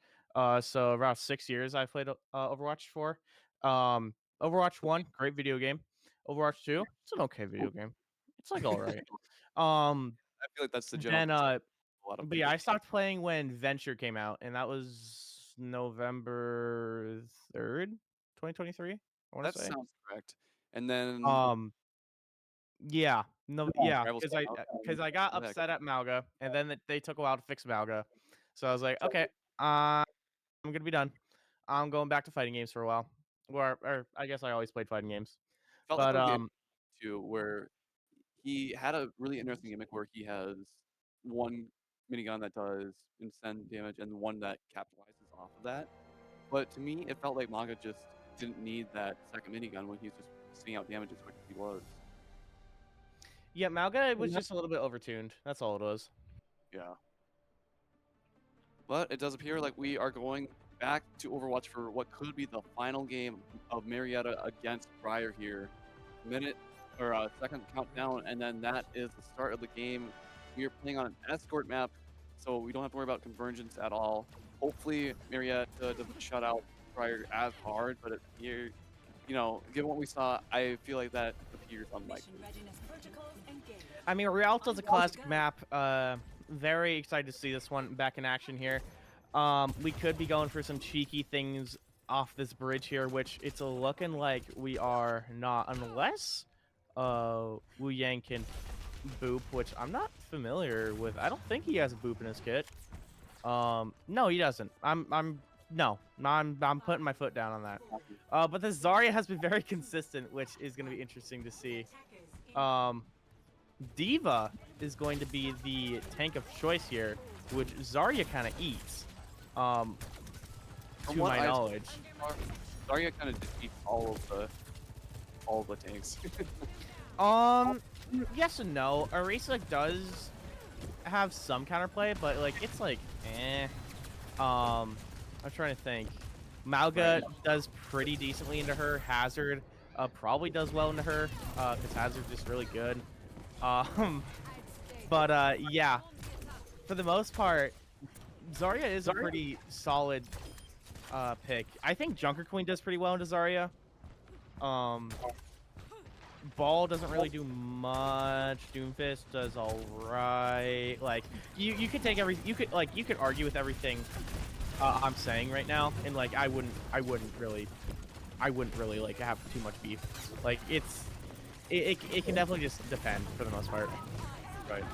So around 6 years I played Overwatch for. Overwatch 1, great video game. Overwatch 2, it's an okay video game. It's like all right. Um, I feel like that's the general then consensus of a lot of but yeah, people. I stopped playing when Venture came out, and that was November 3rd, 2023. I want That to say. sounds correct. And then Um, yeah, no, yeah, yeah, Rivals came out, because and I got what the heck. upset at Malga, and then they took a while to fix Malga, so I was like, okay, I'm gonna be done. I'm going back to fighting games for a while, or I guess I always played fighting games, Felt like but there was the too, where he had a really interesting gimmick where he has one minigun that does insane damage and one that capitalizes off of that. But to me, it felt like Manga just didn't need that second minigun when he's just spitting out damage as quick as he was. yeah, Malga was just a little bit overtuned. That's all it was. Yeah. But it does appear like we are going back to Overwatch for what could be the final game of Marietta against Briar here. Minute or second countdown, and then that is the start of the game. We are playing on an escort map, so we don't have to worry about convergence at all. Hopefully, Marietta doesn't shut out Briar as hard, but here, given what we saw, I feel like that appears unlikely. I mean, Rialto's a classic map. Very excited to see this one back in action here. We could be going for some cheeky things off this bridge here, which it's looking like we are not, unless Wu Yang can boop, which I'm not familiar with. I don't think he has a boop in his kit. No, he doesn't. I'm putting my foot down on that. But the Zarya has been very consistent, which is going to be interesting to see. Diva is going to be the tank of choice here, which Zarya kind of eats. To my knowledge. Zarya kind of defeats all of the tanks. Yes and no. Arisa does have some counterplay, but like it's like eh. I'm trying to think. Malga does pretty decently into her. Hazard probably does well into her because Hazard's just really good. Yeah, for the most part, Zarya is a pretty solid pick. I think Junker Queen does pretty well into Zarya. Ball doesn't really do much. Doomfist does all right. Like you could take you could argue with everything I'm saying right now, and like I wouldn't really like have too much beef. Like it can definitely just depend for the most part. Right.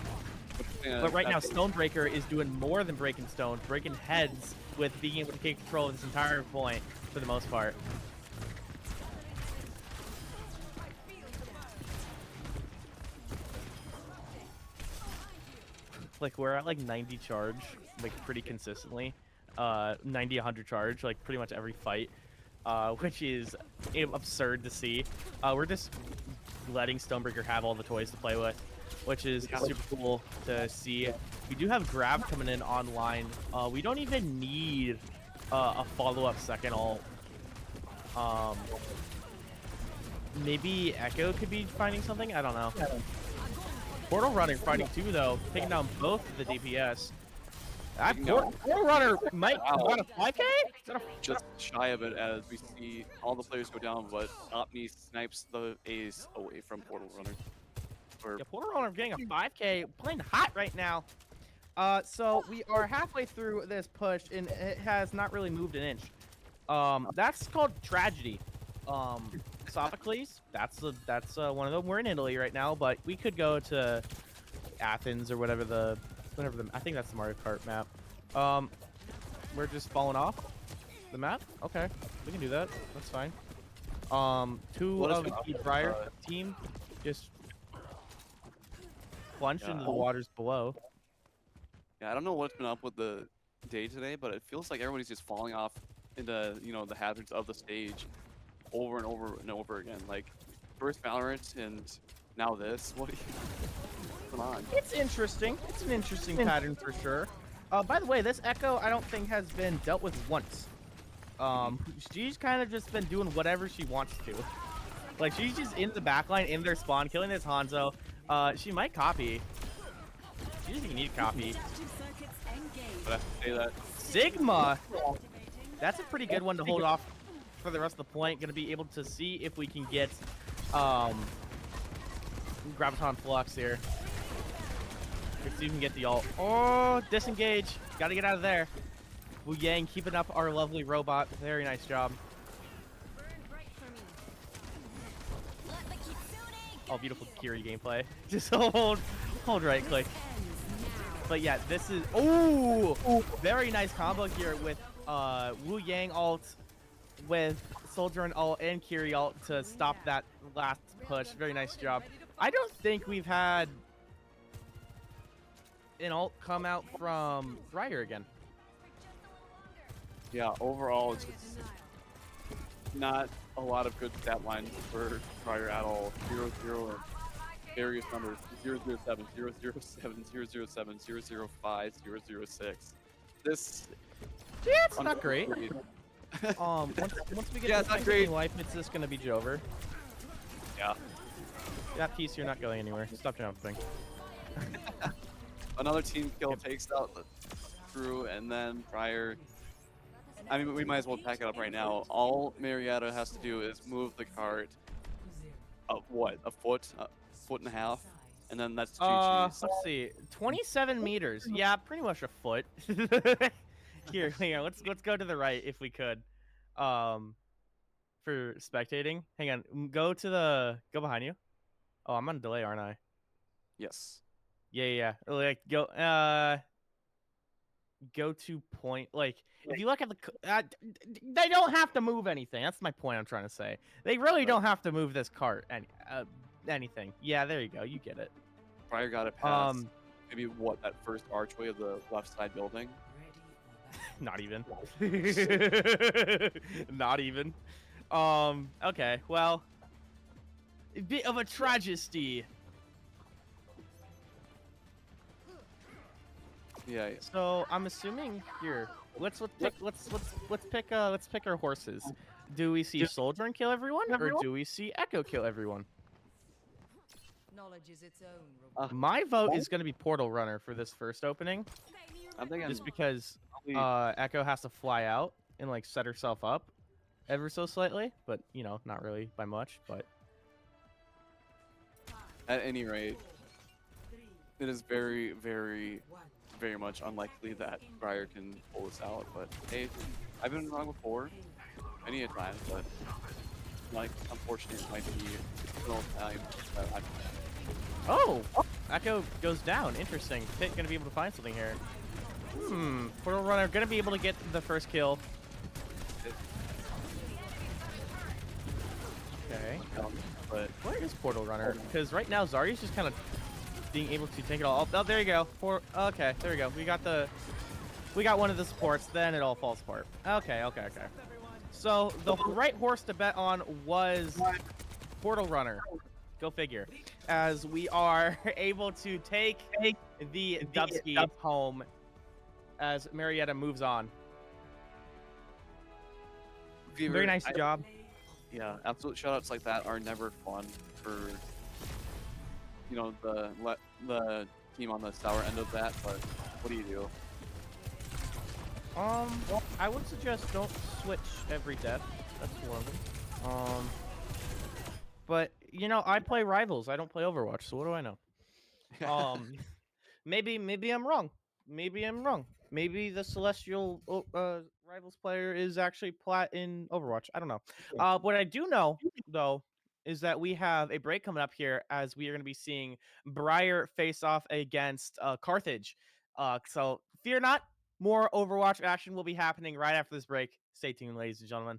But right now, Stonebreaker is doing more than breaking stones, breaking heads with being able to take control of this entire point for the most part. Like we're at like 90 charge, like pretty consistently. 90, 100 charge, like pretty much every fight, which is absurd to see. We're just letting Stonebreaker have all the toys to play with, which is super cool to see. We do have Grab coming in online. We don't even need a follow-up second ult. Maybe Echo could be finding something. I don't know. Portal Runner fighting too though, taking down both of the DPS. Portal Runner might got a 5K. Is that a Just shy of it as we see all the players go down, but Opni snipes the ace away from Portal Runner. Yeah, Portal Runner getting a 5K, playing hot right now. So we are halfway through this push, and it has not really moved an inch. That's called tragedy. Sophocles, that's one of them. We're in Italy right now, but we could go to Athens or whatever the I think that's the Mario Kart map. We're just falling off the map. Okay, we can do that. That's fine. Two of the Briar team just plunged into the waters below. Yeah, I don't know what's been up with the day today, but it feels like everybody's just falling off into, you know, the hazards of the stage over and over and over again. Like, first Valorant and now this. What's going on? It's interesting. It's an interesting pattern for sure. By the way, this Echo I don't think has been dealt with once. She's kind of just been doing whatever she wants to. Like, she's just in the backline, in their spawn, killing this Hanzo. She might copy. She doesn't even need to copy. But I have to say that Sigma! That's a pretty good one to hold off for the rest of the point. Gonna be able to see if we can get Graviton Flux here. Let's see if we can get the ult. Oh, disengage. Gotta get out of there. Wu Yang keeping up our lovely robot. Very nice job. Oh, beautiful Kiri gameplay. Just hold right click. But yeah, this is very nice combo here with Wu Yang ult, with Soldier and ult and Kiri ult to stop that last push. Very nice job. I don't think we've had an ult come out from Briar again. yeah, overall it's just not a lot of good stat lines for Prior at all. 0-0 and various numbers. 0-0-7, 0-0-7, 0-0-7, 0-0-5, 0-0-6. This Yeah, it's not great. Once we get Yeah, to it's not great. life, it's just gonna be Jover. Yeah. That piece, you're not going anywhere. Stop jumping. Another team kill takes out the crew, and then Prior. I mean, we might as well pack it up right now. All Marietta has to do is move the cart a foot and a half, and then that's GG's. Let's see, 27 meters. Yeah, pretty much a foot. Here, let's go to the right if we could. For spectating. Hang on, go behind you. Oh, I'm on delay, aren't I? Yes. Yeah. Like go to point. Like if you look at the, they don't have to move anything. That's my point. I'm trying to say they really don't have to move this cart anything. Yeah, there you go. You get it. Prior got it past maybe that first archway of the left side building. Not even. Not even. Okay. Well, a bit of a tragedy. Yeah. So I'm assuming here. Let's pick our horses. Do we see Soldier and kill everyone, or do we see Echo kill everyone? Knowledge is its own reward. My vote is gonna be Portal Runner for this first opening, I'm thinking just because Echo has to fly out and like set herself up ever so slightly, but you know, not really by much. But at any rate, it is very, very, very much unlikely that Briar can pull this out. But hey, I've been wrong before, many a time. But like, unfortunately, it might be no time. oh, Echo goes down. Interesting. Pit gonna be able to find something here. Portal Runner gonna be able to get the first kill. Okay. But Where is Portal Runner? Because right now Zarya's just kind of being able to take it all. Oh, there you go. Okay, there we go. We got one of the supports. Then it all falls apart. Okay. So the right horse to bet on was Portal Runner. Go figure. As we are able to take the Dubsky home as Marietta moves on. Very nice job. Yeah, absolute shoutouts like that are never fun for the team on the sour end of that. But what do you do? I would suggest don't switch every death. That's one of them. But you know, I play Rivals. I don't play Overwatch, so what do I know? Um, maybe I'm wrong. Maybe I'm wrong. Maybe the Celestial Rivals player is actually plat in Overwatch. I don't know. What I do know though is that we have a break coming up here as we are going to be seeing Briar face off against Carthage. So fear not, more Overwatch action will be happening right after this break. Stay tuned, ladies and gentlemen.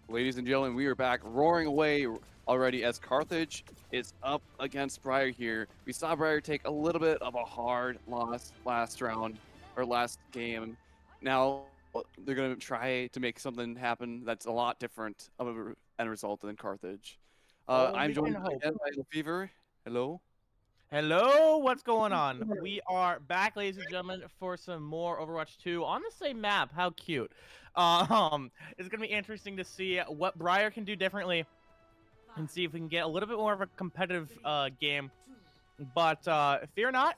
Ladies and gentlemen, we are back roaring away already as Carthage is up against Briar here. We saw Briar take a little bit of a hard loss last round or last game. Now they're going to try to make something happen that's a lot different of an end result than Carthage. I'm joined again by Fever. Hello. Hello, what's going on? We are back, ladies and gentlemen, for some more Overwatch 2 on the same map. How cute. It's going to be interesting to see what Briar can do differently and see if we can get a little bit more of a competitive game. But fear not,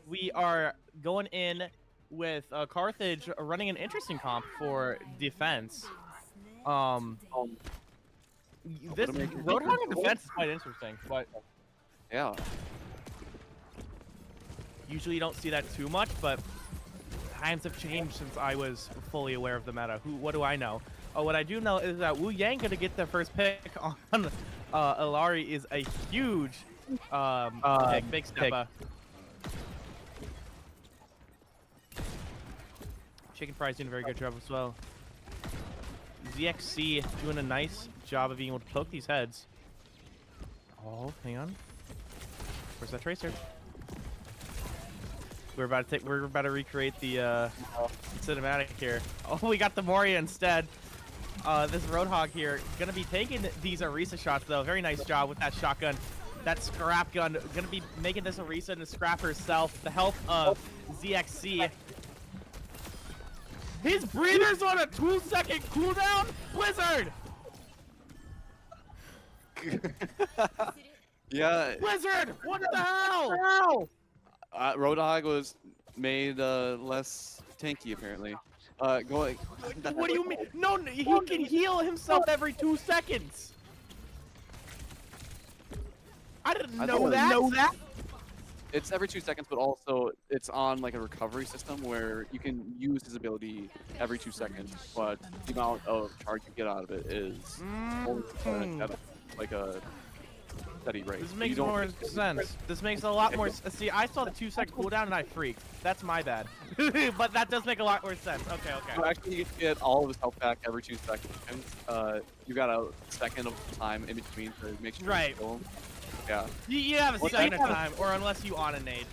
we are going in with Carthage running an interesting comp for defense. This Roadhog in defense is quite interesting, but yeah. Usually you don't see that too much, but times have changed since I was fully aware of the meta. What do I know? What I do know is that Wu Yang gonna get the first pick on Ilari is a huge big step. Chicken Fry's doing a very good job as well. ZXC doing a nice job of being able to poke these heads. Oh, hang on. Where's that Tracer? We're about to recreate the cinematic here. Oh, we got the Moria instead. This Roadhog here gonna be taking these Orisa shots though. Very nice job with that shotgun. That scrap gun gonna be making this Orisa and scrap herself. The help of ZXC. His breather's on a 2-second cooldown. Blizzard. Yeah. Blizzard. What the hell? Roadhog was made less tanky apparently. Going. What do you mean? No, he can heal himself every 2 seconds. I didn't know that. It's every 2 seconds, but also it's on like a recovery system where you can use his ability every 2 seconds, but the amount of charge you get out of it is only at like a steady rate. This makes more sense. This makes a lot more sense. See, I saw the 2-second cooldown and I freaked. That's my bad. But that does make a lot more sense. Okay. So actually, you get all of his health back every 2 seconds. You got a second of time in between to make sure you kill him. Yeah. You have a second of time, or unless you on a nade.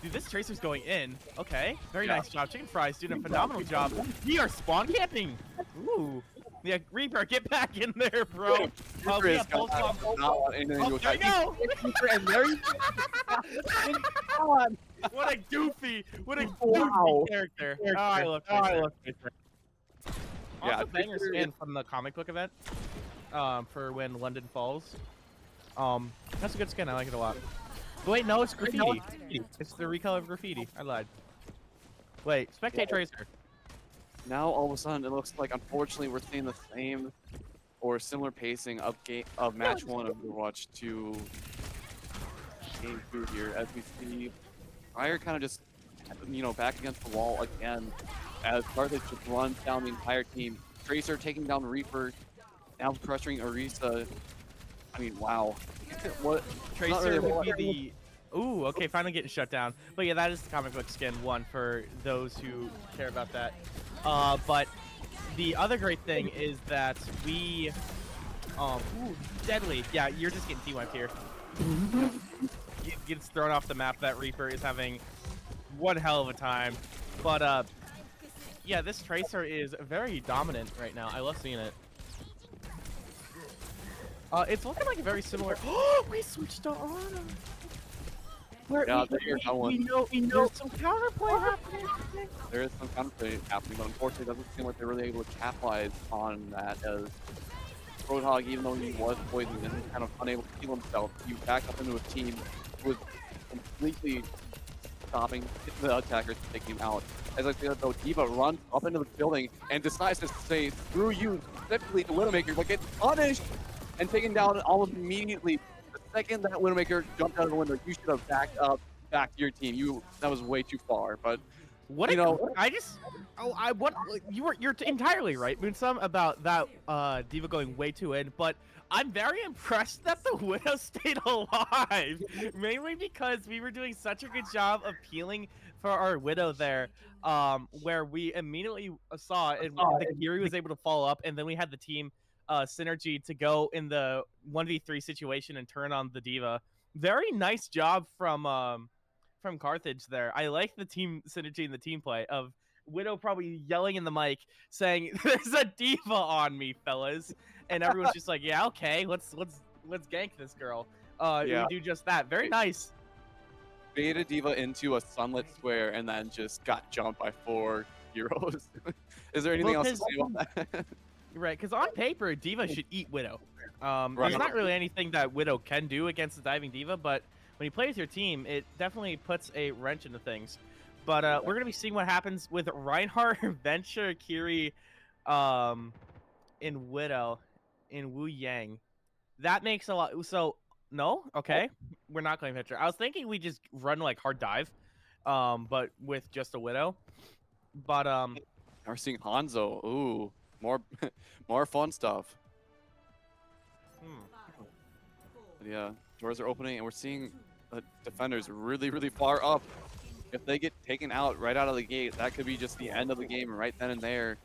Dude, this Tracer's going in. Okay. Very nice job. Chicken Fry's doing a phenomenal job. We are spawn camping. Ooh. Yeah, Reaper, get back in there, bro. We have both spawn. Oh, there you go. And there you go. What a goofy character. Oh, I love Tracer. Also, banger skin from the comic book event. For when London falls. That's a good skin. I like it a lot. But wait, no, it's graffiti. It's the recolor of graffiti. I lied. Wait, spectate Tracer. Now all of a sudden it looks like, unfortunately, we're seeing the same or similar pacing of match 1 of Overwatch to game 2 here, as we see Fire kind of just back against the wall again as Carthage just runs down the entire team. Tracer taking down Reaper. Now pressuring Orisa. I mean, wow. What Tracer would be the... Ooh, okay, finally getting shut down. But yeah, that is the comic book skin one for those who care about that. But the other great thing is that we... ooh, deadly. Yeah, you're just getting T-wiped here. Gets thrown off the map. That Reaper is having one hell of a time. But, yeah, this Tracer is very dominant right now. I love seeing it. It's looking like a very similar. Oh, we switched to Ana. We know some counterplay happening. There is some counterplay happening, but unfortunately, it doesn't seem like they're really able to capitalize on that. As Roadhog, even though he was poisoned and kind of unable to heal himself, you back up into a team who was completely stopping the attackers from taking him out. As I said, though, Diva runs up into the building and decides to say, "Screw you," specifically to Widowmaker, but gets punished and taken down almost immediately. The second that Widowmaker jumped out of the window, you should have backed up back to your team. That was way too far. But What You a, know, I just, oh, I what you're entirely right, Moonsum, about that Diva going way too in, but I'm very impressed that the Widow stayed alive, mainly because we were doing such a good job of peeling for our Widow there, where we immediately saw and the Kiri was able to follow up, and then we had the team synergy to go in the 1v3 situation and turn on the Diva. Very nice job from Carthage there. I like the team synergy and the team play of Widow probably yelling in the mic saying, "There's a diva on me, fellas," and everyone's just like, "Yeah, okay, let's gank this girl." yeah, We do just that. Very nice. bait a diva into a sunlit square and then just got jumped by 4 heroes. Is there anything Well, else to say about that? right, because on paper, Diva should eat Widow. Right. There's not really anything that Widow can do against the diving Diva, but when you play with your team, it definitely puts a wrench into things. But we're going to be seeing what happens with Reinhardt, Venture, Kiri, in Widow, in Wu Yang. That makes a lot. So, no? Okay. We're not going Venture. I was thinking we just run like hard dive, but with just a Widow. But, We're seeing Hanzo. Ooh, more more fun stuff. But yeah, doors are opening, and we're seeing defenders really, really far up. If they get taken out right out of the gate, that could be just the end of the game right then and there.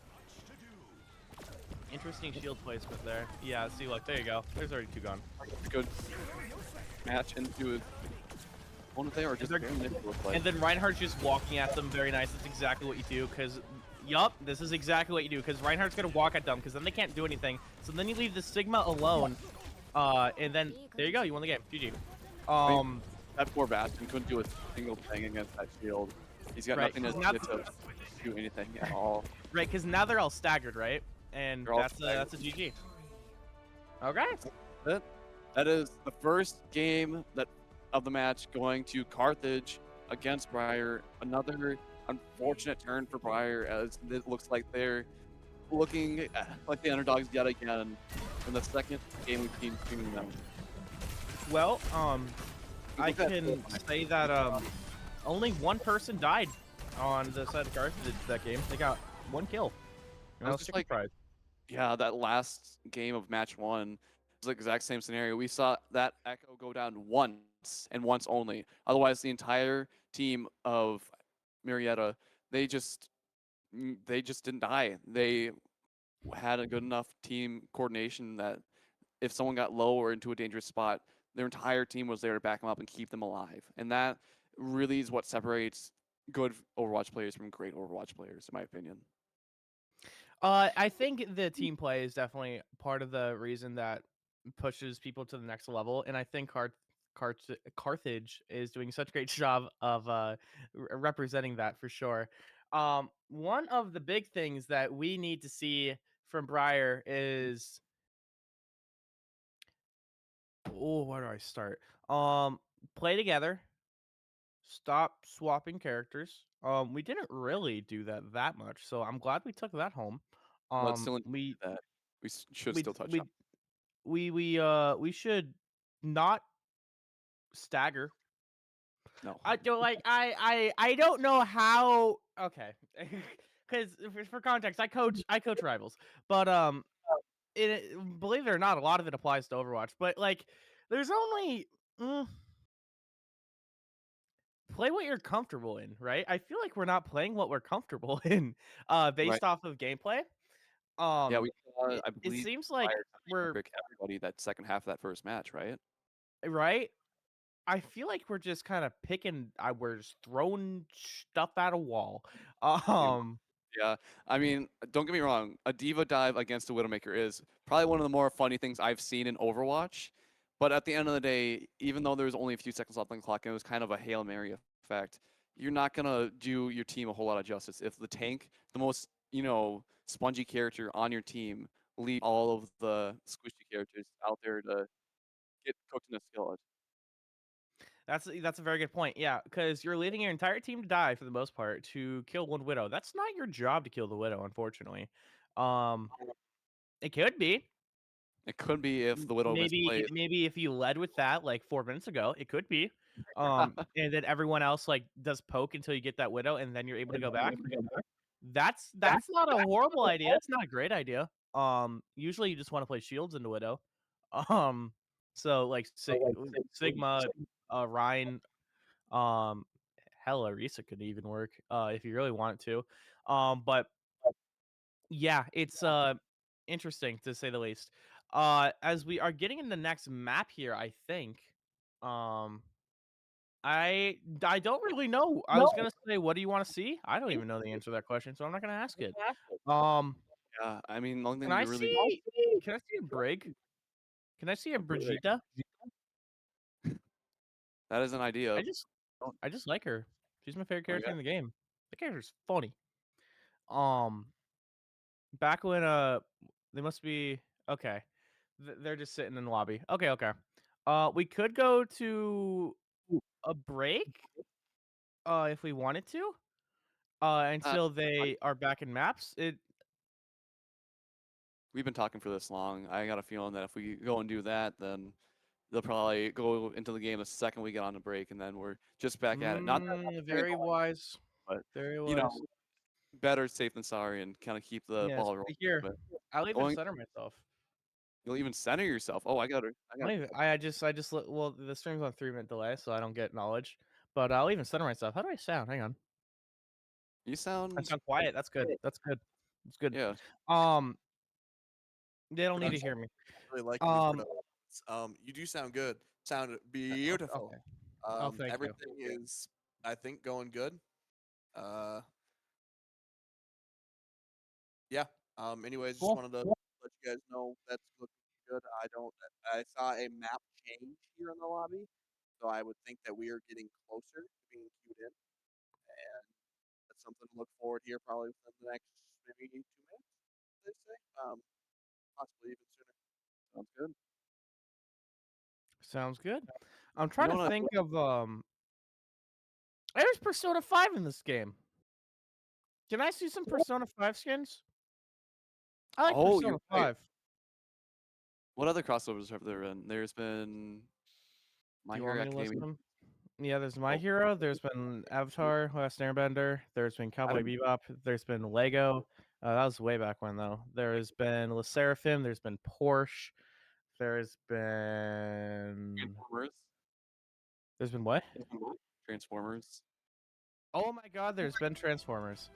Interesting shield placement there. Yeah, see, look, there you go. There's already 2 gone. Good match into one of there, or just they're- barely it looks like. And then Reinhardt's just walking at them. Very nice. That's exactly what you do, because, yup, this is exactly what you do, because Reinhardt's going to walk at them, because then they can't do anything. So then you leave the Sigma alone, and then, there you go, you won the game. GG. That poor Bastion couldn't do a single thing against that shield. He's got Right, nothing 'cause to do anything at all. Right, because now they're all staggered, right? And They're all that's a GG. Okay. That is the first game of the match going to Carthage against Briar. Another unfortunate turn for Briar, as it looks like they're looking like the underdogs yet again in the second game we've seen them. Well, I think that's can say that only one person died on the side of Carthage that game. They got 1 kill. And I I was was just super like, surprised. yeah, that last game of match 1 was the exact same scenario. We saw that Echo go down once and once only. Otherwise, the entire team of Marietta, they just didn't die. They had a good enough team coordination that if someone got low or into a dangerous spot, their entire team was there to back them up and keep them alive. And that really is what separates good Overwatch players from great Overwatch players, in my opinion. I think the team play is definitely part of the reason that pushes people to the next level, and I think Carthage is doing such a great job of representing that for sure. One of the big things that we need to see from Briar is, oh, where do I start? Play together. Stop swapping characters. We didn't really do that much, so I'm glad we took that home. But still, We that we should we still touch we on. we should not stagger. No. I don't like I don't know how. Okay, because for context, I coach rivals, but believe it or not, a lot of it applies to Overwatch. But like, there's only play what you're comfortable in, right? I feel like we're not playing what we're comfortable in, Right. based off of gameplay. Yeah, we saw, It, I it believe, seems like Fire we're pick everybody that second half of that first match, right? right. I feel like we're just kind of picking. We're just throwing stuff at a wall. You- Um, Yeah. I mean, don't get me wrong. A diva dive against a Widowmaker is probably one of the more funny things I've seen in Overwatch. But at the end of the day, even though there was only a few seconds left on the clock and it was kind of a Hail Mary effect, you're not gonna do your team a whole lot of justice if the tank, the most, spongy character on your team, leave all of the squishy characters out there to get cooked in a skillet. that's a very good point. Yeah, because you're leaving your entire team to die for the most part to kill one widow. That's not your job to kill the widow, unfortunately. Um, it could be. It could be if the Widow Maybe misplays. maybe if you led with that like 4 minutes ago, it could be. and then everyone else like does poke until you get that widow, and then you're able to go back. That's not a horrible idea. It's not a great idea. Usually you just want to play shields into widow. Um, so like Sigma, Ryan, um, hell, Arisa could even work if you really wanted to. But yeah, it's interesting to say the least. As we are getting in the next map here, I think. Um, I don't really know. I was gonna say, what do you want to see? I don't even know the answer to that question, so I'm not gonna ask it. Um, Yeah, I mean, the only can thing I to really see? Can I see a Brig? Can I see a Brigitte? that is an idea. I just Don't- I just like her. She's my favorite Oh character yeah, in the game. The character's funny. Um, back when they must be okay. They're just sitting in the lobby. Okay, okay. We could go to a break if we wanted to. uh, Until they are back in maps. we've been talking for this long. I got a feeling that if we go and do that, then they'll probably go into the game the second we get on the break, and then we're just back at it. Not that I'm saying Very it, wise. but Very you know, wise. better safe than sorry, and kind of keep the Yes. ball rolling. Here, But I'll even going, center myself. you'll even center yourself. Oh, I got. Well, the stream's on 3-minute delay, so I don't get knowledge. But I'll even center myself. How do I sound? Hang on. You I sound sound quiet. That's good. That's good. It's good. yeah. Um, they don't need to Production. hear me. Really liking these Um, productions. You do sound good. Sound okay. beautiful. Oh, thank you. Everything is, I think, going good. Uh, yeah. Anyways, just Cool. wanted to let you guys know that's looking good. I saw a map change here in the lobby, so I would think that we are getting closer to being queued in, and that's something to look forward here probably within the next maybe 2 minutes. They say, possibly even sooner. Sounds good. Sounds good. I'm You trying know to what? think of There's Persona 5 in this game. Can I see some Persona 5 skins? I like Oh, Persona you're right. 5. What other crossovers have there been? There's been Do My you want Hero me to list Academia. them? Yeah, there's My Oh, Hero, there's been Avatar, Last Airbender, there's been I Cowboy didn't. Bebop, there's been Lego. That was way back when though. There's been Le Seraphim, there's been Porsche, there's been Transformers. there's been what? Transformers. Oh my god, there's been Transformers.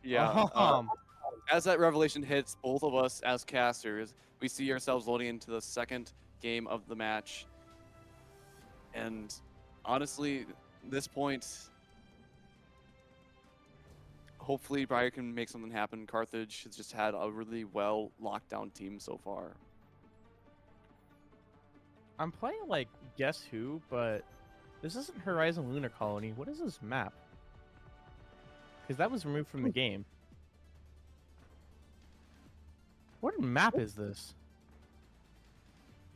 Yeah. Um, As that revelation hits, both of us as casters, we see ourselves loading into the second game of the match. And honestly, this point, hopefully Briar can make something happen. Carthage has just had a really well locked down team so far. I'm playing like Guess Who, but this isn't Horizon Lunar Colony. What is this map? Because that was removed from the game. What map is this?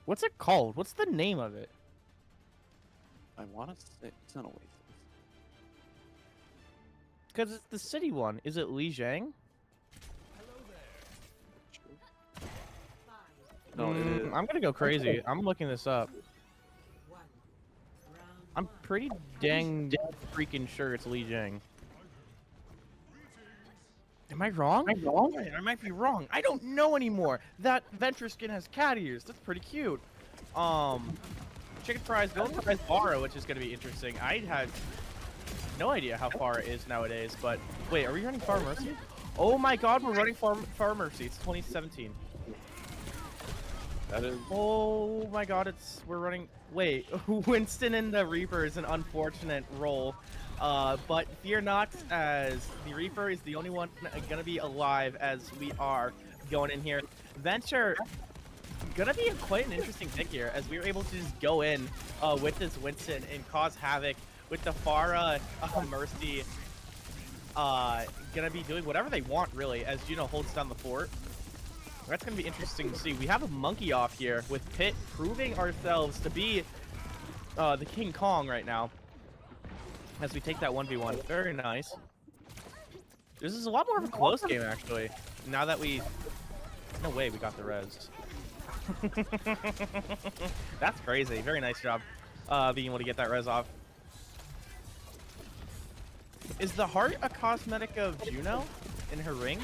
What's it called? What's the name of it? I want to say it's not Oasis. Because it's the city one. Is it Lijiang? No, it is. I'm gonna go crazy. I'm looking this up. I'm pretty dang freaking sure it's Lijiang. Am I wrong? I might be wrong. I don't know anymore. That Venture skin has cat ears. That's pretty cute. Chicken fries, golden fries, Farah, which is gonna be interesting. I had no idea how far it is nowadays, but wait, are we running Far Mercy? Oh my god, we're running Far Mercy. It's 2017. That is. Oh my god, we're running. Wait, Winston and the Reaper is an unfortunate roll. But fear not, as the Reaper is the only one gonna be alive as we are going in here. Venture gonna be quite an interesting pick here, as we were able to just go in with this Winston and cause havoc with the Farah Mercy. Gonna be doing whatever they want really, as Juno holds down the fort. That's going to be interesting to see. We have a monkey off here with Pitt proving ourselves to be the King Kong right now as we take that 1v1. Very nice. This is a lot more of a close game, actually. Now that we... No way we got the res. That's crazy. Very nice job being able to get that res off. Is the heart a cosmetic of Juno in her ring?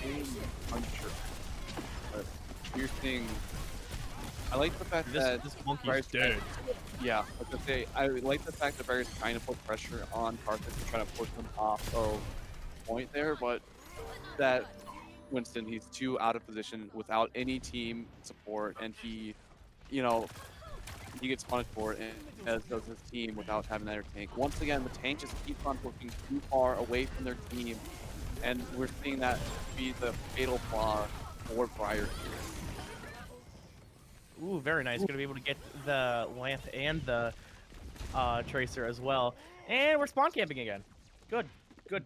I'm unsure. But you're seeing. I like the fact This that monkey's Briar's dead. Yeah, I was gonna say I like the fact that Briar's trying to put pressure on Carthage to try to push them off of point there, but that Winston, he's too out of position without any team support, and he gets punished for it, and as does his team without having that tank. Once again, the tank just keeps on pushing too far away from their team, and we're seeing that be the fatal flaw for Briar here. Ooh, very nice. Gonna be able to get the Lance and the Tracer as well. And we're spawn camping again. Good, good,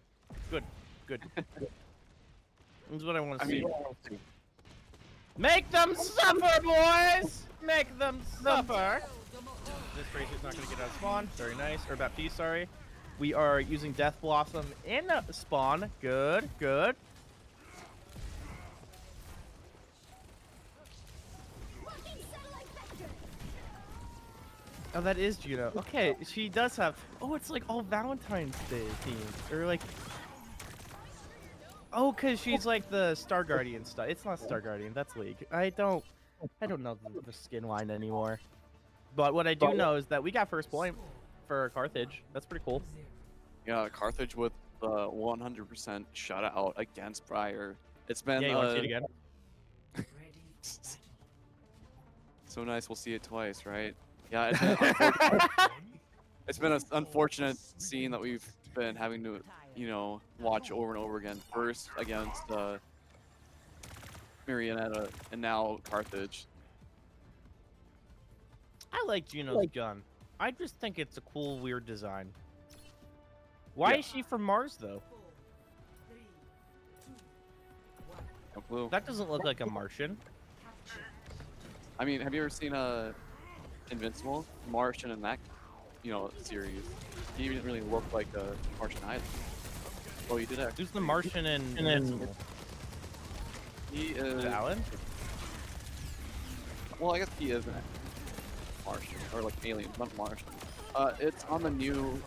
good, good. This is what I want to see. Make them suffer, boys! Make them suffer! This Tracer's not gonna get out of spawn. Very nice. Or Baptiste, sorry. We are using Death Blossom in spawn. Good, good. Oh, that is Juno. Okay, she does have. Oh, it's like all Valentine's Day themed, or like. Oh, cause she's like the Star Guardian stuff. It's not Star Guardian. That's League. I don't know the skin line anymore. But what I do know is that we got first point for Carthage. That's pretty cool. Yeah, Carthage with the 100% shutout against Briar. It's been Yeah, you want to see it again? So nice. We'll see it twice, right? Yeah, it's been an unfortunate scene that we've been having to, watch over and over again. First against Marionetta, and now Carthage. I like Juno's gun. I just think it's a cool, weird design. Why is she from Mars, though? No clue. That doesn't look like a Martian. I mean, have you ever seen Invincible, Martian in that, series? He didn't really look like a Martian either. Oh, he did actually. Who's the Martian in Invincible? He is. Alan? Well, I guess he is an Martian, or like alien, not Martian. It's on the new.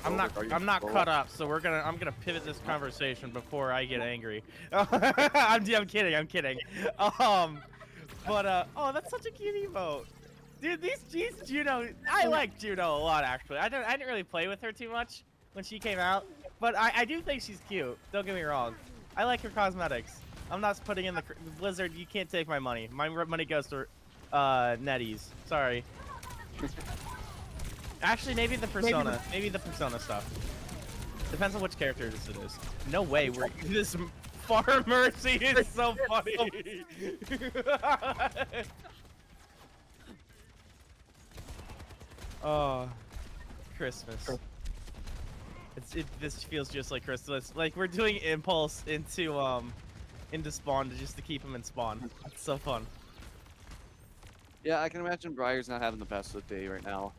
I'm not cut up, so I'm gonna pivot this conversation before I get angry. I'm kidding. Oh, that's such a cute emote. Dude, these Juno, I like Juno a lot actually. I didn't really play with her too much when she came out, but I do think she's cute. Don't get me wrong. I like her cosmetics. I'm not putting in the Blizzard. You can't take my money. My money goes to Netties. Sorry. Actually, maybe the Persona. Maybe the Persona stuff. Depends on which character this is. No way. This Far Mercy is so funny. Oh, Christmas. This feels just like Christmas. Like we're doing Impulse into Spawn just to keep him in Spawn. It's so fun. Yeah, I can imagine Briar's not having the best of the day right now.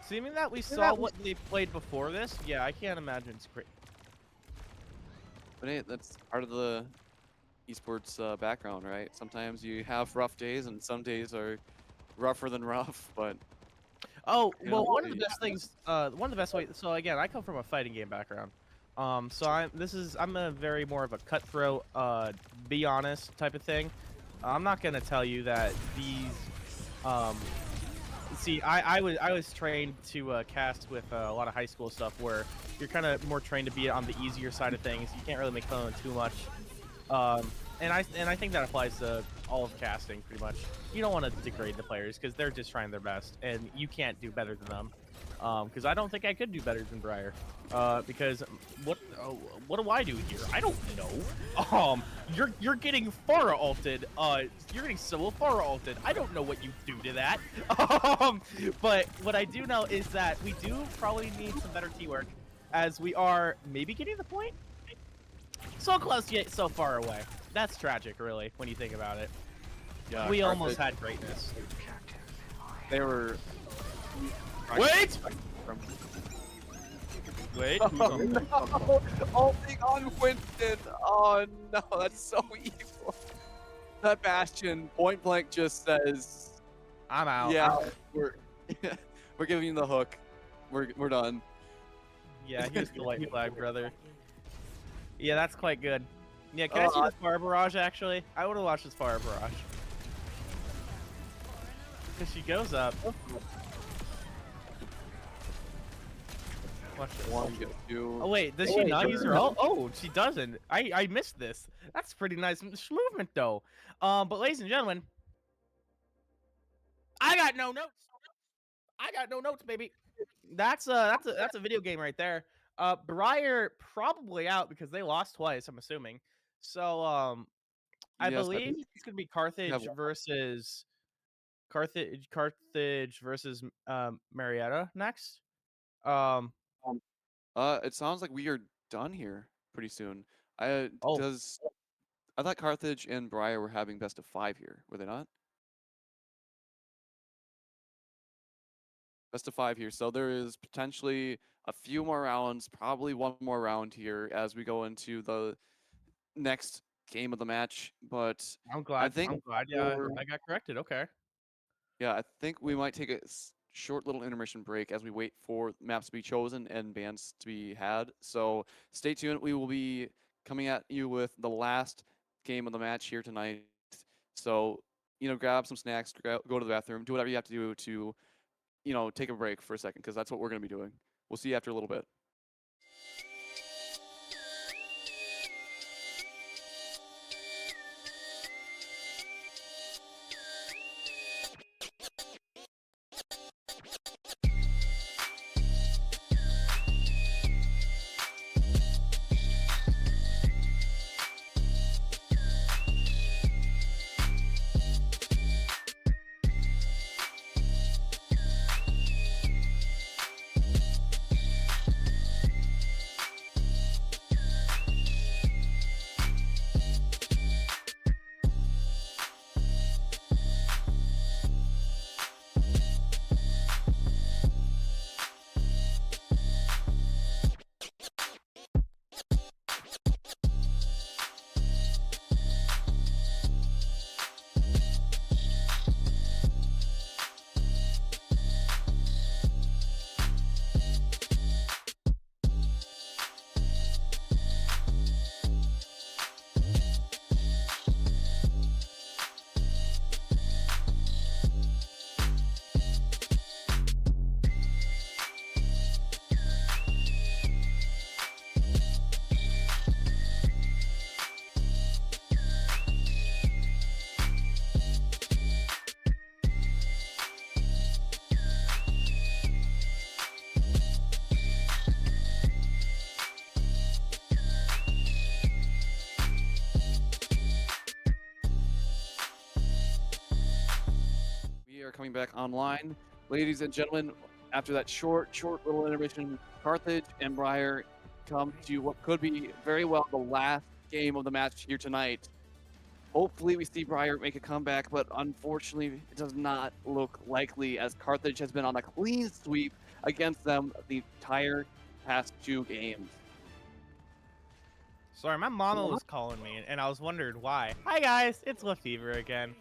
Seeming that we saw what they played before this, yeah, I can't imagine it's great. But hey, that's part of the esports background, right? Sometimes you have rough days, and some days are rougher than rough. But oh, well, one of the best things, one of the best ways. So again, I come from a fighting game background. So I'm a very more of a cutthroat, be honest type of thing. I'm not gonna tell you that these. See, I was trained to cast with a lot of high school stuff where you're kind of more trained to be on the easier side of things. You can't really make fun of them too much. And I think that applies to all of casting pretty much. You don't want to degrade the players because they're just trying their best, and you can't do better than them. Because I don't think I could do better than Briar. Because what do I do here? I don't know. You're getting Pharah ulted. You're getting so Pharah ulted. I don't know what you do to that. But what I do know is that we do probably need some better teamwork, as we are maybe getting the point. So close yet so far away. That's tragic, really, when you think about it. yeah, We almost had greatness. They were. Wait! Wait. Oh, big on Winston. Oh no, that's so evil. That Bastion point blank just says, I'm out. "Yeah, We're giving you the hook. We're done. Yeah, here's the white flag, brother. Yeah, that's quite good. Yeah, can I see this fire barrage, actually? I would have watched this fire barrage. Because she goes up. Watch this. 1, 2. Oh, wait, does she not use her ult? Oh, she doesn't. I missed this. That's pretty nice movement, though. But ladies and gentlemen, I got no notes. I got no notes, baby. That's a video game right there. Briar probably out because they lost twice, I'm assuming. So I Yes, believe it's gonna be Carthage versus Marietta next. It sounds like we are done here pretty soon. I Oh. I thought Carthage and Briar were having best of 5 here, were they not? Best of 5 here, so there is potentially a few more rounds, probably one more round here as we go into the next game of the match. But I'm glad. Yeah, I got corrected. Okay. yeah, I think we might take a short little intermission break as we wait for maps to be chosen and bans to be had. So stay tuned. We will be coming at you with the last game of the match here tonight. So, grab some snacks, go to the bathroom, do whatever you have to do to, take a break for a second, because that's what we're going to be doing. We'll see you after a little bit. We are coming back online. Ladies and gentlemen, after that short little intermission, Carthage and Briar come to what could be very well the last game of the match here tonight. Hopefully we see Briar make a comeback, but unfortunately it does not look likely, as Carthage has been on a clean sweep against them the entire past 2 games. Sorry, my mama was calling me, and I was wondering why. Hi guys, it's LaFever again.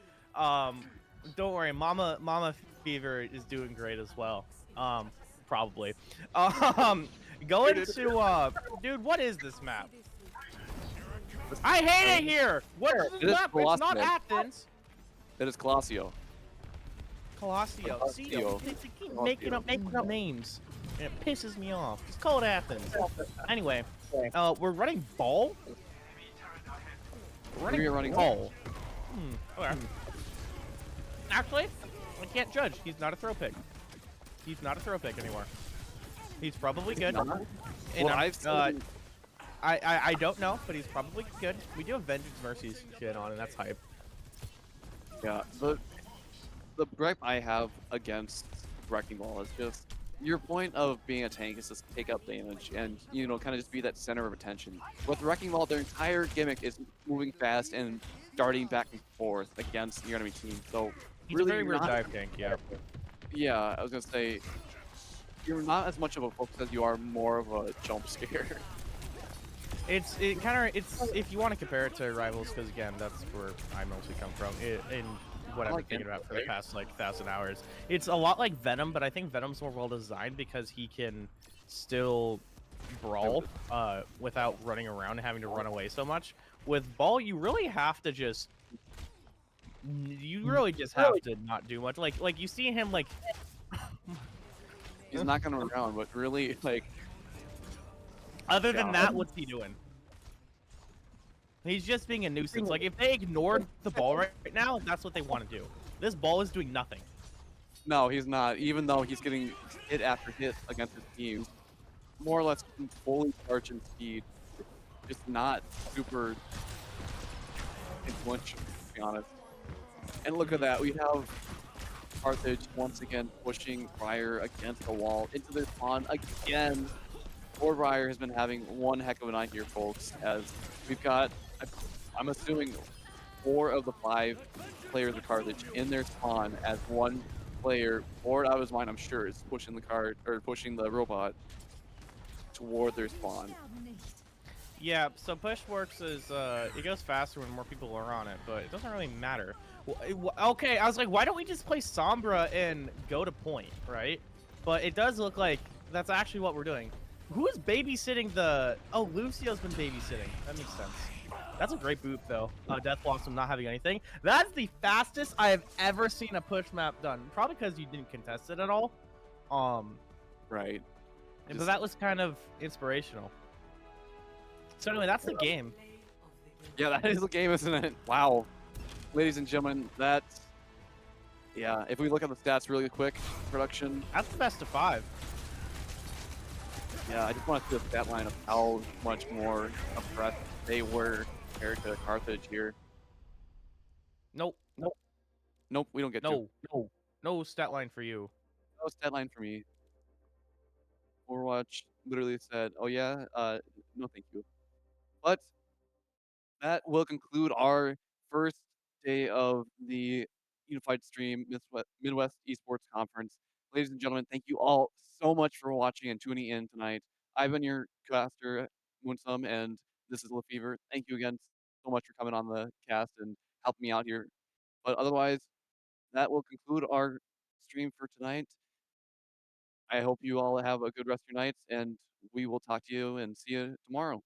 Don't worry, Mama Fever is doing great as well. Probably. Going to dude, what is this map? I hate it here. What's this map? It's not Athens. It is Colossio. Colossio. See, they keep making up names, and it pisses me off. Just call it Athens. Anyway, we're running ball. We're running ball. Okay. Actually, I can't judge. He's not a throw pick. He's not a throw pick anymore. He's probably good. Well, I don't know, but he's probably good. We do have Vengeance Mercy's shit on, and that's hype. Yeah, the gripe I have against Wrecking Ball is just your point of being a tank is to take up damage and, kind of just be that center of attention. With Wrecking Ball, their entire gimmick is moving fast and darting back and forth against your enemy team. So he's really a very weird dive tank, yeah. Yeah, I was gonna say you're not as much of a focus as you are more of a jump scare. It's if you want to compare it to Rivals, because again, that's where I mostly come from. what I've been thinking about for the past like 1,000 hours. It's a lot like Venom, but I think Venom's more well designed because he can still brawl without running around and having to run away so much. With Ball, you really have to just have to not do much. Like you see him like He's knocking him around, but really like other than that, what's he doing? He's just being a nuisance. Like if they ignored the ball right now, that's what they want to do. This ball is doing nothing. no, he's not. Even though he's getting hit after hit against his team, more or less fully charged in speed, just not super influential, to be honest. And look at that, we have Carthage once again pushing Briar against the wall into their spawn again. Poor Briar has been having one heck of a night here, folks, as we've got, I'm assuming, 4 of the 5 players of Carthage in their spawn as one player, bored out of his mind, I'm sure, is pushing the cart or pushing the robot toward their spawn. Yeah, so push works is it goes faster when more people are on it, but it doesn't really matter. Okay, I was like, why don't we just play Sombra and go to point, right? But it does look like that's actually what we're doing. Who is babysitting the... Oh, Lucio's been babysitting. That makes sense. That's a great boop, though. Death Blossom not having anything. That's the fastest I have ever seen a push map done. Probably because you didn't contest it at all. Right. But that was kind of inspirational. So anyway, that's the game. Yeah, that is the game, isn't it? Wow. Ladies and gentlemen, that's... Yeah, if we look at the stats really quick, production... That's the best of 5. Yeah, I just want to see the stat line of how much more oppressed they were compared to Carthage here. Nope. Nope, we don't get to. No stat line for you. No stat line for me. Overwatch literally said, oh yeah, no thank you. But that will conclude our first day of the Unified Stream Midwest Esports Conference. Ladies and gentlemen, thank you all so much for watching and tuning in tonight. I've been your caster, Moonsum, and this is LaFever. Thank you again so much for coming on the cast and helping me out here. But otherwise, that will conclude our stream for tonight. I hope you all have a good rest of your nights, and we will talk to you and see you tomorrow.